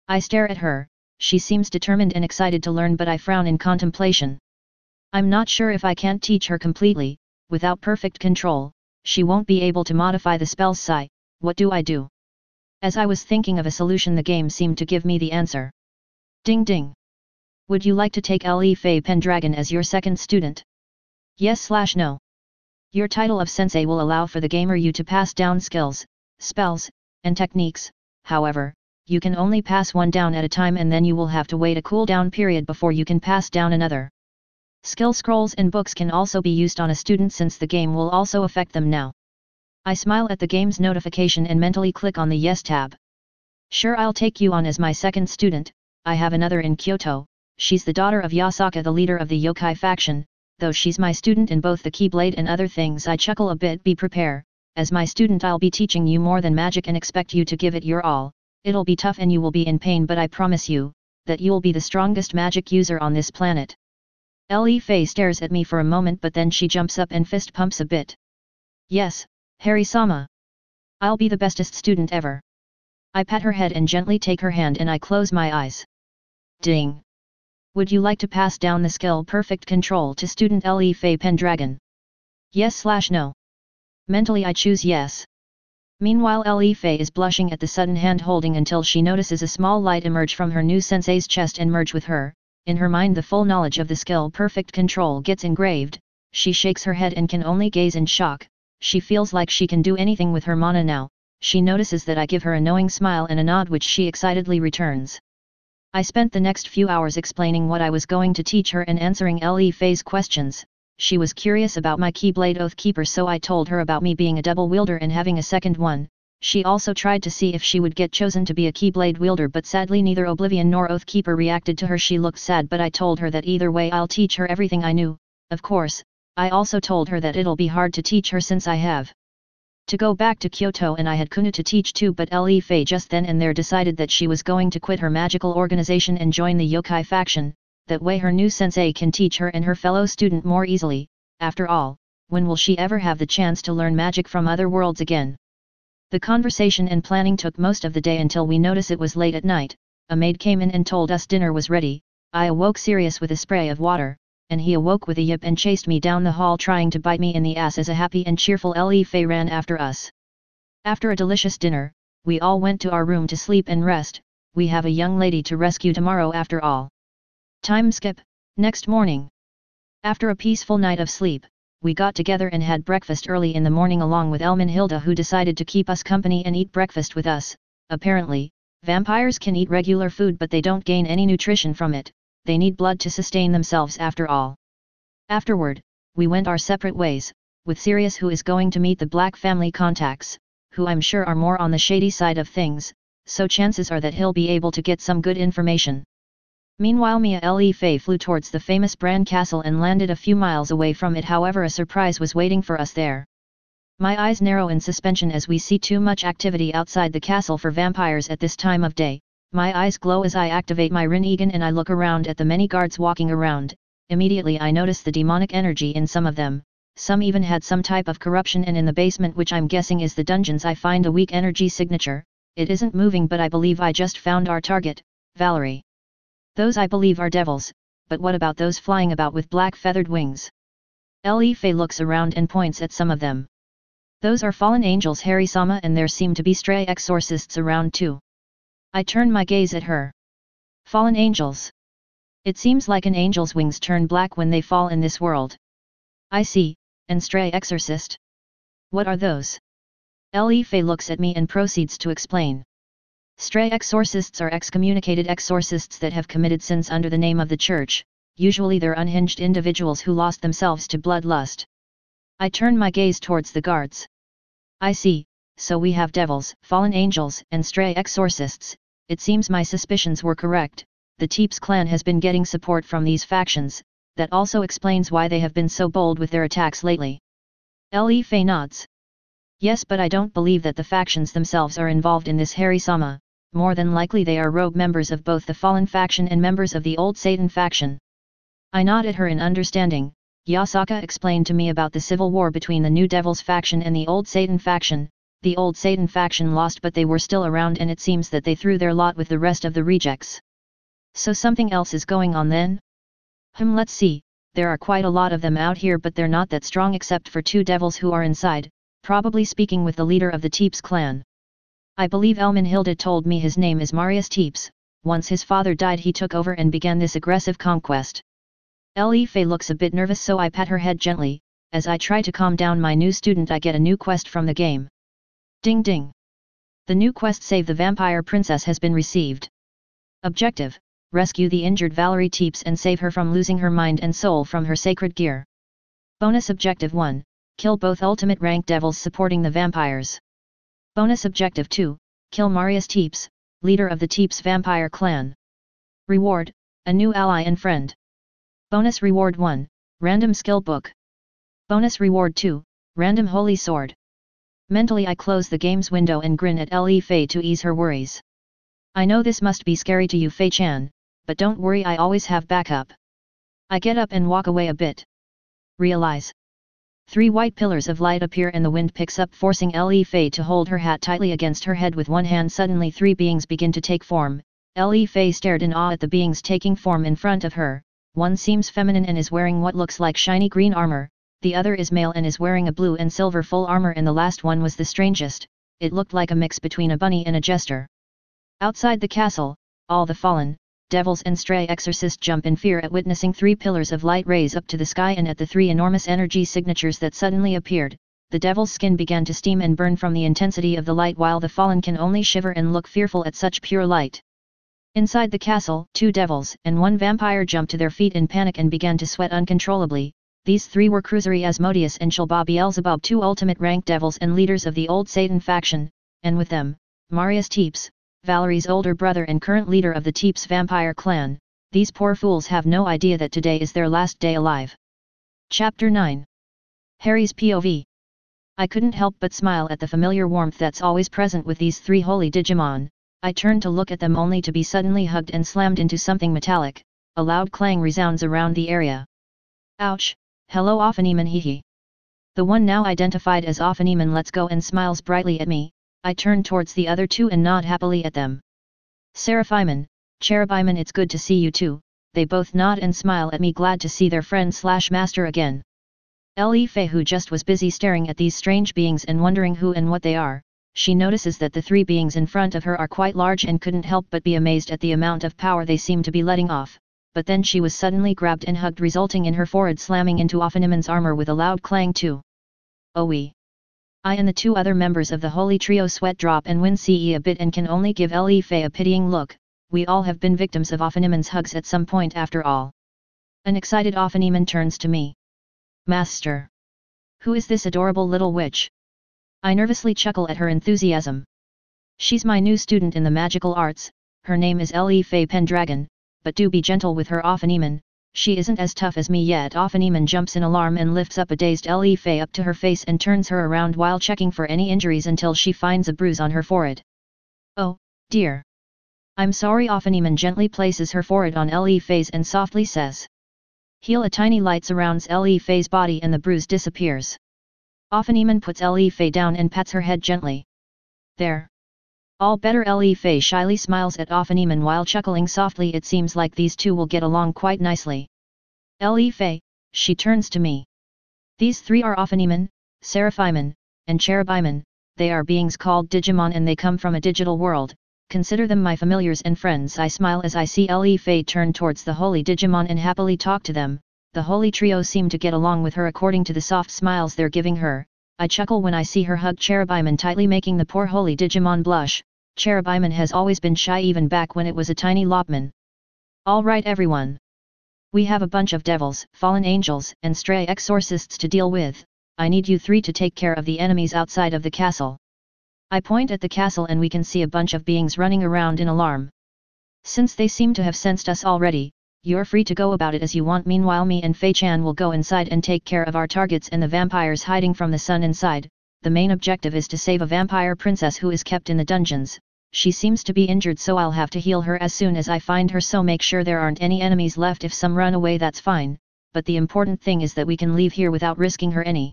I stare at her. She seems determined and excited to learn, but I frown in contemplation. I'm not sure if I can't teach her completely. Without perfect control, she won't be able to modify the spell's psi. What do I do? As I was thinking of a solution, the game seemed to give me the answer. Ding ding. Would you like to take Li Fei Pendragon as your second student? Yes/no. Your title of sensei will allow for the gamer you to pass down skills, spells, and techniques. However, you can only pass one down at a time, and then you will have to wait a cooldown period before you can pass down another. Skill scrolls and books can also be used on a student, since the game will also affect them now. I smile at the game's notification and mentally click on the Yes tab. Sure, I'll take you on as my second student. I have another in Kyoto. She's the daughter of Yasaka, the leader of the yokai faction. Though she's my student in both the Keyblade and other things, I chuckle a bit. Be prepared. As my student, I'll be teaching you more than magic and expect you to give it your all. It'll be tough and you will be in pain, but I promise you that you'll be the strongest magic user on this planet. Li Fei stares at me for a moment, but then she jumps up and fist pumps a bit. Yes, Harry-sama. I'll be the bestest student ever. I pat her head and gently take her hand, and I close my eyes. Ding. Would you like to pass down the skill Perfect Control to student Li Fei Pendragon? Yes/no. Mentally I choose yes. Meanwhile Li Fei is blushing at the sudden hand-holding until she notices a small light emerge from her new sensei's chest and merge with her. In her mind the full knowledge of the skill Perfect Control gets engraved. She shakes her head and can only gaze in shock. She feels like she can do anything with her mana now. She notices that I give her a knowing smile and a nod, which she excitedly returns. I spent the next few hours explaining what I was going to teach her and answering Li Fei's questions. She was curious about my Keyblade Oathkeeper, so I told her about me being a double wielder and having a second one. She also tried to see if she would get chosen to be a Keyblade wielder, but sadly neither Oblivion nor Oathkeeper reacted to her. She looked sad, but I told her that either way I'll teach her everything I knew. Of course, I also told her that it'll be hard to teach her since I have to go back to Kyoto and I had Kuna to teach too, but Li Fei just then and there decided that she was going to quit her magical organization and join the yokai faction. That way her new sensei can teach her and her fellow student more easily. After all, when will she ever have the chance to learn magic from other worlds again? The conversation and planning took most of the day until we noticed it was late at night. A maid came in and told us dinner was ready. I awoke Sirius with a spray of water, and he awoke with a yip and chased me down the hall trying to bite me in the ass as a happy and cheerful Li Fei ran after us. After a delicious dinner, we all went to our room to sleep and rest. We have a young lady to rescue tomorrow after all. Time skip. Next morning. After a peaceful night of sleep, we got together and had breakfast early in the morning along with Elmenhilda, who decided to keep us company and eat breakfast with us. Apparently, vampires can eat regular food but they don't gain any nutrition from it. They need blood to sustain themselves after all. Afterward, we went our separate ways, with Sirius, who is going to meet the Black family contacts, who I'm sure are more on the shady side of things, so chances are that he'll be able to get some good information. Meanwhile Li Fei flew towards the famous Bran Castle and landed a few miles away from it. However, a surprise was waiting for us there. My eyes narrow in suspension as we see too much activity outside the castle for vampires at this time of day. My eyes glow as I activate my Rinnegan and I look around at the many guards walking around. Immediately I notice the demonic energy in some of them. Some even had some type of corruption, and in the basement, which I'm guessing is the dungeons, I find a weak energy signature. It isn't moving, but I believe I just found our target, Valerie. Those I believe are devils, but what about those flying about with black feathered wings? Li Fei looks around and points at some of them. Those are fallen angels, Harry-sama, and there seem to be stray exorcists around too. I turn my gaze at her. Fallen angels. It seems like an angel's wings turn black when they fall in this world. I see, and stray exorcist? What are those? Li Fei looks at me and proceeds to explain. Stray exorcists are excommunicated exorcists that have committed sins under the name of the church. Usually they're unhinged individuals who lost themselves to bloodlust. I turn my gaze towards the guards. I see, so we have devils, fallen angels, and stray exorcists. It seems my suspicions were correct, the Teeps clan has been getting support from these factions, that also explains why they have been so bold with their attacks lately. Le Fei nods. Yes, but I don't believe that the factions themselves are involved in this Harry-sama, more than likely they are rogue members of both the Fallen faction and members of the Old Satan faction. I nod at her in understanding. Yasaka explained to me about the civil war between the New Devils faction and the Old Satan faction. The Old Satan faction lost, but they were still around, and it seems that they threw their lot with the rest of the rejects. So something else is going on then? Let's see, there are quite a lot of them out here, but they're not that strong except for 2 devils who are inside, probably speaking with the leader of the Teeps clan. I believe Elmenhilde told me his name is Marius Teeps. Once his father died, he took over and began this aggressive conquest. Le Fei looks a bit nervous, so I pat her head gently. As I try to calm down my new student, I get a new quest from the game. Ding ding. The new quest Save the Vampire Princess has been received. Objective: rescue the injured Valerie Teeps and save her from losing her mind and soul from her sacred gear. Bonus Objective 1: kill both ultimate rank devils supporting the vampires. Bonus Objective 2: kill Marius Teeps, leader of the Teeps vampire clan. Reward: a new ally and friend. Bonus Reward 1: random skill book. Bonus Reward 2: random holy sword. Mentally I close the game's window and grin at Le Fei to ease her worries. I know this must be scary to you, Fei-chan, but don't worry, I always have backup. I get up and walk away a bit. Realize. 3 white pillars of light appear and the wind picks up, forcing Le Fei to hold her hat tightly against her head with one hand. Suddenly 3 beings begin to take form. Le Fei stared in awe at the beings taking form in front of her. One seems feminine and is wearing what looks like shiny green armor. The other is male and is wearing a blue and silver full armor, and the last one was the strangest. It looked like a mix between a bunny and a jester. Outside the castle, all the fallen, devils and stray exorcists jump in fear at witnessing 3 pillars of light raise up to the sky and at the 3 enormous energy signatures that suddenly appeared. The devil's skin began to steam and burn from the intensity of the light, while the fallen can only shiver and look fearful at such pure light. Inside the castle, 2 devils and 1 vampire jumped to their feet in panic and began to sweat uncontrollably. These 3 were Cruzery Asmodeus and Shilba Beelzebub, 2 ultimate rank devils and leaders of the Old Satan faction, and with them, Marius Teeps, Valerie's older brother and current leader of the Teeps vampire clan. These poor fools have no idea that today is their last day alive. Chapter 9. Harry's POV. I couldn't help but smile at the familiar warmth that's always present with these 3 holy Digimon. I turned to look at them only to be suddenly hugged and slammed into something metallic. A loud clang resounds around the area. Ouch! Hello Ophanemon, hehe. The one now identified as Ophanemon lets go and smiles brightly at me. I turn towards the other 2 and nod happily at them. Seraphimon, Cherubimon, it's good to see you too. They both nod and smile at me, glad to see their friend/master again. Le Fei, who just was busy staring at these strange beings and wondering who and what they are, she notices that the 3 beings in front of her are quite large and couldn't help but be amazed at the amount of power they seem to be letting off. But then she was suddenly grabbed and hugged, resulting in her forehead slamming into Ophanemon's armor with a loud clang too. Oh wee. I and the 2 other members of the holy trio sweat drop and wince a bit and can only give Le Fei a pitying look. We all have been victims of Ophanemon's hugs at some point after all. An excited Ophanemon turns to me. Master. Who is this adorable little witch? I nervously chuckle at her enthusiasm. She's my new student in the magical arts. Her name is Le Fei Pendragon. But do be gentle with her, Ophanemon. She isn't as tough as me yet. Ophanemon jumps in alarm and lifts up a dazed Le Fei up to her face and turns her around while checking for any injuries until she finds a bruise on her forehead. Oh, dear. I'm sorry. Ophanemon gently places her forehead on Le Fei's and softly says. Heal. A tiny light surrounds Le Fei's body and the bruise disappears. Ophanemon puts Le Fei down and pats her head gently. There. All better. Le Fei shyly smiles at Ophanemon while chuckling softly. It seems like these 2 will get along quite nicely. Le Fei, she turns to me. These 3 are Ophanemon, Seraphimon, and Cherubimon. They are beings called Digimon and they come from a digital world. Consider them my familiars and friends. I smile as I see Le Fei turn towards the holy Digimon and happily talk to them. The holy trio seem to get along with her according to the soft smiles they're giving her. I chuckle when I see her hug Cherubimon tightly, making the poor holy Digimon blush. Cherubimon has always been shy even back when it was a tiny Lopman. Alright everyone. We have a bunch of devils, fallen angels, and stray exorcists to deal with. I need you 3 to take care of the enemies outside of the castle. I point at the castle and we can see a bunch of beings running around in alarm. Since they seem to have sensed us already, you're free to go about it as you want. Meanwhile me and Fei-chan will go inside and take care of our targets and the vampires hiding from the sun inside. The main objective is to save a vampire princess who is kept in the dungeons. She seems to be injured, so I'll have to heal her as soon as I find her, so make sure there aren't any enemies left. If some run away, that's fine, but the important thing is that we can leave here without risking her any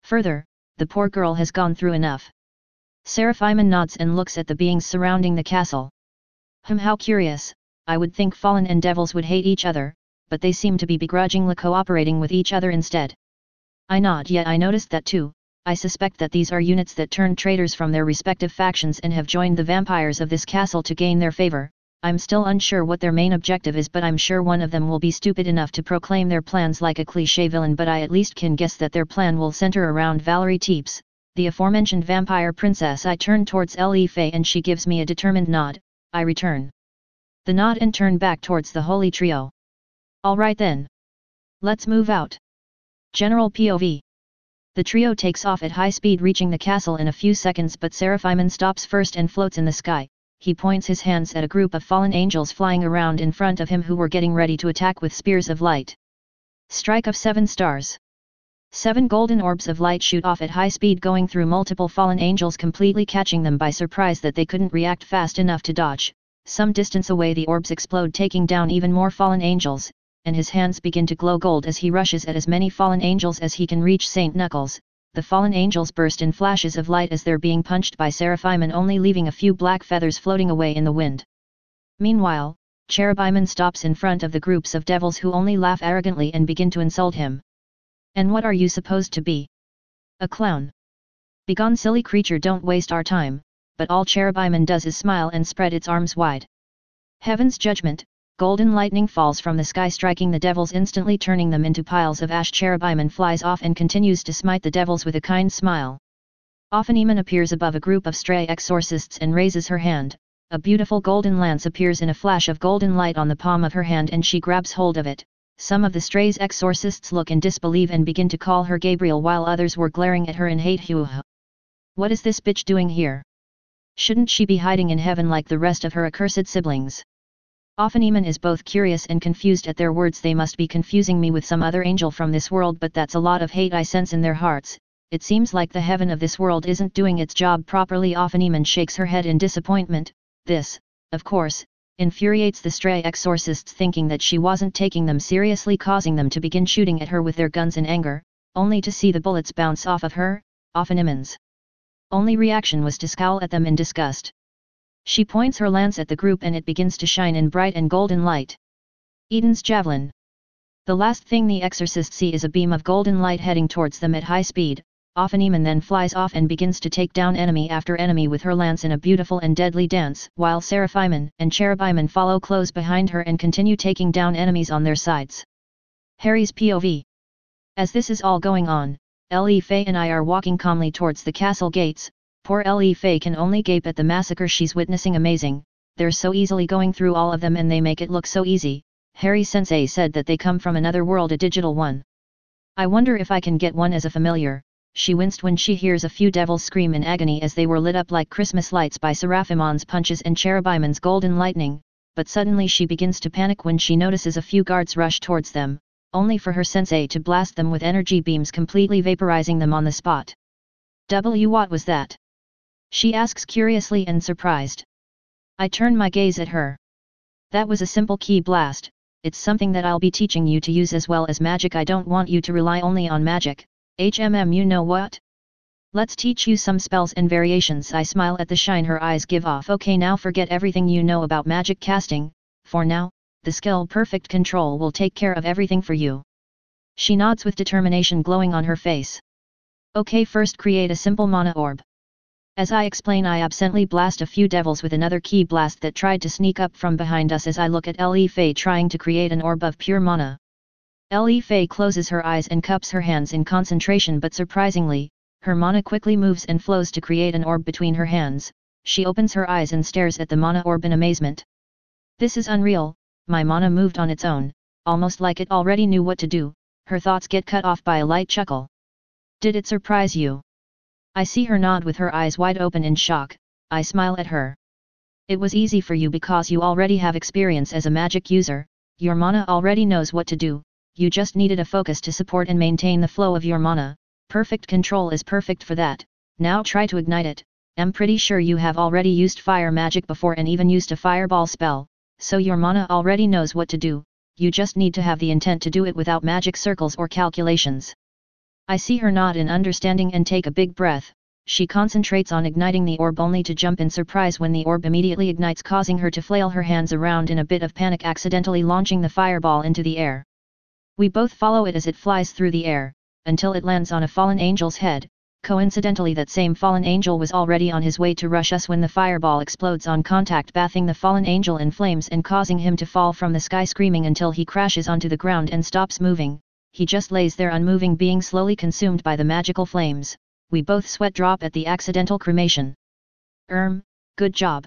further. The poor girl has gone through enough. Seraphimon nods and looks at the beings surrounding the castle. How curious. I would think fallen and devils would hate each other, but they seem to be begrudgingly cooperating with each other instead. I nod. Yeah, I noticed that too. I suspect that these are units that turned traitors from their respective factions and have joined the vampires of this castle to gain their favor. I'm still unsure what their main objective is, but I'm sure one of them will be stupid enough to proclaim their plans like a cliché villain, but I at least can guess that their plan will center around Valerie Teeps, the aforementioned vampire princess. I turn towards Li Fei and she gives me a determined nod. I return the nod and turn back towards the holy trio. Alright then. Let's move out. General POV. The trio takes off at high speed, reaching the castle in a few seconds, but Seraphimon stops first and floats in the sky. He points his hands at a group of fallen angels flying around in front of him who were getting ready to attack with spears of light. Strike of 7 stars. 7 golden orbs of light shoot off at high speed, going through multiple fallen angels, completely catching them by surprise that they couldn't react fast enough to dodge. Some distance away the orbs explode, taking down even more fallen angels, and his hands begin to glow gold as he rushes at as many fallen angels as he can reach. Saint Knuckles. The fallen angels burst in flashes of light as they're being punched by Seraphimon, only leaving a few black feathers floating away in the wind. Meanwhile, Cherubimon stops in front of the groups of devils who only laugh arrogantly and begin to insult him. And what are you supposed to be? A clown? Begone, silly creature, don't waste our time. But all Cherubimon does is smile and spread its arms wide. Heaven's judgment. Golden lightning falls from the sky, striking the devils, instantly turning them into piles of ash. Cherubimon flies off and continues to smite the devils with a kind smile. Ophanemon appears above a group of stray exorcists and raises her hand. A beautiful golden lance appears in a flash of golden light on the palm of her hand and she grabs hold of it. Some of the stray exorcists look in disbelief and begin to call her Gabriel, while others were glaring at her in hate. What is this bitch doing here? Shouldn't she be hiding in heaven like the rest of her accursed siblings? Ophanemon is both curious and confused at their words. They must be confusing me with some other angel from this world, but that's a lot of hate I sense in their hearts. It seems like the heaven of this world isn't doing its job properly. Ophanemon shakes her head in disappointment. This, of course, infuriates the stray exorcists, thinking that she wasn't taking them seriously, causing them to begin shooting at her with their guns in anger, only to see the bullets bounce off of her. Ophanemon's only reaction was to scowl at them in disgust. She points her lance at the group and it begins to shine in bright and golden light. Eden's javelin. The last thing the exorcists see is a beam of golden light heading towards them at high speed. Ophanemon then flies off and begins to take down enemy after enemy with her lance in a beautiful and deadly dance, while Seraphimon and Cherubimon follow close behind her and continue taking down enemies on their sides. Harry's POV. As this is all going on, Li Fei and I are walking calmly towards the castle gates. Poor Li Fei can only gape at the massacre she's witnessing. Amazing, they're so easily going through all of them and they make it look so easy. Harry-sensei said that they come from another world, a digital one. I wonder if I can get one as a familiar. She winced when she hears a few devils scream in agony as they were lit up like Christmas lights by Seraphimon's punches and Cherubimon's golden lightning, but suddenly she begins to panic when she notices a few guards rush towards them, only for her sensei to blast them with energy beams, completely vaporizing them on the spot. What was that? She asks curiously and surprised. I turn my gaze at her. That was a simple ki blast. It's something that I'll be teaching you to use as well as magic. I don't want you to rely only on magic. You know what? Let's teach you some spells and variations. I smile at the shine her eyes give off. Okay, now forget everything you know about magic casting. For now, the skill perfect control will take care of everything for you. She nods with determination glowing on her face. Okay, first create a simple mana orb. As I explain, I absently blast a few devils with another ki blast that tried to sneak up from behind us as I look at Li Fei trying to create an orb of pure mana. Li Fei closes her eyes and cups her hands in concentration, but surprisingly, her mana quickly moves and flows to create an orb between her hands. She opens her eyes and stares at the mana orb in amazement. This is unreal. My mana moved on its own, almost like it already knew what to do. Her thoughts get cut off by a light chuckle. Did it surprise you? I see her nod with her eyes wide open in shock. I smile at her. It was easy for you because you already have experience as a magic user, your mana already knows what to do, you just needed a focus to support and maintain the flow of your mana. Perfect control is perfect for that. Now try to ignite it. I'm pretty sure you have already used fire magic before and even used a fireball spell, so your mana already knows what to do, you just need to have the intent to do it without magic circles or calculations. I see her nod in understanding and take a big breath. She concentrates on igniting the orb only to jump in surprise when the orb immediately ignites, causing her to flail her hands around in a bit of panic, accidentally launching the fireball into the air. We both follow it as it flies through the air, until it lands on a fallen angel's head. Coincidentally, that same fallen angel was already on his way to rush us when the fireball explodes on contact, bathing the fallen angel in flames and causing him to fall from the sky screaming until he crashes onto the ground and stops moving. He just lays there unmoving, being slowly consumed by the magical flames. We both sweat drop at the accidental cremation. Good job.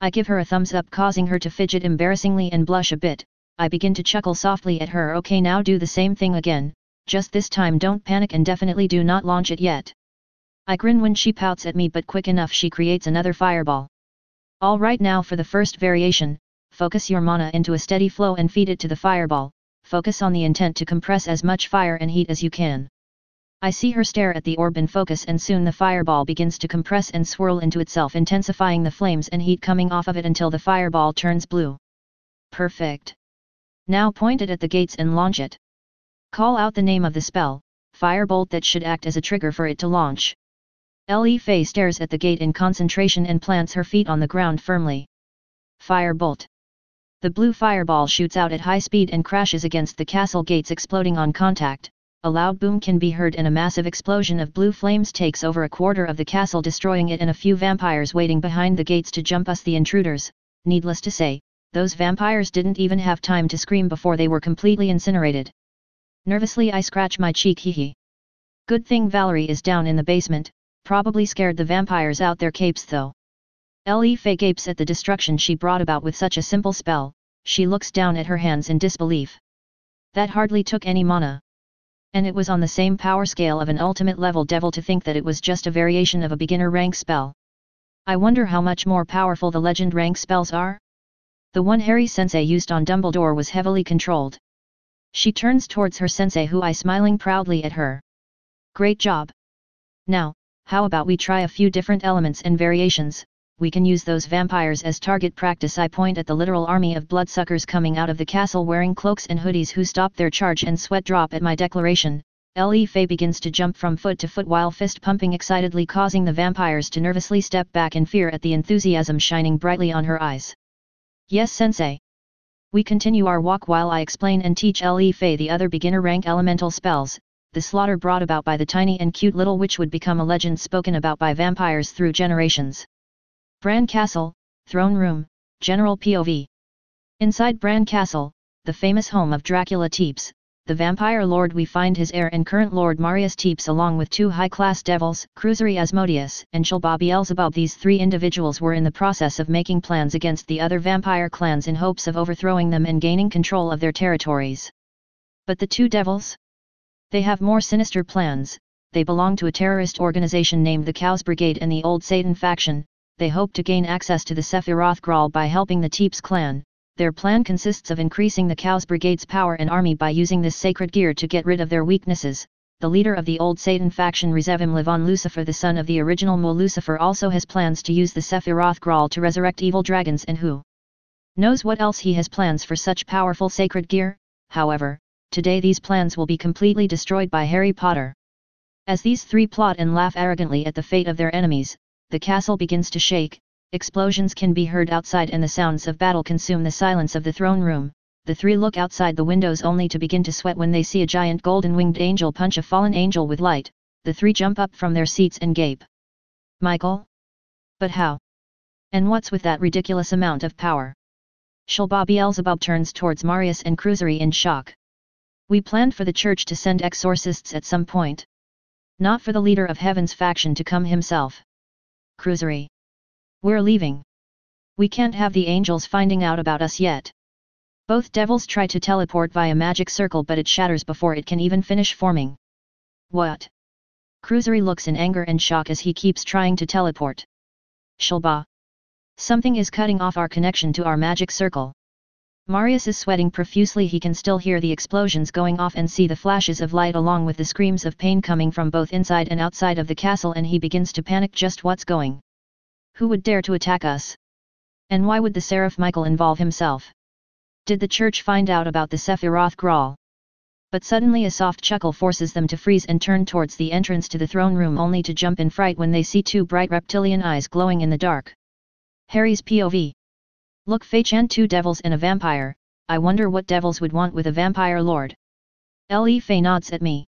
I give her a thumbs up, causing her to fidget embarrassingly and blush a bit. I begin to chuckle softly at her. Okay, now do the same thing again, just this time don't panic and definitely do not launch it yet. I grin when she pouts at me, but quick enough she creates another fireball. Alright, now for the first variation, focus your mana into a steady flow and feed it to the fireball. Focus on the intent to compress as much fire and heat as you can. I see her stare at the orb in focus, and soon the fireball begins to compress and swirl into itself, intensifying the flames and heat coming off of it until the fireball turns blue. Perfect. Now point it at the gates and launch it. Call out the name of the spell, firebolt, that should act as a trigger for it to launch. Le Fei stares at the gate in concentration and plants her feet on the ground firmly. Firebolt. The blue fireball shoots out at high speed and crashes against the castle gates, exploding on contact. A loud boom can be heard and a massive explosion of blue flames takes over a quarter of the castle, destroying it and a few vampires waiting behind the gates to jump us, the intruders. Needless to say, those vampires didn't even have time to scream before they were completely incinerated. Nervously I scratch my cheek, hee. Good thing Valerie is down in the basement, probably scared the vampires out their capes though. Le Fei gapes at the destruction she brought about with such a simple spell. She looks down at her hands in disbelief. That hardly took any mana. And it was on the same power scale of an ultimate level devil. To think that it was just a variation of a beginner rank spell. I wonder how much more powerful the legend rank spells are? The one Harry Sensei used on Dumbledore was heavily controlled. She turns towards her sensei, who is smiling proudly at her. Great job. Now, how about we try a few different elements and variations? We can use those vampires as target practice. I point at the literal army of bloodsuckers coming out of the castle wearing cloaks and hoodies, who stop their charge and sweat drop at my declaration. Le Fei begins to jump from foot to foot while fist pumping excitedly, causing the vampires to nervously step back in fear at the enthusiasm shining brightly on her eyes. Yes, sensei. We continue our walk while I explain and teach Le Fei the other beginner rank elemental spells. The slaughter brought about by the tiny and cute little witch would become a legend spoken about by vampires through generations. Bran Castle, Throne Room, General POV. Inside Bran Castle, the famous home of Dracula Teeps, the vampire lord, we find his heir and current lord Marius Teeps along with two high-class devils, Cruisery Asmodeus and Shulba Beelzebub. These three individuals were in the process of making plans against the other vampire clans in hopes of overthrowing them and gaining control of their territories. But the two devils? They have more sinister plans. They belong to a terrorist organization named the Cows Brigade and the Old Satan faction. They hope to gain access to the Sephiroth Graal by helping the Teeps clan. Their plan consists of increasing the Cows Brigade's power and army by using this sacred gear to get rid of their weaknesses. The leader of the Old Satan faction, Rezevim Levon Lucifer, the son of the original Mole Lucifer, also has plans to use the Sephiroth Graal to resurrect evil dragons, and who knows what else he has plans for such powerful sacred gear. However, today these plans will be completely destroyed by Harry Potter. As these three plot and laugh arrogantly at the fate of their enemies, the castle begins to shake. Explosions can be heard outside and the sounds of battle consume the silence of the throne room. The three look outside the windows only to begin to sweat when they see a giant golden-winged angel punch a fallen angel with light. The three jump up from their seats and gape. Michael? But how? And what's with that ridiculous amount of power? Shulba Beelzebub turns towards Marius and Cruisery in shock. We planned for the church to send exorcists at some point. Not for the leader of Heaven's faction to come himself. Cruisery. We're leaving. We can't have the angels finding out about us yet. Both devils try to teleport via magic circle, but it shatters before it can even finish forming. What? Cruisery looks in anger and shock as he keeps trying to teleport. Shilba. Something is cutting off our connection to our magic circle. Marius is sweating profusely. He can still hear the explosions going off and see the flashes of light along with the screams of pain coming from both inside and outside of the castle, and he begins to panic. Just what's going? Who would dare to attack us? And why would the Seraph Michael involve himself? Did the church find out about the Sephiroth Grawl? But suddenly a soft chuckle forces them to freeze and turn towards the entrance to the throne room, only to jump in fright when they see two bright reptilian eyes glowing in the dark. Harry's POV. Look, Fei-chan, two devils and a vampire. I wonder what devils would want with a vampire lord. Le Fei nods at me.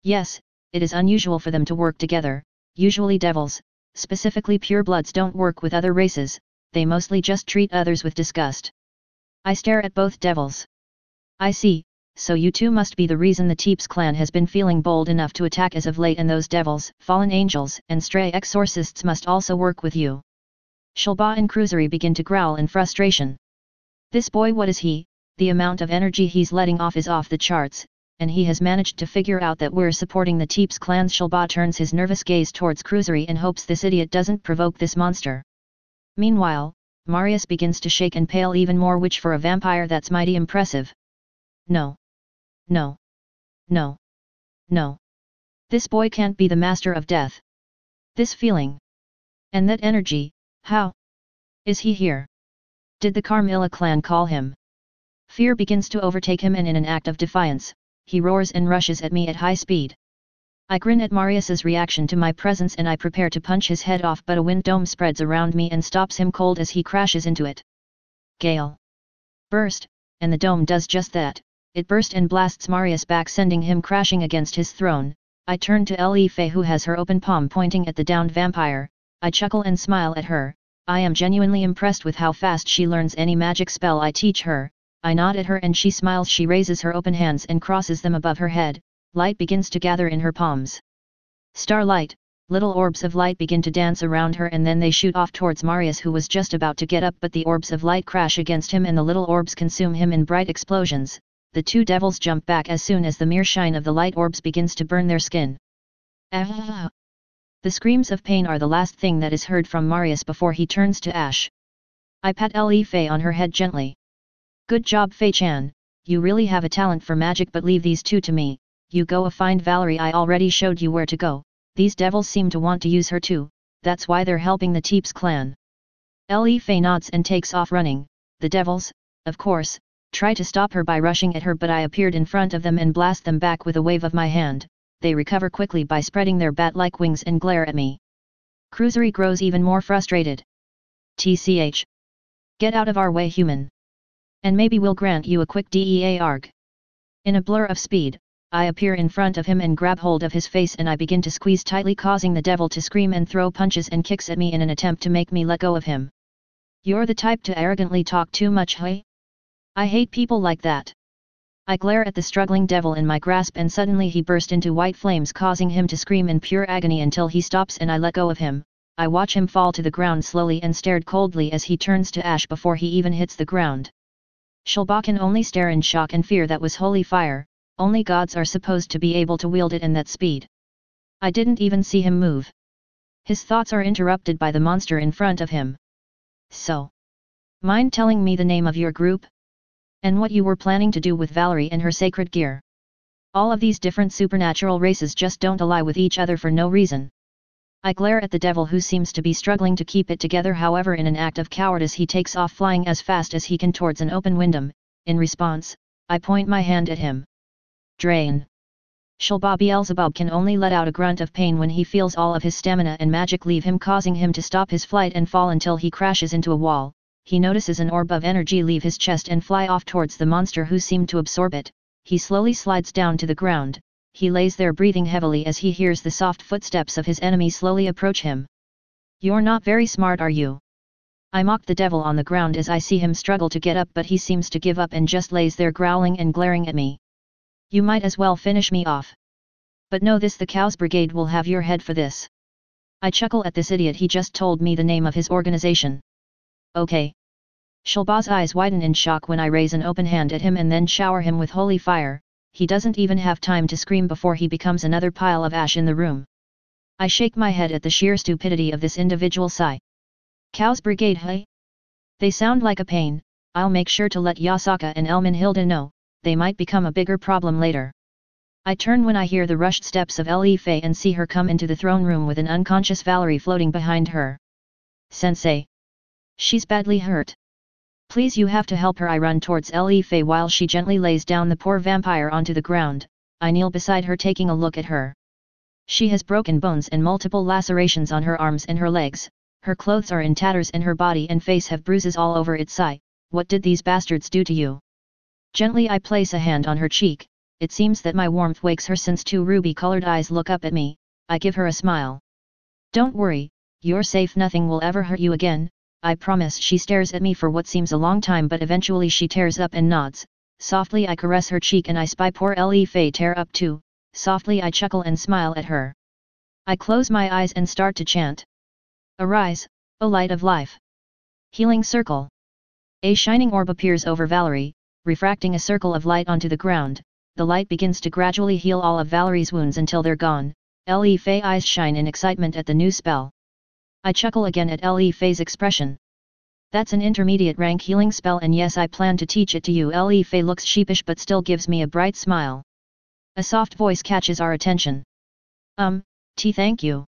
Yes, it is unusual for them to work together. Usually devils, specifically purebloods, don't work with other races, they mostly just treat others with disgust. I stare at both devils. I see, so you two must be the reason the Teeps clan has been feeling bold enough to attack as of late, and those devils, fallen angels, and stray exorcists must also work with you. Shilba and Cruisery begin to growl in frustration. This boy, what is he? The amount of energy he's letting off is off the charts, and he has managed to figure out that we're supporting the Teeps clan. Shilba turns his nervous gaze towards Cruisery and hopes this idiot doesn't provoke this monster. Meanwhile, Marius begins to shake and pale even more, which for a vampire that's mighty impressive. No. No. No. No. This boy can't be the master of death. This feeling. And that energy, how? Is he here? Did the Carmilla clan call him? Fear begins to overtake him, and in an act of defiance, he roars and rushes at me at high speed. I grin at Marius's reaction to my presence and I prepare to punch his head off, but a wind dome spreads around me and stops him cold as he crashes into it. Gale. Burst, and the dome does just that. It bursts and blasts Marius back, sending him crashing against his throne. I turn to Le Fei, who has her open palm pointing at the downed vampire. I chuckle and smile at her. I am genuinely impressed with how fast she learns any magic spell I teach her. I nod at her and she smiles. She raises her open hands and crosses them above her head. Light begins to gather in her palms. Starlight, little orbs of light begin to dance around her, and then they shoot off towards Marius, who was just about to get up, but the orbs of light crash against him and the little orbs consume him in bright explosions. The two devils jump back as soon as the mere shine of the light orbs begins to burn their skin. Ah! The screams of pain are the last thing that is heard from Marius before he turns to ash. I pat Le Fei on her head gently. Good job, Fei-chan, you really have a talent for magic, but leave these two to me. You go find Valerie. I already showed you where to go. These devils seem to want to use her too, that's why they're helping the Teeps clan. Le Fei nods and takes off running. The devils, of course, try to stop her by rushing at her, but I appeared in front of them and blast them back with a wave of my hand. They recover quickly by spreading their bat-like wings and glare at me. Cruisery grows even more frustrated. TCH. Get out of our way, human. And maybe we'll grant you a quick DEA arg. In a blur of speed, I appear in front of him and grab hold of his face, and I begin to squeeze tightly, causing the devil to scream and throw punches and kicks at me in an attempt to make me let go of him. You're the type to arrogantly talk too much, hey? I hate people like that. I glare at the struggling devil in my grasp, and suddenly he burst into white flames, causing him to scream in pure agony until he stops and I let go of him. I watch him fall to the ground slowly and stared coldly as he turns to ash before he even hits the ground. Shilba can only stare in shock and fear. That was holy fire, only gods are supposed to be able to wield it in that speed. I didn't even see him move. His thoughts are interrupted by the monster in front of him. So, mind telling me the name of your group? And what you were planning to do with Valerie and her sacred gear? All of these different supernatural races just don't ally with each other for no reason. I glare at the devil, who seems to be struggling to keep it together. However, in an act of cowardice he takes off flying as fast as he can towards an open window. In response, I point my hand at him. Drain. Shilba Beelzebub can only let out a grunt of pain when he feels all of his stamina and magic leave him, causing him to stop his flight and fall until he crashes into a wall. He notices an orb of energy leave his chest and fly off towards the monster, who seemed to absorb it. He slowly slides down to the ground. He lays there breathing heavily as he hears the soft footsteps of his enemy slowly approach him. You're not very smart, are you? I mock the devil on the ground as I see him struggle to get up, but he seems to give up and just lays there growling and glaring at me. You might as well finish me off. But know this, the Cows Brigade will have your head for this. I chuckle at this idiot. He just told me the name of his organization. Okay. Shilba's eyes widen in shock when I raise an open hand at him and then shower him with holy fire. He doesn't even have time to scream before he becomes another pile of ash in the room. I shake my head at the sheer stupidity of this individual sigh. Cow's Brigade, hey? They sound like a pain. I'll make sure to let Yasaka and Elmenhilda know, they might become a bigger problem later. I turn when I hear the rushed steps of Le Fei and see her come into the throne room with an unconscious Valerie floating behind her. Sensei. She's badly hurt. Please, you have to help her. I run towards Le Fei while she gently lays down the poor vampire onto the ground. I kneel beside her taking a look at her. She has broken bones and multiple lacerations on her arms and her legs, her clothes are in tatters and her body and face have bruises all over its side. What did these bastards do to you? Gently I place a hand on her cheek. It seems that my warmth wakes her since two ruby-colored eyes look up at me. I give her a smile. Don't worry, you're safe, nothing will ever hurt you again, I promise. She stares at me for what seems a long time, but eventually she tears up and nods. Softly I caress her cheek and I spy poor Le Fei tear up too. Softly I chuckle and smile at her. I close my eyes and start to chant. Arise, O light of life. Healing circle. A shining orb appears over Valerie, refracting a circle of light onto the ground. The light begins to gradually heal all of Valerie's wounds until they're gone. Le Fei eyes shine in excitement at the new spell. I chuckle again at Le Fei's expression. That's an intermediate rank healing spell, and yes, I plan to teach it to you. Le Fei looks sheepish but still gives me a bright smile. A soft voice catches our attention. Thank you.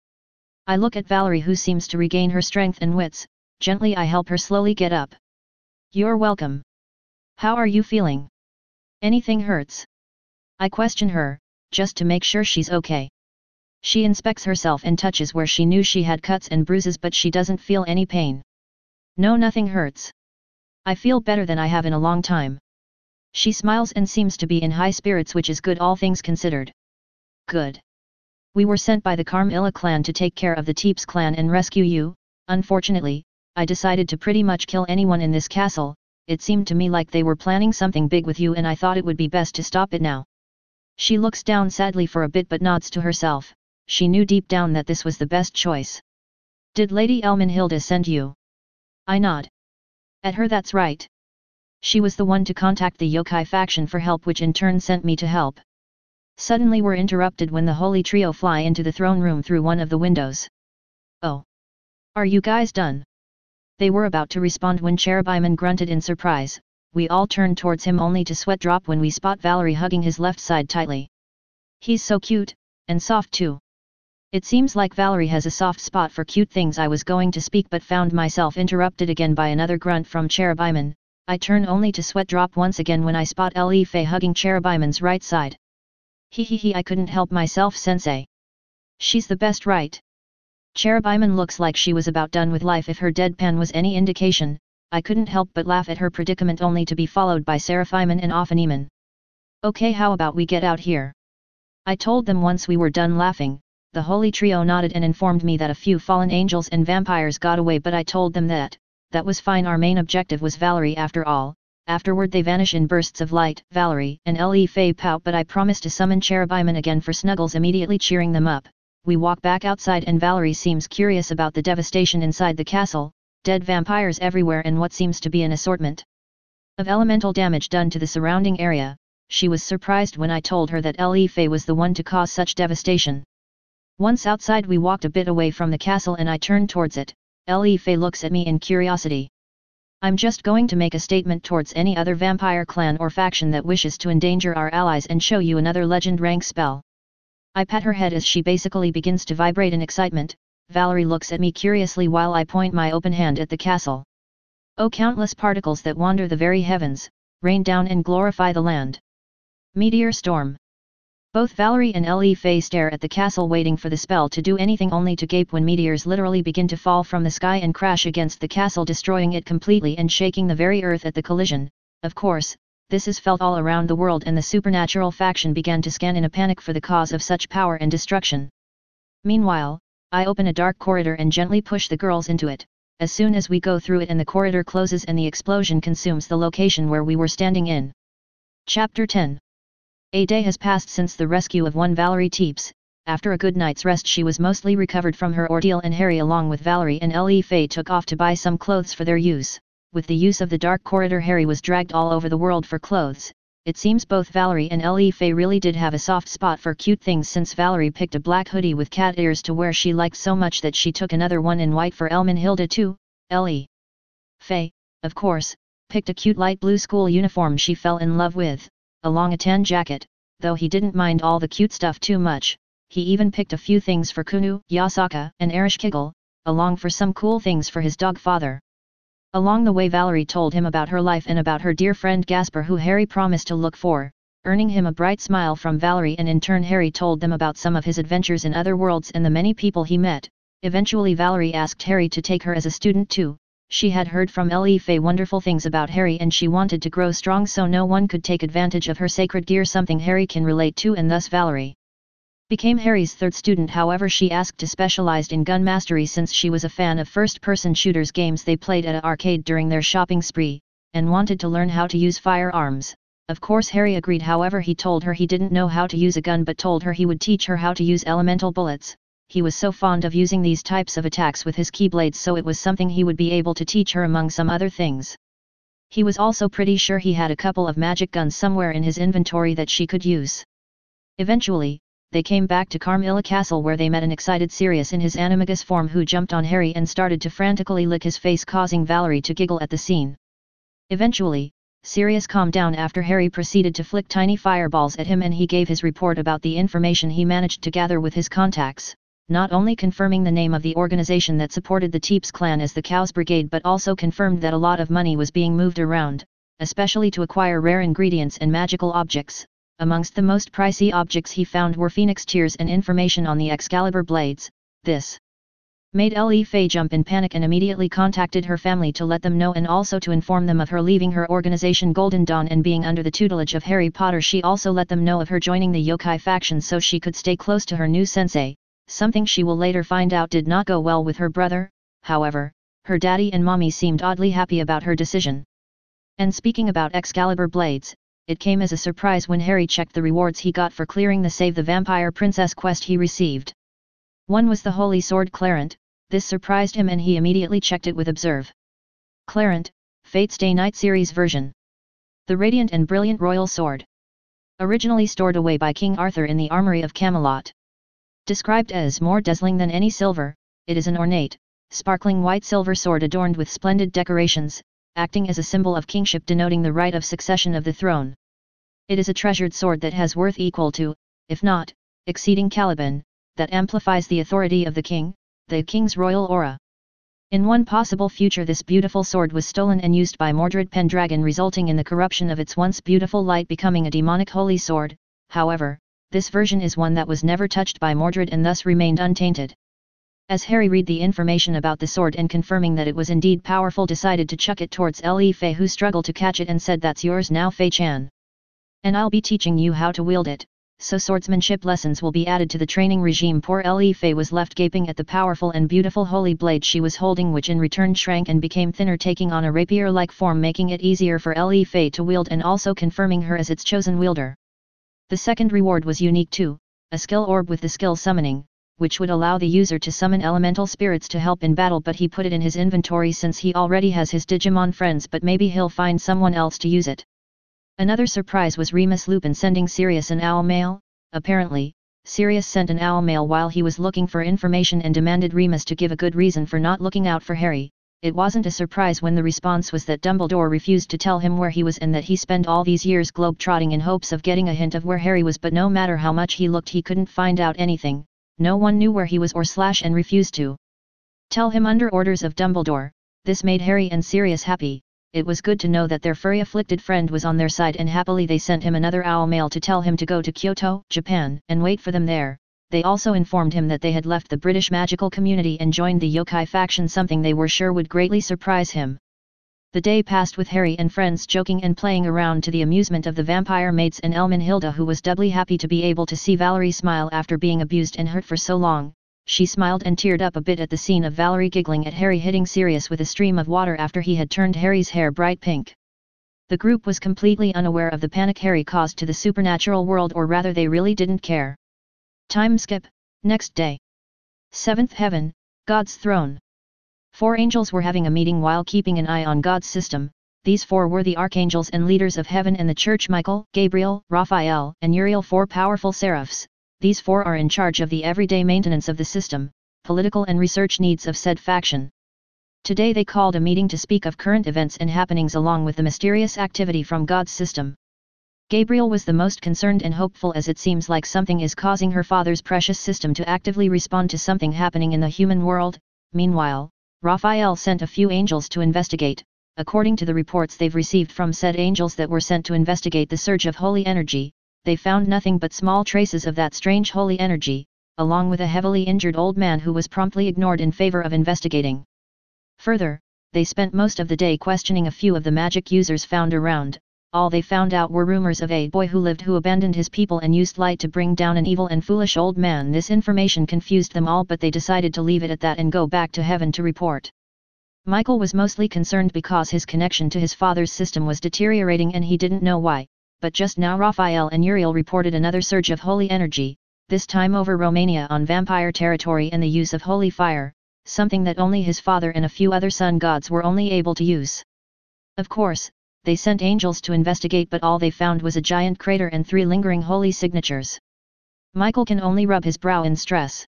I look at Valerie, who seems to regain her strength and wits. Gently I help her slowly get up. You're welcome. How are you feeling? Anything hurts? I question her, just to make sure she's okay. She inspects herself and touches where she knew she had cuts and bruises, but she doesn't feel any pain. No, nothing hurts. I feel better than I have in a long time. She smiles and seems to be in high spirits, which is good all things considered. Good. We were sent by the Carmilla clan to take care of the Teeps clan and rescue you. Unfortunately, I decided to pretty much kill anyone in this castle. It seemed to me like they were planning something big with you, and I thought it would be best to stop it now. She looks down sadly for a bit but nods to herself. She knew deep down that this was the best choice. Did Lady Elmenhilda send you? I nod. At her, that's right. She was the one to contact the yokai faction for help, which in turn sent me to help. Suddenly we're interrupted when the holy trio fly into the throne room through one of the windows. Oh. Are you guys done? They were about to respond when Cherubimon grunted in surprise. We all turn towards him only to sweat drop when we spot Valerie hugging his left side tightly. He's so cute, and soft too. It seems like Valerie has a soft spot for cute things. I was going to speak but found myself interrupted again by another grunt from Cherubimon. I turn only to sweat drop once again when I spot Le Fei hugging Cherubimon's right side. He, I couldn't help myself, sensei. She's the best, right? Cherubimon looks like she was about done with life if her deadpan was any indication. I couldn't help but laugh at her predicament, only to be followed by Seraphimon and Ophanemon. Okay, how about we get out here? I told them once we were done laughing. The holy trio nodded and informed me that a few fallen angels and vampires got away, but I told them that was fine. Our main objective was Valerie after all. Afterward they vanish in bursts of light. Valerie and Le Fei pout, but I promise to summon Cherubimon again for snuggles, immediately cheering them up. We walk back outside and Valerie seems curious about the devastation inside the castle. Dead vampires everywhere and what seems to be an assortment of elemental damage done to the surrounding area. She was surprised when I told her that Le Fei was the one to cause such devastation. Once outside we walked a bit away from the castle and I turned towards it. Le Fei looks at me in curiosity. I'm just going to make a statement towards any other vampire clan or faction that wishes to endanger our allies and show you another legend rank spell. I pat her head as she basically begins to vibrate in excitement. Valerie looks at me curiously while I point my open hand at the castle. Oh, countless particles that wander the very heavens, rain down and glorify the land. Meteor storm. Both Valerie and Le Fei stare at the castle waiting for the spell to do anything, only to gape when meteors literally begin to fall from the sky and crash against the castle, destroying it completely and shaking the very earth at the collision. Of course, this is felt all around the world and the supernatural faction began to scan in a panic for the cause of such power and destruction. Meanwhile, I open a dark corridor and gently push the girls into it. As soon as we go through it and the corridor closes and the explosion consumes the location where we were standing in. Chapter 10. A day has passed since the rescue of one Valerie Teeps. After a good night's rest she was mostly recovered from her ordeal, and Harry along with Valerie and Le Fei took off to buy some clothes for their use. With the use of the dark corridor, Harry was dragged all over the world for clothes. It seems both Valerie and Le Fay really did have a soft spot for cute things, since Valerie picked a black hoodie with cat ears to wear she liked so much that she took another one in white for Hilda too. Le Fay, of course, picked a cute light blue school uniform she fell in love with, along a tan jacket, though he didn't mind all the cute stuff too much. He even picked a few things for Kunu, Yasaka, and Ereshkigal, along for some cool things for his dog father. Along the way Valerie told him about her life and about her dear friend Gasper, who Harry promised to look for, earning him a bright smile from Valerie, and in turn Harry told them about some of his adventures in other worlds and the many people he met. Eventually Valerie asked Harry to take her as a student too. She had heard from Le Fay wonderful things about Harry and she wanted to grow strong so no one could take advantage of her sacred gear, something Harry can relate to, and thus Valerie became Harry's third student. However, she asked to specialize in gun mastery since she was a fan of first-person shooters games they played at an arcade during their shopping spree, and wanted to learn how to use firearms. Of course Harry agreed, however he told her he didn't know how to use a gun but told her he would teach her how to use elemental bullets. He was so fond of using these types of attacks with his keyblades, so it was something he would be able to teach her among some other things. He was also pretty sure he had a couple of magic guns somewhere in his inventory that she could use. Eventually, they came back to Carmilla Castle, where they met an excited Sirius in his animagus form, who jumped on Harry and started to frantically lick his face, causing Valerie to giggle at the scene. Eventually, Sirius calmed down after Harry proceeded to flick tiny fireballs at him, and he gave his report about the information he managed to gather with his contacts, not only confirming the name of the organization that supported the Teeps clan as the Cows Brigade, but also confirmed that a lot of money was being moved around, especially to acquire rare ingredients and magical objects. Amongst the most pricey objects he found were phoenix tears and information on the Excalibur blades. This made Le Fay jump in panic and immediately contacted her family to let them know, and also to inform them of her leaving her organization Golden Dawn and being under the tutelage of Harry Potter. She also let them know of her joining the yokai faction so she could stay close to her new sensei, something she will later find out did not go well with her brother. However, her daddy and mommy seemed oddly happy about her decision. And speaking about Excalibur blades, it came as a surprise when Harry checked the rewards he got for clearing the Save the Vampire Princess quest he received. One was the Holy Sword Clarent. This surprised him and he immediately checked it with Observe. Clarent, Fate's Day Night series version. The radiant and brilliant royal sword. Originally stored away by King Arthur in the armory of Camelot. Described as more dazzling than any silver, it is an ornate, sparkling white silver sword adorned with splendid decorations, acting as a symbol of kingship denoting the right of succession of the throne. It is a treasured sword that has worth equal to, if not, exceeding Caliban, that amplifies the authority of the king's royal aura. In one possible future this beautiful sword was stolen and used by Mordred Pendragon, resulting in the corruption of its once beautiful light, becoming a demonic holy sword. However, this version is one that was never touched by Mordred and thus remained untainted. As Harry read the information about the sword and confirming that it was indeed powerful, decided to chuck it towards Le Fay, who struggled to catch it and said, "That's yours now, Fei-chan. And I'll be teaching you how to wield it, so swordsmanship lessons will be added to the training regime." Poor Le Fay was left gaping at the powerful and beautiful holy blade she was holding, which in return shrank and became thinner, taking on a rapier-like form, making it easier for Le Fay to wield and also confirming her as its chosen wielder. The second reward was unique too, a skill orb with the skill summoning, which would allow the user to summon elemental spirits to help in battle, but he put it in his inventory since he already has his Digimon friends, but maybe he'll find someone else to use it. Another surprise was Remus Lupin sending Sirius an owl mail. Apparently, Sirius sent an owl mail while he was looking for information and demanded Remus to give a good reason for not looking out for Harry. It wasn't a surprise when the response was that Dumbledore refused to tell him where he was and that he spent all these years globe-trotting in hopes of getting a hint of where Harry was, but no matter how much he looked he couldn't find out anything. No one knew where he was or and refused to tell him under orders of Dumbledore. This made Harry and Sirius happy. It was good to know that their furry-afflicted friend was on their side, and happily they sent him another owl mail to tell him to go to Kyoto, Japan, and wait for them there. They also informed him that they had left the British magical community and joined the yokai faction, something they were sure would greatly surprise him. The day passed with Harry and friends joking and playing around to the amusement of the vampire mates and Hilda, who was doubly happy to be able to see Valerie smile after being abused and hurt for so long. She smiled and teared up a bit at the scene of Valerie giggling at Harry hitting Sirius with a stream of water after he had turned Harry's hair bright pink. The group was completely unaware of the panic Harry caused to the supernatural world, or rather they really didn't care. Time skip. Next day. 7th Heaven, God's throne. 4 angels were having a meeting while keeping an eye on God's system. These four were the archangels and leaders of heaven and the church: Michael, Gabriel, Raphael, and Uriel, four powerful seraphs. These four are in charge of the everyday maintenance of the system, political and research needs of said faction. Today they called a meeting to speak of current events and happenings along with the mysterious activity from God's system. Gabriel was the most concerned and hopeful, as it seems like something is causing her father's precious system to actively respond to something happening in the human world. Meanwhile, Raphael sent a few angels to investigate. According to the reports they've received from said angels that were sent to investigate the surge of holy energy, they found nothing but small traces of that strange holy energy, along with a heavily injured old man who was promptly ignored in favor of investigating. Further, they spent most of the day questioning a few of the magic users found around. All they found out were rumors of a boy who lived who abandoned his people and used light to bring down an evil and foolish old man. This information confused them all, but they decided to leave it at that and go back to heaven to report. Michael was mostly concerned because his connection to his father's system was deteriorating and he didn't know why, but just now Raphael and Uriel reported another surge of holy energy, this time over Romania on vampire territory, and the use of holy fire, something that only his father and a few other sun gods were only able to use. Of course, they sent angels to investigate, but all they found was a giant crater and 3 lingering holy signatures. Michael can only rub his brow in stress.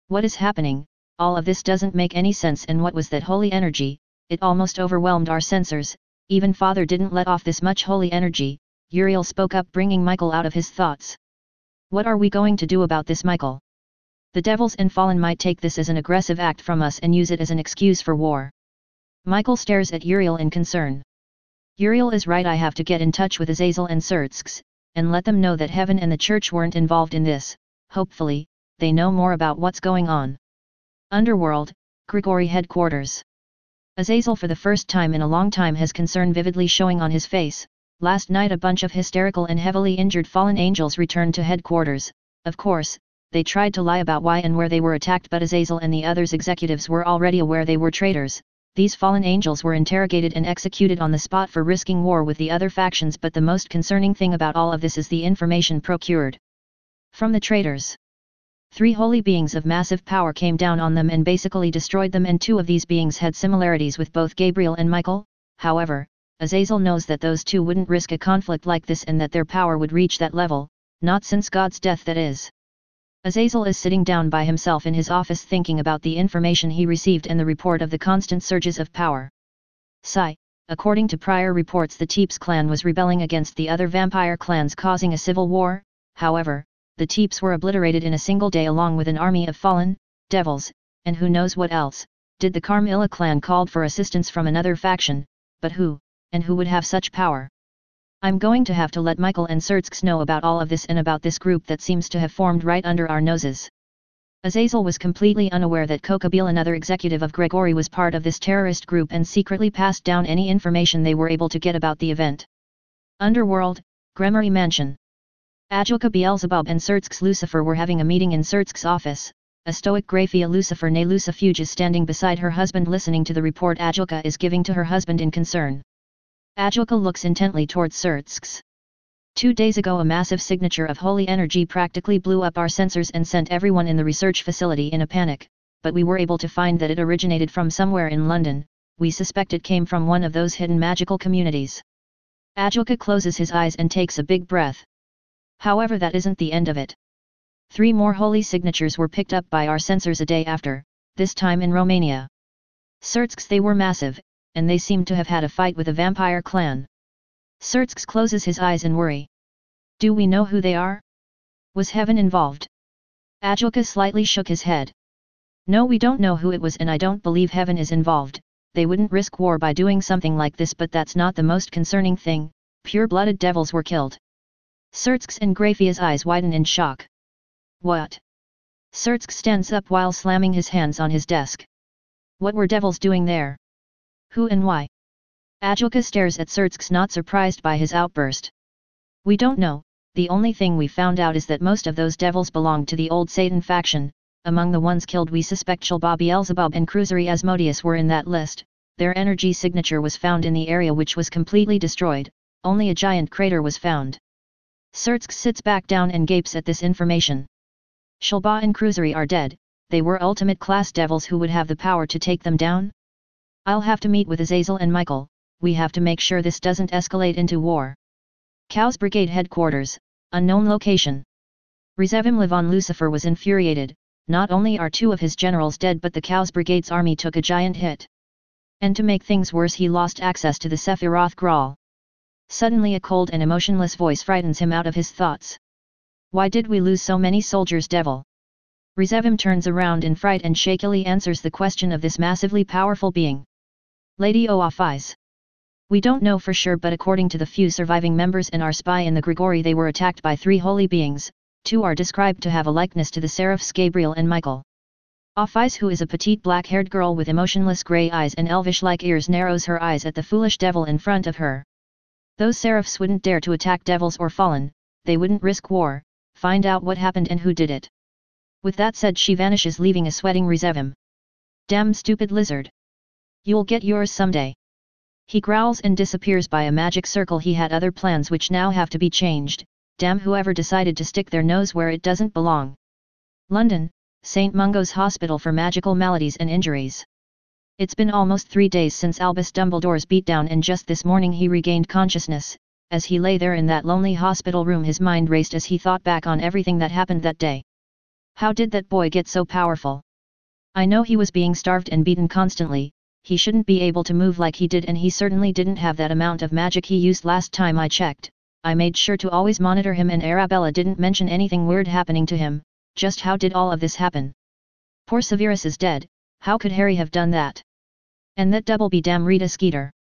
What is happening? All of this doesn't make any sense, and what was that holy energy? It almost overwhelmed our sensors. Even Father didn't let off this much holy energy. Uriel spoke up, bringing Michael out of his thoughts. What are we going to do about this, Michael? The devils and fallen might take this as an aggressive act from us and use it as an excuse for war. Michael stares at Uriel in concern. Uriel is right, I have to get in touch with Azazel and Surtsks, and let them know that heaven and the church weren't involved in this. Hopefully, they know more about what's going on. Underworld, Grigori headquarters. Azazel, for the first time in a long time, has concern vividly showing on his face. Last night a bunch of hysterical and heavily injured fallen angels returned to headquarters. Of course, they tried to lie about why and where they were attacked, but Azazel and the others executives were already aware they were traitors. These fallen angels were interrogated and executed on the spot for risking war with the other factions, but the most concerning thing about all of this is the information procured from the traitors. 3 holy beings of massive power came down on them and basically destroyed them, and 2 of these beings had similarities with both Gabriel and Michael. However, Azazel knows that those 2 wouldn't risk a conflict like this and that their power would reach that level, not since God's death, that is. Azazel is sitting down by himself in his office thinking about the information he received and the report of the constant surges of power. Sigh. According to prior reports, the Teeps clan was rebelling against the other vampire clans, causing a civil war. However, the Teeps were obliterated in a single day along with an army of fallen devils, and who knows what else. Did the Carmilla clan called for assistance from another faction, but who, and who would have such power? I'm going to have to let Michael and Surtsks know about all of this and about this group that seems to have formed right under our noses. Azazel was completely unaware that Kokabeel, another executive of Grigori, was part of this terrorist group and secretly passed down any information they were able to get about the event. Underworld, Gremory Mansion. Ajoka Beelzebub and Surtsks Lucifer were having a meeting in Surtsks' office. A stoic Graphia Lucifer ne Lucifuge is standing beside her husband, listening to the report Ajoka is giving to her husband in concern. Ajoka looks intently towards Surtsks. 2 days ago a massive signature of holy energy practically blew up our sensors and sent everyone in the research facility in a panic, but we were able to find that it originated from somewhere in London. We suspect it came from one of those hidden magical communities. Ajoka closes his eyes and takes a big breath. However, that isn't the end of it. 3 more holy signatures were picked up by our sensors a day after, this time in Romania. Surtsks, they were massive, and they seemed to have had a fight with a vampire clan. Surtsks closes his eyes in worry. Do we know who they are? Was heaven involved? Ajoka slightly shook his head. No, we don't know who it was, and I don't believe heaven is involved. They wouldn't risk war by doing something like this, but that's not the most concerning thing. Pure-blooded devils were killed. Surtsks and Graphia's eyes widen in shock. What? Surtsk stands up while slamming his hands on his desk. What were devils doing there? Who and why? Ajoka stares at Surtsks, not surprised by his outburst. We don't know. The only thing we found out is that most of those devils belonged to the old Satan faction. Among the ones killed, we suspect Shalba Beelzebub and Cruisery Asmodeus were in that list. Their energy signature was found in the area, which was completely destroyed. Only a giant crater was found. Surtsk sits back down and gapes at this information. Shalba and Cruisery are dead. They were ultimate class devils. Who would have the power to take them down? I'll have to meet with Azazel and Michael. we have to make sure this doesn't escalate into war. Chaos Brigade Headquarters, unknown location. Rezevim Levon Lucifer was infuriated. Not only are 2 of his generals dead, but the Chaos Brigade's army took a giant hit. And to make things worse, he lost access to the Sephiroth Graal. Suddenly a cold and emotionless voice frightens him out of his thoughts. Why did we lose so many soldiers, devil? Rezevim turns around in fright and shakily answers the question of this massively powerful being. Lady Oafis. We don't know for sure, but according to the few surviving members and our spy in the Grigori, they were attacked by 3 holy beings. 2 are described to have a likeness to the seraphs Gabriel and Michael. Oafis, who is a petite black-haired girl with emotionless grey eyes and elvish-like ears, narrows her eyes at the foolish devil in front of her. Those seraphs wouldn't dare to attack devils or fallen, they wouldn't risk war. Find out what happened and who did it. With that said, she vanishes, leaving a sweating Rezevim. Damn stupid lizard. You'll get yours someday. He growls and disappears by a magic circle. He had other plans which now have to be changed. Damn whoever decided to stick their nose where it doesn't belong. London, St. Mungo's Hospital for Magical Maladies and Injuries. It's been almost 3 days since Albus Dumbledore's beatdown, and just this morning he regained consciousness. As he lay there in that lonely hospital room, his mind raced as he thought back on everything that happened that day. How did that boy get so powerful? I know he was being starved and beaten constantly. He shouldn't be able to move like he did, and he certainly didn't have that amount of magic he used last time I checked. I made sure to always monitor him, and Arabella didn't mention anything weird happening to him. Just how did all of this happen? Poor Severus is dead. How could Harry have done that? And that double be damn Rita Skeeter.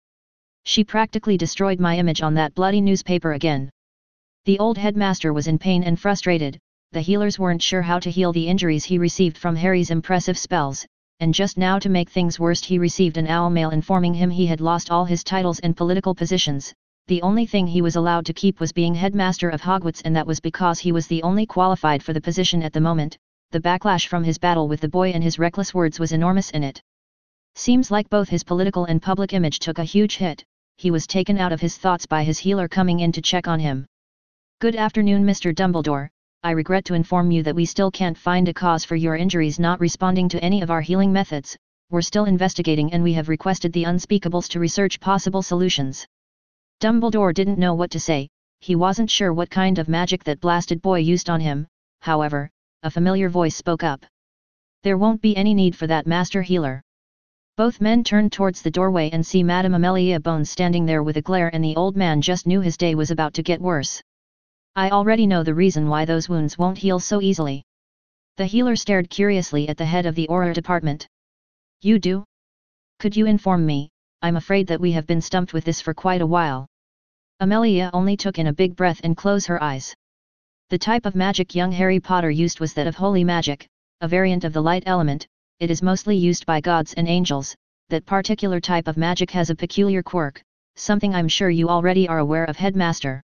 She practically destroyed my image on that bloody newspaper again. The old headmaster was in pain and frustrated. The healers weren't sure how to heal the injuries he received from Harry's impressive spells, and just now, to make things worse, he received an owl mail informing him he had lost all his titles and political positions. The only thing he was allowed to keep was being headmaster of Hogwarts, and that was because he was the only qualified for the position at the moment. The backlash from his battle with the boy and his reckless words was enormous in it. Seems like both his political and public image took a huge hit. He was taken out of his thoughts by his healer coming in to check on him. Good afternoon, Mr. Dumbledore. I regret to inform you that we still can't find a cause for your injuries not responding to any of our healing methods. We're still investigating, and we have requested the unspeakables to research possible solutions. Dumbledore didn't know what to say. He wasn't sure what kind of magic that blasted boy used on him. However, a familiar voice spoke up. There won't be any need for that, Master Healer. Both men turned towards the doorway and see Madame Amelia Bones standing there with a glare, and the old man just knew his day was about to get worse. I already know the reason why those wounds won't heal so easily. The healer stared curiously at the head of the Auror department. You do? Could you inform me? I'm afraid that we have been stumped with this for quite a while. Amelia only took in a big breath and closed her eyes. The type of magic young Harry Potter used was that of holy magic, a variant of the light element. It is mostly used by gods and angels. That particular type of magic has a peculiar quirk, something I'm sure you already are aware of, Headmaster.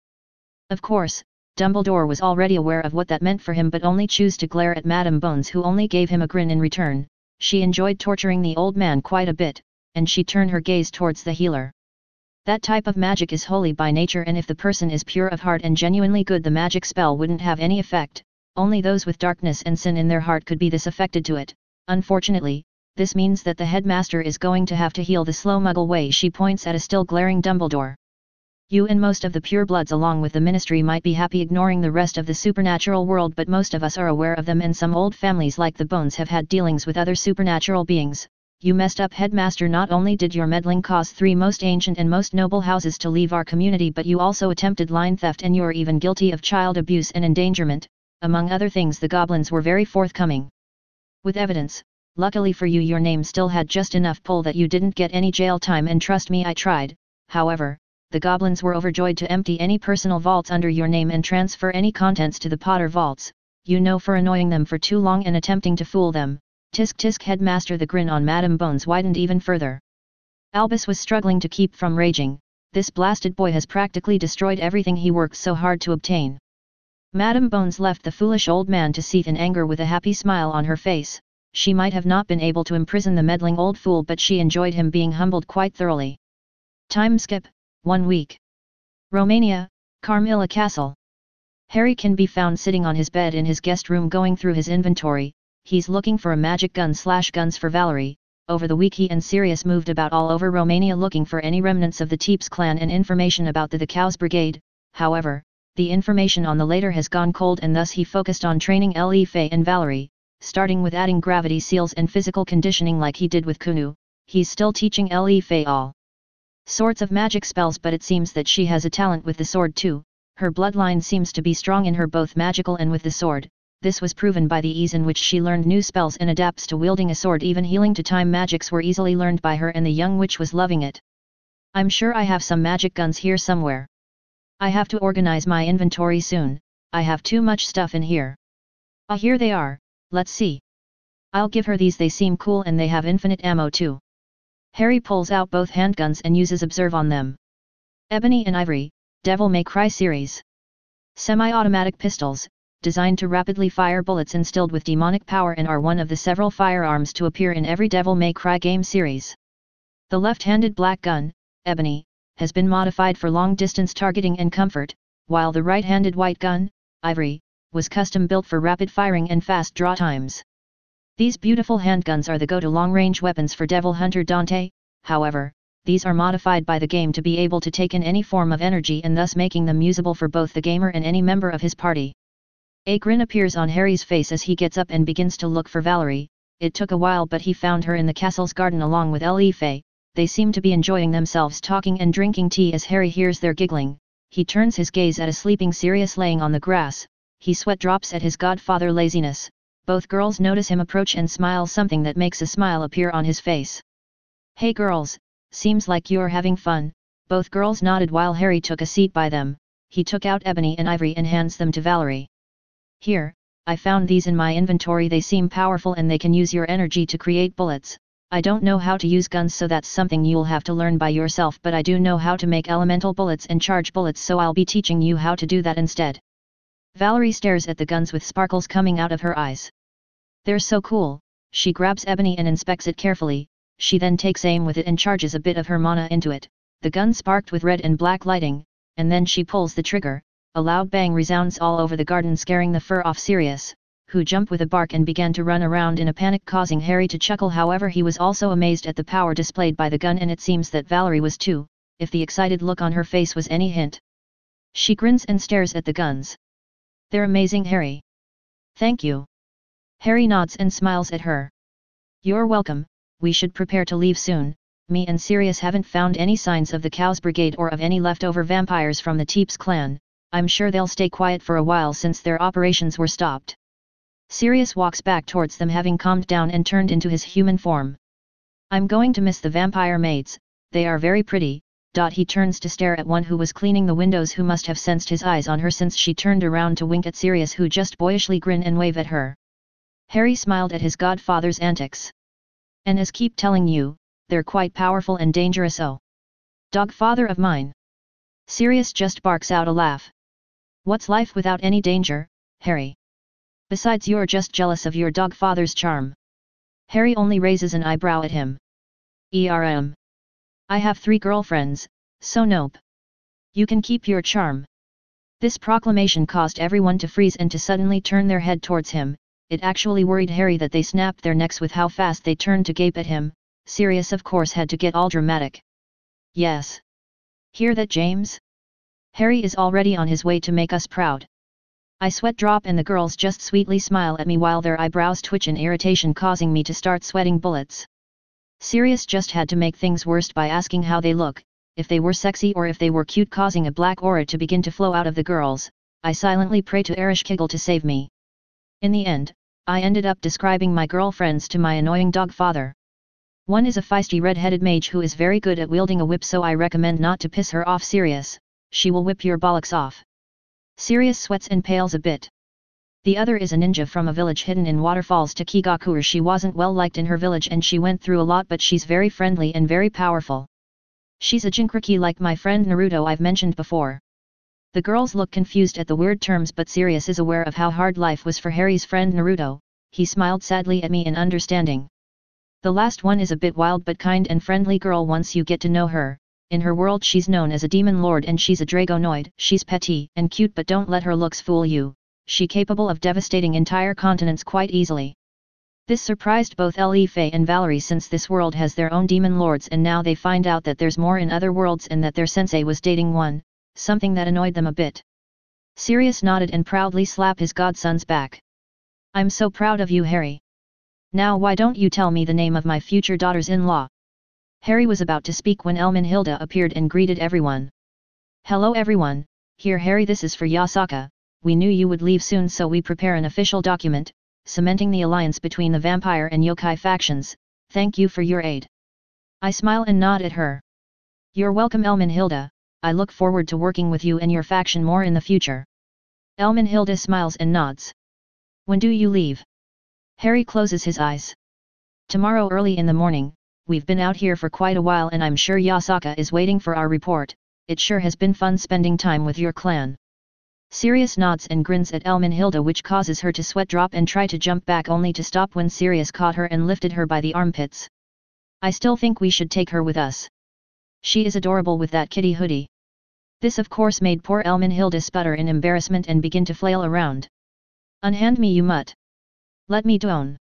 Of course, Dumbledore was already aware of what that meant for him, but only chose to glare at Madame Bones, who only gave him a grin in return. She enjoyed torturing the old man quite a bit, and she turned her gaze towards the healer. That type of magic is holy by nature, and if the person is pure of heart and genuinely good, the magic spell wouldn't have any effect. Only those with darkness and sin in their heart could be this affected to it. Unfortunately, this means that the headmaster is going to have to heal the slow muggle way. She points at a still glaring Dumbledore. You and most of the purebloods along with the ministry might be happy ignoring the rest of the supernatural world, but most of us are aware of them, and some old families like the Bones have had dealings with other supernatural beings. You messed up, Headmaster. Not only did your meddling cause 3 most ancient and most noble houses to leave our community, but you also attempted line theft, and you're even guilty of child abuse and endangerment. Among other things, the goblins were very forthcoming with evidence. Luckily for you, your name still had just enough pull that you didn't get any jail time, and trust me, I tried. However, the goblins were overjoyed to empty any personal vaults under your name and transfer any contents to the Potter vaults. You know, for annoying them for too long and attempting to fool them. Tisk tisk, Headmaster. The grin on Madame Bones widened even further. Albus was struggling to keep from raging. This blasted boy has practically destroyed everything he worked so hard to obtain. Madame Bones left the foolish old man to seethe in anger with a happy smile on her face. She might have not been able to imprison the meddling old fool, but she enjoyed him being humbled quite thoroughly. Time skip, 1 week. Romania, Carmilla Castle. Harry can be found sitting on his bed in his guest room going through his inventory. He's looking for a magic gun/guns for Valerie. Over the week he and Sirius moved about all over Romania looking for any remnants of the Teeps clan and information about the Cows Brigade. However, the information on the latter has gone cold, and thus he focused on training Le Fay and Valerie, starting with adding gravity seals and physical conditioning like he did with Kunu. He's still teaching Le Fay all sorts of magic spells, but it seems that she has a talent with the sword too. Her bloodline seems to be strong in her, both magical and with the sword. This was proven by the ease in which she learned new spells and adapts to wielding a sword. Even healing to time magics were easily learned by her, and the young witch was loving it. I'm sure I have some magic guns here somewhere. I have to organize my inventory soon. I have too much stuff in here. Ah, here they are. Let's see. I'll give her these, they seem cool and they have infinite ammo too. Harry pulls out both handguns and uses observe on them. Ebony and Ivory, Devil May Cry series. Semi-automatic pistols, designed to rapidly fire bullets instilled with demonic power, and are one of the several firearms to appear in every Devil May Cry game series. The left-handed black gun, Ebony, has been modified for long-distance targeting and comfort, while the right-handed white gun, Ivory, was custom-built for rapid firing and fast draw times. These beautiful handguns are the go-to long-range weapons for Devil Hunter Dante. However, these are modified by the game to be able to take in any form of energy, and thus making them usable for both the gamer and any member of his party. A grin appears on Harry's face as he gets up and begins to look for Valerie. It took a while, but he found her in the castle's garden along with Le Fay. They seem to be enjoying themselves, talking and drinking tea. As Harry hears their giggling, he turns his gaze at a sleeping Sirius laying on the grass. He sweat drops at his godfather laziness. Both girls notice him approach and smile, something that makes a smile appear on his face. Hey girls, seems like you're having fun. Both girls nodded while Harry took a seat by them. He took out Ebony and Ivory and hands them to Valerie. Here, I found these in my inventory. They seem powerful and they can use your energy to create bullets. I don't know how to use guns, so that's something you'll have to learn by yourself, but I do know how to make elemental bullets and charge bullets, so I'll be teaching you how to do that instead. Valerie stares at the guns with sparkles coming out of her eyes. They're so cool. She grabs Ebony and inspects it carefully. She then takes aim with it and charges a bit of her mana into it. The gun sparked with red and black lighting, and then she pulls the trigger. A loud bang resounds all over the garden, scaring the fur off Sirius, who jumped with a bark and began to run around in a panic, causing Harry to chuckle. However, he was also amazed at the power displayed by the gun, and it seems that Valerie was too, if the excited look on her face was any hint. She grins and stares at the guns. They're amazing, Harry. Thank you. Harry nods and smiles at her. You're welcome. We should prepare to leave soon. Me and Sirius haven't found any signs of the Cows Brigade or of any leftover vampires from the Teeps clan. I'm sure they'll stay quiet for a while since their operations were stopped. Sirius walks back towards them, having calmed down and turned into his human form. I'm going to miss the vampire maids, they are very pretty. He turns to stare at one who was cleaning the windows, who must have sensed his eyes on her since she turned around to wink at Sirius, who just boyishly grin and wave at her. Harry smiled at his godfather's antics. And as keep telling you, they're quite powerful and dangerous. Oh, dog father of mine. Sirius just barks out a laugh. What's life without any danger, Harry? Besides, you're just jealous of your dog father's charm. Harry only raises an eyebrow at him. I have 3 girlfriends, so nope. You can keep your charm. This proclamation caused everyone to freeze and to suddenly turn their head towards him. It actually worried Harry that they snapped their necks with how fast they turned to gape at him. Sirius of course had to get all dramatic. Yes. Hear that, James? Harry is already on his way to make us proud. I sweat drop and the girls just sweetly smile at me while their eyebrows twitch in irritation, causing me to start sweating bullets. Sirius just had to make things worse by asking how they look, if they were sexy or if they were cute, causing a black aura to begin to flow out of the girls. I silently pray to Ereshkigal to save me. In the end, I ended up describing my girlfriends to my annoying dog father. One is a feisty red-headed mage who is very good at wielding a whip, so I recommend not to piss her off, Sirius. She will whip your bollocks off. Sirius sweats and pales a bit. The other is a ninja from a village hidden in waterfalls to Kigakur. She wasn't well liked in her village and she went through a lot, but she's very friendly and very powerful. She's a Jinchuriki like my friend Naruto I've mentioned before. The girls look confused at the weird terms, but Sirius is aware of how hard life was for Harry's friend Naruto. He smiled sadly at me in understanding. The last one is a bit wild but kind and friendly girl once you get to know her. In her world she's known as a demon lord and she's a dragonoid. She's petty and cute, but don't let her looks fool you. She's capable of devastating entire continents quite easily. This surprised both Le Fei and Valerie, since this world has their own demon lords and now they find out that there's more in other worlds and that their sensei was dating one, something that annoyed them a bit. Sirius nodded and proudly slapped his godson's back. I'm so proud of you, Harry. Now why don't you tell me the name of my future daughters-in-law? Harry was about to speak when Elmenhilda appeared and greeted everyone. Hello everyone, here Harry, this is for Yasaka. We knew you would leave soon, so we prepare an official document, cementing the alliance between the vampire and yokai factions. Thank you for your aid. I smile and nod at her. You're welcome, Elmenhilda. I look forward to working with you and your faction more in the future. Elmenhilda smiles and nods. When do you leave? Harry closes his eyes. Tomorrow early in the morning. We've been out here for quite a while and I'm sure Yasaka is waiting for our report. It sure has been fun spending time with your clan. Sirius nods and grins at Elmenhilda, which causes her to sweat drop and try to jump back, only to stop when Sirius caught her and lifted her by the armpits. I still think we should take her with us. She is adorable with that kitty hoodie. This of course made poor Elmenhilda sputter in embarrassment and begin to flail around. Unhand me, you mutt. Let me down.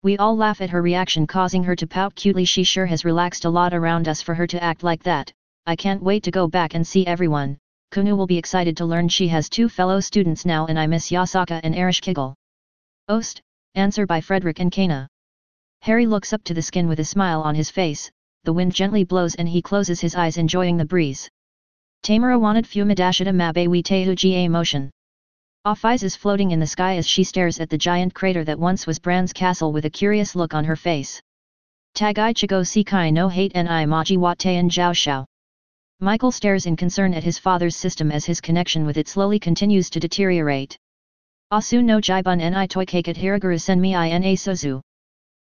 We all laugh at her reaction, causing her to pout cutely. She sure has relaxed a lot around us for her to act like that. I can't wait to go back and see everyone. Kunu will be excited to learn she has 2 fellow students now, and I miss Yasaka and Ereshkigal. Ost, answer by Frederick and Kana. Harry looks up to the skin with a smile on his face. The wind gently blows and he closes his eyes, enjoying the breeze. Tamara wanted Fumadashita Mabe we Tehu Ga motion. Offis is floating in the sky as she stares at the giant crater that once was Bran's castle with a curious look on her face. Tagai Chigo Sekai no hate ni maji watean jiao shao. Michael stares in concern at his father's system as his connection with it slowly continues to deteriorate. Asu no Jaibun ni toikakat hiraguru senmi ina sozu.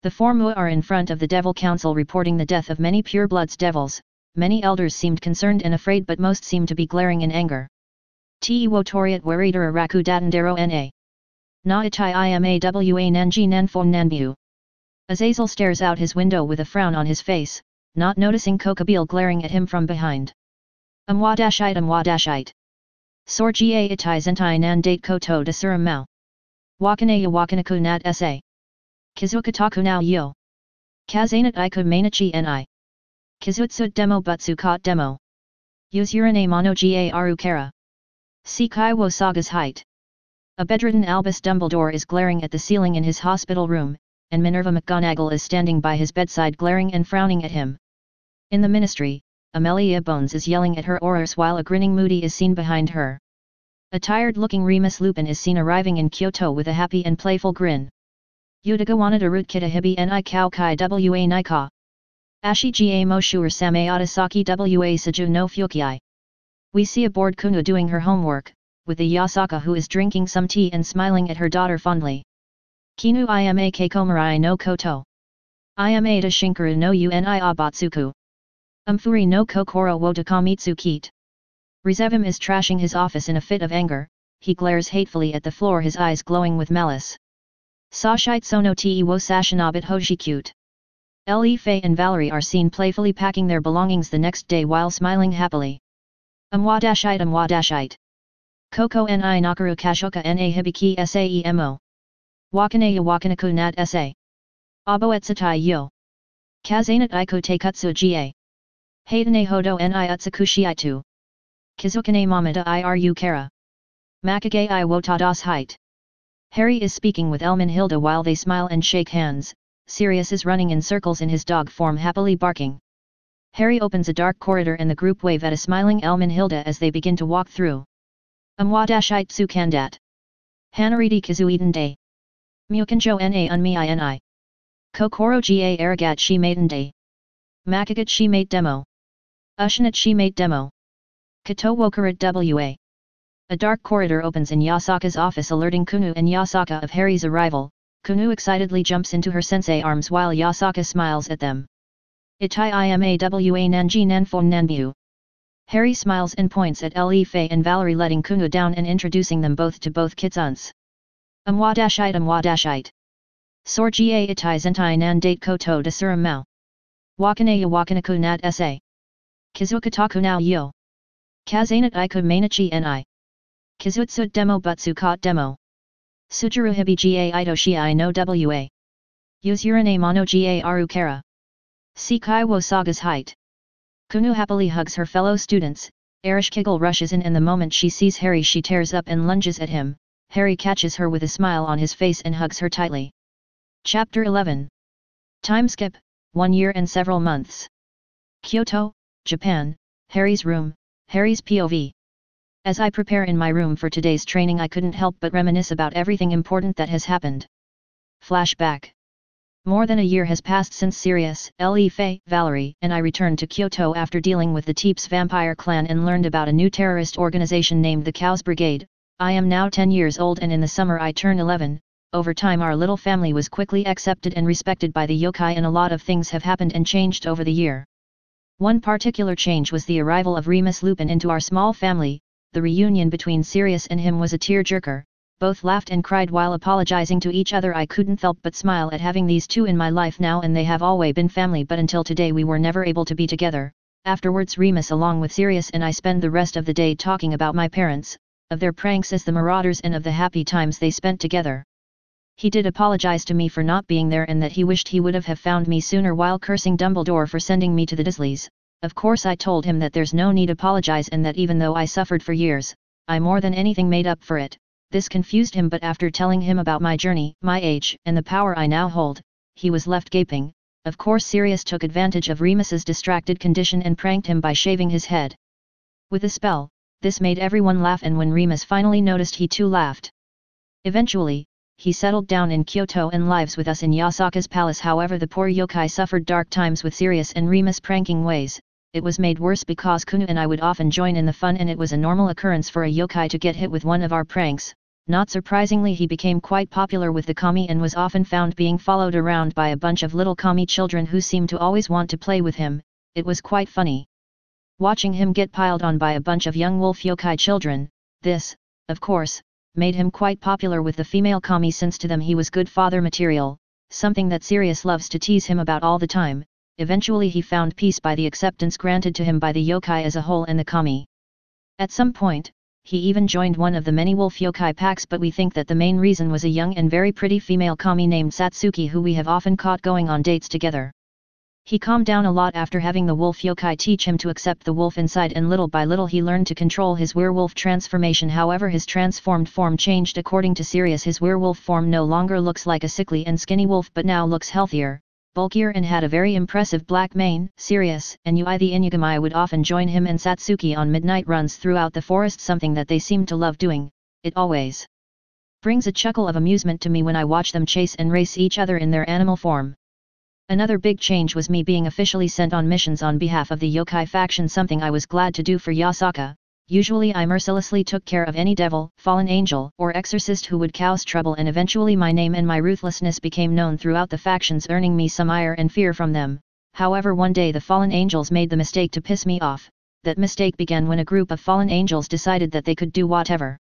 The 4 Mua are in front of the Devil Council reporting the death of many purebloods devils. Many elders seemed concerned and afraid, but most seemed to be glaring in anger. Te wotoriat waridara raku datandero na. Na itai imawa nanji nanfon nanbu. Azazel stares out his window with a frown on his face, not noticing Kokabeel glaring at him from behind. Amwadashite. Sor ga itai zentai nan date koto dasuram mao. Wakanaya wakanaku nat sa. Kizukataku nao yo. Kazanat iku mainachi ni. Kizutsud demo butsu kot demo. Use urine mono ga aru kara. Sekai wo saga's height. A bedridden Albus Dumbledore is glaring at the ceiling in his hospital room, and Minerva McGonagall is standing by his bedside glaring and frowning at him. In the ministry, Amelia Bones is yelling at her Aurors while a grinning Moody is seen behind her. A tired-looking Remus Lupin is seen arriving in Kyoto with a happy and playful grin. Udaga wanted a root kita hibi ni kao kai wa nika. Ashi ga moshur samayata saki wa saju no fukiai. We see aboard Kunu doing her homework, with the Yasaka who is drinking some tea and smiling at her daughter fondly. Kinu ima keikomarai no koto. Ima da shinkuru no uni abatsuku. Umfuri no kokoro wo takamitsu kite. Rizevim is trashing his office in a fit of anger. He glares hatefully at the floor, his eyes glowing with malice. Sashite sono te wo sashinabit hoji cute. Le Fei and Valerie are seen playfully packing their belongings the next day while smiling happily. Amwadashite. Koko ni nakaru kashoka na hibiki saemo. Wakanaya wakanaku nat sa. Aboetsutai yo. Kazanat iku teikutsu ga. Haidane hodo ni utsakushiitu. Kizukane mamada iru kara. Makage I wotadas height. Harry is speaking with Elmenhilda while they smile and shake hands. Sirius is running in circles in his dog form, happily barking. Harry opens a dark corridor and the group wave at a smiling Elmenhilda as they begin to walk through. Amwadashite sukandat. Hanaridi kizuiden day. Mukanjo na unmi ini. Kokoro ga aragat she maiden day. Makagat she made demo. Ushanat she made demo. Kato wokarat wa. A dark corridor opens in Yasaka's office, alerting Kunu and Yasaka of Harry's arrival. Kunu excitedly jumps into her sensei arms while Yasaka smiles at them. Itai imawa nanji nanfon nanbu. Harry smiles and points at Le Fei and Valerie, letting Kunu down and introducing them both to both kitsuns. Amwadashite. Sor ga itai zentai nan date koto dasuram mao. Wakanaya wakanaku nat sa. Kizukataku nao yo. Kazanat iku mainachi ni. Kizutsud demo butsu kot demo. Sujuru hibi ga ito shi I no wa. Use Urine Mono Ga Arukara. Sekai wo Saga's height. Kunu happily hugs her fellow students. Ereshkigal rushes in and the moment she sees Harry she tears up and lunges at him. Harry catches her with a smile on his face and hugs her tightly. Chapter 11. Time skip, 1 year and several months. Kyoto, Japan, Harry's room, Harry's POV. As I prepare in my room for today's training I couldn't help but reminisce about everything important that has happened. Flashback. More than a year has passed since Sirius, Le Fei, Valerie, and I returned to Kyoto after dealing with the Teeps vampire clan and learned about a new terrorist organization named the Cows Brigade. I am now 10 years old and in the summer I turn 11. Over time our little family was quickly accepted and respected by the yokai and a lot of things have happened and changed over the year. One particular change was the arrival of Remus Lupin into our small family. The reunion between Sirius and him was a tearjerker. Both laughed and cried while apologizing to each other. I couldn't help but smile at having these two in my life now and they have always been family but until today we were never able to be together. Afterwards Remus along with Sirius and I spend the rest of the day talking about my parents, of their pranks as the Marauders and of the happy times they spent together. He did apologize to me for not being there and that he wished he would have found me sooner while cursing Dumbledore for sending me to the Dursleys. Of course I told him that there's no need to apologize and that even though I suffered for years, I more than anything made up for it. This confused him but after telling him about my journey, my age, and the power I now hold, he was left gaping. Of course Sirius took advantage of Remus's distracted condition and pranked him by shaving his head with a spell. This made everyone laugh and when Remus finally noticed he too laughed. Eventually, he settled down in Kyoto and lives with us in Yasaka's palace. However the poor yokai suffered dark times with Sirius and Remus pranking ways. It was made worse because Kunu and I would often join in the fun and it was a normal occurrence for a yokai to get hit with one of our pranks. Not surprisingly he became quite popular with the kami and was often found being followed around by a bunch of little kami children who seemed to always want to play with him. It was quite funny watching him get piled on by a bunch of young wolf yokai children. This, of course, made him quite popular with the female kami since to them he was good father material, something that Sirius loves to tease him about all the time. Eventually he found peace by the acceptance granted to him by the yokai as a whole and the kami. At some point, he even joined one of the many wolf yokai packs but we think that the main reason was a young and very pretty female kami named Satsuki who we have often caught going on dates together. He calmed down a lot after having the wolf yokai teach him to accept the wolf inside and little by little he learned to control his werewolf transformation. However his transformed form changed according to Sirius. His werewolf form no longer looks like a sickly and skinny wolf but now looks healthier, bulkier and had a very impressive black mane. Sirius and Yui the Inugami would often join him and Satsuki on midnight runs throughout the forest, something that they seemed to love doing. It always brings a chuckle of amusement to me when I watch them chase and race each other in their animal form. Another big change was me being officially sent on missions on behalf of the yokai faction, something I was glad to do for Yasaka. Usually I mercilessly took care of any devil, fallen angel, or exorcist who would cause trouble and eventually my name and my ruthlessness became known throughout the factions, earning me some ire and fear from them. However one day the fallen angels made the mistake to piss me off. That mistake began when a group of fallen angels decided that they could do whatever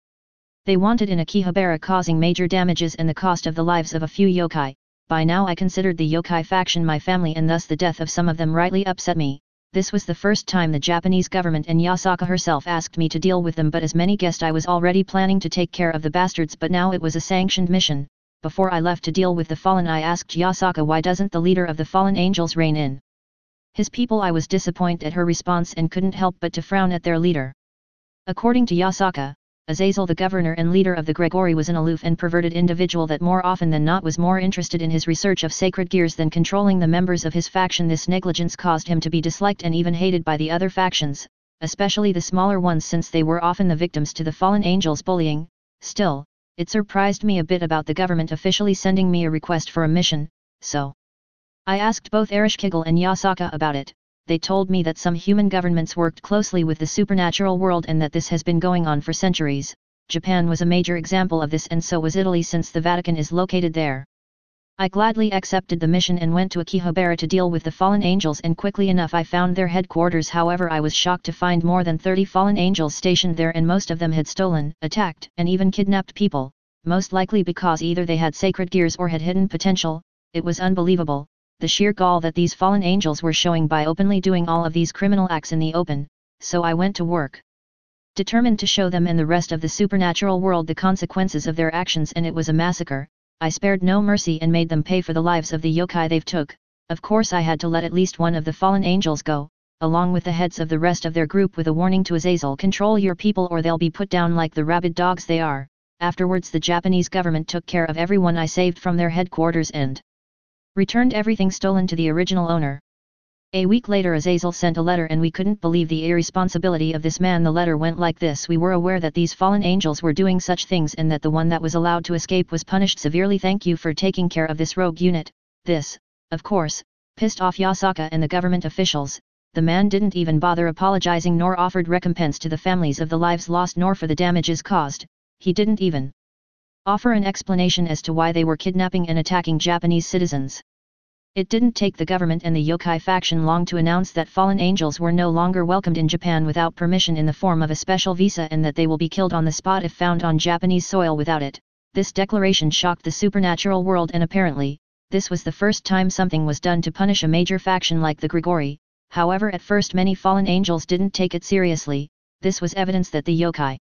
they wanted in Akihabara, causing major damages and the cost of the lives of a few yokai. By now I considered the yokai faction my family and thus the death of some of them rightly upset me. This was the first time the Japanese government and Yasaka herself asked me to deal with them, but as many guessed I was already planning to take care of the bastards, but now it was a sanctioned mission. Before I left to deal with the fallen I asked Yasaka why doesn't the leader of the fallen angels reign in his people. I was disappointed at her response and couldn't help but to frown at their leader. According to Yasaka, Azazel the governor and leader of the Gregory was an aloof and perverted individual that more often than not was more interested in his research of sacred gears than controlling the members of his faction. This negligence caused him to be disliked and even hated by the other factions, especially the smaller ones since they were often the victims to the fallen angels' bullying. Still, it surprised me a bit about the government officially sending me a request for a mission, so I asked both Ereshkigal and Yasaka about it. They told me that some human governments worked closely with the supernatural world and that this has been going on for centuries. Japan was a major example of this and so was Italy since the Vatican is located there. I gladly accepted the mission and went to Akihabara to deal with the fallen angels, and quickly enough I found their headquarters. However I was shocked to find more than 30 fallen angels stationed there, and most of them had stolen, attacked, and even kidnapped people, most likely because either they had sacred gears or had hidden potential. It was unbelievable, the sheer gall that these fallen angels were showing by openly doing all of these criminal acts in the open. So I went to work, determined to show them and the rest of the supernatural world the consequences of their actions, and it was a massacre. I spared no mercy and made them pay for the lives of the yokai they've took. Of course I had to let at least one of the fallen angels go, along with the heads of the rest of their group, with a warning to Azazel: control your people or they'll be put down like the rabid dogs they are. Afterwards the Japanese government took care of everyone I saved from their headquarters and returned everything stolen to the original owner. A week later Azazel sent a letter and we couldn't believe the irresponsibility of this man. The letter went like this: we were aware that these fallen angels were doing such things and that the one that was allowed to escape was punished severely. Thank you for taking care of this rogue unit. This, of course, pissed off Yasaka and the government officials. The man didn't even bother apologizing nor offered recompense to the families of the lives lost nor for the damages caused. He didn't even offer an explanation as to why they were kidnapping and attacking Japanese citizens. It didn't take the government and the yokai faction long to announce that fallen angels were no longer welcomed in Japan without permission in the form of a special visa, and that they will be killed on the spot if found on Japanese soil without it. This declaration shocked the supernatural world, and apparently, this was the first time something was done to punish a major faction like the Grigori. However, at first many fallen angels didn't take it seriously. This was evidence that the yokai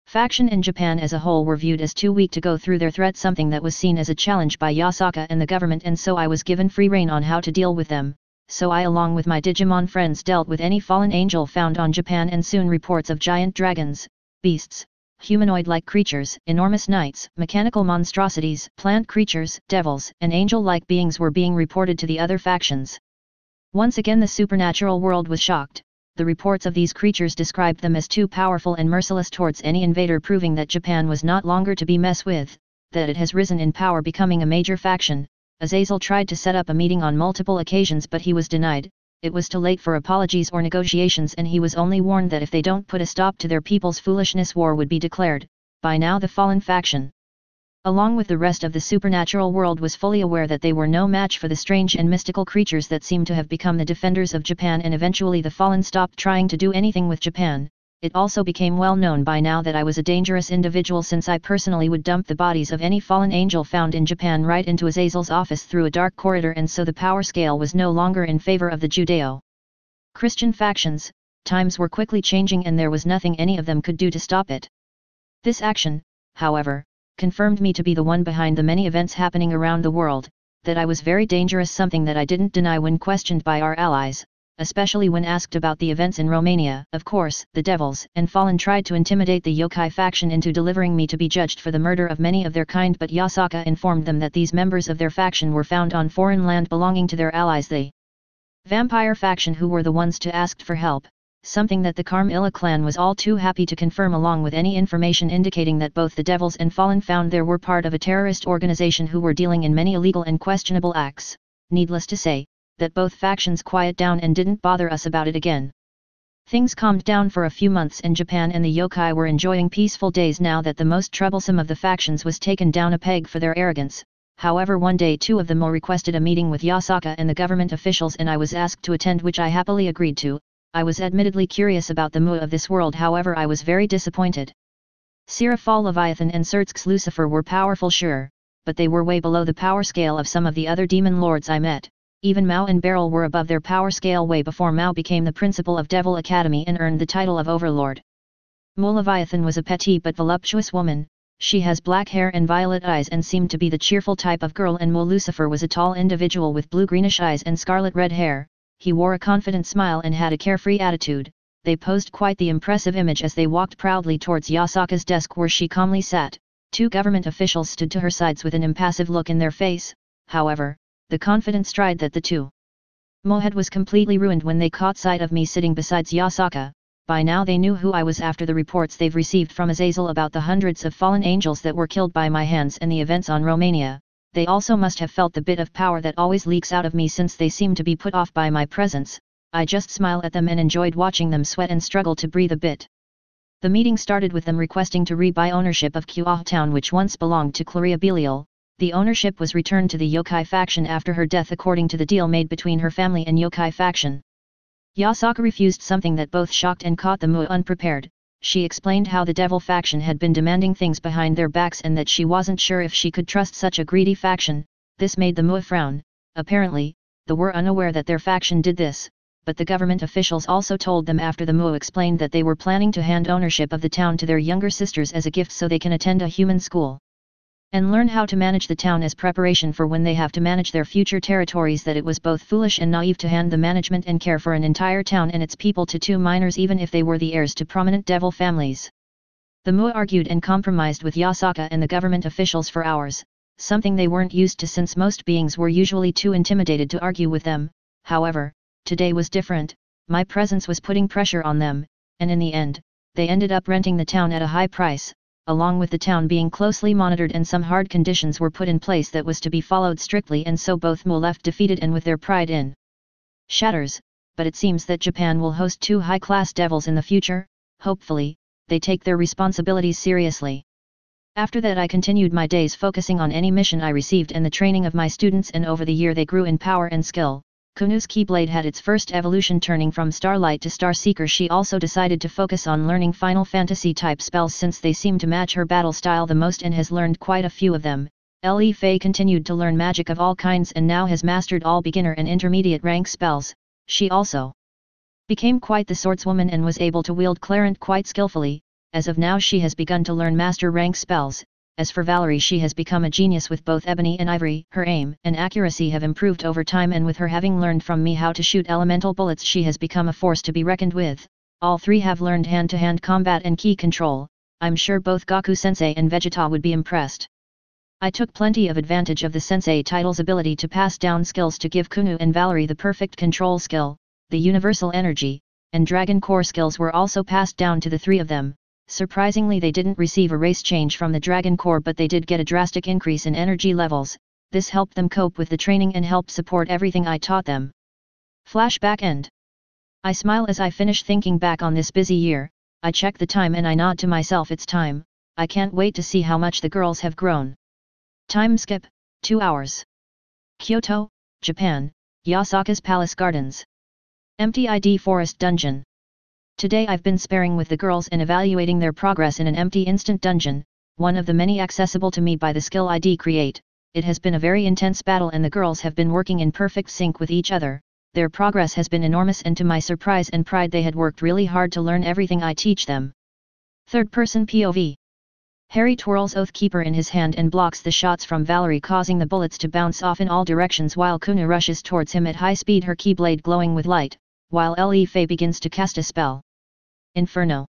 faction in Japan as a whole were viewed as too weak to go through their threat, something that was seen as a challenge by Yasaka and the government, and so I was given free rein on how to deal with them. So I, along with my Digimon friends, dealt with any fallen angel found on Japan, and soon reports of giant dragons, beasts, humanoid-like creatures, enormous knights, mechanical monstrosities, plant creatures, devils, and angel-like beings were being reported to the other factions. Once again the supernatural world was shocked. The reports of these creatures described them as too powerful and merciless towards any invader, proving that Japan was not longer to be messed with, that it has risen in power, becoming a major faction. Azazel tried to set up a meeting on multiple occasions, but he was denied. It was too late for apologies or negotiations, and he was only warned that if they don't put a stop to their people's foolishness, war would be declared. By now the fallen faction, along with the rest of the supernatural world, was fully aware that they were no match for the strange and mystical creatures that seemed to have become the defenders of Japan, and eventually the fallen stopped trying to do anything with Japan. It also became well known by now that I was a dangerous individual, since I personally would dump the bodies of any fallen angel found in Japan right into Azazel's office through a dark corridor, and so the power scale was no longer in favor of the Judeo-Christian factions. Times were quickly changing and there was nothing any of them could do to stop it. This action, however, confirmed me to be the one behind the many events happening around the world, that I was very dangerous, something that I didn't deny when questioned by our allies, especially when asked about the events in Romania. Of course, the devils and fallen tried to intimidate the yokai faction into delivering me to be judged for the murder of many of their kind, but Yasaka informed them that these members of their faction were found on foreign land belonging to their allies, the vampire faction, who were the ones to ask for help. Something that the Carmilla clan was all too happy to confirm, along with any information indicating that both the devils and fallen found there were part of a terrorist organization who were dealing in many illegal and questionable acts. Needless to say, that both factions quieted down and didn't bother us about it again. Things calmed down for a few months, and Japan and the yokai were enjoying peaceful days now that the most troublesome of the factions was taken down a peg for their arrogance. However, one day two of them all requested a meeting with Yasaka and the government officials, and I was asked to attend, which I happily agreed to. I was admittedly curious about the Mu of this world, however I was very disappointed. Seraphal, Leviathan and Surtsk's Lucifer were powerful, sure, but they were way below the power scale of some of the other demon lords I met. Even Mao and Beryl were above their power scale way before Mao became the principal of Devil Academy and earned the title of Overlord. Mu Leviathan was a petite but voluptuous woman. She has black hair and violet eyes and seemed to be the cheerful type of girl, and Mu Lucifer was a tall individual with blue-greenish eyes and scarlet-red hair. He wore a confident smile and had a carefree attitude. They posed quite the impressive image as they walked proudly towards Yasaka's desk, where she calmly sat. Two government officials stood to her sides with an impassive look in their face. However, the confident stride that the two Mu had was completely ruined when they caught sight of me sitting beside Yasaka. By now they knew who I was after the reports they've received from Azazel about the hundreds of fallen angels that were killed by my hands and the events on Romania. They also must have felt the bit of power that always leaks out of me, since they seem to be put off by my presence. I just smiled at them and enjoyed watching them sweat and struggle to breathe a bit. The meeting started with them requesting to re-buy ownership of Kuah town, which once belonged to Claria Belial. The ownership was returned to the yokai faction after her death, according to the deal made between her family and yokai faction. Yasaka refused, something that both shocked and caught the Mu unprepared. She explained how the devil faction had been demanding things behind their backs and that she wasn't sure if she could trust such a greedy faction. This made the Mu frown. Apparently, they were unaware that their faction did this, but the government officials also told them after the Mu explained that they were planning to hand ownership of the town to their younger sisters as a gift so they can attend a human school. and learn how to manage the town as preparation for when they have to manage their future territories. That it was both foolish and naive to hand the management and care for an entire town and its people to two minors, even if they were the heirs to prominent devil families. The Mu argued and compromised with Yasaka and the government officials for hours, something they weren't used to since most beings were usually too intimidated to argue with them. However, today was different. My presence was putting pressure on them, and in the end, they ended up renting the town at a high price, along with the town being closely monitored, and some hard conditions were put in place that was to be followed strictly, and so both Mu left defeated and with their pride in shatters. But it seems that Japan will host two high-class devils in the future. Hopefully, they take their responsibilities seriously. After that I continued my days focusing on any mission I received and the training of my students, and over the year they grew in power and skill. Kunu's Keyblade had its first evolution, turning from Starlight to Star Seeker. She also decided to focus on learning Final Fantasy type spells since they seem to match her battle style the most, and has learned quite a few of them. Le Fei continued to learn magic of all kinds and now has mastered all beginner and intermediate rank spells. She also became quite the swordswoman and was able to wield Clarent quite skillfully. As of now she has begun to learn master rank spells. As for Valerie, she has become a genius with both ebony and ivory. Her aim and accuracy have improved over time, and with her having learned from me how to shoot elemental bullets, she has become a force to be reckoned with. All three have learned hand-to-hand combat and key control. I'm sure both Gaku-sensei and Vegeta would be impressed. I took plenty of advantage of the sensei title's ability to pass down skills to give Kunu and Valerie the perfect control skill. The universal energy and dragon core skills were also passed down to the three of them. Surprisingly, they didn't receive a race change from the Dragon Core, but they did get a drastic increase in energy levels. This helped them cope with the training and helped support everything I taught them. Flashback end. I smile as I finish thinking back on this busy year. I check the time and I nod to myself. It's time. I can't wait to see how much the girls have grown. Time skip, 2 hours. Kyoto, Japan, Yasaka's Palace Gardens. Empty ID Forest Dungeon. Today I've been sparring with the girls and evaluating their progress in an empty instant dungeon, one of the many accessible to me by the skill ID Create. It has been a very intense battle and the girls have been working in perfect sync with each other. Their progress has been enormous, and to my surprise and pride they had worked really hard to learn everything I teach them. Third person POV. Harry twirls Oathkeeper in his hand and blocks the shots from Valerie, causing the bullets to bounce off in all directions while Kunu rushes towards him at high speed, her keyblade glowing with light, while Le Fei begins to cast a spell. Inferno.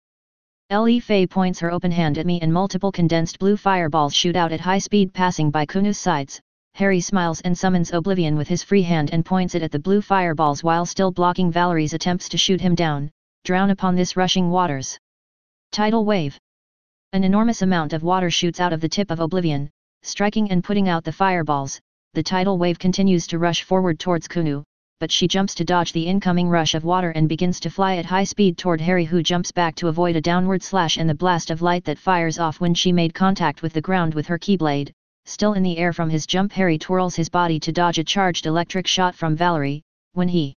Le Fei points her open hand at me and multiple condensed blue fireballs shoot out at high speed, passing by Kunu's sides. Harry smiles and summons Oblivion with his free hand and points it at the blue fireballs while still blocking Valerie's attempts to shoot him down. Drown upon this rushing waters. Tidal wave. An enormous amount of water shoots out of the tip of Oblivion, striking and putting out the fireballs. The tidal wave continues to rush forward towards Kunu, but she jumps to dodge the incoming rush of water and begins to fly at high speed toward Harry, who jumps back to avoid a downward slash and the blast of light that fires off when she made contact with the ground with her keyblade. Still in the air from his jump, Harry twirls his body to dodge a charged electric shot from Valerie. When he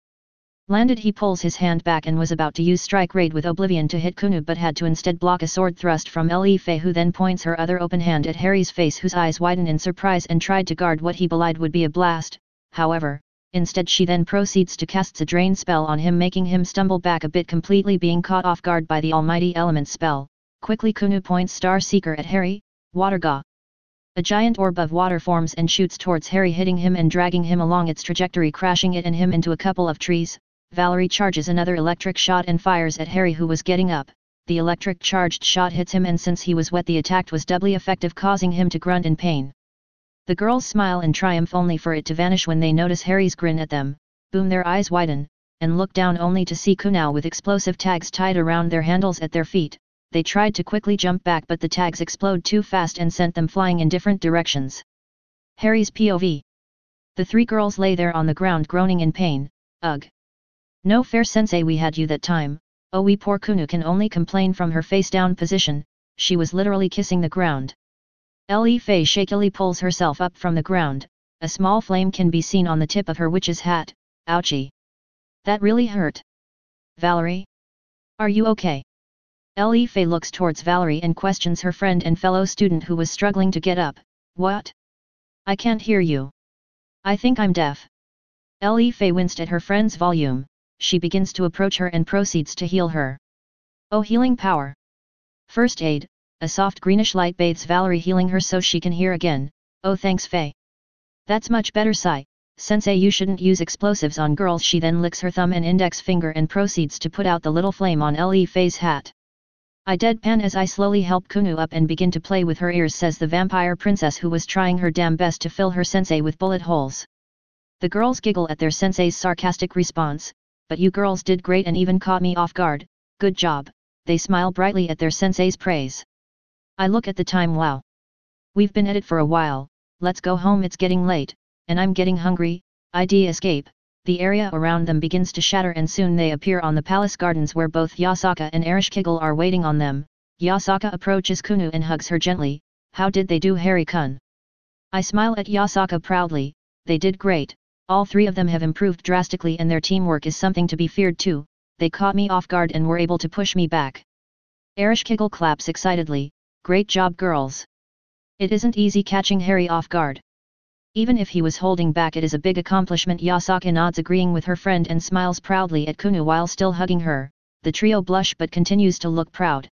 landed, he pulls his hand back and was about to use Strike Raid with Oblivion to hit Kunu, but had to instead block a sword thrust from Le Fei, who then points her other open hand at Harry's face, whose eyes widen in surprise and tried to guard what he belied would be a blast. However, instead she then proceeds to cast a drain spell on him, making him stumble back a bit, completely being caught off guard by the almighty element spell. Quickly Kunu points Star Seeker at Harry. Water Ga. A giant orb of water forms and shoots towards Harry, hitting him and dragging him along its trajectory, crashing it and him into a couple of trees. Valerie charges another electric shot and fires at Harry, who was getting up. The electric charged shot hits him, and since he was wet the attack was doubly effective, causing him to grunt in pain. The girls smile in triumph, only for it to vanish when they notice Harry's grin at them. Boom, their eyes widen, and look down only to see Kunu with explosive tags tied around their handles at their feet. They tried to quickly jump back, but the tags explode too fast and sent them flying in different directions. Harry's POV. The three girls lay there on the ground groaning in pain. Ugh. No fair, sensei, we had you that time. Oh, we poor Kunu can only complain from her face down position. She was literally kissing the ground. Le Fei shakily pulls herself up from the ground. A small flame can be seen on the tip of her witch's hat. Ouchie. That really hurt. Valerie? Are you okay? Le Fei looks towards Valerie and questions her friend and fellow student, who was struggling to get up. What? I can't hear you. I think I'm deaf. Le Fei winced at her friend's volume. She begins to approach her and proceeds to heal her. Oh, healing power. First aid. A soft greenish light bathes Valerie, healing her so she can hear again. Oh, thanks, Faye. That's much better, Sai. Sensei, you shouldn't use explosives on girls. She then licks her thumb and index finger and proceeds to put out the little flame on Faye's hat. I deadpan as I slowly help Kunu up and begin to play with her ears, says the vampire princess, who was trying her damn best to fill her sensei with bullet holes. The girls giggle at their sensei's sarcastic response. But you girls did great and even caught me off guard. Good job. They smile brightly at their sensei's praise. I look at the time. Wow. We've been at it for a while. Let's go home, it's getting late, and I'm getting hungry. Escape. The area around them begins to shatter and soon they appear on the palace gardens where both Yasaka and Ereshkigal are waiting on them. Yasaka approaches Kunu and hugs her gently. How did they do, Harry-kun? I smile at Yasaka proudly. They did great. All three of them have improved drastically and their teamwork is something to be feared too. They caught me off guard and were able to push me back. Ereshkigal claps excitedly. Great job, girls. It isn't easy catching Harry off guard. Even if he was holding back, it is a big accomplishment. Yasaka nods, agreeing with her friend, and smiles proudly at Kunu while still hugging her. The trio blush but continues to look proud.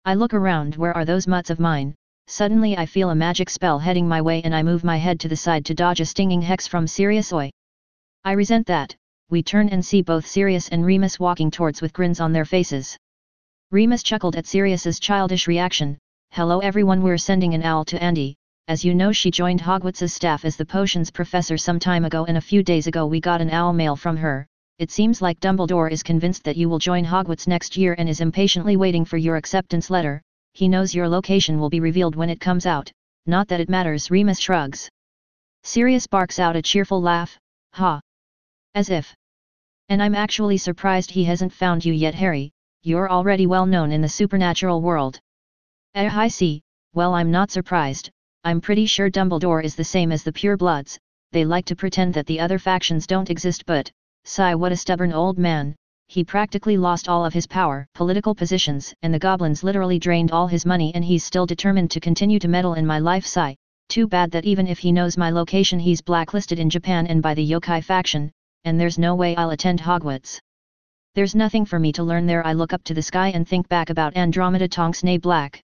I look around. Where are those mutts of mine? Suddenly I feel a magic spell heading my way and I move my head to the side to dodge a stinging hex from Sirius. Oi! I resent that. We turn and see both Sirius and Remus walking towards with grins on their faces. Remus chuckled at Sirius's childish reaction. Hello everyone, we're sending an owl to Andy. As you know, she joined Hogwarts' staff as the potions professor some time ago, and a few days ago we got an owl mail from her. It seems like Dumbledore is convinced that you will join Hogwarts next year and is impatiently waiting for your acceptance letter. He knows your location will be revealed when it comes out. Not that it matters, Remus shrugs. Sirius barks out a cheerful laugh. Ha! As if. And I'm actually surprised he hasn't found you yet, Harry. You're already well known in the supernatural world. I see. Well, I'm not surprised. I'm pretty sure Dumbledore is the same as the purebloods. They like to pretend that the other factions don't exist, but, sigh, what a stubborn old man. He practically lost all of his power, political positions, and the goblins literally drained all his money, and he's still determined to continue to meddle in my life. Sigh. Too bad that even if he knows my location, he's blacklisted in Japan and by the yokai faction, and there's no way I'll attend Hogwarts. There's nothing for me to learn there. I look up to the sky and think back about Andromeda Tonks née Black.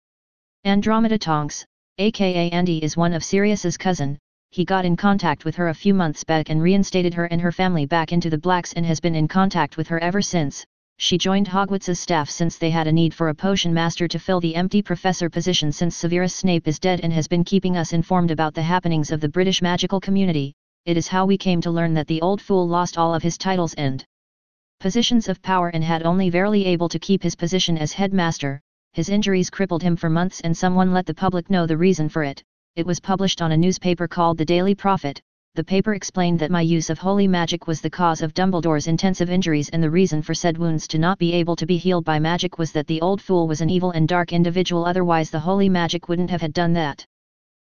Andromeda Tonks, aka Andy, is one of Sirius's cousin. He got in contact with her a few months back and reinstated her and her family back into the Blacks and has been in contact with her ever since. She joined Hogwarts' staff since they had a need for a potion master to fill the empty professor position since Severus Snape is dead, and has been keeping us informed about the happenings of the British magical community. It is how we came to learn that the old fool lost all of his titles and positions of power and had only barely able to keep his position as headmaster. His injuries crippled him for months and someone let the public know the reason for it. It was published on a newspaper called the Daily Prophet. The paper explained that my use of holy magic was the cause of Dumbledore's intensive injuries, and the reason for said wounds to not be able to be healed by magic was that the old fool was an evil and dark individual, otherwise the holy magic wouldn't have had done that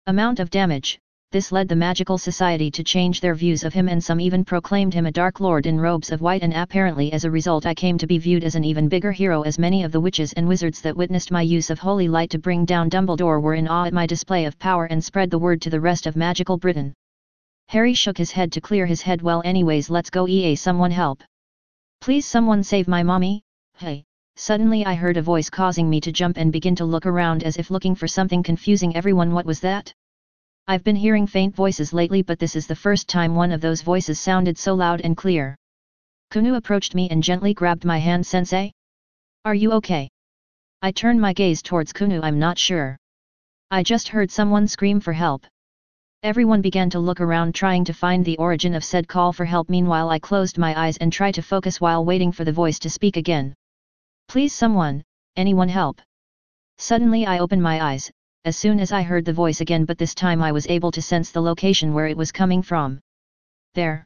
amount of damage. This led the magical society to change their views of him, and some even proclaimed him a dark lord in robes of white, and apparently as a result I came to be viewed as an even bigger hero, as many of the witches and wizards that witnessed my use of holy light to bring down Dumbledore were in awe at my display of power and spread the word to the rest of magical Britain. Harry shook his head to clear his head. Well, anyways, let's go. Someone help. Please, someone save my mommy. Hey. Suddenly I heard a voice causing me to jump and begin to look around as if looking for something, confusing everyone. What was that? I've been hearing faint voices lately, but this is the first time one of those voices sounded so loud and clear. Kunu approached me and gently grabbed my hand. Sensei? Are you okay? I turned my gaze towards Kunu. I'm not sure. I just heard someone scream for help. Everyone began to look around, trying to find the origin of said call for help. Meanwhile I closed my eyes and tried to focus while waiting for the voice to speak again. Please, someone, anyone help. Suddenly I opened my eyes, as soon as I heard the voice again, but this time I was able to sense the location where it was coming from. There.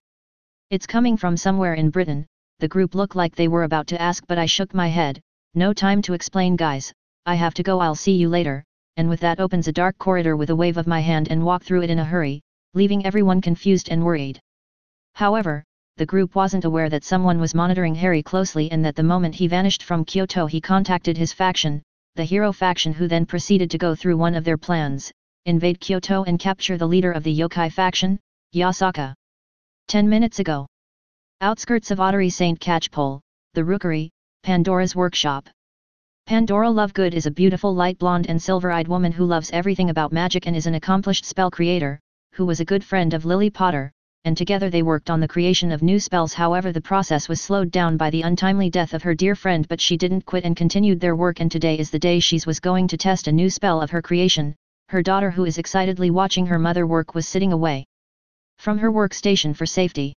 It's coming from somewhere in Britain. The group looked like they were about to ask, but I shook my head. No time to explain, guys. I have to go. I'll see you later. And with that opens a dark corridor with a wave of my hand and walk through it in a hurry, leaving everyone confused and worried. However, the group wasn't aware that someone was monitoring Harry closely, and that the moment he vanished from Kyoto he contacted his faction, the Hero faction, who then proceeded to go through one of their plans: invade Kyoto and capture the leader of the yokai faction, Yasaka. 10 minutes ago. Outskirts of Ottery St. Catchpole, the Rookery, Pandora's workshop. Pandora Lovegood is a beautiful light blonde and silver-eyed woman who loves everything about magic and is an accomplished spell creator, who was a good friend of Lily Potter, and together they worked on the creation of new spells. However, the process was slowed down by the untimely death of her dear friend, but she didn't quit and continued their work, and today is the day she was going to test a new spell of her creation. Her daughter, who is excitedly watching her mother work, was sitting away from her workstation for safety.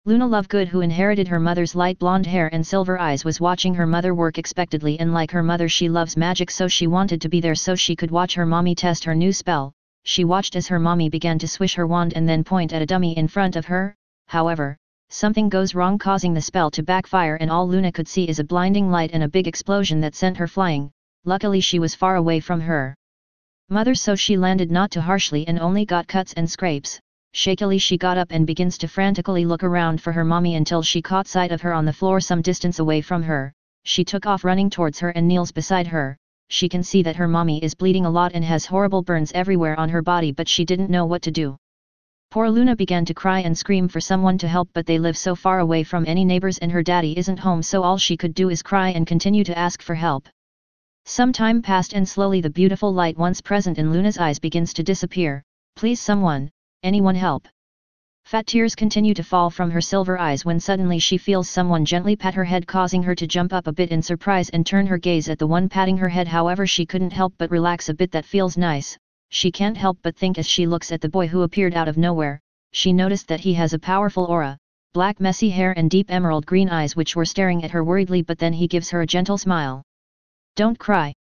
Luna Lovegood, who inherited her mother's light blonde hair and silver eyes, was watching her mother work expectantly, and like her mother she loves magic, so she wanted to be there so she could watch her mommy test her new spell. She watched as her mommy began to swish her wand and then point at a dummy in front of her. However, something goes wrong, causing the spell to backfire, and all Luna could see is a blinding light and a big explosion that sent her flying. Luckily she was far away from her mother, so she landed not too harshly and only got cuts and scrapes. Shakily she got up and begins to frantically look around for her mommy until she caught sight of her on the floor some distance away from her. She took off running towards her and kneels beside her. She can see that her mommy is bleeding a lot and has horrible burns everywhere on her body, but she didn't know what to do. Poor Luna began to cry and scream for someone to help, but they live so far away from any neighbors and her daddy isn't home, so all she could do is cry and continue to ask for help. Some time passed and slowly the beautiful light once present in Luna's eyes begins to disappear. Please someone, anyone help. Fat tears continue to fall from her silver eyes when suddenly she feels someone gently pat her head, causing her to jump up a bit in surprise and turn her gaze at the one patting her head. However, she couldn't help but relax a bit. That feels nice. She can't help but think as she looks at the boy who appeared out of nowhere. She noticed that he has a powerful aura, black messy hair and deep emerald green eyes which were staring at her worriedly, but then he gives her a gentle smile. Don't cry.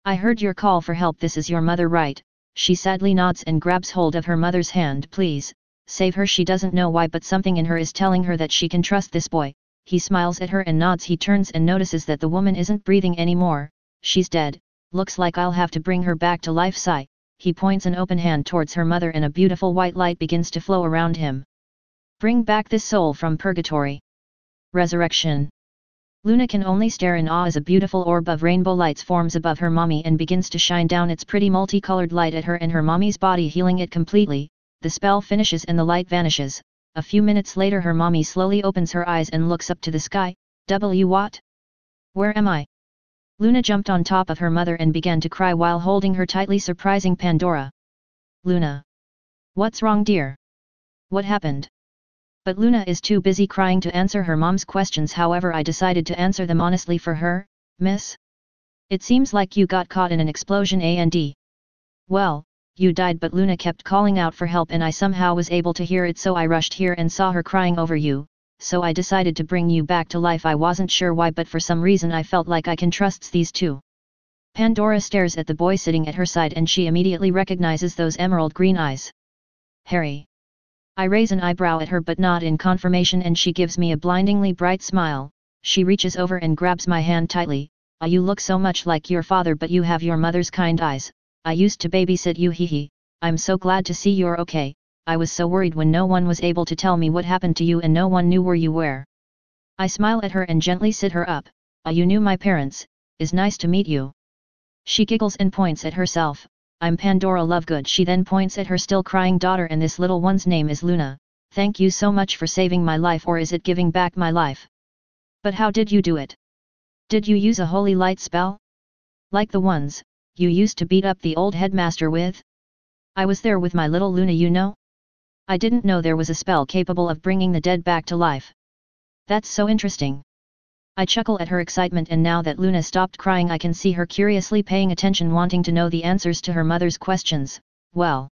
I heard your call for help. This is your mother, right? She sadly nods and grabs hold of her mother's hand. Please, save her. She doesn't know why, but something in her is telling her that she can trust this boy. He smiles at her and nods. He turns and notices that the woman isn't breathing anymore. She's dead. Looks like I'll have to bring her back to life. Sigh. He points an open hand towards her mother and a beautiful white light begins to flow around him. Bring back this soul from purgatory. Resurrection. Luna can only stare in awe as a beautiful orb of rainbow lights forms above her mommy and begins to shine down its pretty multicolored light at her and her mommy's body, healing it completely. The spell finishes and the light vanishes. A few minutes later her mommy slowly opens her eyes and looks up to the sky. What? Where am I? Luna jumped on top of her mother and began to cry while holding her tightly, surprising Pandora. Luna. What's wrong, dear? What happened? But Luna is too busy crying to answer her mom's questions. However, I decided to answer them honestly for her. Miss? It seems like you got caught in an explosion and well, you died, but Luna kept calling out for help and I somehow was able to hear it, so I rushed here and saw her crying over you, so I decided to bring you back to life. I wasn't sure why, but for some reason I felt like I can trust these two. Pandora stares at the boy sitting at her side and she immediately recognizes those emerald green eyes. Harry. I raise an eyebrow at her but not in confirmation, and she gives me a blindingly bright smile. She reaches over and grabs my hand tightly. You look so much like your father, but you have your mother's kind eyes. I used to babysit you, hee. I'm so glad to see you're okay. I was so worried when no one was able to tell me what happened to you and no one knew where you were. I smile at her and gently sit her up. You knew my parents. Is nice to meet you. She giggles and points at herself. I'm Pandora Lovegood. She then points at her still crying daughter, and this little one's name is Luna. Thank you so much for saving my life, or is it giving back my life? But how did you do it? Did you use a holy light spell? Like the ones you used to beat up the old headmaster with? I was there with my little Luna, you know. I didn't know there was a spell capable of bringing the dead back to life. That's so interesting. I chuckle at her excitement, and now that Luna stopped crying I can see her curiously paying attention, wanting to know the answers to her mother's questions. Well,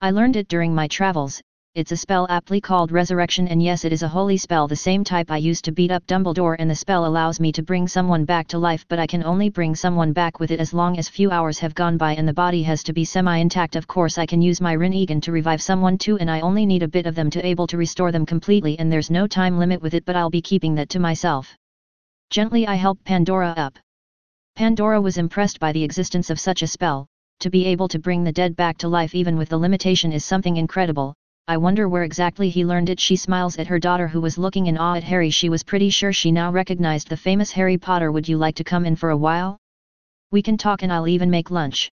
I learned it during my travels. It's a spell aptly called resurrection, and yes, it is a holy spell, the same type I used to beat up Dumbledore, and the spell allows me to bring someone back to life, but I can only bring someone back with it as long as few hours have gone by and the body has to be semi-intact. Of course I can use my Rin to revive someone too, and I only need a bit of them to able to restore them completely, and there's no time limit with it, but I'll be keeping that to myself. Gently I help Pandora up. Pandora was impressed by the existence of such a spell. To be able to bring the dead back to life even with the limitation is something incredible. I wonder where exactly he learned it. She smiles at her daughter, who was looking in awe at Harry. She was pretty sure she now recognized the famous Harry Potter. Would you like to come in for a while? We can talk and I'll even make lunch.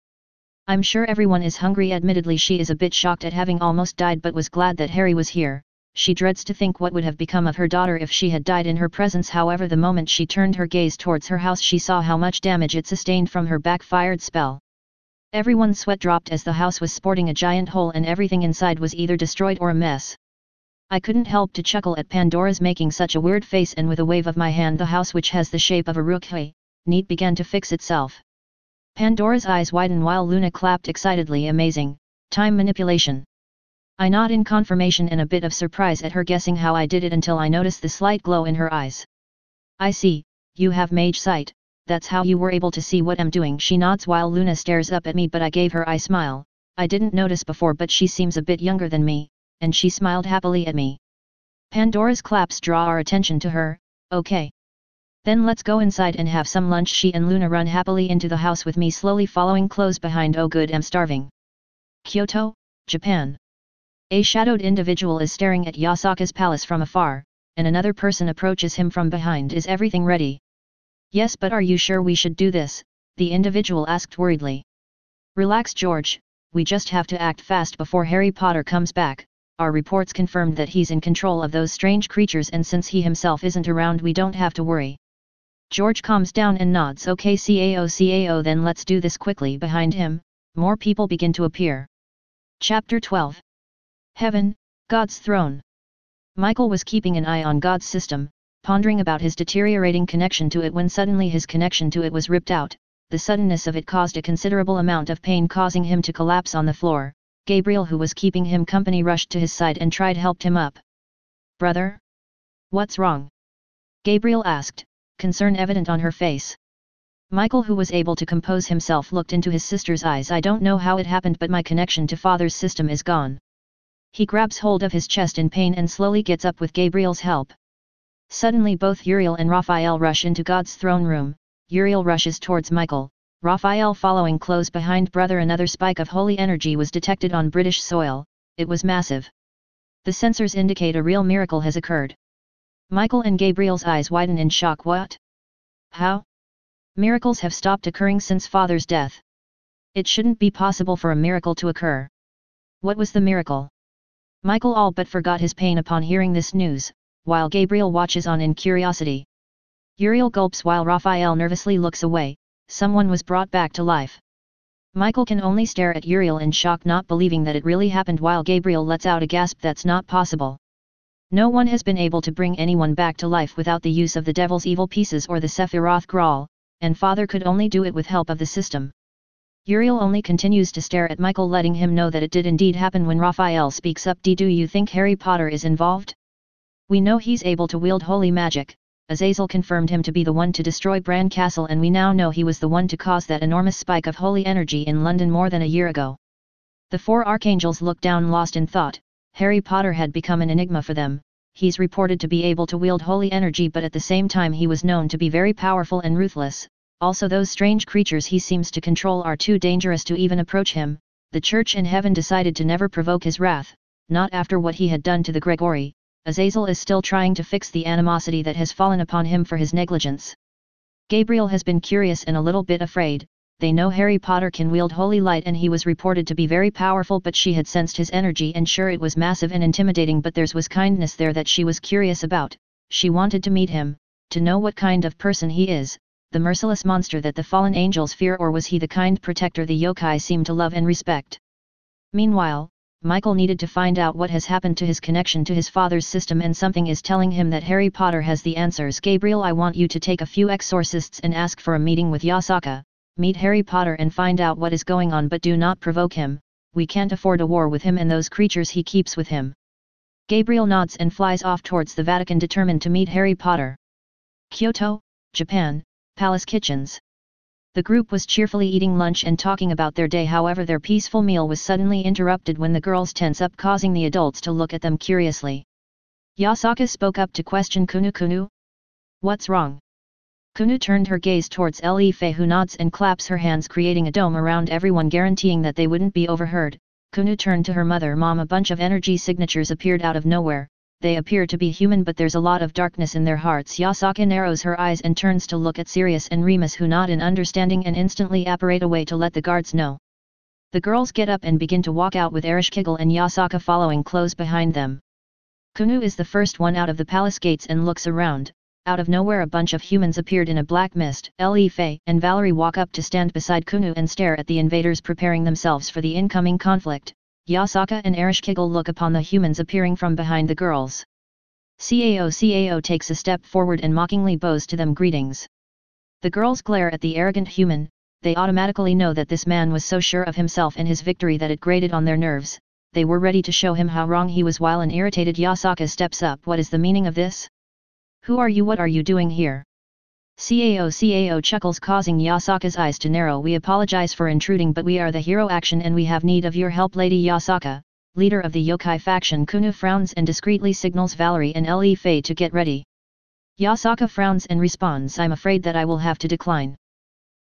I'm sure everyone is hungry. Admittedly she is a bit shocked at having almost died, but was glad that Harry was here. she dreads to think what would have become of her daughter if she had died in her presence. However, the moment she turned her gaze towards her house, she saw how much damage it sustained from her backfired spell. Everyone's sweat dropped as the house was sporting a giant hole and everything inside was either destroyed or a mess. I couldn't help to chuckle at Pandora's making such a weird face, and with a wave of my hand, the house, which has the shape of a rook, neat, began to fix itself. Pandora's eyes widened while Luna clapped excitedly. Amazing, time manipulation. I nod in confirmation and a bit of surprise at her guessing how I did it until I noticed the slight glow in her eyes. I see, you have mage sight, that's how you were able to see what I'm doing. She nods while Luna stares up at me, but I gave her eye smile. I didn't notice before, but she seems a bit younger than me, and she smiled happily at me. Pandora's claps draw our attention to her. Okay. Then let's go inside and have some lunch. She and Luna run happily into the house with me slowly following close behind. Oh good, I'm starving. Kyoto, Japan. A shadowed individual is staring at Yasaka's palace from afar, and another person approaches him from behind. Is everything ready? Yes, but are you sure we should do this? The individual asked worriedly. Relax, George, we just have to act fast before Harry Potter comes back. Our reports confirmed that he's in control of those strange creatures, and since he himself isn't around, we don't have to worry. George calms down and nods. Okay, CAO, then let's do this quickly. Behind him, more people begin to appear. Chapter 12. Heaven, God's Throne. Michael was keeping an eye on God's system, pondering about his deteriorating connection to it, when suddenly his connection to it was ripped out. The suddenness of it caused a considerable amount of pain, causing him to collapse on the floor. Gabriel, who was keeping him company, rushed to his side and tried helped him up. Brother? What's wrong? Gabriel asked, concern evident on her face. Michael, who was able to compose himself, looked into his sister's eyes. I don't know how it happened, but my connection to Father's system is gone. He grabs hold of his chest in pain and slowly gets up with Gabriel's help. Suddenly both Uriel and Raphael rush into God's throne room. Uriel rushes towards Michael, Raphael following close behind. Brother, another spike of holy energy was detected on British soil. It was massive. The sensors indicate a real miracle has occurred. Michael and Gabriel's eyes widen in shock. What? How? Miracles have stopped occurring since Father's death. It shouldn't be possible for a miracle to occur. What was the miracle? Michael all but forgot his pain upon hearing this news, while Gabriel watches on in curiosity. Uriel gulps while Raphael nervously looks away. Someone was brought back to life. Michael can only stare at Uriel in shock, not believing that it really happened, while Gabriel lets out a gasp. That's not possible. No one has been able to bring anyone back to life without the use of the devil's evil pieces or the Sephiroth Graal, and Father could only do it with help of the system. Uriel only continues to stare at Michael, letting him know that it did indeed happen. When Raphael speaks up, do you think Harry Potter is involved? We know he's able to wield holy magic. Azazel confirmed him to be the one to destroy Bran Castle, and we now know he was the one to cause that enormous spike of holy energy in London more than a year ago. The four archangels looked down, lost in thought. Harry Potter had become an enigma for them. He's reported to be able to wield holy energy, but at the same time he was known to be very powerful and ruthless. Also, those strange creatures he seems to control are too dangerous to even approach him. The Church in Heaven decided to never provoke his wrath, not after what he had done to the Gregory. Azazel is still trying to fix the animosity that has fallen upon him for his negligence. Gabriel has been curious and a little bit afraid. They know Harry Potter can wield holy light and he was reported to be very powerful, but she had sensed his energy and sure it was massive and intimidating, but theirs was kindness there that she was curious about. She wanted to meet him, to know what kind of person he is, the merciless monster that the fallen angels fear, or was he the kind protector the yokai seem to love and respect? Meanwhile, Michael needed to find out what has happened to his connection to his father's system, and something is telling him that Harry Potter has the answers. Gabriel, I want you to take a few exorcists and ask for a meeting with Yasaka. Meet Harry Potter and find out what is going on, but do not provoke him. We can't afford a war with him and those creatures he keeps with him. Gabriel nods and flies off towards the Vatican, determined to meet Harry Potter. Kyoto, Japan, Palace Kitchens. The group was cheerfully eating lunch and talking about their day. However, their peaceful meal was suddenly interrupted when the girls tense up, causing the adults to look at them curiously. Yasaka spoke up to question Kunu. What's wrong? Kunu turned her gaze towards Life, who nods and claps her hands, creating a dome around everyone, guaranteeing that they wouldn't be overheard. Kunu turned to her mother. Mom, a bunch of energy signatures appeared out of nowhere. They appear to be human, but there's a lot of darkness in their hearts. Yasaka narrows her eyes and turns to look at Sirius and Remus, who nod in understanding and instantly apparate away to let the guards know. The girls get up and begin to walk out with Ereshkigal and Yasaka following close behind them. Kunu is the first one out of the palace gates and looks around. Out of nowhere a bunch of humans appeared in a black mist. Fei and Valerie walk up to stand beside Kunu and stare at the invaders preparing themselves for the incoming conflict. Yasaka and Ereshkigal look upon the humans appearing from behind the girls. Cao takes a step forward and mockingly bows to them greetings. The girls glare at the arrogant human. They automatically know that this man was so sure of himself and his victory that it grated on their nerves. They were ready to show him how wrong he was while an irritated Yasaka steps up. What is the meaning of this? Who are you? What are you doing here? Cao chuckles, causing Yasaka's eyes to narrow. We apologize for intruding, but we are the hero action and we have need of your help. Lady Yasaka, leader of the yokai faction. Kunu frowns and discreetly signals Valerie and Fei to get ready. Yasaka frowns and responds, I'm afraid that I will have to decline.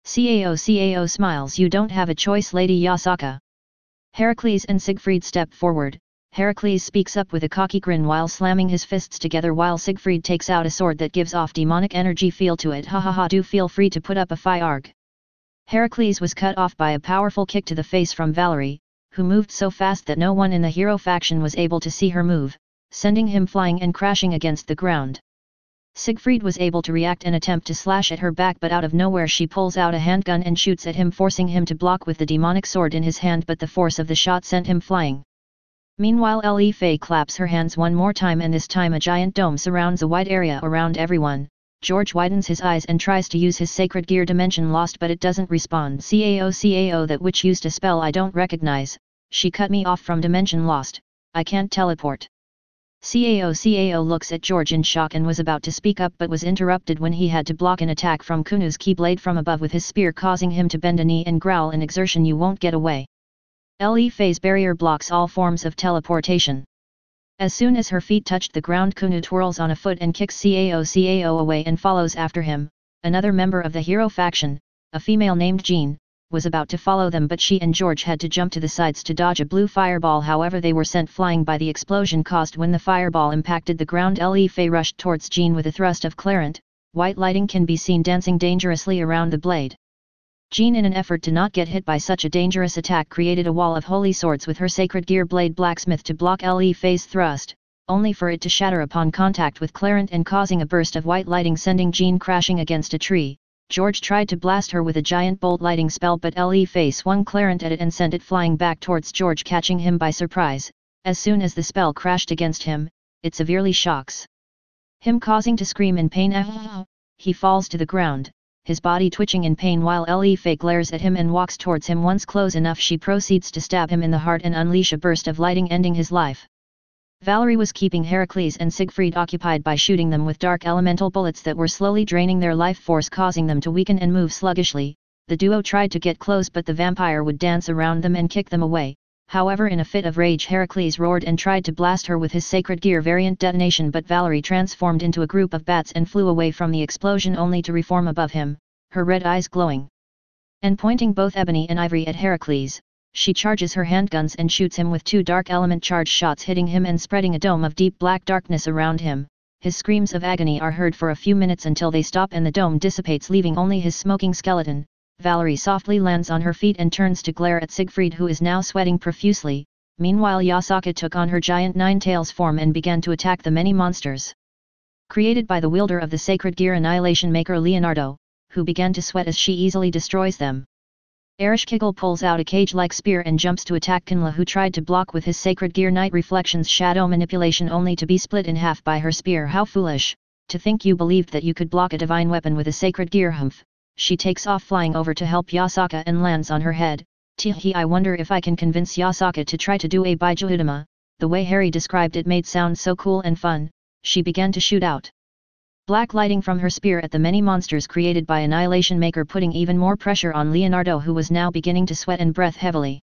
Cao smiles, you don't have a choice, Lady Yasaka. Heracles and Siegfried step forward. Heracles speaks up with a cocky grin while slamming his fists together, while Siegfried takes out a sword that gives off demonic energy feel to it. Ha ha ha, do feel free to put up a fight. Arg. Heracles was cut off by a powerful kick to the face from Valerie, who moved so fast that no one in the hero faction was able to see her move, sending him flying and crashing against the ground. Siegfried was able to react and attempt to slash at her back, but out of nowhere she pulls out a handgun and shoots at him, forcing him to block with the demonic sword in his hand, but the force of the shot sent him flying. Meanwhile Fei claps her hands one more time, and this time a giant dome surrounds a wide area around everyone. George widens his eyes and tries to use his sacred gear Dimension Lost, but it doesn't respond. Cao, that witch used a spell I don't recognize. She cut me off from Dimension Lost. I can't teleport. Cao looks at George in shock and was about to speak up, but was interrupted when he had to block an attack from Kunu's keyblade from above with his spear, causing him to bend a knee and growl in exertion, you won't get away. Fei's barrier blocks all forms of teleportation. As soon as her feet touched the ground, Kunu twirls on a foot and kicks Cao away and follows after him. Another member of the hero faction, a female named Jean, was about to follow them, but she and George had to jump to the sides to dodge a blue fireball. However, they were sent flying by the explosion caused when the fireball impacted the ground. Fei rushed towards Jean with a thrust of Clarent. White lighting can be seen dancing dangerously around the blade. Jean, in an effort to not get hit by such a dangerous attack, created a wall of holy swords with her sacred gear blade blacksmith to block Fei's thrust, only for it to shatter upon contact with Clarent and causing a burst of white lighting, sending Jean crashing against a tree. George tried to blast her with a giant bolt lighting spell, but Fei swung Clarent at it and sent it flying back towards George, catching him by surprise. As soon as the spell crashed against him, it severely shocks him, causing to scream in pain. He falls to the ground, his body twitching in pain, while Fei glares at him and walks towards him. Once close enough, she proceeds to stab him in the heart and unleash a burst of lighting, ending his life. Valerie was keeping Heracles and Siegfried occupied by shooting them with dark elemental bullets that were slowly draining their life force, causing them to weaken and move sluggishly. The duo tried to get close, but the vampire would dance around them and kick them away. However, in a fit of rage, Heracles roared and tried to blast her with his sacred gear variant detonation, but Valerie transformed into a group of bats and flew away from the explosion, only to reform above him, her red eyes glowing. And pointing both ebony and ivory at Heracles, she charges her handguns and shoots him with two dark element charge shots, hitting him and spreading a dome of deep black darkness around him. His screams of agony are heard for a few minutes until they stop and the dome dissipates, leaving only his smoking skeleton. Valerie softly lands on her feet and turns to glare at Siegfried, who is now sweating profusely. Meanwhile, Yasaka took on her giant nine-tails form and began to attack the many monsters created by the wielder of the sacred gear, Annihilation Maker Leonardo, who began to sweat as she easily destroys them. Ereshkigal pulls out a cage-like spear and jumps to attack Kinla, who tried to block with his sacred gear Night Reflections Shadow Manipulation, only to be split in half by her spear. How foolish, to think you believed that you could block a divine weapon with a sacred gear. Humph. She takes off flying over to help Yasaka and lands on her head. Teehee, I wonder if I can convince Yasaka to try to do a Bijouhidama. The way Harry described it made sound so cool and fun. She began to shoot out black lighting from her spear at the many monsters created by Annihilation Maker, putting even more pressure on Leonardo, who was now beginning to sweat and breath heavily.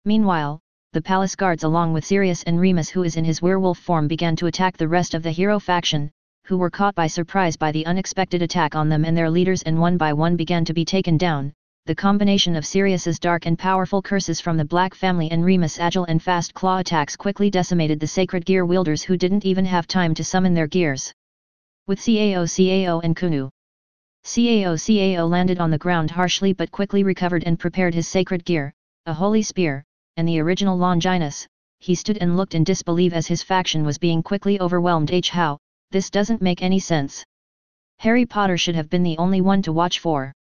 Meanwhile, the palace guards, along with Sirius and Remus, who is in his werewolf form, began to attack the rest of the hero faction, who were caught by surprise by the unexpected attack on them and their leaders, and one by one began to be taken down. The combination of Sirius's dark and powerful curses from the Black family and Remus' agile and fast claw attacks quickly decimated the sacred gear wielders, who didn't even have time to summon their gears. With Cao and Kunu. Cao landed on the ground harshly but quickly recovered and prepared his sacred gear, a holy spear, and the original Longinus, he stood and looked in disbelief as his faction was being quickly overwhelmed. How? This doesn't make any sense. Harry Potter should have been the only one to watch for.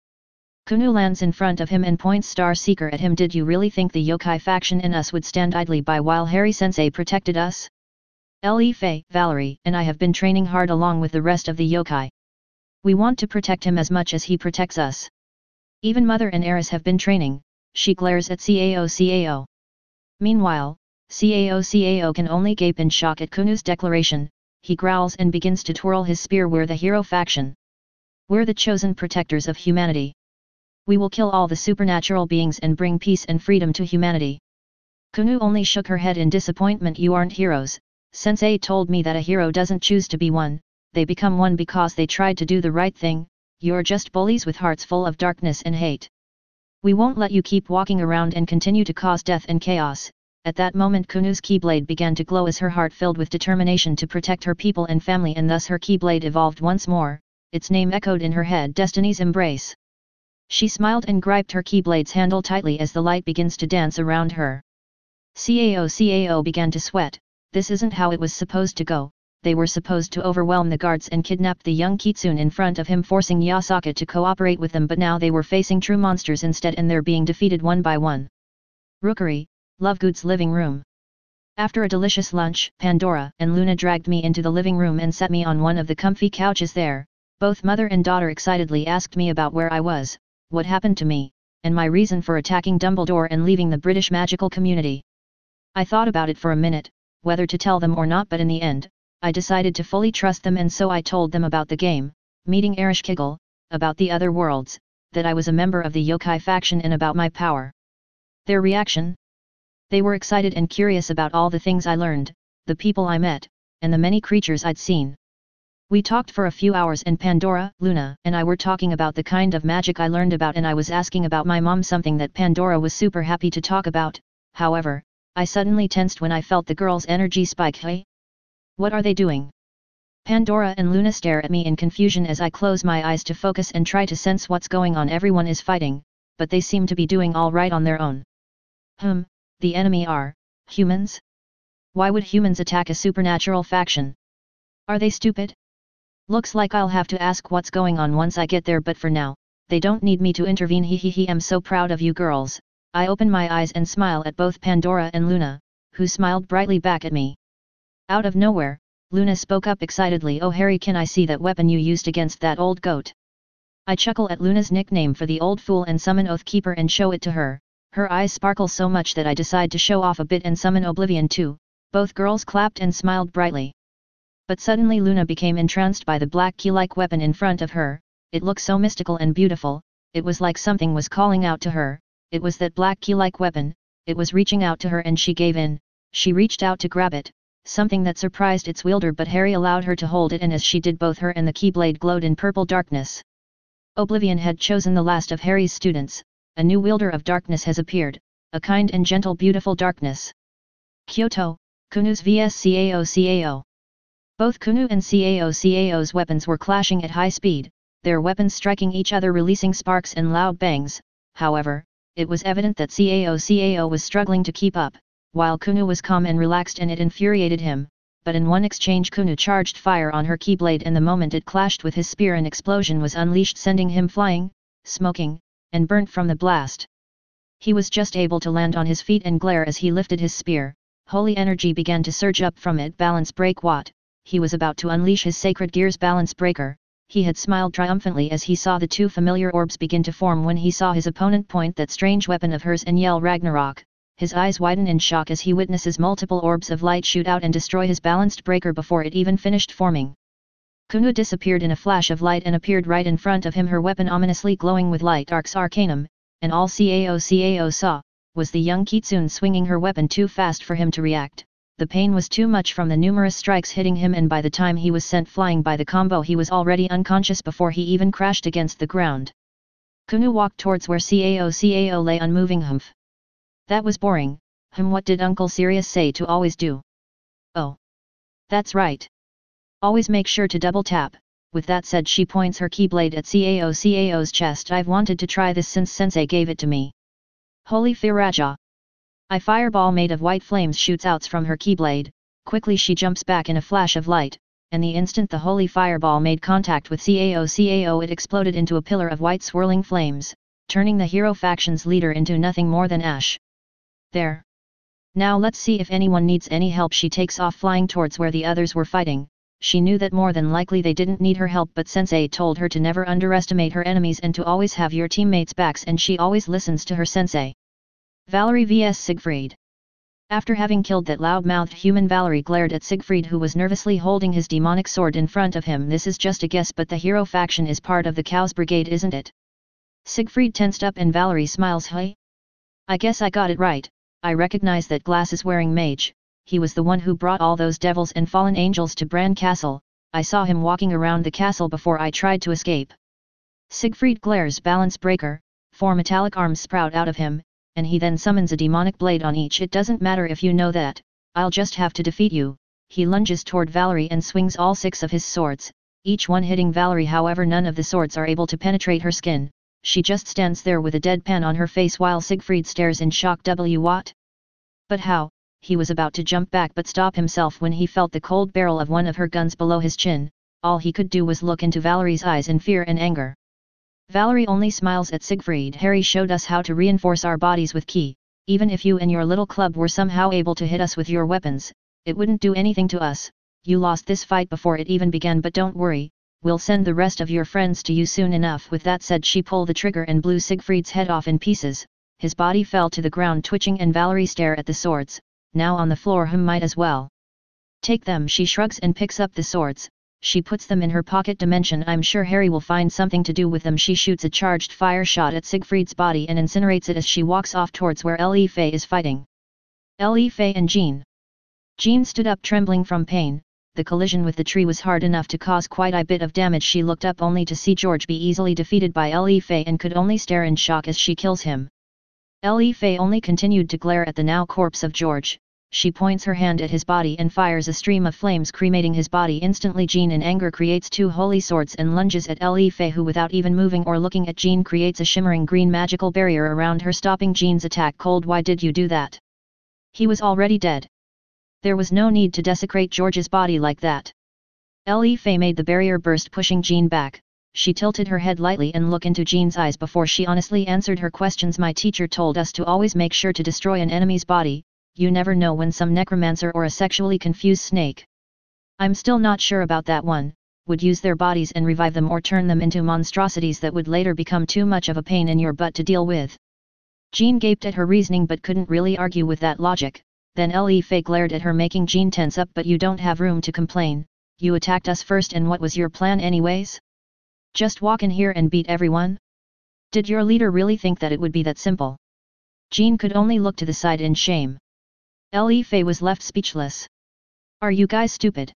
Kunu lands in front of him and points Star Seeker at him. Did you really think the yokai faction in us would stand idly by while Harry-sensei protected us? Faye, Valerie, and I have been training hard along with the rest of the yokai. We want to protect him as much as he protects us. Even Mother and Eris have been training. She glares at Cao. Meanwhile, Cao can only gape in shock at Kunu's declaration. He growls and begins to twirl his spear. We're the hero faction. We're the chosen protectors of humanity. We will kill all the supernatural beings and bring peace and freedom to humanity. Kunu only shook her head in disappointment. You aren't heroes. Sensei told me that a hero doesn't choose to be one, they become one because they tried to do the right thing. You're just bullies with hearts full of darkness and hate. We won't let you keep walking around and continue to cause death and chaos. At that moment Kunu's keyblade began to glow as her heart filled with determination to protect her people and family, and thus her keyblade evolved once more. Its name echoed in her head, Destiny's Embrace. She smiled and gripped her keyblade's handle tightly as the light begins to dance around her. Cao began to sweat. This isn't how it was supposed to go. They were supposed to overwhelm the guards and kidnap the young kitsune in front of him, forcing Yasaka to cooperate with them, but now they were facing true monsters instead and they're being defeated one by one. Rookery, Lovegood's living room. After a delicious lunch, Pandora and Luna dragged me into the living room and sat me on one of the comfy couches there. Both mother and daughter excitedly asked me about where I was, what happened to me, and my reason for attacking Dumbledore and leaving the British magical community. I thought about it for a minute, whether to tell them or not, but in the end, I decided to fully trust them, and so I told them about the game, meeting Ereshkigal, about the other worlds, that I was a member of the yokai faction, and about my power. Their reaction? They were excited and curious about all the things I learned, the people I met, and the many creatures I'd seen. We talked for a few hours, and Pandora, Luna, and I were talking about the kind of magic I learned about, and I was asking about my mom, something that Pandora was super happy to talk about. However, I suddenly tensed when I felt the girls' energy spike. Hey? What are they doing? Pandora and Luna stare at me in confusion as I close my eyes to focus and try to sense what's going on. Everyone is fighting, but they seem to be doing all right on their own. The enemy are humans? Why would humans attack a supernatural faction? Are they stupid? Looks like I'll have to ask what's going on once I get there, but for now, they don't need me to intervene. I'm so proud of you girls. I open my eyes and smile at both Pandora and Luna, who smiled brightly back at me. Out of nowhere, Luna spoke up excitedly. Oh Harry, can I see that weapon you used against that old goat? I chuckle at Luna's nickname for the old fool and summon Oathkeeper and show it to her. Her eyes sparkle so much that I decide to show off a bit and summon Oblivion too. Both girls clapped and smiled brightly. But suddenly Luna became entranced by the black key-like weapon in front of her. It looked so mystical and beautiful, it was like something was calling out to her. It was that black key-like weapon, it was reaching out to her and she gave in. She reached out to grab it, something that surprised its wielder, but Harry allowed her to hold it, and as she did, both her and the keyblade glowed in purple darkness. Oblivion had chosen the last of Harry's students. A new wielder of darkness has appeared, a kind and gentle beautiful darkness. Kyoto, Kunu's vs Cao. Both Kunu and Cao's weapons were clashing at high speed, their weapons striking each other, releasing sparks and loud bangs. However, it was evident that Cao was struggling to keep up, while Kunu was calm and relaxed, and it infuriated him. But in one exchange Kunu charged fire on her keyblade, and the moment it clashed with his spear an explosion was unleashed, sending him flying, smoking, and burnt from the blast. He was just able to land on his feet and glare as he lifted his spear. Holy energy began to surge up from it. Balance break. What? He was about to unleash his sacred gear's balance breaker. He had smiled triumphantly as he saw the two familiar orbs begin to form when he saw his opponent point that strange weapon of hers and yell Ragnarok. His eyes widen in shock as he witnesses multiple orbs of light shoot out and destroy his balanced breaker before it even finished forming. Kunu disappeared in a flash of light and appeared right in front of him, her weapon ominously glowing with light arcs arcanum, and all Cao saw was the young kitsune swinging her weapon too fast for him to react. The pain was too much from the numerous strikes hitting him, and by the time he was sent flying by the combo he was already unconscious before he even crashed against the ground. Kunu walked towards where Cao lay unmoving. That was boring. What did Uncle Sirius say to always do? Oh. That's right. Always make sure to double tap. With that said, she points her keyblade at Cao's chest. I've wanted to try this since Sensei gave it to me. Holy Firaja. A fireball made of white flames shoots out from her keyblade. Quickly she jumps back in a flash of light, and the instant the holy fireball made contact with Cao, it exploded into a pillar of white swirling flames, turning the hero faction's leader into nothing more than ash. There. Now let's see if anyone needs any help. She takes off flying towards where the others were fighting. She knew that more than likely they didn't need her help, but sensei told her to never underestimate her enemies and to always have your teammates' backs, and she always listens to her sensei. Valerie vs Siegfried. After having killed that loud-mouthed human, Valerie glared at Siegfried, who was nervously holding his demonic sword in front of him. This is just a guess, but the hero faction is part of the Chaos Brigade, isn't it? Siegfried tensed up and Valerie smiles. Hey? I guess I got it right. I recognize that glasses-wearing mage. He was the one who brought all those devils and fallen angels to Bran Castle. I saw him walking around the castle before I tried to escape. Siegfried glares. Balance breaker. 4 metallic arms sprout out of him, and he then summons a demonic blade on each. It doesn't matter if you know that, I'll just have to defeat you. He lunges toward Valerie and swings all 6 of his swords, each one hitting Valerie. However, none of the swords are able to penetrate her skin. She just stands there with a deadpan on her face while Siegfried stares in shock. What? But how? He was about to jump back but stop himself when he felt the cold barrel of one of her guns below his chin. All he could do was look into Valerie's eyes in fear and anger. Valerie only smiles at Siegfried. Harry showed us how to reinforce our bodies with ki. Even if you and your little club were somehow able to hit us with your weapons, it wouldn't do anything to us. You lost this fight before it even began, but don't worry, we'll send the rest of your friends to you soon enough. With that said, she pulled the trigger and blew Siegfried's head off in pieces. His body fell to the ground twitching, and Valerie stared at the swords, now on the floor. Might as well take them. She shrugs and picks up the swords. She puts them in her pocket dimension. I'm sure Harry will find something to do with them. She shoots a charged fire shot at Siegfried's body and incinerates it as she walks off towards where Le Fay is fighting. Le Fay and Jean. Jean stood up trembling from pain. The collision with the tree was hard enough to cause quite a bit of damage. She looked up only to see George be easily defeated by Le Fay and could only stare in shock as she kills him. Le Fay only continued to glare at the now corpse of George. She points her hand at his body and fires a stream of flames, cremating his body instantly. Jean in anger creates 2 holy swords and lunges at Le Fay, who without even moving or looking at Jean creates a shimmering green magical barrier around her, stopping Jean's attack cold. Why did you do that? He was already dead. There was no need to desecrate George's body like that. Le Fay made the barrier burst, pushing Jean back. She tilted her head lightly and looked into Jean's eyes before she honestly answered her questions. My teacher told us to always make sure to destroy an enemy's body. You never know when some necromancer or a sexually confused snake, I'm still not sure about that one, would use their bodies and revive them or turn them into monstrosities that would later become too much of a pain in your butt to deal with. Jean gaped at her reasoning but couldn't really argue with that logic. Then Le Fay glared at her, making Jean tense up. But you don't have room to complain. You attacked us first, and what was your plan anyways? Just walk in here and beat everyone? Did your leader really think that it would be that simple? Jean could only look to the side in shame. Le Fay was left speechless. Are you guys stupid?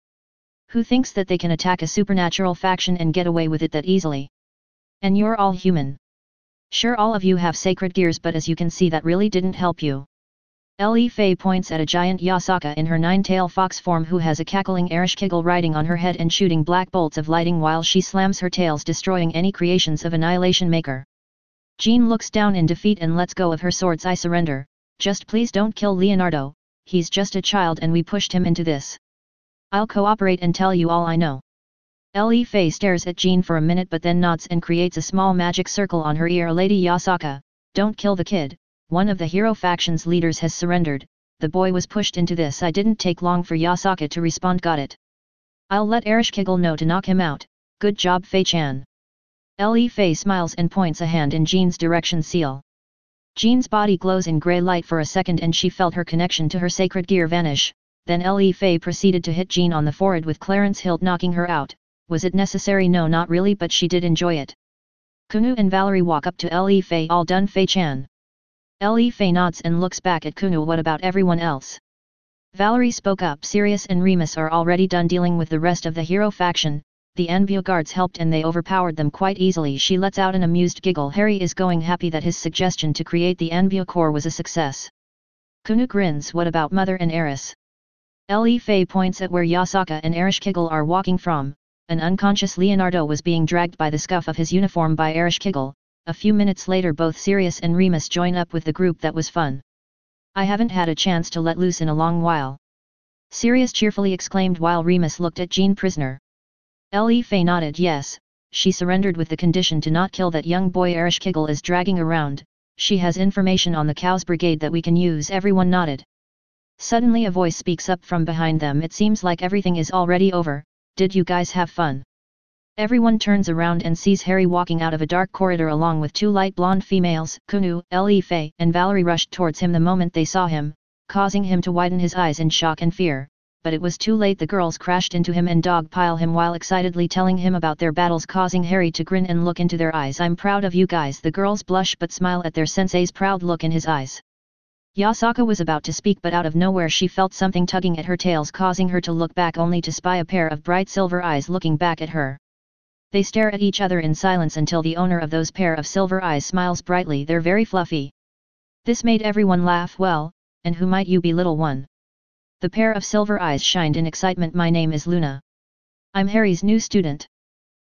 Who thinks that they can attack a supernatural faction and get away with it that easily? And you're all human. Sure, all of you have sacred gears, but as you can see, that really didn't help you. Le Fay points at a giant Yasaka in her 9-tail fox form, who has a cackling Ereshkigal riding on her head and shooting black bolts of lighting while she slams her tails, destroying any creations of Annihilation Maker. Jean looks down in defeat and lets go of her swords. I surrender. Just please don't kill Leonardo. He's just a child and we pushed him into this. I'll cooperate and tell you all I know. Le Fay stares at Jean for a minute but then nods and creates a small magic circle on her ear. Lady Yasaka, don't kill the kid. One of the hero faction's leaders has surrendered. The boy was pushed into this. I didn't take long for Yasaka to respond. Got it. I'll let Ereshkigal know to knock him out. Good job, Fei-chan. Le Fay smiles and points a hand in Jean's direction. Seal. Jean's body glows in grey light for a second and she felt her connection to her sacred gear vanish. Then Le Fay proceeded to hit Jean on the forehead with Clarence hilt, knocking her out. Was it necessary? No, not really, but she did enjoy it. Kunu and Valerie walk up to Le Fay. All done, Fei-chan? Le Fay nods and looks back at Kunu. What about everyone else? Valerie spoke up. Sirius and Remus are already done dealing with the rest of the hero faction. The Envio guards helped and they overpowered them quite easily. She lets out an amused giggle. Harry is going happy that his suggestion to create the Envio Corps was a success. Kunu grins. What about Mother and Eris? Le Fay points at where Yasaka and Ereshkigal are walking from. An unconscious Leonardo was being dragged by the scuff of his uniform by Ereshkigal. A few minutes later both Sirius and Remus join up with the group. That was fun. I haven't had a chance to let loose in a long while. Sirius cheerfully exclaimed while Remus looked at Jean prisoner. Le Fay nodded yes, she surrendered with the condition to not kill that young boy Ereshkigal is dragging around. She has information on the Cows Brigade that we can use. Everyone nodded. Suddenly a voice speaks up from behind them. It seems like everything is already over. Did you guys have fun? Everyone turns around and sees Harry walking out of a dark corridor along with two light blonde females. Kunu, Le Fay, and Valerie rushed towards him the moment they saw him, causing him to widen his eyes in shock and fear, but it was too late. The girls crashed into him and dogpile him while excitedly telling him about their battles, causing Harry to grin and look into their eyes. I'm proud of you guys. The girls blush but smile at their sensei's proud look in his eyes. Yasaka was about to speak, but out of nowhere she felt something tugging at her tails, causing her to look back only to spy a pair of bright silver eyes looking back at her. They stare at each other in silence until the owner of those pair of silver eyes smiles brightly. They're very fluffy. This made everyone laugh. Well, and who might you be, little one? The pair of silver eyes shined in excitement. My name is Luna. I'm Harry's new student.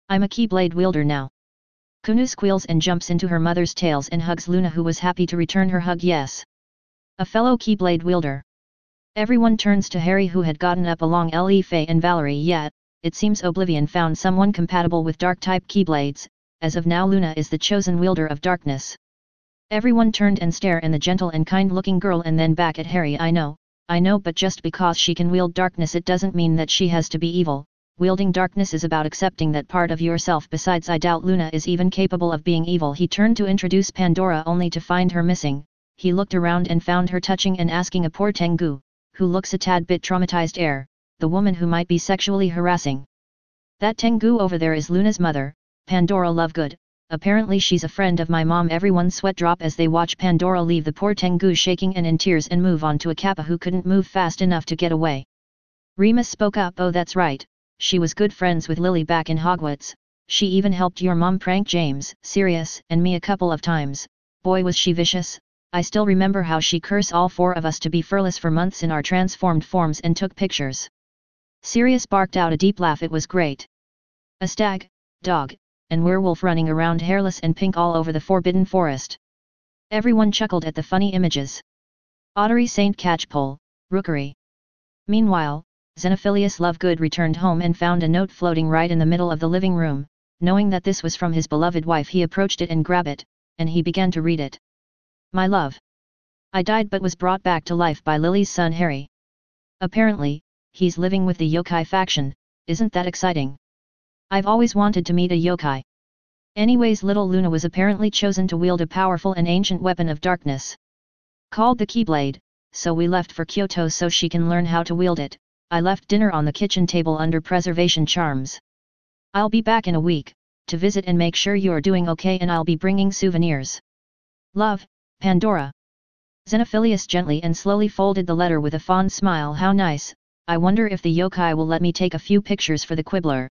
I'm a Keyblade wielder now. Kunu squeals and jumps into her mother's tails and hugs Luna, who was happy to return her hug. Yes. A fellow Keyblade wielder. Everyone turns to Harry, who had gotten up along Le Fay and Valerie. Yet, it seems Oblivion found someone compatible with dark-type Keyblades. As of now, Luna is the chosen wielder of darkness. Everyone turned and stared at the gentle and kind-looking girl and then back at Harry. I know, but just because she can wield darkness it doesn't mean that she has to be evil. Wielding darkness is about accepting that part of yourself. Besides, I doubt Luna is even capable of being evil. He turned to introduce Pandora only to find her missing. He looked around and found her touching and asking a poor Tengu, who looks a tad bit traumatized, air, the woman who might be sexually harassing. That Tengu over there is Luna's mother, Pandora Lovegood. Apparently she's a friend of my mom. Everyone's sweat drop as they watch Pandora leave the poor Tengu shaking and in tears and move on to a Kappa who couldn't move fast enough to get away. Remus spoke up. Oh, that's right, she was good friends with Lily back in Hogwarts. She even helped your mom prank James, Sirius, and me a couple of times. Boy, was she vicious. I still remember how she cursed all four of us to be furless for months in our transformed forms and took pictures. Sirius barked out a deep laugh. It was great. A stag, dog, and werewolf running around hairless and pink all over the Forbidden Forest. Everyone chuckled at the funny images. Ottery Saint Catchpole, Rookery. Meanwhile, Xenophilius Lovegood returned home and found a note floating right in the middle of the living room. Knowing that this was from his beloved wife, he approached it and grabbed it, and he began to read it. My love. I died but was brought back to life by Lily's son Harry. Apparently, he's living with the yokai faction. Isn't that exciting? I've always wanted to meet a yokai. Anyways, little Luna was apparently chosen to wield a powerful and ancient weapon of darkness, called the Keyblade, so we left for Kyoto so she can learn how to wield it. I left dinner on the kitchen table under preservation charms. I'll be back in a week, to visit and make sure you're doing okay, and I'll be bringing souvenirs. Love, Pandora. Xenophilius gently and slowly folded the letter with a fond smile. How nice. I wonder if the yokai will let me take a few pictures for the Quibbler.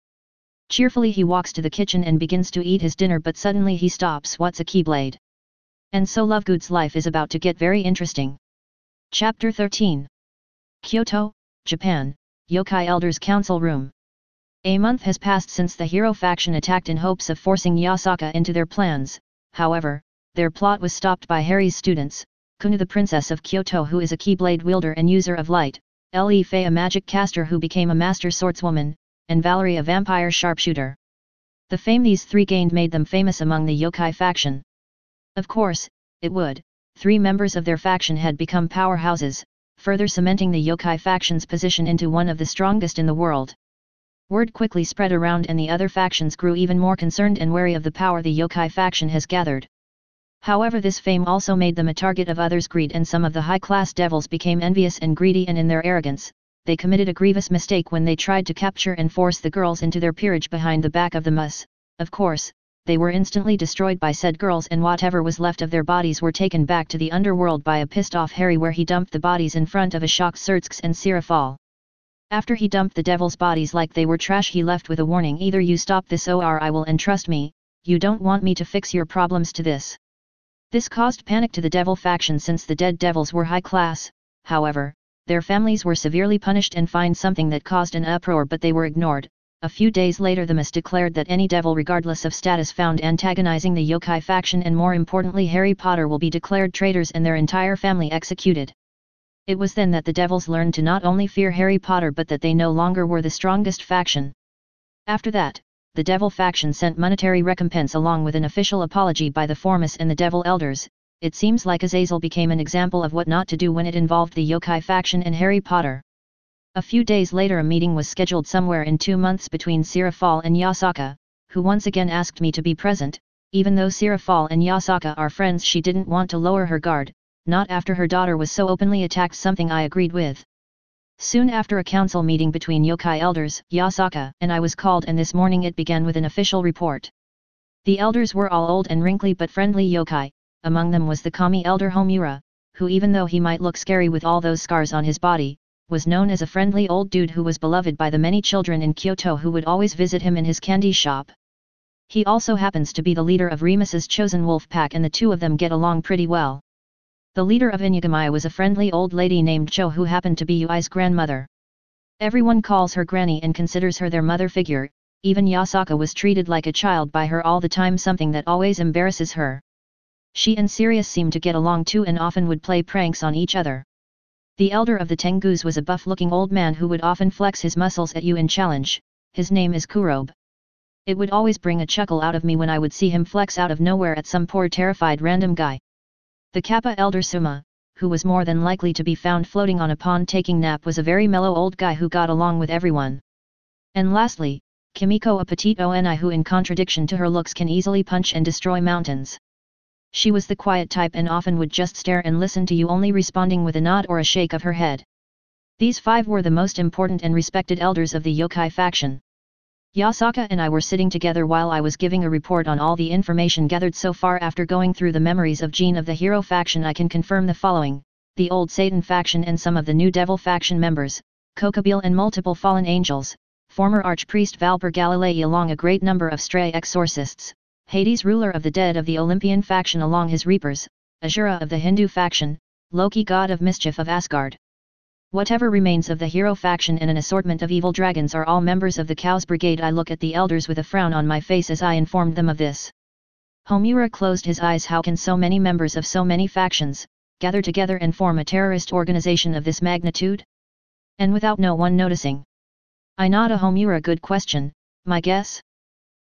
Cheerfully he walks to the kitchen and begins to eat his dinner, but suddenly he stops. What's a Keyblade? And so Lovegood's life is about to get very interesting. Chapter 13. Kyoto, Japan, Yokai Elders Council Room. A month has passed since the hero faction attacked in hopes of forcing Yasaka into their plans. However, their plot was stopped by Harry's students, Kunu the Princess of Kyoto, who is a Keyblade wielder and user of light, Le Fay a magic caster who became a master swordswoman, and Valerie a vampire sharpshooter. The fame these three gained made them famous among the yokai faction. Of course, it would. 3 members of their faction had become powerhouses, further cementing the yokai faction's position into one of the strongest in the world. Word quickly spread around and the other factions grew even more concerned and wary of the power the yokai faction has gathered. However, this fame also made them a target of others' greed, and some of the high-class devils became envious and greedy, and in their arrogance, they committed a grievous mistake when they tried to capture and force the girls into their peerage behind the back of the mus. Of course, they were instantly destroyed by said girls, and whatever was left of their bodies were taken back to the underworld by a pissed-off Harry, where he dumped the bodies in front of a shocked Surtsks and Sirafal. After he dumped the devils' bodies like they were trash, he left with a warning: either you stop this or I will, and trust me, you don't want me to fix your problems to this. This caused panic to the devil faction since the dead devils were high class. However, their families were severely punished and fined, something that caused an uproar, but they were ignored. A few days later, the Mus declared that any devil regardless of status found antagonizing the yokai faction, and more importantly Harry Potter, will be declared traitors and their entire family executed. It was then that the devils learned to not only fear Harry Potter but that they no longer were the strongest faction. After that, the devil faction sent monetary recompense along with an official apology by the Formus and the devil elders. It seems like Azazel became an example of what not to do when it involved the yokai faction and Harry Potter. A few days later a meeting was scheduled somewhere in 2 months between Sirafal and Yasaka, who once again asked me to be present. Even though Sirafal and Yasaka are friends, she didn't want to lower her guard, not after her daughter was so openly attacked, something I agreed with. Soon after a council meeting between yokai elders, Yasaka and I was called, and this morning it began with an official report. The elders were all old and wrinkly but friendly yokai. Among them was the kami elder Homura, who, even though he might look scary with all those scars on his body, was known as a friendly old dude who was beloved by the many children in Kyoto who would always visit him in his candy shop. He also happens to be the leader of Remus's chosen wolf pack, and the two of them get along pretty well. The leader of Inuyagami was a friendly old lady named Cho, who happened to be Yui's grandmother. Everyone calls her Granny and considers her their mother figure. Even Yasaka was treated like a child by her all the time, something that always embarrasses her. She and Sirius seemed to get along too and often would play pranks on each other. The elder of the Tengus was a buff-looking old man who would often flex his muscles at you in challenge. His name is Kurobe. It would always bring a chuckle out of me when I would see him flex out of nowhere at some poor terrified random guy. The Kappa elder Suma, who was more than likely to be found floating on a pond taking nap, was a very mellow old guy who got along with everyone. And lastly, Kimiko, a petite oni who, in contradiction to her looks, can easily punch and destroy mountains. She was the quiet type and often would just stare and listen to you, only responding with a nod or a shake of her head. These 5 were the most important and respected elders of the yokai faction. Yasaka and I were sitting together while I was giving a report on all the information gathered so far. After going through the memories of Jean of the hero faction, I can confirm the following: the old Satan faction and some of the new devil faction members, Kokabeel and multiple fallen angels, former archpriest Valper Galilei along a great number of stray exorcists, Hades, ruler of the dead of the Olympian faction along his reapers, Azura of the Hindu faction, Loki, god of mischief of Asgard. Whatever remains of the hero faction and an assortment of evil dragons are all members of the Chaos Brigade. I look at the elders with a frown on my face as I informed them of this. Homura closed his eyes. How can so many members of so many factions gather together and form a terrorist organization of this magnitude? And without no one noticing? I nod. Homura, good question. My guess?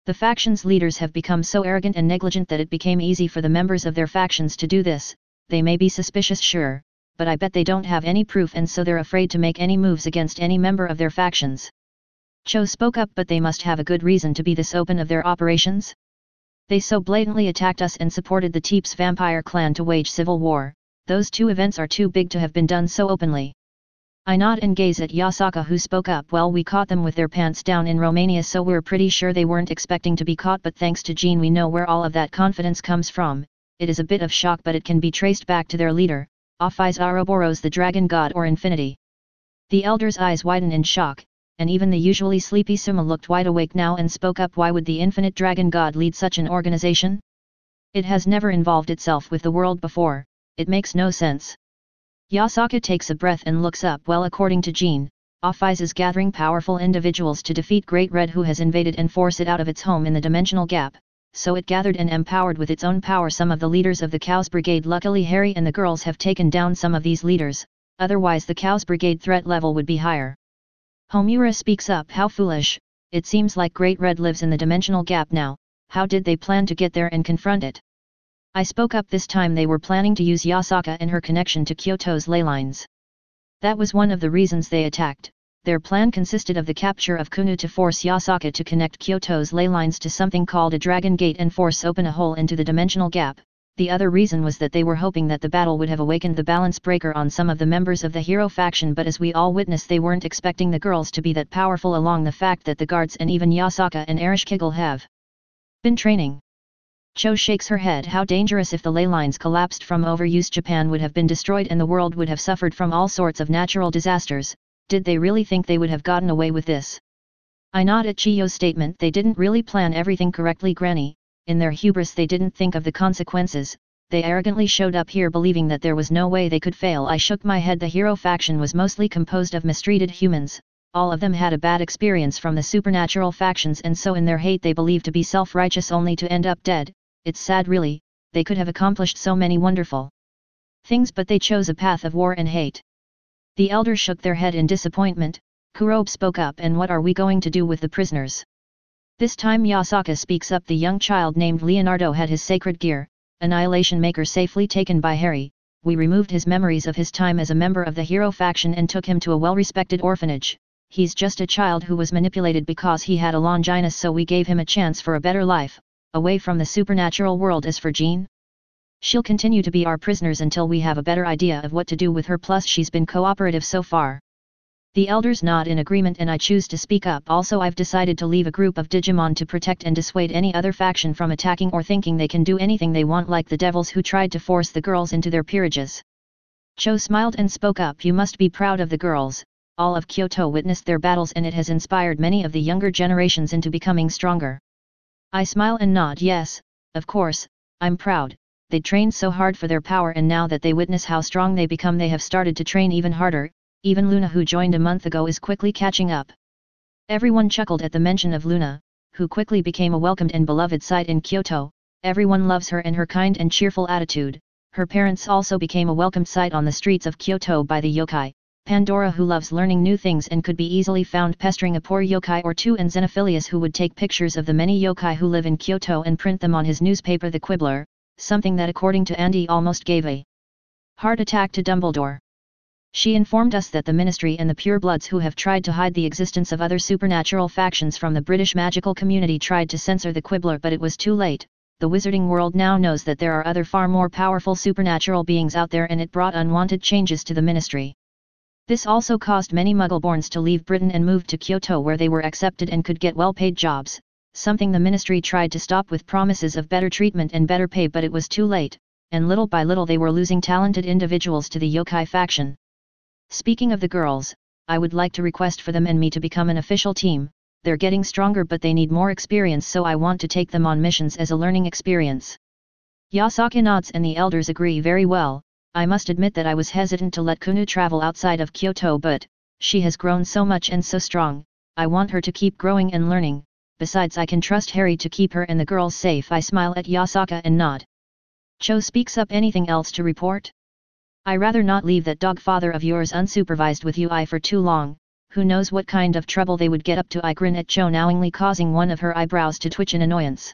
The faction's leaders have become so arrogant and negligent that it became easy for the members of their factions to do this. They may be suspicious, sure, but I bet they don't have any proof, and so they're afraid to make any moves against any member of their factions. Cho spoke up. But they must have a good reason to be this open of their operations. They so blatantly attacked us and supported the Teeps vampire clan to wage civil war. Those 2 events are too big to have been done so openly. I nod and gaze at Yasaka, who spoke up. Well, we caught them with their pants down in Romania, so we're pretty sure they weren't expecting to be caught, but thanks to Jean we know where all of that confidence comes from. It is a bit of shock, but it can be traced back to their leader, Apphais Ouroboros, the dragon god or infinity. The elder's eyes widen in shock, and even the usually sleepy Suma looked wide awake now and spoke up. Why would the infinite dragon god lead such an organization? It has never involved itself with the world before. It makes no sense. Yasaka takes a breath and looks up. Well, according to Jean, Apphais is gathering powerful individuals to defeat Great Red, who has invaded and force it out of its home in the dimensional gap. So it gathered and empowered with its own power some of the leaders of the Chaos Brigade. Luckily Harry and the girls have taken down some of these leaders, otherwise the Chaos Brigade threat level would be higher. Homura speaks up. How foolish. It seems like Great Red lives in the dimensional gap now. How did they plan to get there and confront it? I spoke up. This time they were planning to use Yasaka and her connection to Kyoto's ley lines. That was one of the reasons they attacked. Their plan consisted of the capture of Kunu to force Yasaka to connect Kyoto's ley lines to something called a dragon gate and force open a hole into the dimensional gap. The other reason was that they were hoping that the battle would have awakened the balance breaker on some of the members of the hero faction, but as we all witnessed, they weren't expecting the girls to be that powerful, along the fact that the guards and even Yasaka and Ereshkigal have been training. Cho shakes her head. How dangerous. If the ley lines collapsed from overuse, Japan would have been destroyed and the world would have suffered from all sorts of natural disasters. Did they really think they would have gotten away with this? I nod at Chiyo's statement. They didn't really plan everything correctly, Granny. In their hubris they didn't think of the consequences. They arrogantly showed up here believing that there was no way they could fail. I shook my head. The hero faction was mostly composed of mistreated humans. All of them had a bad experience from the supernatural factions, and so in their hate they believed to be self-righteous only to end up dead. It's sad, really. They could have accomplished so many wonderful things, but they chose a path of war and hate. The elders shook their head in disappointment. Kurobe spoke up, and what are we going to do with the prisoners? This time Yasaka speaks up. The young child named Leonardo had his sacred gear, Annihilation Maker, safely taken by Harry. We removed his memories of his time as a member of the hero faction and took him to a well-respected orphanage. He's just a child who was manipulated because he had a Longinus, so we gave him a chance for a better life, away from the supernatural world. As for Jean, she'll continue to be our prisoners until we have a better idea of what to do with her, plus she's been cooperative so far. The elders nod in agreement, and I choose to speak up. Also, I've decided to leave a group of Digimon to protect and dissuade any other faction from attacking or thinking they can do anything they want, like the devils who tried to force the girls into their peerages. Cho smiled and spoke up. You must be proud of the girls. All of Kyoto witnessed their battles, and it has inspired many of the younger generations into becoming stronger. I smile and nod. Yes, of course, I'm proud. They trained so hard for their power, and now that they witness how strong they become, they have started to train even harder. Even Luna, who joined a month ago, is quickly catching up. Everyone chuckled at the mention of Luna, who quickly became a welcomed and beloved sight in Kyoto. Everyone loves her and her kind and cheerful attitude. Her parents also became a welcomed sight on the streets of Kyoto by the yokai. Pandora, who loves learning new things and could be easily found pestering a poor yokai or two, and Xenophilius, who would take pictures of the many yokai who live in Kyoto and print them on his newspaper The Quibbler, something that according to Andy almost gave a heart attack to Dumbledore. She informed us that the Ministry and the Purebloods, who have tried to hide the existence of other supernatural factions from the British magical community, tried to censor the Quibbler, but it was too late. The wizarding world now knows that there are other far more powerful supernatural beings out there, and it brought unwanted changes to the Ministry. This also caused many Muggleborns to leave Britain and move to Kyoto, where they were accepted and could get well-paid jobs, something the Ministry tried to stop with promises of better treatment and better pay, but it was too late, and little by little they were losing talented individuals to the yokai faction. Speaking of the girls, I would like to request for them and me to become an official team. They're getting stronger, but they need more experience, so I want to take them on missions as a learning experience. Yasaka nods and the elders agree. Very well. I must admit that I was hesitant to let Kunu travel outside of Kyoto, but she has grown so much and so strong. I want her to keep growing and learning. Besides, I can trust Harry to keep her and the girls safe. I smile at Yasaka and nod. Cho speaks up. Anything else to report? I rather not leave that dog father of yours unsupervised with you for too long. Who knows what kind of trouble they would get up to. I grin at Cho knowingly, causing one of her eyebrows to twitch in annoyance.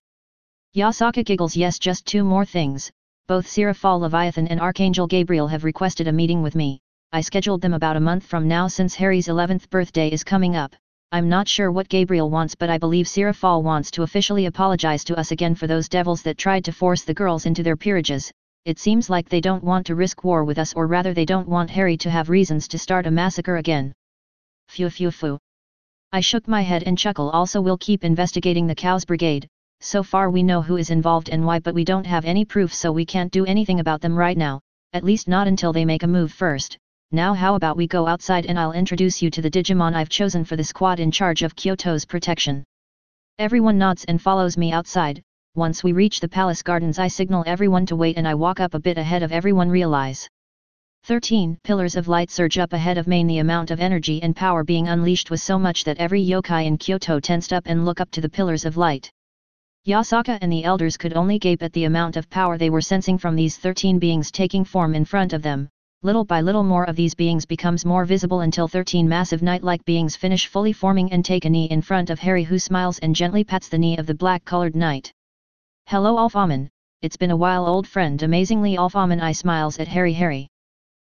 Yasaka giggles. Yes, just two more things. Both Seraphal Leviathan and Archangel Gabriel have requested a meeting with me. I scheduled them about a month from now, since Harry's 11th birthday is coming up. I'm not sure what Gabriel wants, but I believe Seraphal wants to officially apologize to us again for those devils that tried to force the girls into their peerages. It seems like they don't want to risk war with us, or rather they don't want Harry to have reasons to start a massacre again. Phew phew phew. I shook my head and chuckle. Also, we'll keep investigating the Cows Brigade. So far we know who is involved and why, but we don't have any proof, so we can't do anything about them right now, at least not until they make a move first. Now how about we go outside and I'll introduce you to the Digimon I've chosen for the squad in charge of Kyoto's protection. Everyone nods and follows me outside. Once we reach the palace gardens, I signal everyone to wait and I walk up a bit ahead of everyone. Realize 13 pillars of light surge up ahead of Maine. The amount of energy and power being unleashed was so much that every yokai in Kyoto tensed up and looked up to the pillars of light. Yasaka and the elders could only gape at the amount of power they were sensing from these 13 beings taking form in front of them. Little by little more of these beings becomes more visible until 13 massive knight-like beings finish fully forming and take a knee in front of Harry, who smiles and gently pats the knee of the black-colored knight. Hello Alphaman, it's been a while old friend. Amazingly Alphaman, I smiles at Harry.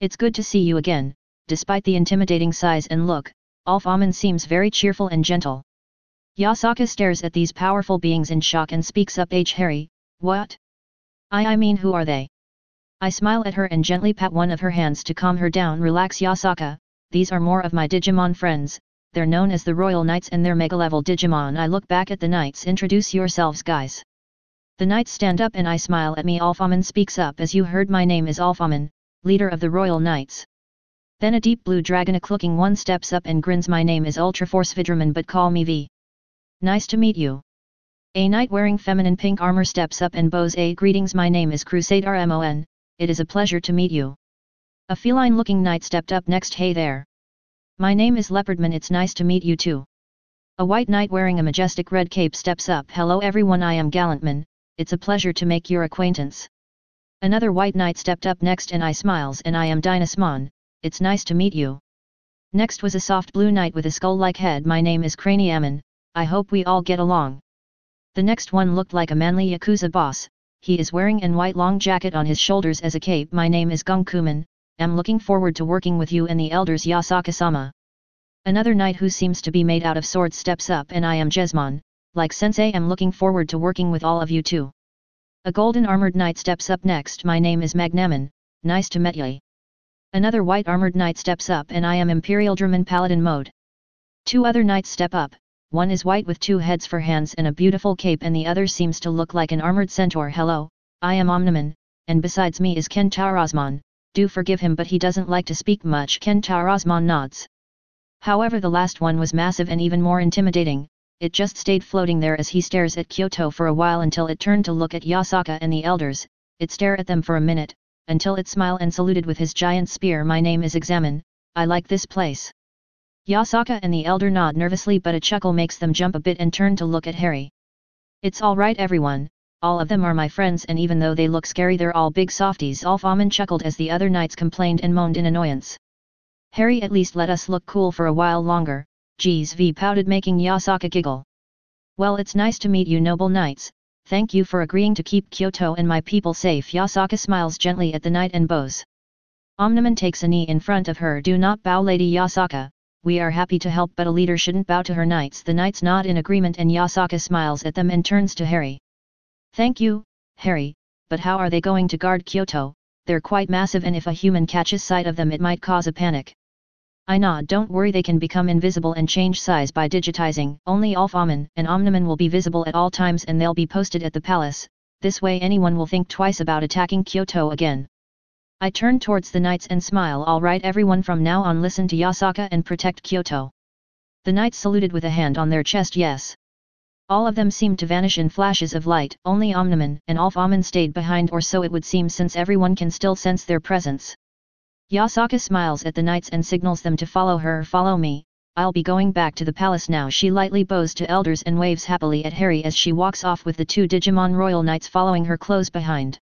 It's good to see you again. Despite the intimidating size and look, Alphaman seems very cheerful and gentle. Yasaka stares at these powerful beings in shock and speaks up. Harry, what? I mean, who are they? I smile at her and gently pat one of her hands to calm her down. Relax Yasaka, these are more of my Digimon friends. They're known as the Royal Knights and they're mega-level Digimon. I look back at the knights. Introduce yourselves, guys. The knights stand up and I smile at me. Alphaman speaks up. As you heard, my name is Alphaman, leader of the Royal Knights. Then a deep blue dragonic-looking one steps up and grins. My name is Ultraforce Vidraman, but call me V. Nice to meet you. A knight wearing feminine pink armor steps up and bows. Greetings, my name is Crusader Mon. It is a pleasure to meet you. A feline-looking knight stepped up next. Hey there. My name is Leopardman. It's nice to meet you too. A white knight wearing a majestic red cape steps up. Hello everyone, I am Gallantman. It's a pleasure to make your acquaintance. Another white knight stepped up next and I smiles. And I am Dynasmon. it's nice to meet you. Next was a soft blue knight with a skull-like head. My name is Craniaman, I hope we all get along. The next one looked like a manly Yakuza boss, he is wearing an white long jacket on his shoulders as a cape. My name is Gunkuman, am looking forward to working with you and the elders Yasaka-sama. Another knight who seems to be made out of swords steps up. And I am Jesmon, like sensei, am looking forward to working with all of you too. A golden armored knight steps up next. My name is Magnaman, nice to meet ye. Another white armored knight steps up. And I am Imperial German Paladin mode. Two other knights step up, one is white with two heads for hands and a beautiful cape, and the other seems to look like an armored centaur. Hello, I am Omniman, and besides me is Kentaurosmon, do forgive him but he doesn't like to speak much. Kentaurosmon nods. However, the last one was massive and even more intimidating, it just stayed floating there as he stares at Kyoto for a while until it turned to look at Yasaka and the elders. It stared at them for a minute, until it smiled and saluted with his giant spear. My name is Examine, I like this place. Yasaka and the elder nod nervously, but a chuckle makes them jump a bit and turn to look at Harry. It's alright everyone, all of them are my friends, and even though they look scary they're all big softies. Alphaman chuckled as the other knights complained and moaned in annoyance. Harry, at least let us look cool for a while longer, geez, V pouted, making Yasaka giggle. Well, it's nice to meet you noble knights, thank you for agreeing to keep Kyoto and my people safe. Yasaka smiles gently at the knight and bows. Omniman takes a knee in front of her. Do not bow, Lady Yasaka. We are happy to help, but a leader shouldn't bow to her knights. The knights nod in agreement and Yasaka smiles at them and turns to Harry. Thank you, Harry, but how are they going to guard Kyoto? They're quite massive and if a human catches sight of them it might cause a panic. I nod. Don't worry, they can become invisible and change size by digitizing. Only Alphaman and Omniman will be visible at all times and they'll be posted at the palace, this way anyone will think twice about attacking Kyoto again. I turn towards the knights and smile. Alright everyone, from now on listen to Yasaka and protect Kyoto. The knights saluted with a hand on their chest. Yes. All of them seemed to vanish in flashes of light. Only Omniman and Alphaman stayed behind, or so it would seem, since everyone can still sense their presence. Yasaka smiles at the knights and signals them to follow her. Follow me, I'll be going back to the palace now. She lightly bows to elders and waves happily at Harry as she walks off with the two Digimon royal knights following her close behind.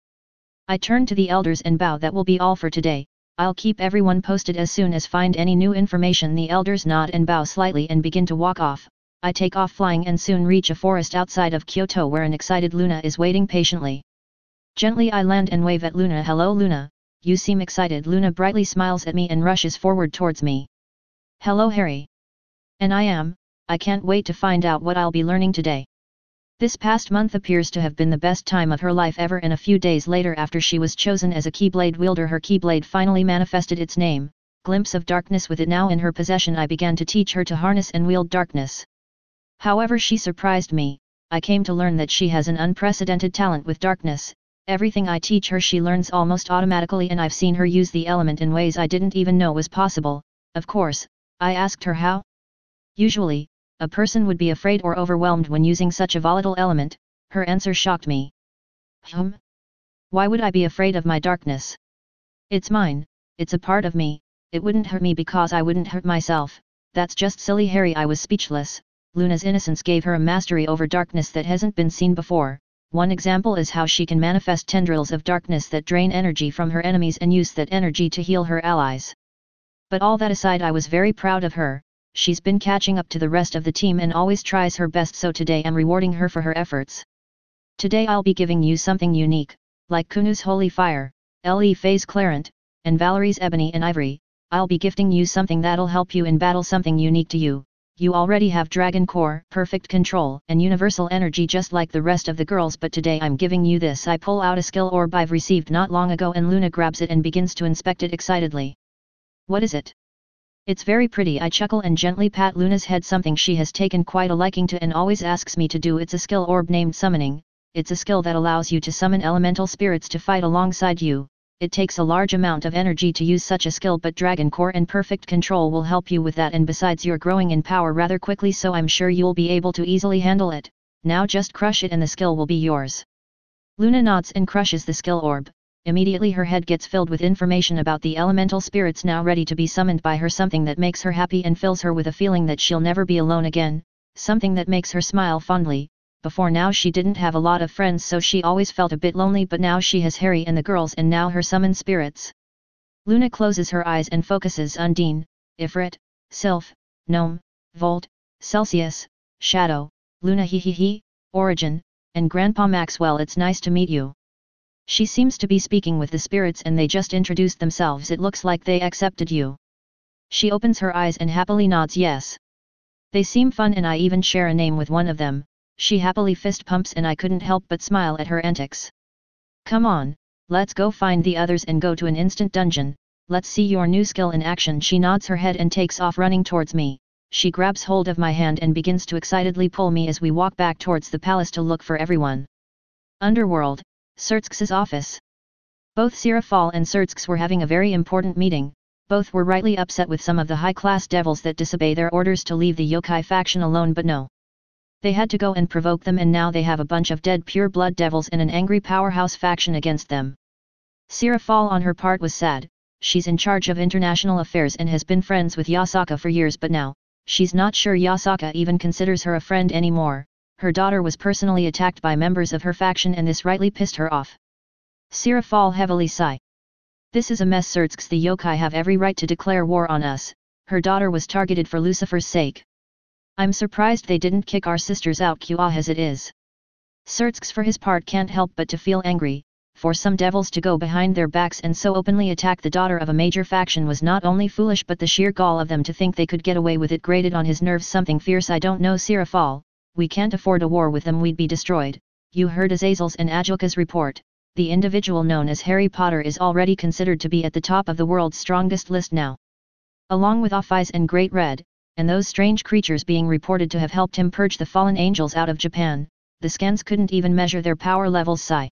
I turn to the elders and bow. That will be all for today, I'll keep everyone posted as soon as find any new information. The elders nod and bow slightly and begin to walk off. I take off flying and soon reach a forest outside of Kyoto where an excited Luna is waiting patiently. Gently I land and wave at Luna. Hello Luna, you seem excited. Luna brightly smiles at me and rushes forward towards me. Hello Harry. And I can't wait to find out what I'll be learning today. This past month appears to have been the best time of her life ever, and a few days later, after she was chosen as a Keyblade wielder, her Keyblade finally manifested its name, Glimpse of Darkness. With it now in her possession, I began to teach her to harness and wield darkness. However, she surprised me. I came to learn that she has an unprecedented talent with darkness. Everything I teach her she learns almost automatically, and I've seen her use the element in ways I didn't even know was possible. Of course, I asked her how. Usually, a person would be afraid or overwhelmed when using such a volatile element. Her answer shocked me. Why would I be afraid of my darkness? It's mine, it's a part of me, it wouldn't hurt me because I wouldn't hurt myself. That's just silly, Harry. I was speechless. Luna's innocence gave her a mastery over darkness that hasn't been seen before. One example is how she can manifest tendrils of darkness that drain energy from her enemies and use that energy to heal her allies. But all that aside, I was very proud of her. She's been catching up to the rest of the team and always tries her best, so today I'm rewarding her for her efforts. Today I'll be giving you something unique, like Kunu's Holy Fire, Le Fay's Clarent, and Valerie's Ebony and Ivory. I'll be gifting you something that'll help you in battle, something unique to you. You already have Dragon Core, Perfect Control, and Universal Energy just like the rest of the girls, but today I'm giving you this. I pull out a skill orb I've received not long ago and Luna grabs it and begins to inspect it excitedly. What is it? It's very pretty. I chuckle and gently pat Luna's head, something she has taken quite a liking to and always asks me to do. It's a skill orb named Summoning. It's a skill that allows you to summon elemental spirits to fight alongside you. It takes a large amount of energy to use such a skill, but Dragon Core and Perfect Control will help you with that, and besides you're growing in power rather quickly, so I'm sure you'll be able to easily handle it. Now just crush it and the skill will be yours. Luna nods and crushes the skill orb. Immediately her head gets filled with information about the elemental spirits now ready to be summoned by her, something that makes her happy and fills her with a feeling that she'll never be alone again, something that makes her smile fondly. Before now she didn't have a lot of friends, so she always felt a bit lonely, but now she has Harry and the girls and now her summoned spirits. Luna closes her eyes and focuses on Dean, Ifrit, Sylph, Gnome, Volt, Celsius, Shadow, Luna Hehehe, Origin, and Grandpa Maxwell. It's nice to meet you. She seems to be speaking with the spirits and they just introduced themselves. It looks like they accepted you. She opens her eyes and happily nods yes. They seem fun and I even share a name with one of them. She happily fist pumps and I couldn't help but smile at her antics. Come on, let's go find the others and go to an instant dungeon. Let's see your new skill in action. She nods her head and takes off running towards me. She grabs hold of my hand and begins to excitedly pull me as we walk back towards the palace to look for everyone. Underworld, Surtsk's office. Both Sirafal and Surtsk were having a very important meeting. Both were rightly upset with some of the high-class devils that disobey their orders to leave the yokai faction alone, but no. They had to go and provoke them, and now they have a bunch of dead pure-blood devils and an angry powerhouse faction against them. Sirafal on her part was sad. She's in charge of international affairs and has been friends with Yasaka for years, but now, she's not sure Yasaka even considers her a friend anymore. Her daughter was personally attacked by members of her faction and this rightly pissed her off. Sirafal heavily sighed. This is a mess. Surtsk, the yokai have every right to declare war on us. Her daughter was targeted for Lucifer's sake. I'm surprised they didn't kick our sisters out QA as it is. Surtsk for his part can't help but to feel angry. For some devils to go behind their backs and so openly attack the daughter of a major faction was not only foolish, but the sheer gall of them to think they could get away with it grated on his nerves. Something fierce. I don't know, Sirafal. We can't afford a war with them, we'd be destroyed. You heard Azazel's and Ajoka's report. The individual known as Harry Potter is already considered to be at the top of the world's strongest list now. Along with Off-Eyes and Great Red, and those strange creatures being reported to have helped him purge the fallen angels out of Japan, the scans couldn't even measure their power levels. Sigh.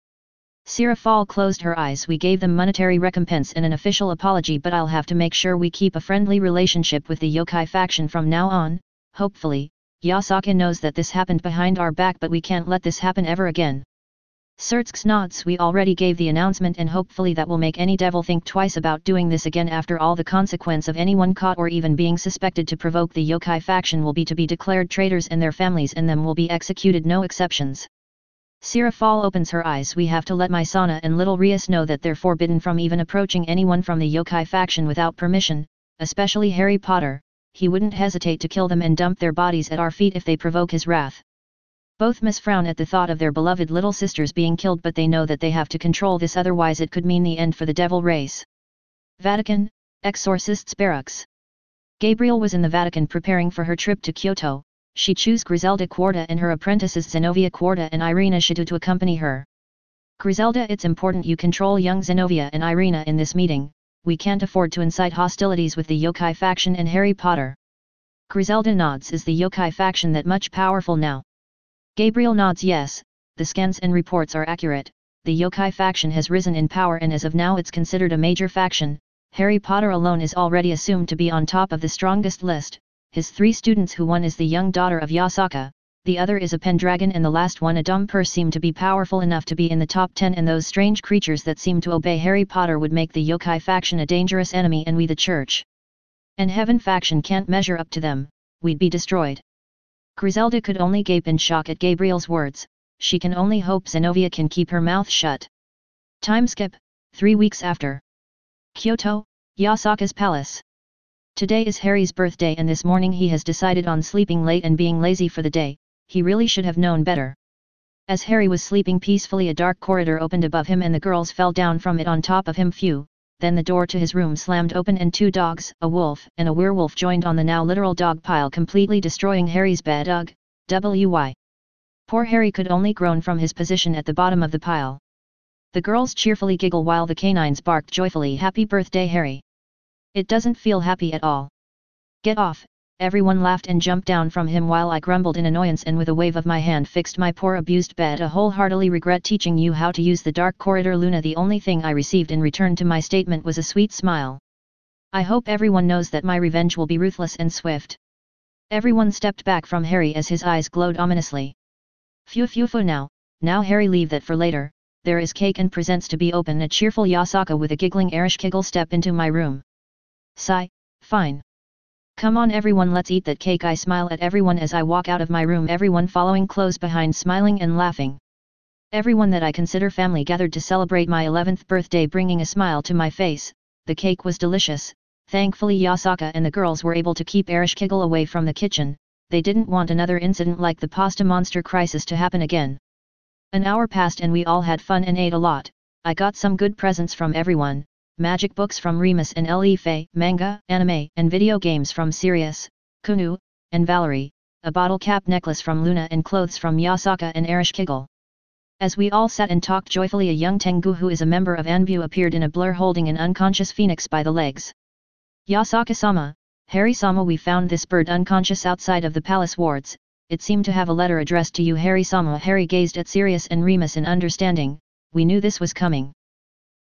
Sirafal closed her eyes. We gave them monetary recompense and an official apology, but I'll have to make sure we keep a friendly relationship with the yokai faction from now on. Hopefully, Yasaka knows that this happened behind our back, but we can't let this happen ever again. Surtsk nods. We already gave the announcement and hopefully that will make any devil think twice about doing this again. After all, the consequence of anyone caught or even being suspected to provoke the yokai faction will be to be declared traitors and their families and them will be executed, no exceptions. Sirafal opens her eyes. We have to let Misana and little Rias know that they're forbidden from even approaching anyone from the yokai faction without permission, especially Harry Potter. He wouldn't hesitate to kill them and dump their bodies at our feet if they provoke his wrath. Both must frown at the thought of their beloved little sisters being killed, but they know that they have to control this, otherwise it could mean the end for the devil race. Vatican, Exorcist's Barracks. Gabriel was in the Vatican preparing for her trip to Kyoto. She chose Griselda Quarta and her apprentices Zenobia Quarta and Irina Shidu to accompany her. Griselda, it's important you control young Zenobia and Irina in this meeting. We can't afford to incite hostilities with the yokai faction and Harry Potter. Griselda nods. Is the yokai faction that much powerful now? Gabriel nods yes, the scans and reports are accurate. The yokai faction has risen in power and as of now it's considered a major faction. Harry Potter alone is already assumed to be on top of the strongest list. His 3 students, who one is the young daughter of Yasaka, the other is a Pendragon and the last one a Dumper, seem to be powerful enough to be in the top 10, and those strange creatures that seem to obey Harry Potter would make the yokai faction a dangerous enemy, and we the church and heaven faction can't measure up to them. We'd be destroyed. Griselda could only gape in shock at Gabriel's words. She can only hope Zenobia can keep her mouth shut. Time skip, 3 weeks after. Kyoto, Yasaka's palace. Today is Harry's birthday and this morning he has decided on sleeping late and being lazy for the day. He really should have known better. As Harry was sleeping peacefully, a dark corridor opened above him and the girls fell down from it on top of him. Phew. Then the door to his room slammed open and 2 dogs, a wolf and a werewolf, joined on the now literal dog pile, completely destroying Harry's bed. Ugh, why? Poor Harry could only groan from his position at the bottom of the pile. The girls cheerfully giggle while the canines bark joyfully. Happy birthday, Harry. It doesn't feel happy at all. Get off. Everyone laughed and jumped down from him while I grumbled in annoyance and with a wave of my hand fixed my poor abused bed. I wholeheartedly regret teaching you how to use the dark corridor, Luna. The only thing I received in return to my statement was a sweet smile. I hope everyone knows that my revenge will be ruthless and swift. Everyone stepped back from Harry as his eyes glowed ominously. Phew now Harry, leave that for later. There is cake and presents to be open. A cheerful Yasaka with a giggling Ereshkigal step into my room. Sigh, fine. Come on everyone, let's eat that cake. I smile at everyone as I walk out of my room, everyone following close behind, smiling and laughing. Everyone that I consider family gathered to celebrate my 11th birthday, bringing a smile to my face. the cake was delicious. Thankfully Yasaka and the girls were able to keep Ereshkigal away from the kitchen, they didn't want another incident like the pasta monster crisis to happen again. An hour passed and we all had fun and ate a lot. I got some good presents from everyone, magic books from Remus and Ellie, manga, anime, and video games from Sirius, Kunu, and Valerie, a bottle cap necklace from Luna and clothes from Yasaka and Ereshkigal. As we all sat and talked joyfully, a young Tengu who is a member of Anbu appeared in a blur holding an unconscious phoenix by the legs. Yasaka-sama, Harry-sama, we found this bird unconscious outside of the palace wards, it seemed to have a letter addressed to you, Harry-sama. Harry gazed at Sirius and Remus in understanding, we knew this was coming.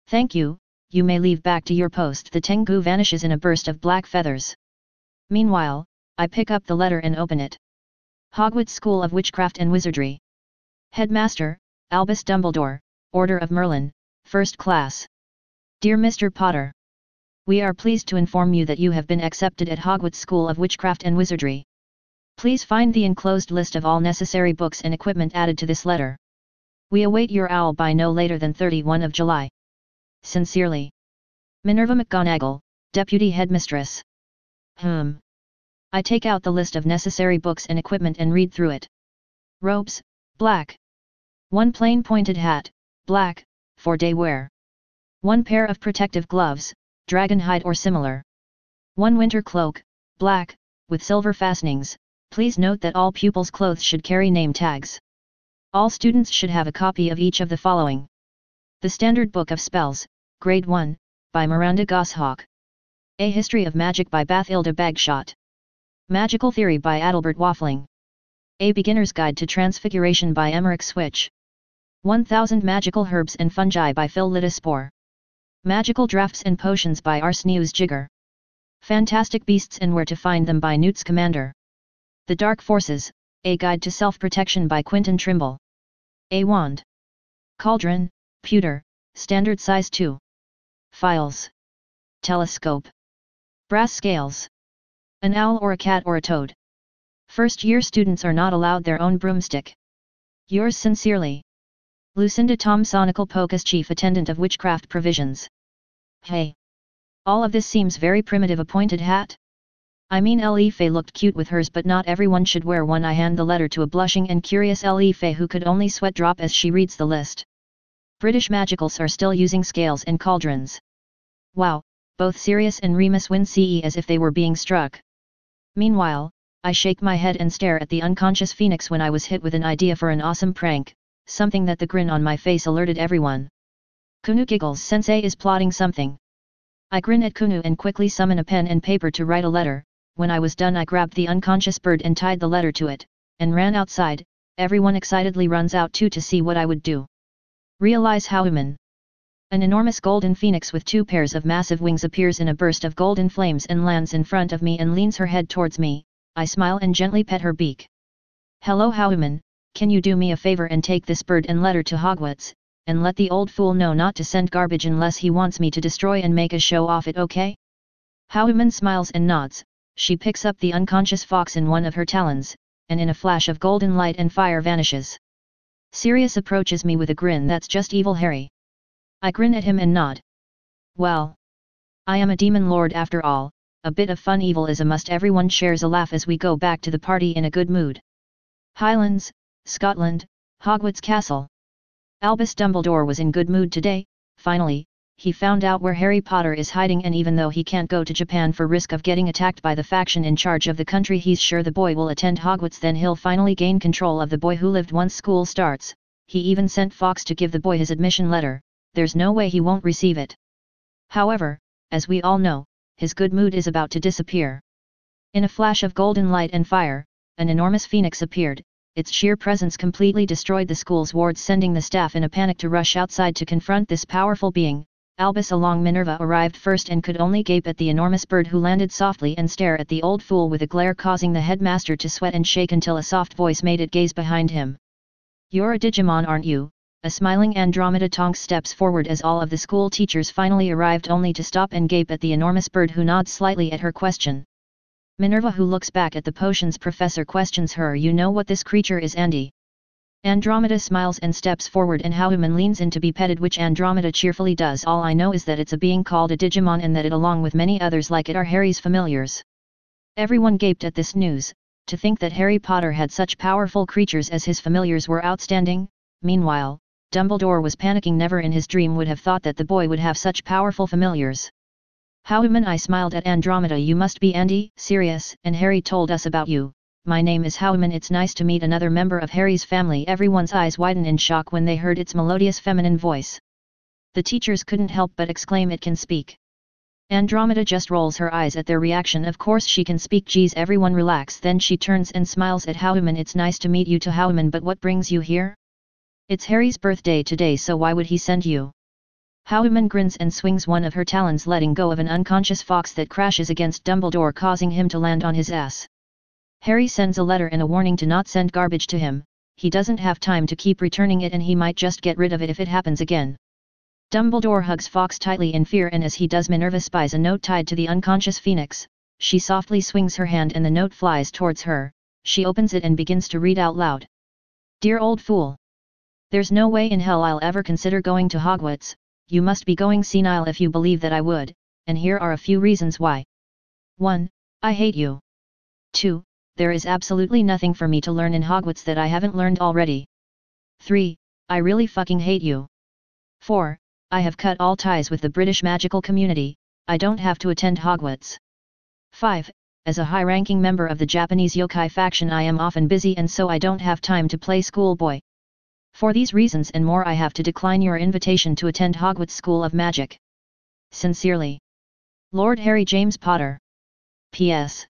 Thank you, you may leave back to your post. The Tengu vanishes in a burst of black feathers. Meanwhile, I pick up the letter and open it. Hogwarts School of Witchcraft and Wizardry. Headmaster, Albus Dumbledore, Order of Merlin, First Class. Dear Mr. Potter, we are pleased to inform you that you have been accepted at Hogwarts School of Witchcraft and Wizardry. Please find the enclosed list of all necessary books and equipment added to this letter. We await your owl by no later than 31 of July. Sincerely, Minerva McGonagall, Deputy Headmistress. I take out the list of necessary books and equipment and read through it. Robes, black. 1 plain pointed hat, black, for day wear. 1 pair of protective gloves, dragon hide or similar. 1 winter cloak, black, with silver fastenings. Please note that all pupils' clothes should carry name tags. All students should have a copy of each of the following. The Standard Book of Spells, Grade 1, by Miranda Goshawk. A History of Magic by Bathilda Bagshot. Magical Theory by Adalbert Waffling. A Beginner's Guide to Transfiguration by Emmerich Switch. 1000 Magical Herbs and Fungi by Phil Littaspore. Magical Drafts and Potions by Arsenius Jigger. Fantastic Beasts and Where to Find Them by Newt's Commander. The Dark Forces, A Guide to Self-Protection by Quentin Trimble. A Wand. Cauldron, pewter, standard size 2. Files. Telescope. Brass scales. An owl or a cat or a toad. First-year students are not allowed their own broomstick. Yours sincerely, Lucinda Thomsonical Pocus, Chief Attendant of Witchcraft Provisions. Hey! All of this seems very primitive. A pointed hat? I mean, Ellie looked cute with hers, but not everyone should wear one. I hand the letter to a blushing and curious Ellie who could only sweat drop as she reads the list. British magicals are still using scales and cauldrons. Wow, both Sirius and Remus win CE as if they were being struck. Meanwhile, I shake my head and stare at the unconscious phoenix when I was hit with an idea for an awesome prank, something that the grin on my face alerted everyone. Kunu giggles. Sensei is plotting something. I grin at Kunu and quickly summon a pen and paper to write a letter. When I was done, I grabbed the unconscious bird and tied the letter to it, and ran outside. Everyone excitedly runs out too to see what I would do. Realize how human. An enormous golden phoenix with 2 pairs of massive wings appears in a burst of golden flames and lands in front of me and leans her head towards me. I smile and gently pet her beak. Hello Howman, can you do me a favor and take this bird and letter to Hogwarts, and let the old fool know not to send garbage unless he wants me to destroy and make a show off it, okay? Howman smiles and nods. She picks up the unconscious fox in one of her talons, and in a flash of golden light and fire vanishes. Sirius approaches me with a grin. That's just evil Harry. I grin at him and nod. Well, I am a demon lord after all, a bit of fun evil is a must. Everyone shares a laugh as we go back to the party in a good mood. Highlands, Scotland, Hogwarts Castle. Albus Dumbledore was in good mood today. Finally, he found out where Harry Potter is hiding, and even though he can't go to Japan for risk of getting attacked by the faction in charge of the country, he's sure the boy will attend Hogwarts. Then he'll finally gain control of the boy who lived once school starts. He even sent Fox to give the boy his admission letter. There's no way he won't receive it. However, as we all know, his good mood is about to disappear. In a flash of golden light and fire, an enormous phoenix appeared. Its sheer presence completely destroyed the school's wards, sending the staff in a panic to rush outside to confront this powerful being. Albus along Minerva arrived first and could only gape at the enormous bird who landed softly and stare at the old fool with a glare, causing the headmaster to sweat and shake until a soft voice made it gaze behind him. You're a Digimon, aren't you? A smiling Andromeda Tonks steps forward as all of the school teachers finally arrived, only to stop and gape at the enormous bird who nods slightly at her question. Minerva, who looks back at the potions professor, questions her. You know what this creature is, Andy? Andromeda smiles and steps forward and Haoman leans in to be petted, which Andromeda cheerfully does. All I know is that it's a being called a Digimon and that it along with many others like it are Harry's familiars. Everyone gaped at this news. To think that Harry Potter had such powerful creatures as his familiars were outstanding. Meanwhile, Dumbledore was panicking. Never in his dream would have thought that the boy would have such powerful familiars. Haoman, I smiled at Andromeda. You must be Andy, Sirius, and Harry told us about you. My name is Haoman. It's nice to meet another member of Harry's family. Everyone's eyes widened in shock when they heard its melodious feminine voice. The teachers couldn't help but exclaim, it can speak. Andromeda just rolls her eyes at their reaction. Of course she can speak. Geez, everyone relax. Then she turns and smiles at Haoman. It's nice to meet you too, Haoman, but what brings you here? It's Harry's birthday today, so why would he send you? Haoman grins and swings one of her talons, letting go of an unconscious fox that crashes against Dumbledore, causing him to land on his ass. Harry sends a letter and a warning to not send garbage to him. He doesn't have time to keep returning it and he might just get rid of it if it happens again. Dumbledore hugs Fox tightly in fear, and as he does, Minerva spies a note tied to the unconscious phoenix. She softly swings her hand and the note flies towards her. She opens it and begins to read out loud. Dear old fool. There's no way in hell I'll ever consider going to Hogwarts. You must be going senile if you believe that I would, and here are a few reasons why. 1. I hate you. 2. There is absolutely nothing for me to learn in Hogwarts that I haven't learned already. 3. I really fucking hate you. 4. I have cut all ties with the British magical community. I don't have to attend Hogwarts. 5. As a high-ranking member of the Japanese yokai faction, I am often busy and so I don't have time to play schoolboy. For these reasons and more, I have to decline your invitation to attend Hogwarts School of Magic. Sincerely, Lord Harry James Potter. P.S.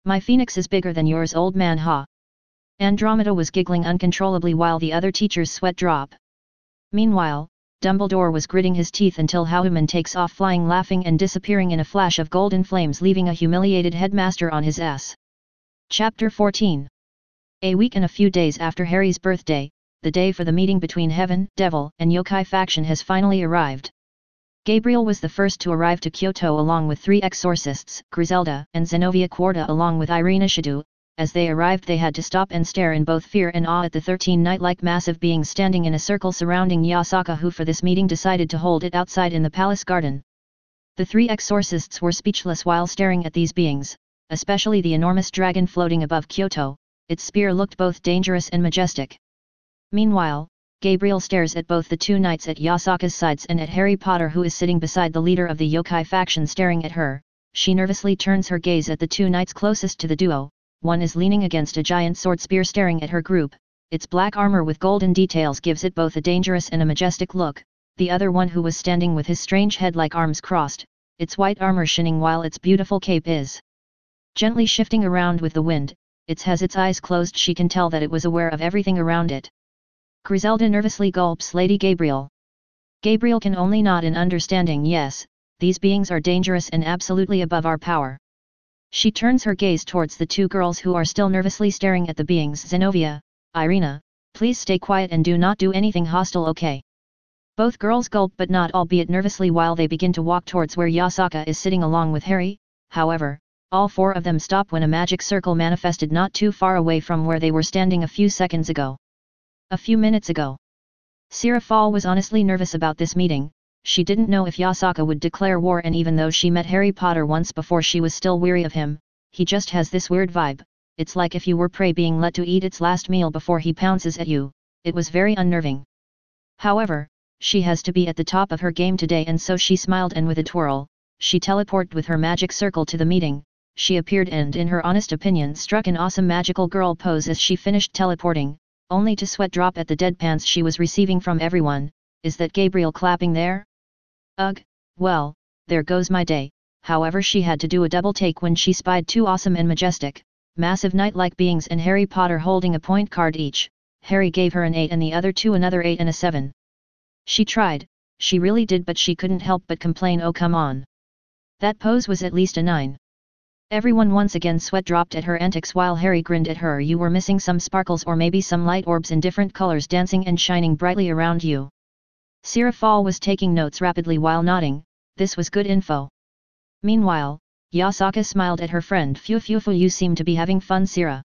My phoenix is bigger than yours, old man, ha. Andromeda was giggling uncontrollably while the other teachers sweat drop. Meanwhile, Dumbledore was gritting his teeth until Haoman takes off flying, laughing and disappearing in a flash of golden flames, leaving a humiliated headmaster on his ass. Chapter 14. A week and a few days after Harry's birthday, the day for the meeting between Heaven, Devil, and Yokai faction has finally arrived. Gabriel was the first to arrive to Kyoto along with 3 exorcists, Griselda and Zenobia Quarta, along with Irina Shadu. As they arrived, they had to stop and stare in both fear and awe at the 13 knight-like massive beings standing in a circle surrounding Yasaka, who for this meeting decided to hold it outside in the palace garden. The 3 exorcists were speechless while staring at these beings, especially the enormous dragon floating above Kyoto. Its spear looked both dangerous and majestic. Meanwhile, Gabriel stares at both the 2 knights at Yasaka's sides and at Harry Potter, who is sitting beside the leader of the yokai faction staring at her. She nervously turns her gaze at the 2 knights closest to the duo. One is leaning against a giant sword spear staring at her group. Its black armor with golden details gives it both a dangerous and a majestic look. The other one, who was standing with his strange head like arms crossed, its white armor shining while its beautiful cape is gently shifting around with the wind. It has its eyes closed. She can tell that it was aware of everything around it. Griselda nervously gulps Lady Gabriel. Gabriel can only nod in understanding. Yes, these beings are dangerous and absolutely above our power. She turns her gaze towards the 2 girls who are still nervously staring at the beings. Zenobia, Irina, please stay quiet and do not do anything hostile, okay? Both girls gulp but nod, albeit nervously, while they begin to walk towards where Yasaka is sitting along with Harry. However, all 4 of them stop when a magic circle manifested not too far away from where they were standing a few seconds ago. A few minutes ago. Sira Fall was honestly nervous about this meeting. She didn't know if Yasaka would declare war, and even though she met Harry Potter once before, she was still weary of him. He just has this weird vibe. It's like if you were prey being let to eat its last meal before he pounces at you. It was very unnerving. However, she has to be at the top of her game today, and so she smiled, and with a twirl, she teleported with her magic circle to the meeting. She appeared and, in her honest opinion, struck an awesome magical girl pose as she finished teleporting, only to sweat drop at the deadpans she was receiving from everyone. Is that Gabriel clapping there? Ugh, well, there goes my day. However, she had to do a double take when she spied 2 awesome and majestic, massive knight-like beings and Harry Potter holding a point card each. Harry gave her an 8 and the other 2 another 8 and a 7. She tried, she really did, but she couldn't help but complain, oh come on. That pose was at least a 9. Everyone once again sweat dropped at her antics while Harry grinned at her. You were missing some sparkles, or maybe some light orbs in different colors dancing and shining brightly around you. Sira Fall was taking notes rapidly while nodding. This was good info. Meanwhile, Yasaka smiled at her friend. Phew, you seem to be having fun, Sira.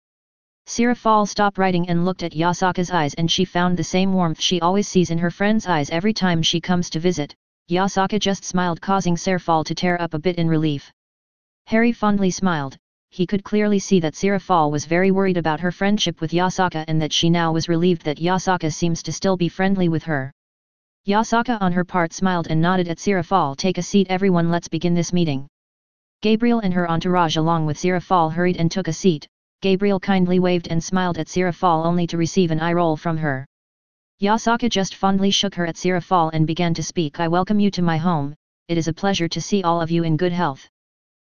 Sirafal stopped writing and looked at Yasaka's eyes, and she found the same warmth she always sees in her friend's eyes every time she comes to visit. Yasaka just smiled, causing Sirafal to tear up a bit in relief. Harry fondly smiled. He could clearly see that Sirafal was very worried about her friendship with Yasaka and that she now was relieved that Yasaka seems to still be friendly with her. Yasaka on her part smiled and nodded at Sirafal. Take a seat everyone, let's begin this meeting. Gabriel and her entourage along with Sirafal hurried and took a seat. Gabriel kindly waved and smiled at Sirafal only to receive an eye roll from her. Yasaka just fondly shook her at Sirafal and began to speak. I welcome you to my home, it is a pleasure to see all of you in good health.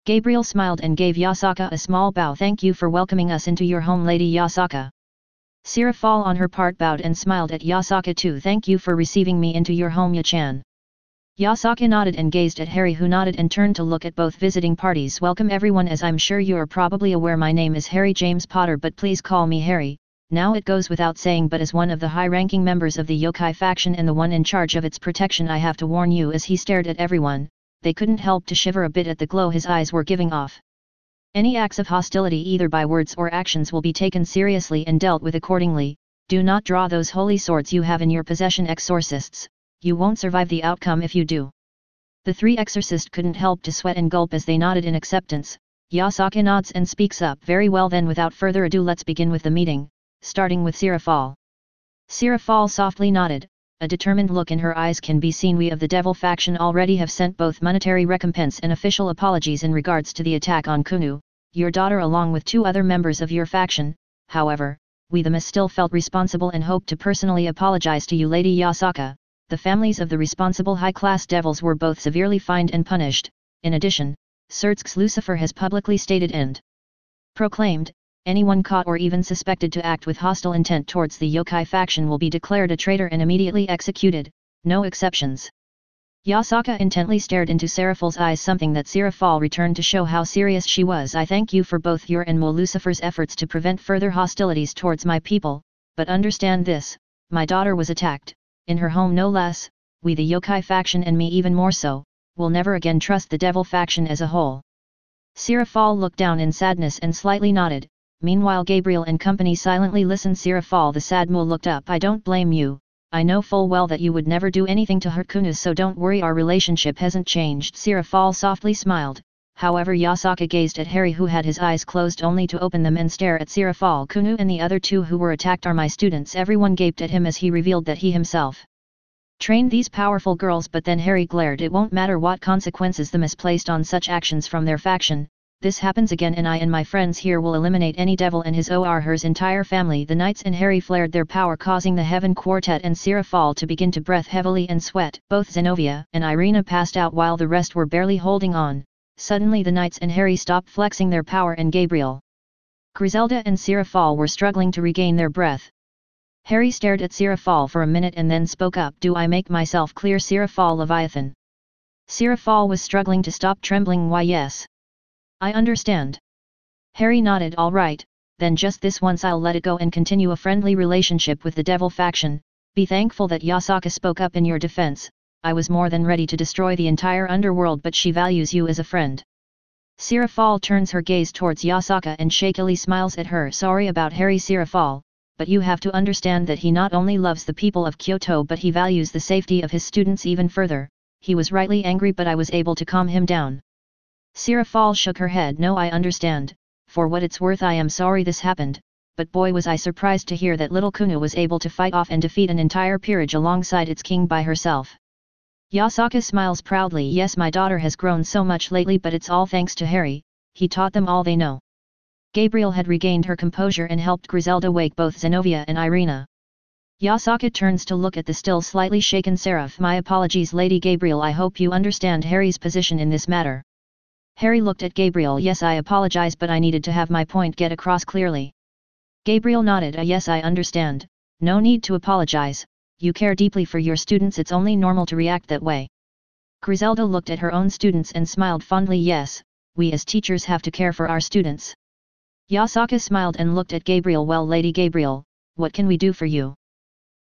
Gabriel smiled and gave Yasaka a small bow. Thank you for welcoming us into your home, Lady Yasaka. Sirafal on her part bowed and smiled at Yasaka too. Thank you for receiving me into your home, Ya-chan. Yasaka nodded and gazed at Harry, who nodded and turned to look at both visiting parties. Welcome everyone. As I'm sure you are probably aware, my name is Harry James Potter, but please call me Harry. Now it goes without saying, but as one of the high-ranking members of the yokai faction and the one in charge of its protection, I have to warn you. As he stared at everyone, they couldn't help to shiver a bit at the glow his eyes were giving off. Any acts of hostility either by words or actions will be taken seriously and dealt with accordingly. Do not draw those holy swords you have in your possession, exorcists. You won't survive the outcome if you do. The three exorcists couldn't help to sweat and gulp as they nodded in acceptance. Yasaka nods and speaks up. Very well then, without further ado let's begin with the meeting, starting with Sirafal. Sirafal softly nodded, a determined look in her eyes can be seen. We of the Devil faction already have sent both monetary recompense and official apologies in regards to the attack on Kunu, your daughter, along with 2 other members of your faction. However, we the still felt responsible and hope to personally apologize to you, Lady Yasaka. The families of the responsible high-class devils were both severely fined and punished. In addition, Surtsk's Lucifer has publicly stated and proclaimed, anyone caught or even suspected to act with hostile intent towards the yokai faction will be declared a traitor and immediately executed, no exceptions. Yasaka intently stared into Sirafal's eyes, something that Sirafal returned to show how serious she was. I thank you for both your and Lucifer's efforts to prevent further hostilities towards my people, but understand this, my daughter was attacked, in her home no less. We the yokai faction, and me even more so, will never again trust the devil faction as a whole. Sirafal looked down in sadness and slightly nodded. Meanwhile Gabriel and company silently listened. Sirafal the sad mole looked up. I don't blame you, I know full well that you would never do anything to hurt Kunu, so don't worry, our relationship hasn't changed. Sirafal softly smiled. However, Yasaka gazed at Harry, who had his eyes closed only to open them and stare at Sirafal. Kunu and the other 2 who were attacked are my students. Everyone gaped at him as he revealed that he himself trained these powerful girls, but then Harry glared. It won't matter what consequences the misplaced on such actions from their faction. This happens again and I and my friends here will eliminate any devil and his or her's entire family. The knights and Harry flared their power, causing the Heaven Quartet and Sirafal to begin to breath heavily and sweat. Both Zenobia and Irina passed out while the rest were barely holding on. Suddenly the knights and Harry stopped flexing their power, and Gabriel, Griselda and Sirafal were struggling to regain their breath. Harry stared at Sirafal for a minute and then spoke up. Do I make myself clear? Sirafal Leviathan. Sirafal was struggling to stop trembling. Why yes. I understand. Harry nodded. All right, then just this once I'll let it go and continue a friendly relationship with the devil faction. Be thankful that Yasaka spoke up in your defense. I was more than ready to destroy the entire underworld, but she values you as a friend. Sirafal turns her gaze towards Yasaka and shakily smiles at her. Sorry about Harry, Sirafal, but you have to understand that he not only loves the people of Kyoto but he values the safety of his students even further. He was rightly angry, but I was able to calm him down. Sirafal shook her head. No, I understand, for what it's worth I am sorry this happened, but boy was I surprised to hear that little Kunu was able to fight off and defeat an entire peerage alongside its king by herself. Yasaka smiles proudly. Yes, my daughter has grown so much lately, but it's all thanks to Harry, he taught them all they know. Gabriel had regained her composure and helped Griselda wake both Zenobia and Irina. Yasaka turns to look at the still slightly shaken Seraph. My apologies, Lady Gabriel, I hope you understand Harry's position in this matter. Harry looked at Gabriel. Yes, I apologize, but I needed to have my point get across clearly. Gabriel nodded. Yes, I understand, no need to apologize, you care deeply for your students, it's only normal to react that way. Griselda looked at her own students and smiled fondly. Yes, we as teachers have to care for our students. Yasaka smiled and looked at Gabriel. Well, Lady Gabriel, what can we do for you?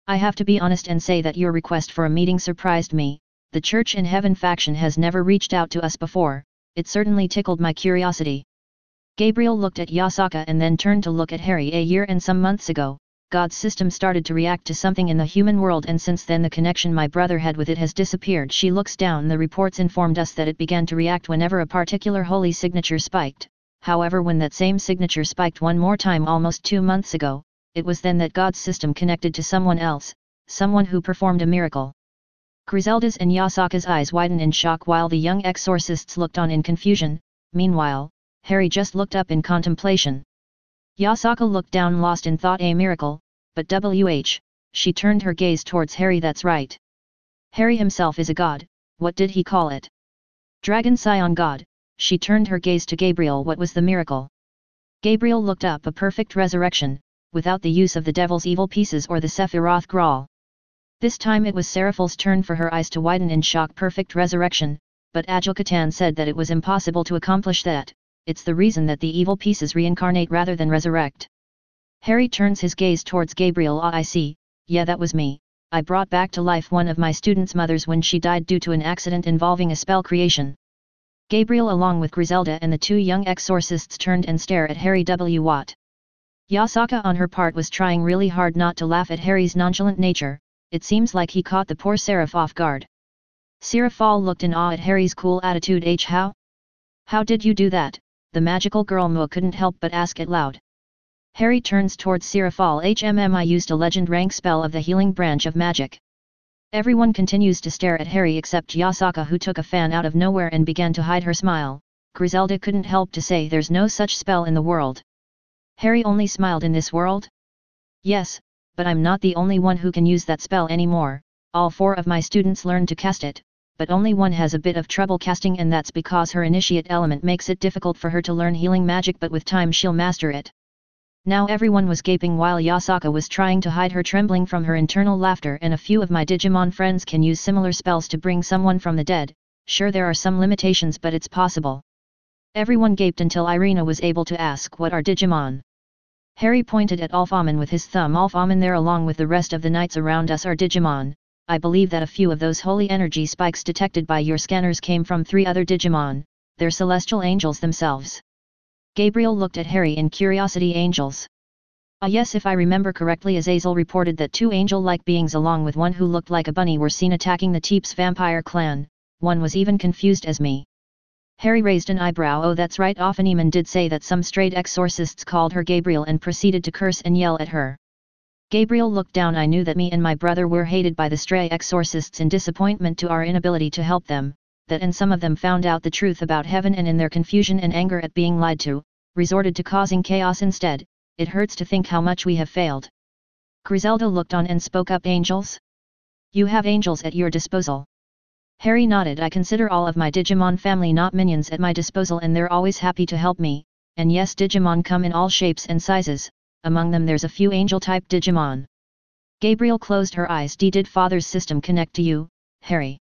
I have to be honest and say that your request for a meeting surprised me. The Church in Heaven faction has never reached out to us before. It certainly tickled my curiosity. Gabriel looked at Yasaka and then turned to look at Harry. A year and some months ago, God's system started to react to something in the human world, and since then the connection my brother had with it has disappeared. She looks down. The reports informed us that it began to react whenever a particular holy signature spiked. However, when that same signature spiked one more time almost 2 months ago, it was then that God's system connected to someone else, someone who performed a miracle. Griselda's and Yasaka's eyes widened in shock while the young exorcists looked on in confusion. Meanwhile, Harry just looked up in contemplation. Yasaka looked down, lost in thought. A miracle, but she turned her gaze towards Harry. That's right. Harry himself is a god. What did he call it? Dragon Scion God. She turned her gaze to Gabriel. What was the miracle? Gabriel looked up. A perfect resurrection, without the use of the devil's evil pieces or the Sephiroth Grawl. This time it was Seraphil's turn for her eyes to widen in shock. Perfect resurrection, but Agilkatan said that it was impossible to accomplish that. It's the reason that the evil pieces reincarnate rather than resurrect. Harry turns his gaze towards Gabriel. I see, yeah, that was me. I brought back to life one of my students' mothers when she died due to an accident involving a spell creation. Gabriel along with Griselda and the 2 young exorcists turned and stared at Harry. What? Yasaka on her part was trying really hard not to laugh at Harry's nonchalant nature. It seems like he caught the poor Seraph off guard. Seraphal looked in awe at Harry's cool attitude. How did you do that? The magical girl Mo couldn't help but ask it loud. Harry turns towards Seraphal. I used a legend rank spell of the healing branch of magic. Everyone continues to stare at Harry except Yasaka, who took a fan out of nowhere and began to hide her smile. Griselda couldn't help to say, there's no such spell in the world. Harry only smiled. In this world? Yes, but I'm not the only one who can use that spell anymore. All 4 of my students learned to cast it, but only one has a bit of trouble casting, and that's because her initiate element makes it difficult for her to learn healing magic, but with time she'll master it. Now everyone was gaping while Yasaka was trying to hide her trembling from her internal laughter. And a few of my Digimon friends can use similar spells to bring someone from the dead. Sure, there are some limitations, but it's possible. Everyone gaped until Irina was able to ask, what are Digimon? Harry pointed at Alphaman with his thumb. Alphaman there along with the rest of the knights around us are Digimon. I believe that a few of those holy energy spikes detected by your scanners came from 3 other Digimon. They're celestial angels themselves. Gabriel looked at Harry in curiosity. Angels? Ah yes, if I remember correctly, Azazel reported that 2 angel-like beings along with one who looked like a bunny were seen attacking the Teeps vampire clan. One was even confused as me. Harry raised an eyebrow. Oh, that's right, Ophaneman did say that some strayed exorcists called her Gabriel and proceeded to curse and yell at her. Gabriel looked down. I knew that me and my brother were hated by the stray exorcists in disappointment to our inability to help them, that and some of them found out the truth about heaven and in their confusion and anger at being lied to, resorted to causing chaos instead. It hurts to think how much we have failed. Griselda looked on and spoke up. Angels? You have angels at your disposal. Harry nodded. I consider all of my Digimon family not minions at my disposal, and they're always happy to help me. And yes, Digimon come in all shapes and sizes. Among them there's a few angel-type Digimon. Gabriel closed her eyes. Did Father's system connect to you, Harry?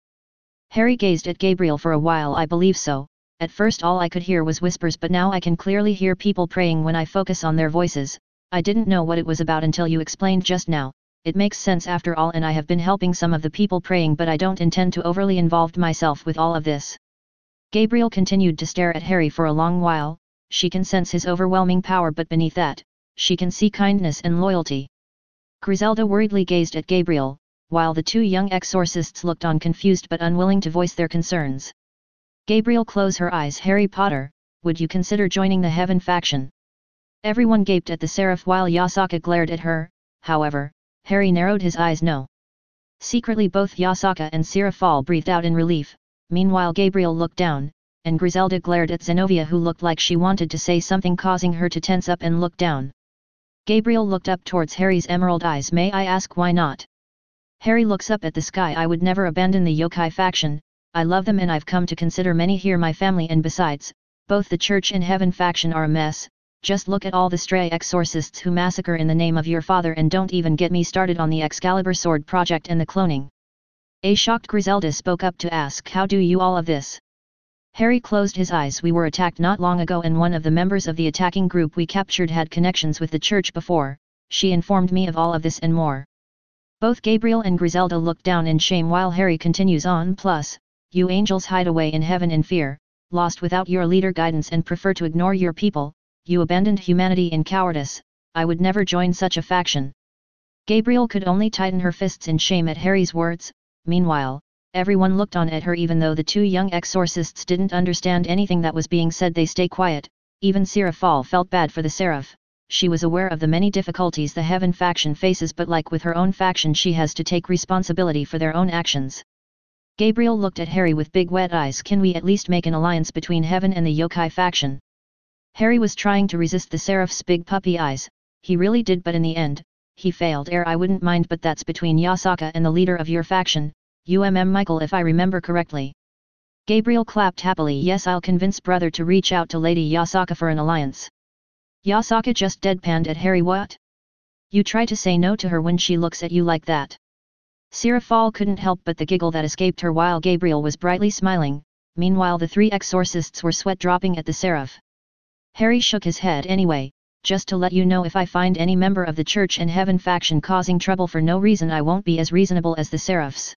Harry gazed at Gabriel for a while. I believe so. At first all I could hear was whispers, but now I can clearly hear people praying when I focus on their voices. I didn't know what it was about until you explained just now. It makes sense after all, and I have been helping some of the people praying, but I don't intend to overly involve myself with all of this. Gabriel continued to stare at Harry for a long while. She can sense his overwhelming power, but beneath that, she can see kindness and loyalty. Griselda worriedly gazed at Gabriel, while the 2 young exorcists looked on confused but unwilling to voice their concerns. Gabriel closed her eyes. Harry Potter, would you consider joining the Heaven faction? Everyone gaped at the seraph while Yasaka glared at her. However, Harry narrowed his eyes. No. Secretly both Yasaka and Seraphal breathed out in relief. Meanwhile Gabriel looked down, and Griselda glared at Zenobia, who looked like she wanted to say something, causing her to tense up and look down. Gabriel looked up towards Harry's emerald eyes. May I ask why not? Harry looks up at the sky. I would never abandon the yokai faction. I love them and I've come to consider many here my family, and besides, both the church and Heaven faction are a mess. Just look at all the stray exorcists who massacre in the name of your father, and don't even get me started on the Excalibur sword project and the cloning. A shocked Griselda spoke up to ask, how do you all of this? Harry closed his eyes. We were attacked not long ago, and one of the members of the attacking group we captured had connections with the church before. She informed me of all of this and more. Both Gabriel and Griselda looked down in shame while Harry continues on. Plus, you angels hide away in heaven in fear, lost without your leader guidance, and prefer to ignore your people. you abandoned humanity in cowardice, I would never join such a faction. Gabriel could only tighten her fists in shame at Harry's words. Meanwhile, everyone looked on at her. Even though the two young exorcists didn't understand anything that was being said, they stay quiet. Even Seraphal felt bad for the Seraph. She was aware of the many difficulties the Heaven faction faces, but like with her own faction, she has to take responsibility for their own actions. Gabriel looked at Harry with big wet eyes. Can we at least make an alliance between Heaven and the yokai faction? Harry was trying to resist the Seraph's big puppy eyes. He really did, but in the end, he failed. I wouldn't mind, but that's between Yasaka and the leader of your faction, Michael, if I remember correctly. Gabriel clapped happily. Yes, I'll convince brother to reach out to Lady Yasaka for an alliance. Yasaka just deadpanned at Harry. What? You try to say no to her when she looks at you like that? Seraphal couldn't help but the giggle that escaped her while Gabriel was brightly smiling. Meanwhile, the three exorcists were sweat dropping at the Seraph. Harry shook his head. Anyway, just to let you know, if I find any member of the Church and Heaven faction causing trouble for no reason, I won't be as reasonable as the Seraphs.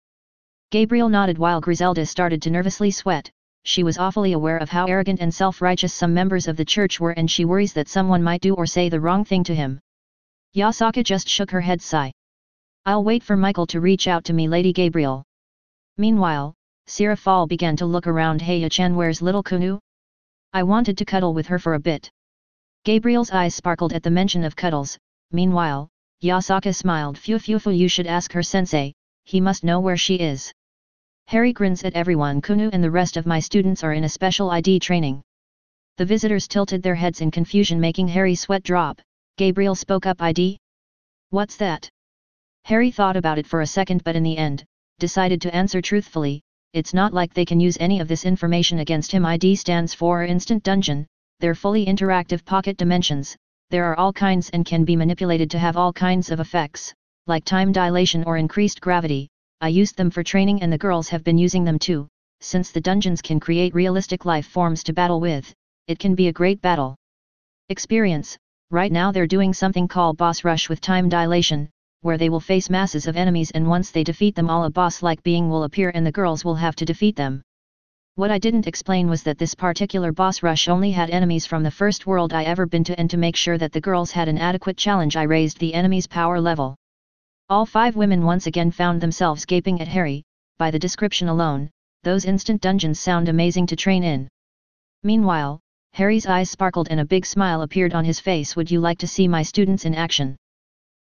Gabriel nodded while Griselda started to nervously sweat. She was awfully aware of how arrogant and self-righteous some members of the Church were, and she worries that someone might do or say the wrong thing to him. Yasaka just shook her head. Sigh. I'll wait for Michael to reach out to me, Lady Gabriel. Meanwhile, Seraphal began to look around. Hey, Yachan, where's little Kunu? I wanted to cuddle with her for a bit. Gabriel's eyes sparkled at the mention of cuddles. Meanwhile, Yasaka smiled. Phew, you should ask her sensei, he must know where she is. Harry grins at everyone. Kunu and the rest of my students are in a special ID training. The visitors tilted their heads in confusion, making Harry sweat drop. Gabriel spoke up. ID? What's that? Harry thought about it for a second, but in the end, decided to answer truthfully. It's not like they can use any of this information against him. ID stands for Instant Dungeon. They're fully interactive pocket dimensions. There are all kinds and can be manipulated to have all kinds of effects, like time dilation or increased gravity. I used them for training and the girls have been using them too. Since the dungeons can create realistic life forms to battle with, it can be a great battle experience. Right now they're doing something called Boss Rush with time dilation, where they will face masses of enemies, and once they defeat them all, a boss-like being will appear and the girls will have to defeat them. What I didn't explain was that this particular boss rush only had enemies from the first world I ever been to, and to make sure that the girls had an adequate challenge, I raised the enemy's power level. All 5 women once again found themselves gaping at Harry. By the description alone, those instant dungeons sound amazing to train in. Meanwhile, Harry's eyes sparkled and a big smile appeared on his face. Would you like to see my students in action?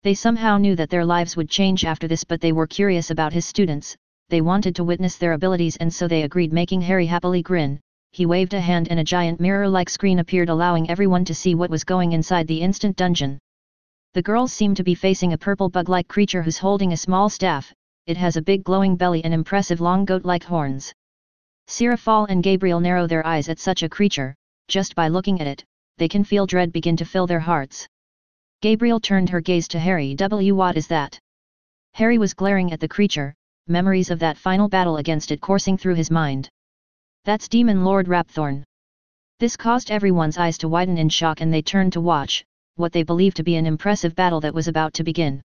They somehow knew that their lives would change after this, but they were curious about his students. They wanted to witness their abilities, and so they agreed, making Harry happily grin. He waved a hand and a giant mirror-like screen appeared, allowing everyone to see what was going inside the instant dungeon. The girls seem to be facing a purple bug-like creature who's holding a small staff. It has a big glowing belly and impressive long goat-like horns. Seraphal and Gabriel narrow their eyes at such a creature. Just by looking at it, they can feel dread begin to fill their hearts. Gabriel turned her gaze to Harry. What is that? Harry was glaring at the creature, memories of that final battle against it coursing through his mind. That's Demon Lord Rapthorn. This caused everyone's eyes to widen in shock, and they turned to watch what they believed to be an impressive battle that was about to begin.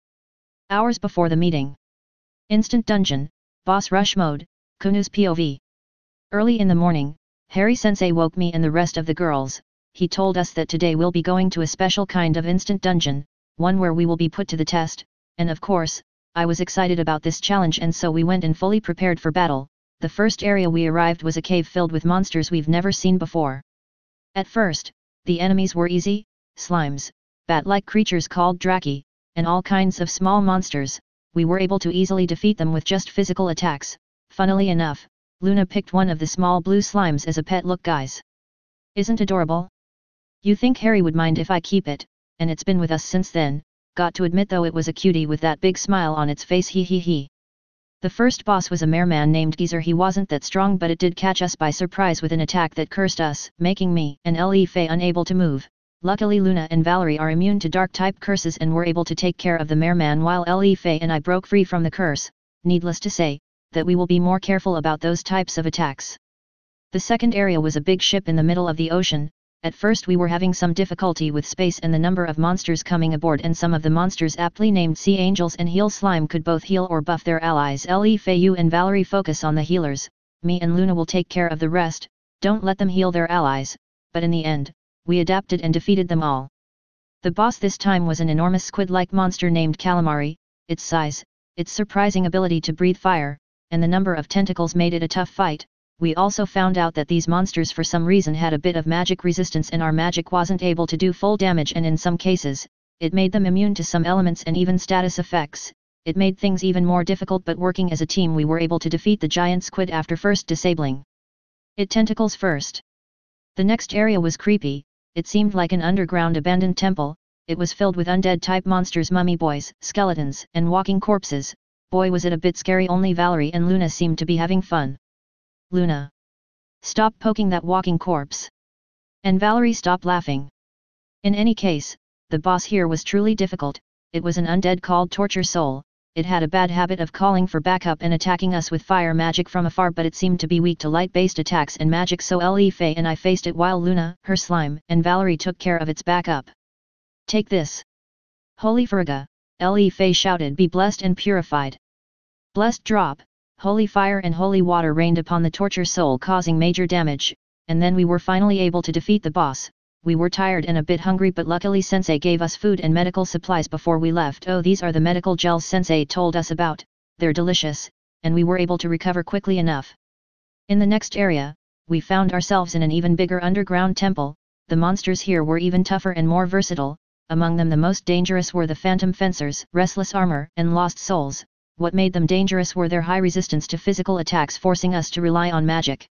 Hours before the meeting. Instant Dungeon, Boss Rush Mode, Kunu's POV. Early in the morning, Harry Sensei woke me and the rest of the girls. He told us that today we'll be going to a special kind of instant dungeon, one where we will be put to the test, and of course, I was excited about this challenge, and so we went in fully prepared for battle. The first area we arrived was a cave filled with monsters we've never seen before. At first, the enemies were easy: slimes, bat-like creatures called Draki, and all kinds of small monsters. We were able to easily defeat them with just physical attacks. Funnily enough, Luna picked one of the small blue slimes as a pet. Look guys. Isn't adorable? You think Harry would mind if I keep it, and it's been with us since then. Got to admit though, it was a cutie with that big smile on its face. He. The first boss was a merman named Geezer. He wasn't that strong, but it did catch us by surprise with an attack that cursed us, making me and Faye unable to move. Luckily Luna and Valerie are immune to dark type curses and were able to take care of the merman, while Faye and I broke free from the curse. Needless to say, that we will be more careful about those types of attacks. The second area was a big ship in the middle of the ocean. At first we were having some difficulty with space and the number of monsters coming aboard, and some of the monsters, aptly named Sea Angels and Heal Slime, could both heal or buff their allies. Faye, you and Valerie focus on the healers, me and Luna will take care of the rest. Don't let them heal their allies. But in the end, we adapted and defeated them all. The boss this time was an enormous squid-like monster named Calamari. Its size, its surprising ability to breathe fire, and the number of tentacles made it a tough fight. We also found out that these monsters for some reason had a bit of magic resistance and our magic wasn't able to do full damage, and in some cases, it made them immune to some elements and even status effects. It made things even more difficult, but working as a team we were able to defeat the giant squid after first disabling it tentacles first. The next area was creepy. It seemed like an underground abandoned temple. It was filled with undead-type monsters, mummy boys, skeletons, and walking corpses. Boy was it a bit scary. Only Valerie and Luna seemed to be having fun. Luna, stop poking that walking corpse. And Valerie, stop laughing. In any case, the boss here was truly difficult. It was an undead called Torture Soul. It had a bad habit of calling for backup and attacking us with fire magic from afar, but it seemed to be weak to light-based attacks and magic, so Faye and I faced it while Luna, her slime, and Valerie took care of its backup. Take this. Holy Ferga, Faye shouted, be blessed and purified. Blessed drop, holy fire and holy water rained upon the Torture Soul, causing major damage, and then we were finally able to defeat the boss. We were tired and a bit hungry, but luckily Sensei gave us food and medical supplies before we left. Oh, these are the medical gels Sensei told us about. They're delicious, and we were able to recover quickly enough. In the next area, we found ourselves in an even bigger underground temple. The monsters here were even tougher and more versatile. Among them the most dangerous were the phantom fencers, restless armor, and lost souls. What made them dangerous were their high resistance to physical attacks, forcing us to rely on magic.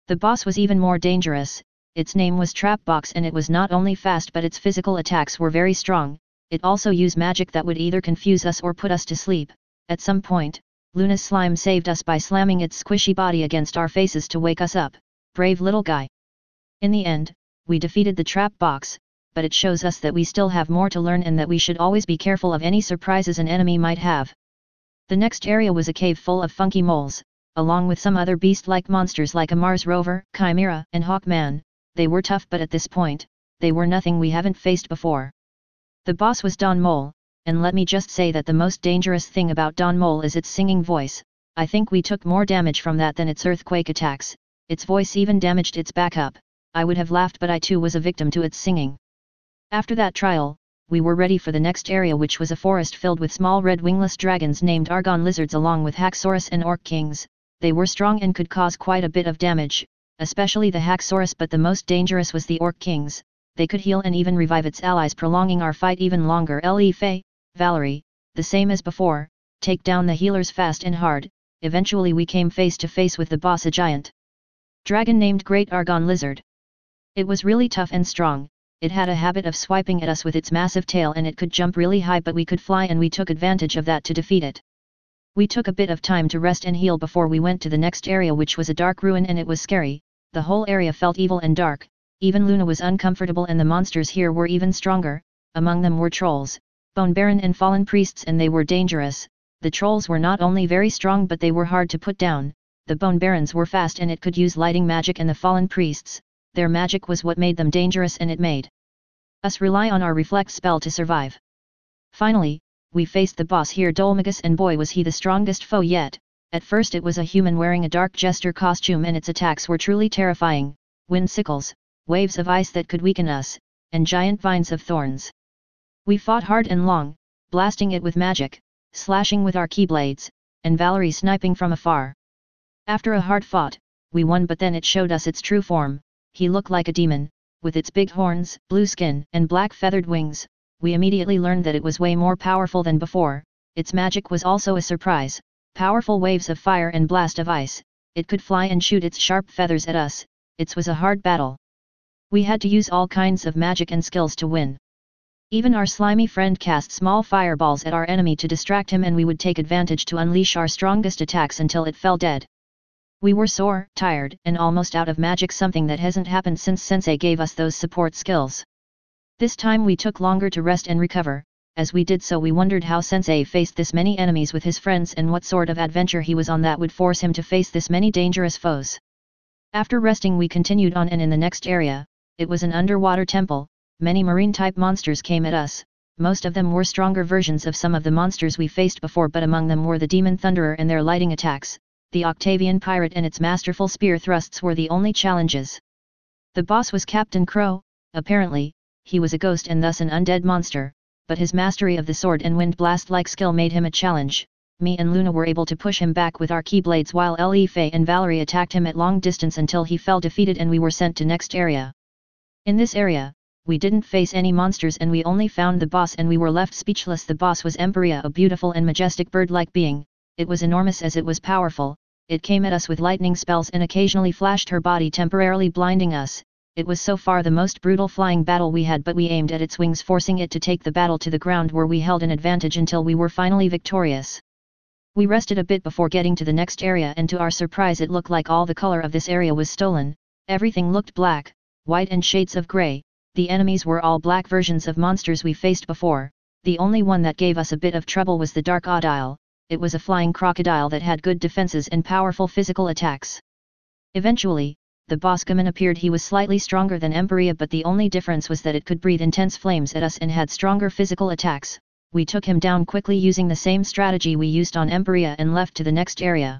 The boss was even more dangerous. Its name was Trapbox, and it was not only fast but its physical attacks were very strong. It also used magic that would either confuse us or put us to sleep. At some point, Luna's slime saved us by slamming its squishy body against our faces to wake us up. Brave little guy. In the end, we defeated the Trapbox, but it shows us that we still have more to learn and that we should always be careful of any surprises an enemy might have. The next area was a cave full of funky moles, along with some other beast-like monsters like a Mars rover, Chimera, and Hawkman. They were tough, but at this point, they were nothing we haven't faced before. The boss was Don Mole, and let me just say that the most dangerous thing about Don Mole is its singing voice. I think we took more damage from that than its earthquake attacks. Its voice even damaged its backup. I would have laughed, but I too was a victim to its singing. After that trial, we were ready for the next area, which was a forest filled with small red wingless dragons named Argon lizards, along with Haxorus and Orc Kings. They were strong and could cause quite a bit of damage, especially the Haxorus, but the most dangerous was the Orc Kings. They could heal and even revive its allies, prolonging our fight even longer. Faye, Valerie, the same as before, take down the healers fast and hard. Eventually we came face to face with the boss, a giant dragon named Great Argon Lizard. It was really tough and strong. It had a habit of swiping at us with its massive tail, and it could jump really high, but we could fly, and we took advantage of that to defeat it. We took a bit of time to rest and heal before we went to the next area, which was a dark ruin, and it was scary. The whole area felt evil and dark. Even Luna was uncomfortable, and the monsters here were even stronger. Among them were trolls, Bone Baron and fallen priests, and they were dangerous. The trolls were not only very strong, but they were hard to put down. The Bone Barons were fast, and it could use lighting magic, and the fallen priests, their magic was what made them dangerous, and it made us rely on our reflect spell to survive. Finally, we faced the boss here, Dolmagus, and boy was he the strongest foe yet. At first it was a human wearing a dark jester costume, and its attacks were truly terrifying. Wind sickles, waves of ice that could weaken us, and giant vines of thorns. We fought hard and long, blasting it with magic, slashing with our keyblades, and Valerie sniping from afar. After a hard fought, we won, but then it showed us its true form. He looked like a demon, with its big horns, blue skin, and black feathered wings. We immediately learned that it was way more powerful than before. Its magic was also a surprise, powerful waves of fire and blast of ice. It could fly and shoot its sharp feathers at us. It was a hard battle. We had to use all kinds of magic and skills to win. Even our slimy friend cast small fireballs at our enemy to distract him, and we would take advantage to unleash our strongest attacks until it fell dead. We were sore, tired, and almost out of magic, something that hasn't happened since Sensei gave us those support skills. This time we took longer to rest and recover. As we did so, we wondered how Sensei faced this many enemies with his friends, and what sort of adventure he was on that would force him to face this many dangerous foes. After resting, we continued on, and in the next area, it was an underwater temple. Many marine-type monsters came at us. Most of them were stronger versions of some of the monsters we faced before, but among them were the Demon Thunderer and their lighting attacks. The Octavian Pirate and its masterful spear thrusts were the only challenges. The boss was Captain Crow, Apparently, he was a ghost and thus an undead monster, but his mastery of the sword and wind blast-like skill made him a challenge. Me and Luna were able to push him back with our keyblades while Faye and Valerie attacked him at long distance until he fell defeated and we were sent to next area. In this area, we didn't face any monsters and we only found the boss and we were left speechless. The boss was Emperia, a beautiful and majestic bird-like being. It was enormous as it was powerful. It came at us with lightning spells and occasionally flashed her body, temporarily blinding us. It was so far the most brutal flying battle we had, but we aimed at its wings, forcing it to take the battle to the ground, where we held an advantage until we were finally victorious. We rested a bit before getting to the next area, and to our surprise it looked like all the color of this area was stolen. Everything looked black, white and shades of grey. The enemies were all black versions of monsters we faced before. The only one that gave us a bit of trouble was the Dark Crocodile. It was a flying crocodile that had good defenses and powerful physical attacks. Eventually, the bossman appeared. He was slightly stronger than Emperia, but the only difference was that it could breathe intense flames at us and had stronger physical attacks. We took him down quickly using the same strategy we used on Emperia and left to the next area.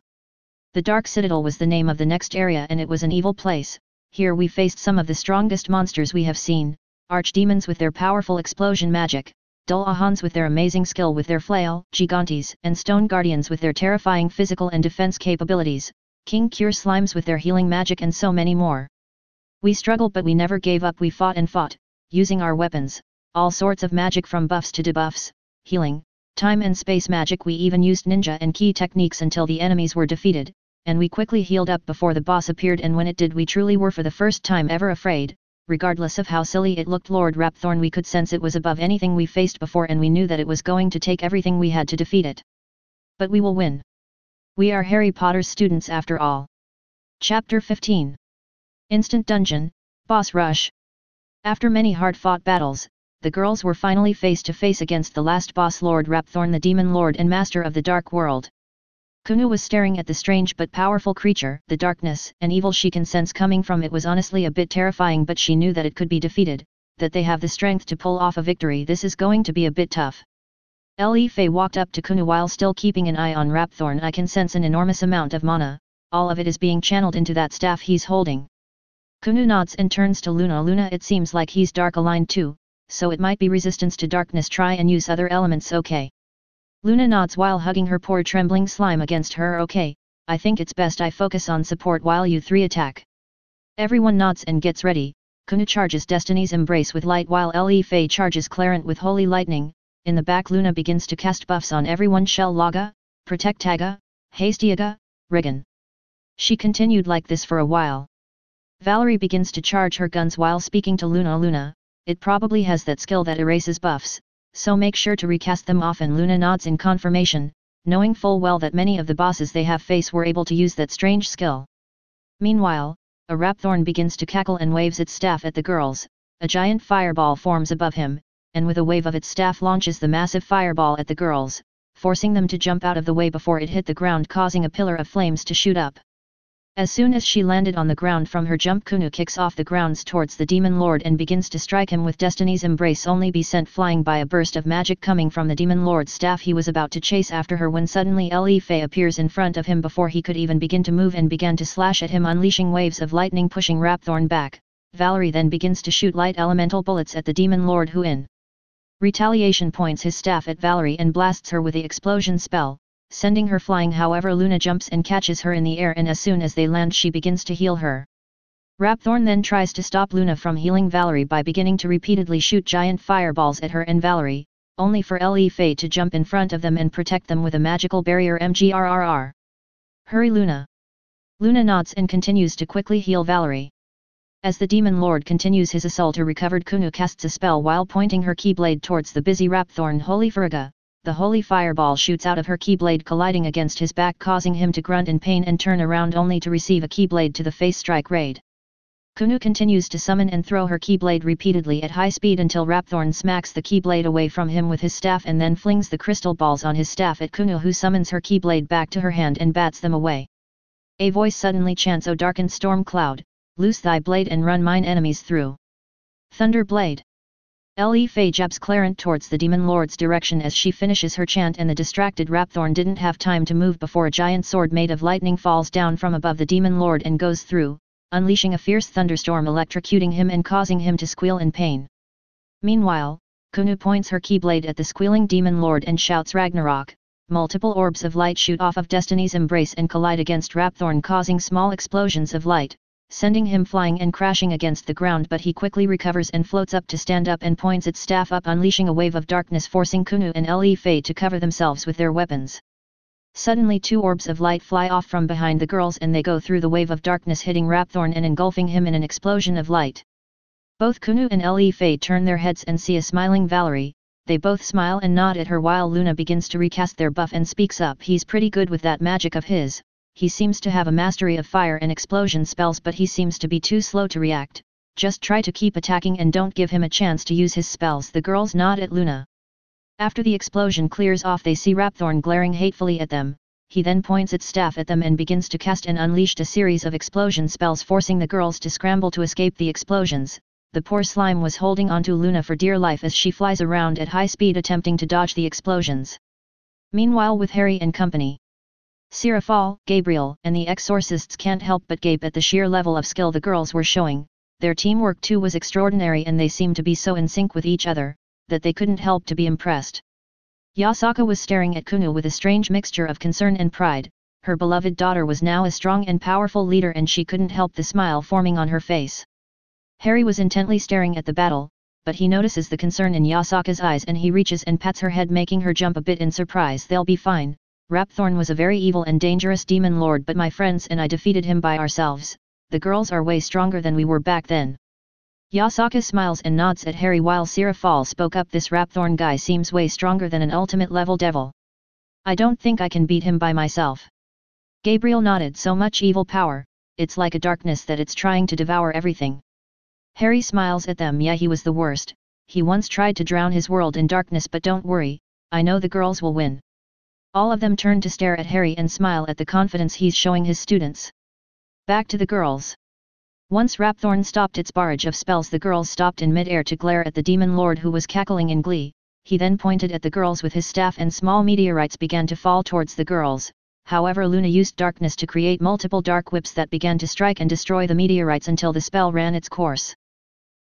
The Dark Citadel was the name of the next area, and it was an evil place. Here we faced some of the strongest monsters we have seen: archdemons with their powerful explosion magic, Dullahans with their amazing skill with their flail, Gigantes and Stone Guardians with their terrifying physical and defense capabilities, King Cure Slimes with their healing magic, and so many more. We struggled, but we never gave up. We fought and fought, using our weapons, all sorts of magic from buffs to debuffs, healing, time and space magic. We even used ninja and key techniques until the enemies were defeated, and we quickly healed up before the boss appeared, and when it did we truly were for the first time ever afraid. Regardless of how silly it looked, Lord Rapthorn, we could sense it was above anything we faced before, and we knew that it was going to take everything we had to defeat it. But we will win. We are Harry Potter's students after all. Chapter 15. Instant Dungeon, Boss Rush. After many hard-fought battles, the girls were finally face to face against the last boss, Lord Rapthorn, the Demon Lord and Master of the Dark World. Kunu was staring at the strange but powerful creature. The darkness and evil she can sense coming from it was honestly a bit terrifying, but she knew that it could be defeated, that they have the strength to pull off a victory. This is going to be a bit tough. Faye walked up to Kunu while still keeping an eye on Rapthorn. I can sense an enormous amount of mana, all of it is being channeled into that staff he's holding. Kunu nods and turns to Luna. Luna, it seems like he's dark aligned too, so it might be resistance to darkness. Try and use other elements, okay? Luna nods while hugging her poor trembling slime against her. Okay, I think it's best I focus on support while you three attack. Everyone nods and gets ready. Kunu charges Destiny's Embrace with light while Faye charges Clarent with Holy Lightning. In the back, Luna begins to cast buffs on everyone: Shell Laga, Protectaga, Hastiaga, Regan. She continued like this for a while. Valerie begins to charge her guns while speaking to Luna. Luna, it probably has that skill that erases buffs, so make sure to recast them often. Luna nods in confirmation, knowing full well that many of the bosses they have faced were able to use that strange skill. Meanwhile, a Rapthorn begins to cackle and waves its staff at the girls. A giant fireball forms above him, and with a wave of its staff launches the massive fireball at the girls, forcing them to jump out of the way before it hit the ground, causing a pillar of flames to shoot up. As soon as she landed on the ground from her jump, Kunu kicks off the grounds towards the Demon Lord and begins to strike him with Destiny's Embrace, only be sent flying by a burst of magic coming from the Demon Lord's staff. He was about to chase after her when suddenly Faye appears in front of him before he could even begin to move and began to slash at him, unleashing waves of lightning pushing Rapthorn back. Valerie then begins to shoot light elemental bullets at the Demon Lord, who in retaliation points his staff at Valerie and blasts her with the explosion spell, sending her flying. However, Luna jumps and catches her in the air, and as soon as they land she begins to heal her. Rapthorn then tries to stop Luna from healing Valerie by beginning to repeatedly shoot giant fireballs at her and Valerie, only for Faye to jump in front of them and protect them with a magical barrier. MGRRR. Hurry, Luna. Luna nods and continues to quickly heal Valerie. As the Demon Lord continues his assault, a recovered Kunu casts a spell while pointing her keyblade towards the busy Rapthorn. Holy Furiga! The holy fireball shoots out of her keyblade, colliding against his back, causing him to grunt in pain and turn around only to receive a keyblade to the face strike raid. Kunu continues to summon and throw her keyblade repeatedly at high speed until Rapthorn smacks the keyblade away from him with his staff and then flings the crystal balls on his staff at Kunu, who summons her keyblade back to her hand and bats them away. A voice suddenly chants, "O darkened storm cloud, loose thy blade and run mine enemies through." Thunder Blade. Faye jabs Clarent towards the Demon Lord's direction as she finishes her chant, and the distracted Rapthorn didn't have time to move before a giant sword made of lightning falls down from above the Demon Lord and goes through, unleashing a fierce thunderstorm electrocuting him and causing him to squeal in pain. Meanwhile, Kunu points her keyblade at the squealing demon lord and shouts Ragnarok. Multiple orbs of light shoot off of Destiny's embrace and collide against Rapthorn, causing small explosions of light, sending him flying and crashing against the ground, but he quickly recovers and floats up to stand up and points its staff up, unleashing a wave of darkness forcing Kunu and Le Fei to cover themselves with their weapons. Suddenly 2 orbs of light fly off from behind the girls and they go through the wave of darkness, hitting Rapthorn and engulfing him in an explosion of light. Both Kunu and Le Fei turn their heads and see a smiling Valerie. They both smile and nod at her while Luna begins to recast their buff and speaks up. He's pretty good with that magic of his. He seems to have a mastery of fire and explosion spells, but he seems to be too slow to react. Just try to keep attacking and don't give him a chance to use his spells. The girls nod at Luna. After the explosion clears off, they see Rapthorn glaring hatefully at them. He then points its staff at them and begins to cast and unleashed a series of explosion spells, forcing the girls to scramble to escape the explosions. The poor slime was holding onto Luna for dear life as she flies around at high speed attempting to dodge the explosions. Meanwhile, with Harry and company, Seraphal, Gabriel, and the exorcists can't help but gape at the sheer level of skill the girls were showing. Their teamwork too was extraordinary, and they seemed to be so in sync with each other, that they couldn't help to be impressed. Yasaka was staring at Kunu with a strange mixture of concern and pride. Her beloved daughter was now a strong and powerful leader, and she couldn't help the smile forming on her face. Harry was intently staring at the battle, but he notices the concern in Yasaka's eyes and he reaches and pats her head, making her jump a bit in surprise. They'll be fine. Rapthorn was a very evil and dangerous demon lord, but my friends and I defeated him by ourselves. The girls are way stronger than we were back then. Yasaka smiles and nods at Harry while Seraphal spoke up. This Rapthorn guy seems way stronger than an ultimate level devil. I don't think I can beat him by myself. Gabriel nodded. So much evil power, it's like a darkness that it's trying to devour everything. Harry smiles at them. Yeah, he was the worst. He once tried to drown his world in darkness, but don't worry, I know the girls will win. All of them turn to stare at Harry and smile at the confidence he's showing his students. Back to the girls. Once Rapthorn stopped its barrage of spells, the girls stopped in mid-air to glare at the demon lord, who was cackling in glee. He then pointed at the girls with his staff and small meteorites began to fall towards the girls. However, Luna used darkness to create multiple dark whips that began to strike and destroy the meteorites until the spell ran its course.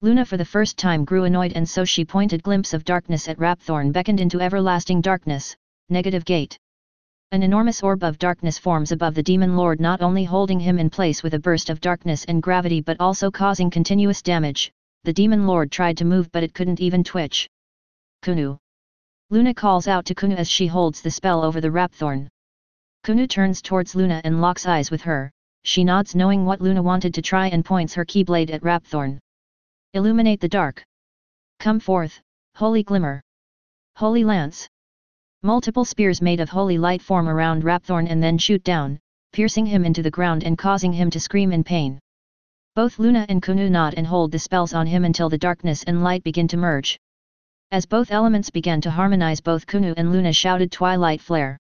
Luna for the first time grew annoyed, and so she pointed glimpse of darkness at Rapthorn, beckoned into everlasting darkness, negative gate. An enormous orb of darkness forms above the demon lord, not only holding him in place with a burst of darkness and gravity but also causing continuous damage. The demon lord tried to move but it couldn't even twitch. Kunu. Luna calls out to Kunu as she holds the spell over the Rapthorn. Kunu turns towards Luna and locks eyes with her. She nods, knowing what Luna wanted to try, and points her keyblade at Rapthorn. Illuminate the dark. Come forth, holy glimmer. Holy lance. Multiple spears made of holy light form around Rapthorn and then shoot down, piercing him into the ground and causing him to scream in pain. Both Luna and Kunu nod and hold the spells on him until the darkness and light begin to merge. As both elements began to harmonize, both Kunu and Luna shouted Twilight Flare.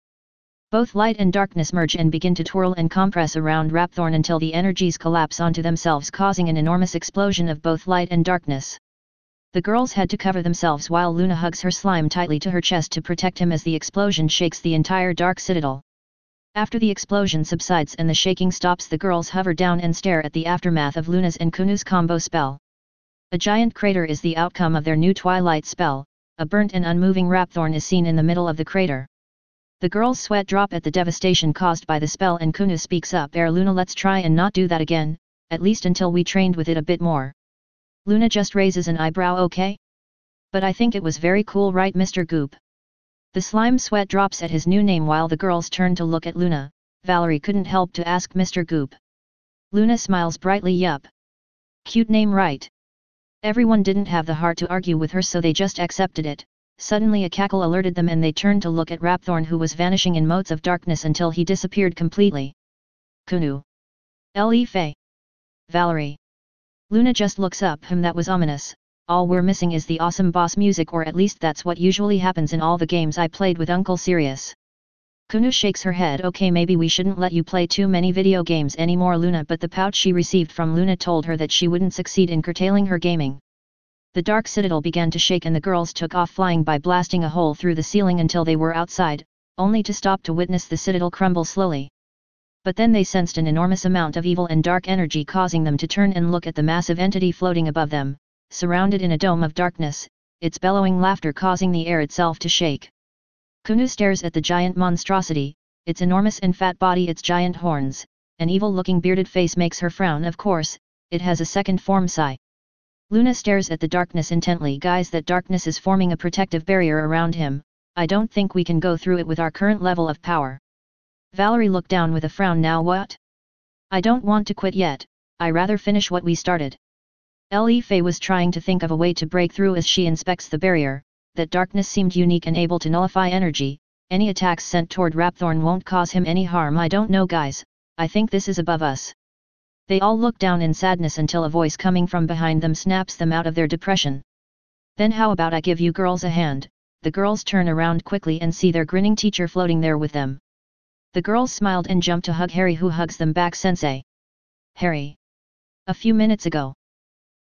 Both light and darkness merge and begin to twirl and compress around Rapthorn until the energies collapse onto themselves, causing an enormous explosion of both light and darkness. The girls had to cover themselves while Luna hugs her slime tightly to her chest to protect him as the explosion shakes the entire dark citadel. After the explosion subsides and the shaking stops, the girls hover down and stare at the aftermath of Luna's and Kunu's combo spell. A giant crater is the outcome of their new Twilight spell. A burnt and unmoving Rapthorn is seen in the middle of the crater. The girls sweat drop at the devastation caused by the spell, and Kunu speaks up. Luna, let's try and not do that again, at least until we trained with it a bit more. Luna just raises an eyebrow. Okay? But I think it was very cool, right, Mr. Goop? The slime sweat drops at his new name while the girls turn to look at Luna. Valerie couldn't help to ask Mr. Goop. Luna smiles brightly. Yup. Cute name, right? Everyone didn't have the heart to argue with her, so they just accepted it. Suddenly a cackle alerted them and they turned to look at Rapthorn, who was vanishing in motes of darkness until he disappeared completely. Kunu. Le Fei. Valerie. Luna just looks up. That was ominous. All we're missing is the awesome boss music, or at least that's what usually happens in all the games I played with Uncle Sirius. Kunu shakes her head. Okay, maybe we shouldn't let you play too many video games anymore, Luna, but the pout she received from Luna told her that she wouldn't succeed in curtailing her gaming. The dark citadel began to shake and the girls took off flying by blasting a hole through the ceiling until they were outside, only to stop to witness the citadel crumble slowly. But then they sensed an enormous amount of evil and dark energy causing them to turn and look at the massive entity floating above them, surrounded in a dome of darkness, its bellowing laughter causing the air itself to shake. Kunu stares at the giant monstrosity, its enormous and fat body, its giant horns, an evil-looking bearded face makes her frown. Of course, it has a second form, sigh. Luna stares at the darkness intently. Guys, that darkness is forming a protective barrier around him. I don't think we can go through it with our current level of power. Valerie looked down with a frown. Now what? I don't want to quit yet, I rather finish what we started. Li Fei was trying to think of a way to break through as she inspects the barrier. That darkness seemed unique and able to nullify energy. Any attacks sent toward Rapthorn won't cause him any harm. I don't know, guys, I think this is above us. They all look down in sadness until a voice coming from behind them snaps them out of their depression. Then how about I give you girls a hand? The girls turn around quickly and see their grinning teacher floating there with them. The girls smiled and jumped to hug Harry, who hugs them back. Sensei. Harry. A few minutes ago.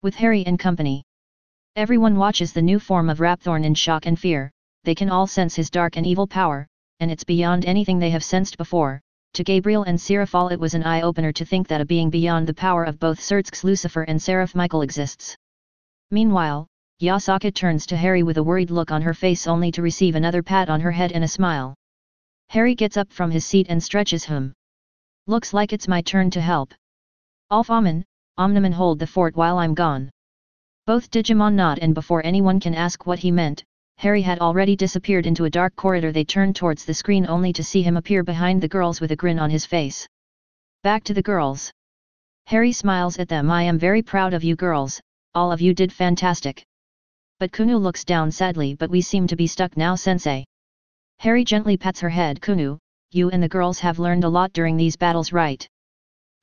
With Harry and company. Everyone watches the new form of Rapthorn in shock and fear. They can all sense his dark and evil power, and it's beyond anything they have sensed before. To Gabriel and Seraphal it was an eye-opener to think that a being beyond the power of both Sertz's Lucifer and Seraph Michael exists. Meanwhile, Yasaka turns to Harry with a worried look on her face, only to receive another pat on her head and a smile. Harry gets up from his seat and stretches him. Looks like it's my turn to help. Alf Amen, Omniman, hold the fort while I'm gone. Both Digimon nod, and before anyone can ask what he meant, Harry had already disappeared into a dark corridor. They turned towards the screen only to see him appear behind the girls with a grin on his face. Back to the girls. Harry smiles at them. I am very proud of you girls, all of you did fantastic. But Kunu looks down sadly. But we seem to be stuck now, Sensei. Harry gently pats her head. Kunu, you and the girls have learned a lot during these battles, right?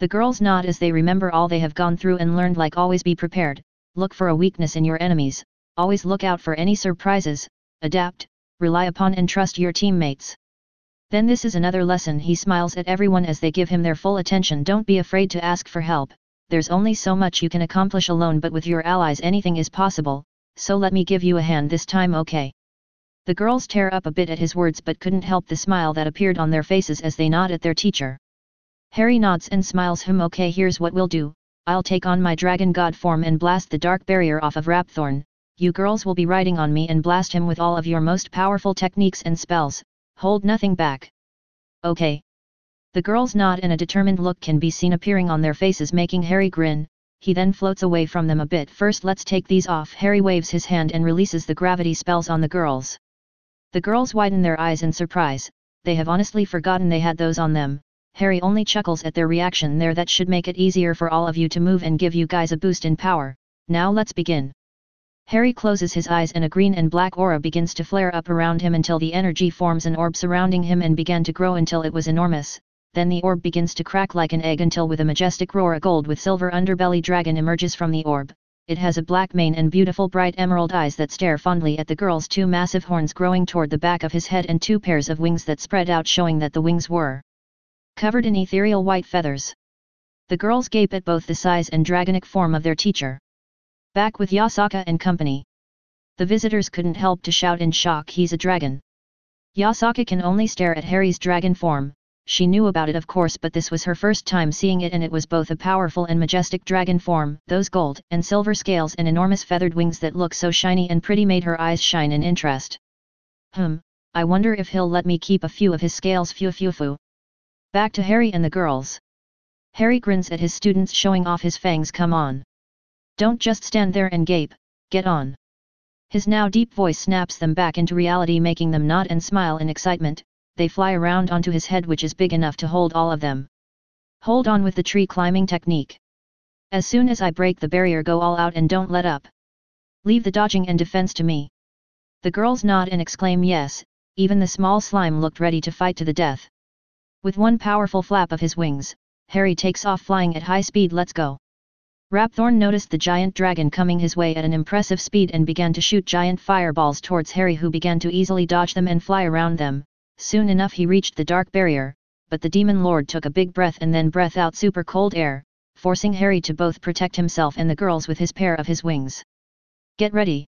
The girls nod as they remember all they have gone through and learned. Like always be prepared, look for a weakness in your enemies, always look out for any surprises, adapt, rely upon and trust your teammates. Then this is another lesson. He smiles at everyone as they give him their full attention. Don't be afraid to ask for help, there's only so much you can accomplish alone, but with your allies anything is possible, so let me give you a hand this time, okay? The girls tear up a bit at his words but couldn't help the smile that appeared on their faces as they nod at their teacher. Harry nods and smiles. Okay, here's what we'll do, I'll take on my dragon god form and blast the dark barrier off of Rapthorn. You girls will be riding on me and blast him with all of your most powerful techniques and spells, hold nothing back. Okay. The girls nod and a determined look can be seen appearing on their faces, making Harry grin. He then floats away from them a bit. First let's take these off. Harry waves his hand and releases the gravity spells on the girls. The girls widen their eyes in surprise, they have honestly forgotten they had those on them. Harry only chuckles at their reaction there. That should make it easier for all of you to move and give you guys a boost in power. Now let's begin. Harry closes his eyes and a green and black aura begins to flare up around him until the energy forms an orb surrounding him and began to grow until it was enormous. Then the orb begins to crack like an egg until with a majestic roar a gold with silver underbelly dragon emerges from the orb. It has a black mane and beautiful bright emerald eyes that stare fondly at the girls. Two massive horns growing toward the back of his head and two pairs of wings that spread out, showing that the wings were covered in ethereal white feathers. The girls gape at both the size and dragonic form of their teacher. Back with Yasaka and company. The visitors couldn't help to shout in shock, he's a dragon. Yasaka can only stare at Harry's dragon form. She knew about it of course, but this was her first time seeing it, and it was both a powerful and majestic dragon form. Those gold and silver scales and enormous feathered wings that look so shiny and pretty made her eyes shine in interest. I wonder if he'll let me keep a few of his scales. Phew. Back to Harry and the girls. Harry grins at his students, showing off his fangs. Come on. Don't just stand there and gape, get on. His now deep voice snaps them back into reality, making them nod and smile in excitement. They fly around onto his head, which is big enough to hold all of them. Hold on with the tree climbing technique. As soon as I break the barrier, go all out and don't let up. Leave the dodging and defense to me. The girls nod and exclaim yes, even the small slime looked ready to fight to the death. With one powerful flap of his wings, Harry takes off flying at high speed. Let's go. Rapthorn noticed the giant dragon coming his way at an impressive speed and began to shoot giant fireballs towards Harry, who began to easily dodge them and fly around them. Soon enough he reached the dark barrier, but the demon lord took a big breath and then breathed out super cold air, forcing Harry to both protect himself and the girls with his pair of his wings. Get ready.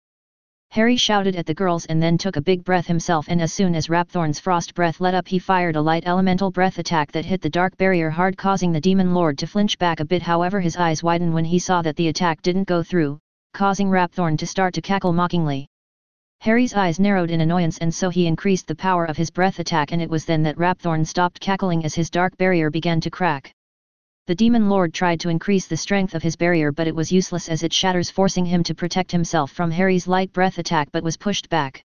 Harry shouted at the girls and then took a big breath himself, and as soon as Rapthorn's frost breath let up he fired a light elemental breath attack that hit the dark barrier hard, causing the demon lord to flinch back a bit. However, his eyes widened when he saw that the attack didn't go through, causing Rapthorn to start to cackle mockingly. Harry's eyes narrowed in annoyance, and so he increased the power of his breath attack, and it was then that Rapthorn stopped cackling as his dark barrier began to crack. The demon lord tried to increase the strength of his barrier, but it was useless as it shatters, forcing him to protect himself from Harry's light breath attack, but was pushed back.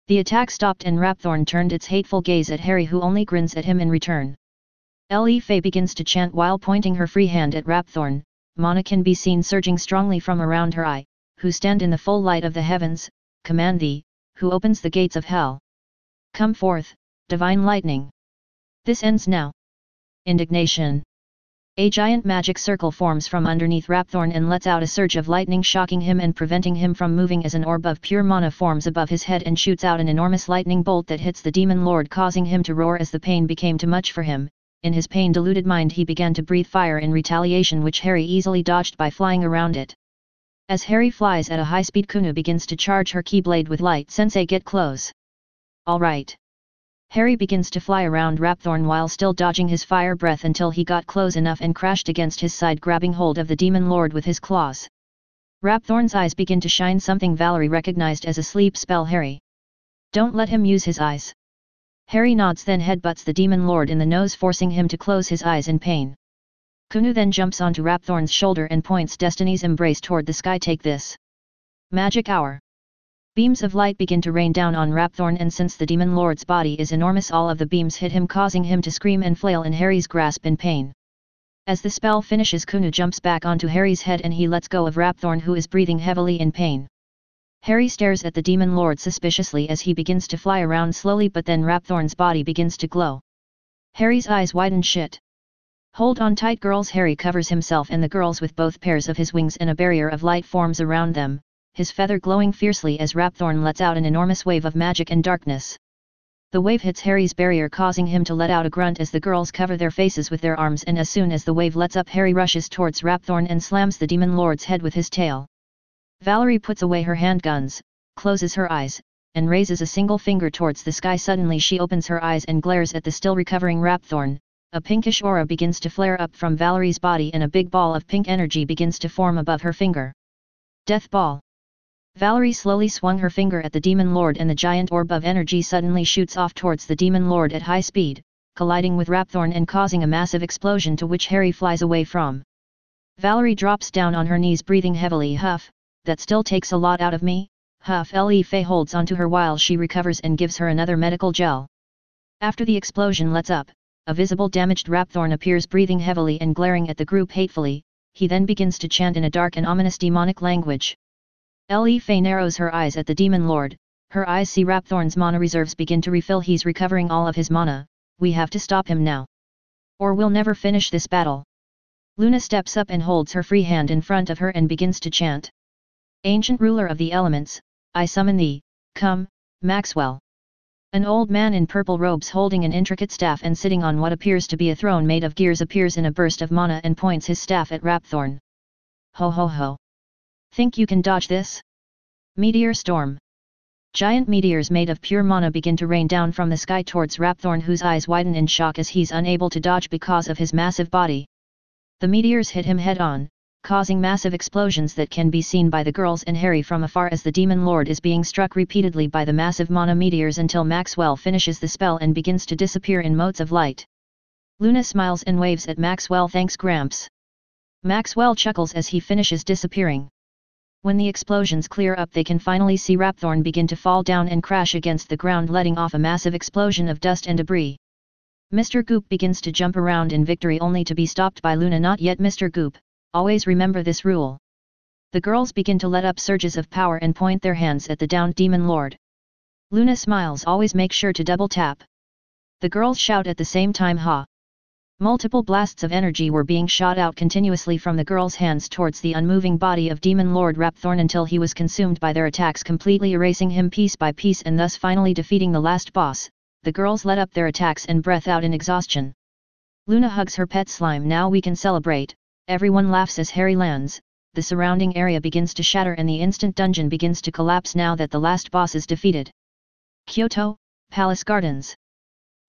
The attack stopped and Rapthorn turned its hateful gaze at Harry, who only grins at him in return. Faye begins to chant while pointing her free hand at Rapthorn. Mana can be seen surging strongly from around her. I, who stand in the full light of the heavens, command thee, who opens the gates of hell. Come forth, divine lightning. This ends now. Indignation. A giant magic circle forms from underneath Rapthorn and lets out a surge of lightning, shocking him and preventing him from moving, as an orb of pure mana forms above his head and shoots out an enormous lightning bolt that hits the demon lord, causing him to roar as the pain became too much for him. In his pain-deluded mind he began to breathe fire in retaliation, which Harry easily dodged by flying around it. As Harry flies at a high speed, Kuno begins to charge her keyblade with light. Sensei, get close. Alright. Harry begins to fly around Rapthorn while still dodging his fire breath until he got close enough and crashed against his side, grabbing hold of the demon lord with his claws. Rapthorn's eyes begin to shine, something Valerie recognized as a sleep spell. Harry, don't let him use his eyes. Harry nods, then headbutts the demon lord in the nose, forcing him to close his eyes in pain. Kuno then jumps onto Rapthorn's shoulder and points Destiny's embrace toward the sky. Take this. Magic hour. Beams of light begin to rain down on Rapthorn, and since the demon lord's body is enormous, all of the beams hit him, causing him to scream and flail in Harry's grasp in pain. As the spell finishes, Kuno jumps back onto Harry's head and he lets go of Rapthorn, who is breathing heavily in pain. Harry stares at the demon lord suspiciously as he begins to fly around slowly, but then Rapthorn's body begins to glow. Harry's eyes widen. Shit. Hold on tight, girls. Harry covers himself and the girls with both pairs of his wings, and a barrier of light forms around them, his feather glowing fiercely as Rapthorn lets out an enormous wave of magic and darkness. The wave hits Harry's barrier, causing him to let out a grunt as the girls cover their faces with their arms, and as soon as the wave lets up, Harry rushes towards Rapthorn and slams the demon lord's head with his tail. Valerie puts away her handguns, closes her eyes, and raises a single finger towards the sky. Suddenly she opens her eyes and glares at the still recovering Rapthorn. A pinkish aura begins to flare up from Valerie's body and a big ball of pink energy begins to form above her finger. Death ball. Valerie slowly swung her finger at the demon lord and the giant orb of energy suddenly shoots off towards the demon lord at high speed, colliding with Rapthorn and causing a massive explosion, to which Harry flies away from. Valerie drops down on her knees, breathing heavily. Huff, that still takes a lot out of me. Huff. Faye holds onto her while she recovers and gives her another medical gel. After the explosion lets up, a visible damaged Rapthorn appears, breathing heavily and glaring at the group hatefully. He then begins to chant in a dark and ominous demonic language. Faye narrows her eyes at the demon lord. Her eyes see Rapthorn's mana reserves begin to refill. He's recovering all of his mana. We have to stop him now, or we'll never finish this battle. Luna steps up and holds her free hand in front of her and begins to chant. Ancient ruler of the elements, I summon thee, come, Maxwell. An old man in purple robes holding an intricate staff and sitting on what appears to be a throne made of gears appears in a burst of mana and points his staff at Rapthorn. Ho ho ho. Think you can dodge this? Meteor storm. Giant meteors made of pure mana begin to rain down from the sky towards Rapthorn, whose eyes widen in shock as he's unable to dodge because of his massive body. The meteors hit him head on, causing massive explosions that can be seen by the girls and Harry from afar as the demon lord is being struck repeatedly by the massive mana meteors until Maxwell finishes the spell and begins to disappear in motes of light. Luna smiles and waves at Maxwell. Thanks, Gramps. Maxwell chuckles as he finishes disappearing. When the explosions clear up, they can finally see Rapthorn begin to fall down and crash against the ground, letting off a massive explosion of dust and debris. Mr. Goop begins to jump around in victory, only to be stopped by Luna. Not yet, Mr. Goop, always remember this rule. The girls begin to let up surges of power and point their hands at the downed demon lord. Luna smiles. Always make sure to double tap. The girls shout at the same time. Ha! Multiple blasts of energy were being shot out continuously from the girls' hands towards the unmoving body of Demon Lord Rapthorn until he was consumed by their attacks, completely erasing him piece by piece and thus finally defeating the last boss. The girls let up their attacks and breath out in exhaustion. Luna hugs her pet slime. Now we can celebrate. Everyone laughs as Harry lands, the surrounding area begins to shatter and the instant dungeon begins to collapse now that the last boss is defeated. Kyoto, Palace Gardens.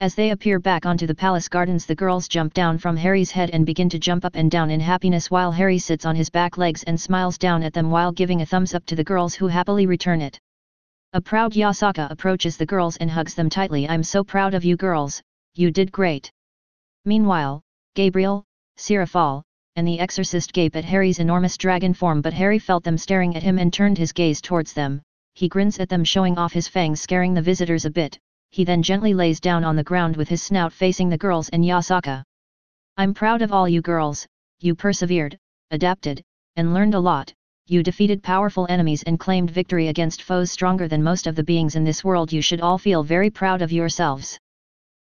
As they appear back onto the palace gardens, the girls jump down from Harry's head and begin to jump up and down in happiness while Harry sits on his back legs and smiles down at them while giving a thumbs up to the girls who happily return it. A proud Yasaka approaches the girls and hugs them tightly. I'm so proud of you girls, you did great. Meanwhile, Gabriel, Seraphal, and the exorcist gape at Harry's enormous dragon form, but Harry felt them staring at him and turned his gaze towards them. He grins at them, showing off his fangs, scaring the visitors a bit. He then gently lays down on the ground with his snout facing the girls and Yasaka. I'm proud of all you girls, you persevered, adapted, and learned a lot. You defeated powerful enemies and claimed victory against foes stronger than most of the beings in this world. You should all feel very proud of yourselves.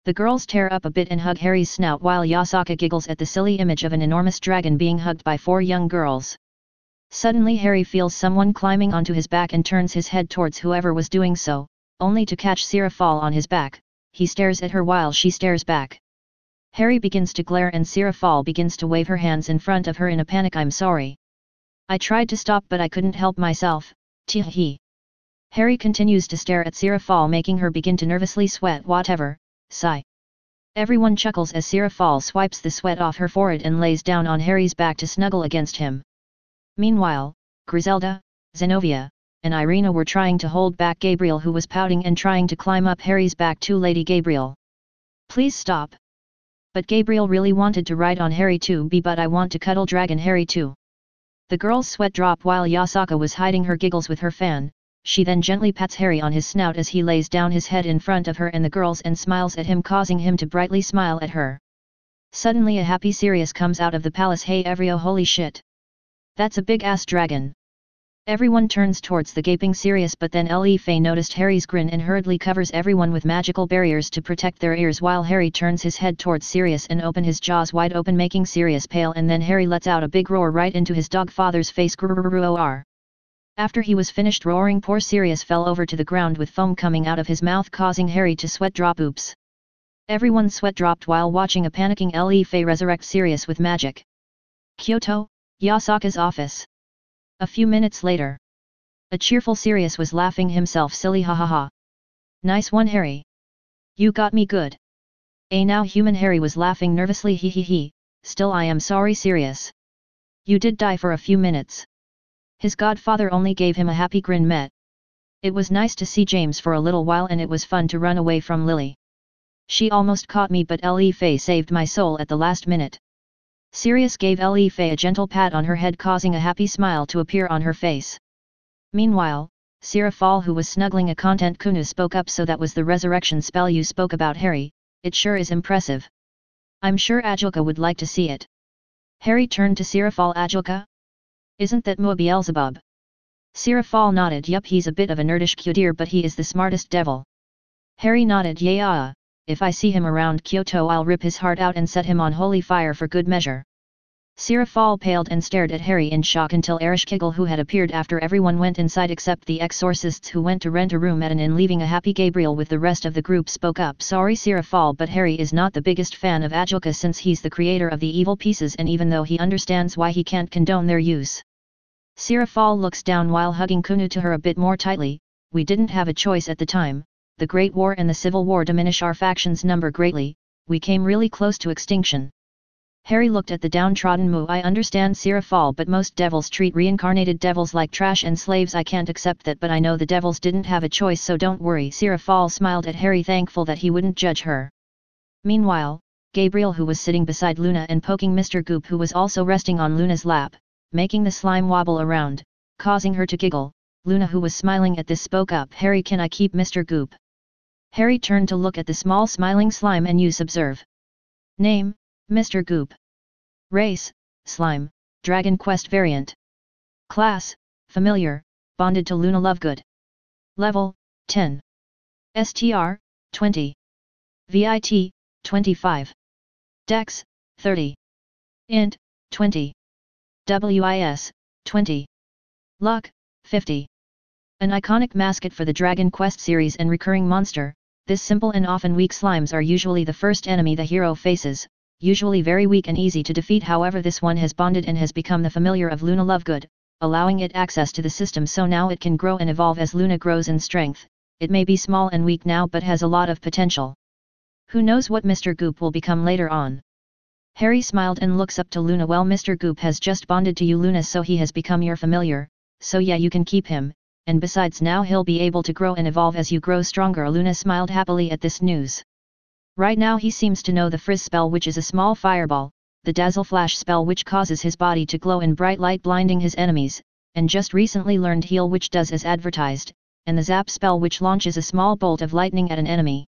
The girls tear up a bit and hug Harry's snout while Yasaka giggles at the silly image of an enormous dragon being hugged by 4 young girls. Suddenly Harry feels someone climbing onto his back and turns his head towards whoever was doing so, only to catch Seraphal on his back. He stares at her while she stares back. Harry begins to glare and Seraphal begins to wave her hands in front of her in a panic. I'm sorry. I tried to stop but I couldn't help myself, tee-hee. Harry continues to stare at Seraphal, making her begin to nervously sweat. Whatever, sigh. Everyone chuckles as Seraphal swipes the sweat off her forehead and lays down on Harry's back to snuggle against him. Meanwhile, Griselda, Zenobia, and Irina were trying to hold back Gabriel, who was pouting and trying to climb up Harry's back too. Lady Gabriel, please stop. But Gabriel really wanted to ride on Harry too. But I want to cuddle Dragon Harry too. The girl's sweat dropped while Yasaka was hiding her giggles with her fan. She then gently pats Harry on his snout as he lays down his head in front of her and the girls and smiles at him, causing him to brightly smile at her. Suddenly a happy Sirius comes out of the palace. Hey everyo, holy shit. That's a big ass dragon. Everyone turns towards the gaping Sirius, but then Le Fay noticed Harry's grin and hurriedly covers everyone with magical barriers to protect their ears while Harry turns his head towards Sirius and open his jaws wide open, making Sirius pale, and then Harry lets out a big roar right into his dog father's face. Grrrr. After he was finished roaring, poor Sirius fell over to the ground with foam coming out of his mouth, causing Harry to sweat drop. Oops. Everyone's sweat dropped while watching a panicking Le Fay resurrect Sirius with magic. Kyoto, Yasaka's office. A few minutes later. A cheerful Sirius was laughing himself silly. Ha ha ha. Nice one Harry. You got me good. Now human Harry was laughing nervously. He he he. Still I am sorry Sirius. You did die for a few minutes. His godfather only gave him a happy grin. Met. It was nice to see James for a little while and it was fun to run away from Lily. She almost caught me but Le Fay saved my soul at the last minute. Sirius gave Le Fay a gentle pat on her head, causing a happy smile to appear on her face. Meanwhile, Seraphal, who was snuggling a content Kunu, spoke up. So that was the resurrection spell you spoke about, Harry. It sure is impressive. I'm sure Ajulka would like to see it. Harry turned to Seraphal. Ajulka? Isn't that Mua Beelzebub? Seraphal nodded. Yup, he's a bit of a nerdish cudir but he is the smartest devil. Harry nodded. Yeah. If I see him around Kyoto I'll rip his heart out and set him on holy fire for good measure. Seraphal paled and stared at Harry in shock until Ereshkigal, who had appeared after everyone went inside except the exorcists who went to rent a room at an inn, leaving a happy Gabriel with the rest of the group, spoke up. Sorry Seraphal, but Harry is not the biggest fan of Ajulka since he's the creator of the evil pieces, and even though he understands why he can't condone their use. Seraphal looks down while hugging Kunu to her a bit more tightly. We didn't have a choice at the time. The Great War and the Civil War diminish our faction's number greatly. We came really close to extinction. Harry looked at the downtrodden Mu. I understand Seraphal, but most devils treat reincarnated devils like trash and slaves. I can't accept that, but I know the devils didn't have a choice, so don't worry. Seraphal smiled at Harry, thankful that he wouldn't judge her. Meanwhile, Gabriel, who was sitting beside Luna and poking Mr. Goop, who was also resting on Luna's lap, making the slime wobble around, causing her to giggle. Luna, who was smiling at this, spoke up. Harry, can I keep Mr. Goop? Harry turned to look at the small smiling slime and observe. Name, Mr. Goop. Race, slime, Dragon Quest variant. Class, familiar, bonded to Luna Lovegood. Level, 10. STR, 20. VIT, 25. Dex, 30. Int, 20. WIS, 20. Luck, 50. An iconic mascot for the Dragon Quest series and recurring monster, this simple and often weak slimes are usually the first enemy the hero faces. usually very weak and easy to defeat, however this one has bonded and has become the familiar of Luna Lovegood, allowing it access to the system so now it can grow and evolve as Luna grows in strength. It may be small and weak now but has a lot of potential. Who knows what Mr. Goop will become later on. Harry smiled and looks up to Luna. Well, Mr. Goop has just bonded to you, Luna, so he has become your familiar, so yeah, you can keep him, and besides now he'll be able to grow and evolve as you grow stronger. Luna smiled happily at this news. Right now he seems to know the Frizz spell, which is a small fireball, the Dazzle Flash spell which causes his body to glow in bright light blinding his enemies, and just recently learned Heal, which does as advertised, and the Zap spell which launches a small bolt of lightning at an enemy.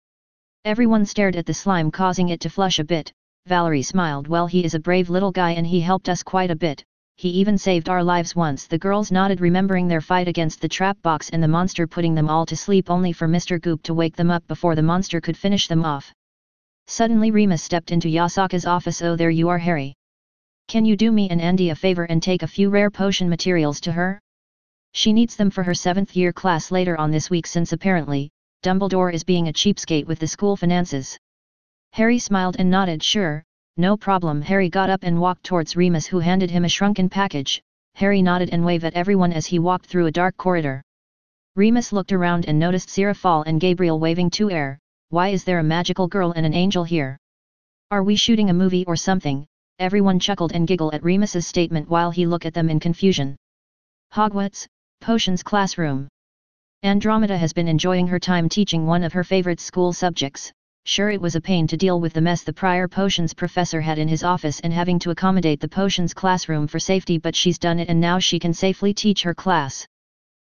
Everyone stared at the slime, causing it to flush a bit. Valerie smiled. Well, he is a brave little guy and he helped us quite a bit. He even saved our lives once. The girls nodded, remembering their fight against the trap box and the monster, putting them all to sleep only for Mr. Goop to wake them up before the monster could finish them off. Suddenly Remus stepped into Yasaka's office. Oh, there you are, Harry. Can you do me and Andy a favor and take a few rare potion materials to her? She needs them for her 7th year class later on this week, since apparently, Dumbledore is being a cheapskate with the school finances. Harry smiled and nodded. Sure, no problem. Harry got up and walked towards Remus, who handed him a shrunken package. Harry nodded and waved at everyone as he walked through a dark corridor. Remus looked around and noticed Seraphal and Gabriel waving to air. Why is there a magical girl and an angel here? Are we shooting a movie or something? Everyone chuckled and giggled at Remus's statement while he looked at them in confusion. Hogwarts, Potions classroom. Andromeda has been enjoying her time teaching one of her favorite school subjects. Sure, it was a pain to deal with the mess the prior potions professor had in his office and having to accommodate the potions classroom for safety, but she's done it and now she can safely teach her class.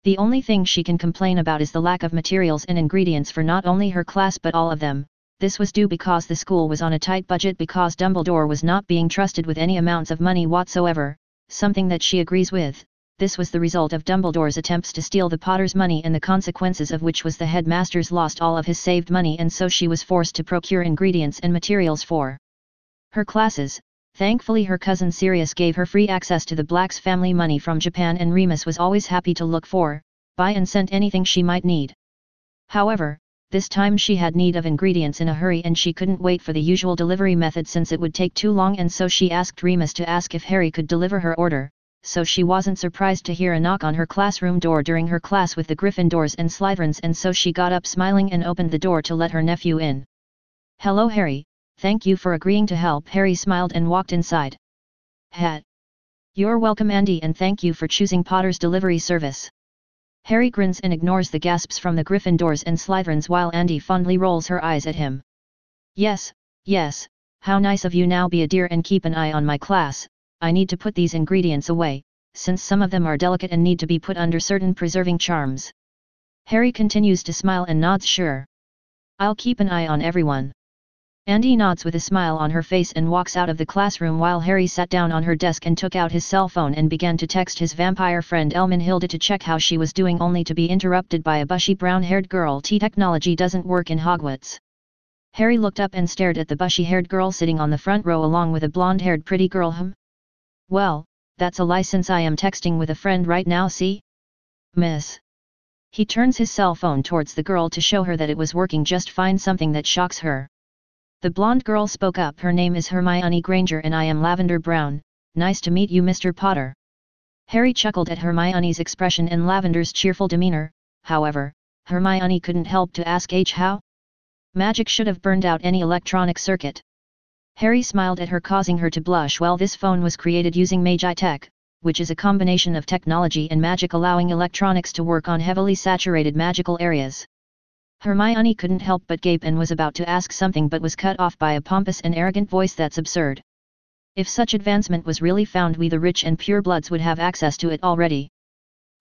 The only thing she can complain about is the lack of materials and ingredients for not only her class but all of them. This was due because the school was on a tight budget because Dumbledore was not being trusted with any amounts of money whatsoever, something that she agrees with. This was the result of Dumbledore's attempts to steal the Potter's money, and the consequences of which was the headmaster's lost all of his saved money, and so she was forced to procure ingredients and materials for her classes. Thankfully her cousin Sirius gave her free access to the Black's family money from Japan, and Remus was always happy to look for, buy and send anything she might need. However, this time she had need of ingredients in a hurry and she couldn't wait for the usual delivery method since it would take too long, and so she asked Remus to ask if Harry could deliver her order. So she wasn't surprised to hear a knock on her classroom door during her class with the Gryffindors and Slytherins, and so she got up smiling and opened the door to let her nephew in. Hello, Harry, thank you for agreeing to help. Harry smiled and walked inside. You're welcome, Andy, and thank you for choosing Potter's delivery service. Harry grins and ignores the gasps from the Gryffindors and Slytherins while Andy fondly rolls her eyes at him. Yes, how nice of you. Now be a dear and keep an eye on my class. I need to put these ingredients away, since some of them are delicate and need to be put under certain preserving charms. Harry continues to smile and nods. Sure. I'll keep an eye on everyone. Andy nods with a smile on her face and walks out of the classroom while Harry sat down on her desk and took out his cell phone and began to text his vampire friend Elminhilda to check how she was doing, only to be interrupted by a bushy brown-haired girl. Technology doesn't work in Hogwarts. Harry looked up and stared at the bushy-haired girl sitting on the front row along with a blonde-haired pretty girl. Well, that's a lie since I am texting with a friend right now, see? Miss. He turns his cell phone towards the girl to show her that it was working just fine, something that shocks her. The blonde girl spoke up. Her name is Hermione Granger and I am Lavender Brown. Nice to meet you, Mr. Potter. Harry chuckled at Hermione's expression and Lavender's cheerful demeanor. However, Hermione couldn't help to ask how? Magic should have burned out any electronic circuit. Harry smiled at her, causing her to blush. Well, this phone was created using Magi Tech, which is a combination of technology and magic, allowing electronics to work on heavily saturated magical areas. Hermione couldn't help but gape and was about to ask something but was cut off by a pompous and arrogant voice. That's absurd. If such advancement was really found, we the rich and purebloods would have access to it already.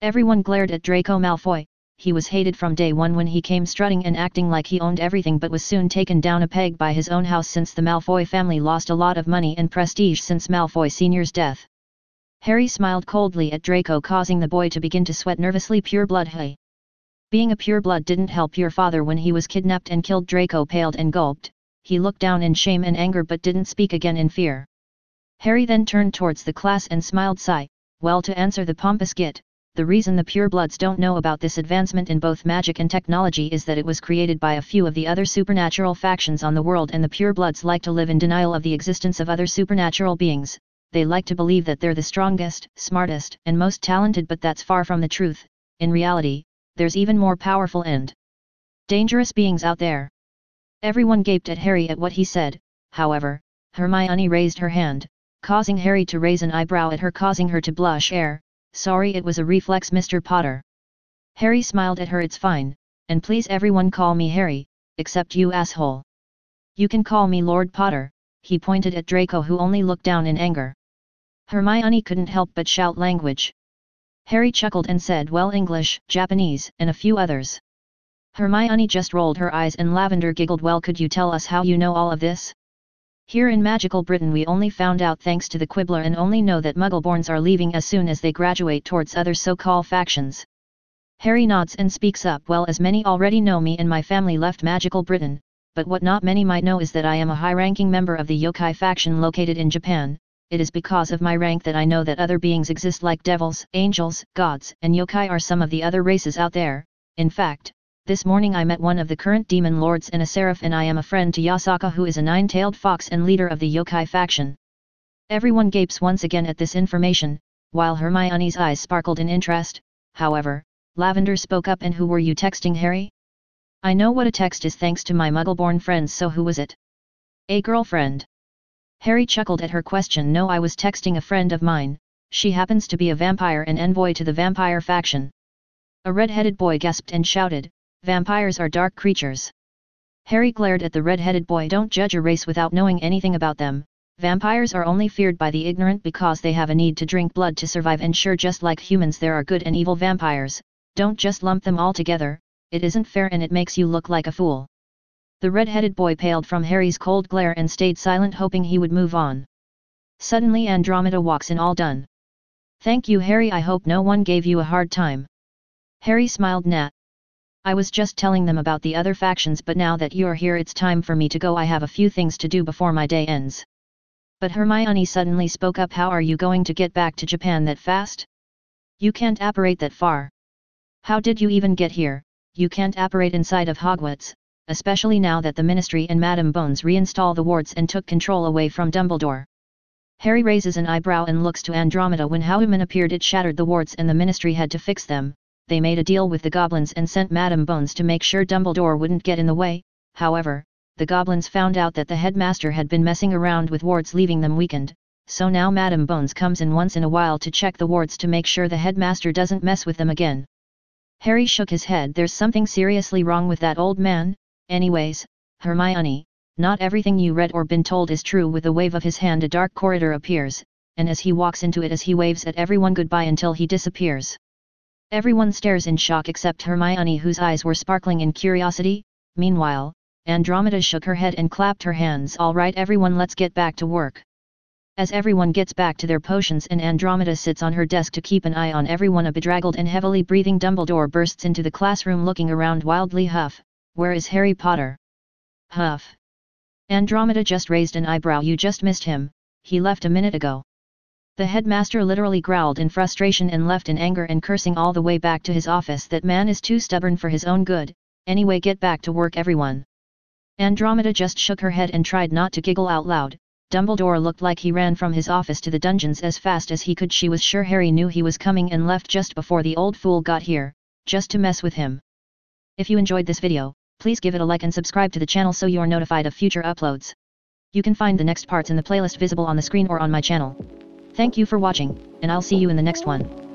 Everyone glared at Draco Malfoy. He was hated from day one when he came strutting and acting like he owned everything, but was soon taken down a peg by his own house since the Malfoy family lost a lot of money and prestige since Malfoy Sr.'s death. Harry smiled coldly at Draco, causing the boy to begin to sweat nervously. Pureblood, hey. Being a pureblood didn't help your father when he was kidnapped and killed. Draco paled and gulped. He looked down in shame and anger but didn't speak again in fear. Harry then turned towards the class and smiled. Sigh. Well, to answer the pompous git, The reason the purebloods don't know about this advancement in both magic and technology is that it was created by a few of the other supernatural factions on the world, and the purebloods like to live in denial of the existence of other supernatural beings. They like to believe that they're the strongest, smartest, and most talented, but that's far from the truth. In reality, there's even more powerful and dangerous beings out there. Everyone gaped at Harry at what he said. However, Hermione raised her hand, causing Harry to raise an eyebrow at her, causing her to blush. Sorry, it was a reflex, Mr. Potter. Harry smiled at her. It's fine, and please everyone call me Harry, except you, asshole. You can call me Lord Potter. He pointed at Draco, who only looked down in anger. Hermione couldn't help but shout language. Harry chuckled and said, well, English, Japanese, and a few others. Hermione just rolled her eyes and Lavender giggled. Well, could you tell us how you know all of this? Here in magical Britain we only found out thanks to the Quibbler, and only know that Muggleborns are leaving as soon as they graduate towards other so-called factions. Harry nods and speaks up. Well, as many already know, me and my family left magical Britain, but what not many might know is that I am a high-ranking member of the yokai faction located in Japan. It is because of my rank that I know that other beings exist like devils, angels, gods, and yokai are some of the other races out there. In fact, this morning I met one of the current demon lords and a seraph, and I am a friend to Yasaka, who is a nine-tailed fox and leader of the yokai faction. Everyone gapes once again at this information, while Hermione's eyes sparkled in interest. However, Lavender spoke up. And who were you texting, Harry? I know what a text is thanks to my Muggleborn friends, so who was it? A girlfriend. Harry chuckled at her question. No, I was texting a friend of mine. She happens to be a vampire and envoy to the vampire faction. A red-headed boy gasped and shouted, vampires are dark creatures. Harry glared at the red-headed boy. Don't judge a race without knowing anything about them. Vampires are only feared by the ignorant because they have a need to drink blood to survive, and sure, just like humans there are good and evil vampires. Don't just lump them all together, it isn't fair and it makes you look like a fool. The red-headed boy paled from Harry's cold glare and stayed silent, hoping he would move on. Suddenly Andromeda walks in. All done. Thank you, Harry. I hope no one gave you a hard time. Harry smiled. Nah. I was just telling them about the other factions, but now that you're here it's time for me to go. I have a few things to do before my day ends. But Hermione suddenly spoke up. How are you going to get back to Japan that fast? You can't apparate that far. How did you even get here? You can't apparate inside of Hogwarts, especially now that the Ministry and Madame Bones reinstalled the wards and took control away from Dumbledore. Harry raises an eyebrow and looks to Andromeda. When Howman appeared, it shattered the wards and the Ministry had to fix them. They made a deal with the goblins and sent Madame Bones to make sure Dumbledore wouldn't get in the way. However, the goblins found out that the headmaster had been messing around with wards, leaving them weakened, so now Madame Bones comes in once in a while to check the wards to make sure the headmaster doesn't mess with them again. Harry shook his head. There's something seriously wrong with that old man. Anyways, Hermione, not everything you read or been told is true. With a wave of his hand a dark corridor appears, and as he walks into it, as he waves at everyone goodbye until he disappears. Everyone stares in shock except Hermione, whose eyes were sparkling in curiosity. Meanwhile, Andromeda shook her head and clapped her hands. All right everyone, let's get back to work. As everyone gets back to their potions and Andromeda sits on her desk to keep an eye on everyone, a bedraggled and heavily breathing Dumbledore bursts into the classroom looking around wildly. Huff, where is Harry Potter? Huff. Andromeda just raised an eyebrow. You just missed him, he left a minute ago. The headmaster literally growled in frustration and left in anger and cursing all the way back to his office. That man is too stubborn for his own good. Anyway, get back to work everyone. Andromeda just shook her head and tried not to giggle out loud. Dumbledore looked like he ran from his office to the dungeons as fast as he could. She was sure Harry knew he was coming and left just before the old fool got here, just to mess with him. If you enjoyed this video, please give it a like and subscribe to the channel so you're notified of future uploads. You can find the next parts in the playlist visible on the screen or on my channel. Thank you for watching, and I'll see you in the next one.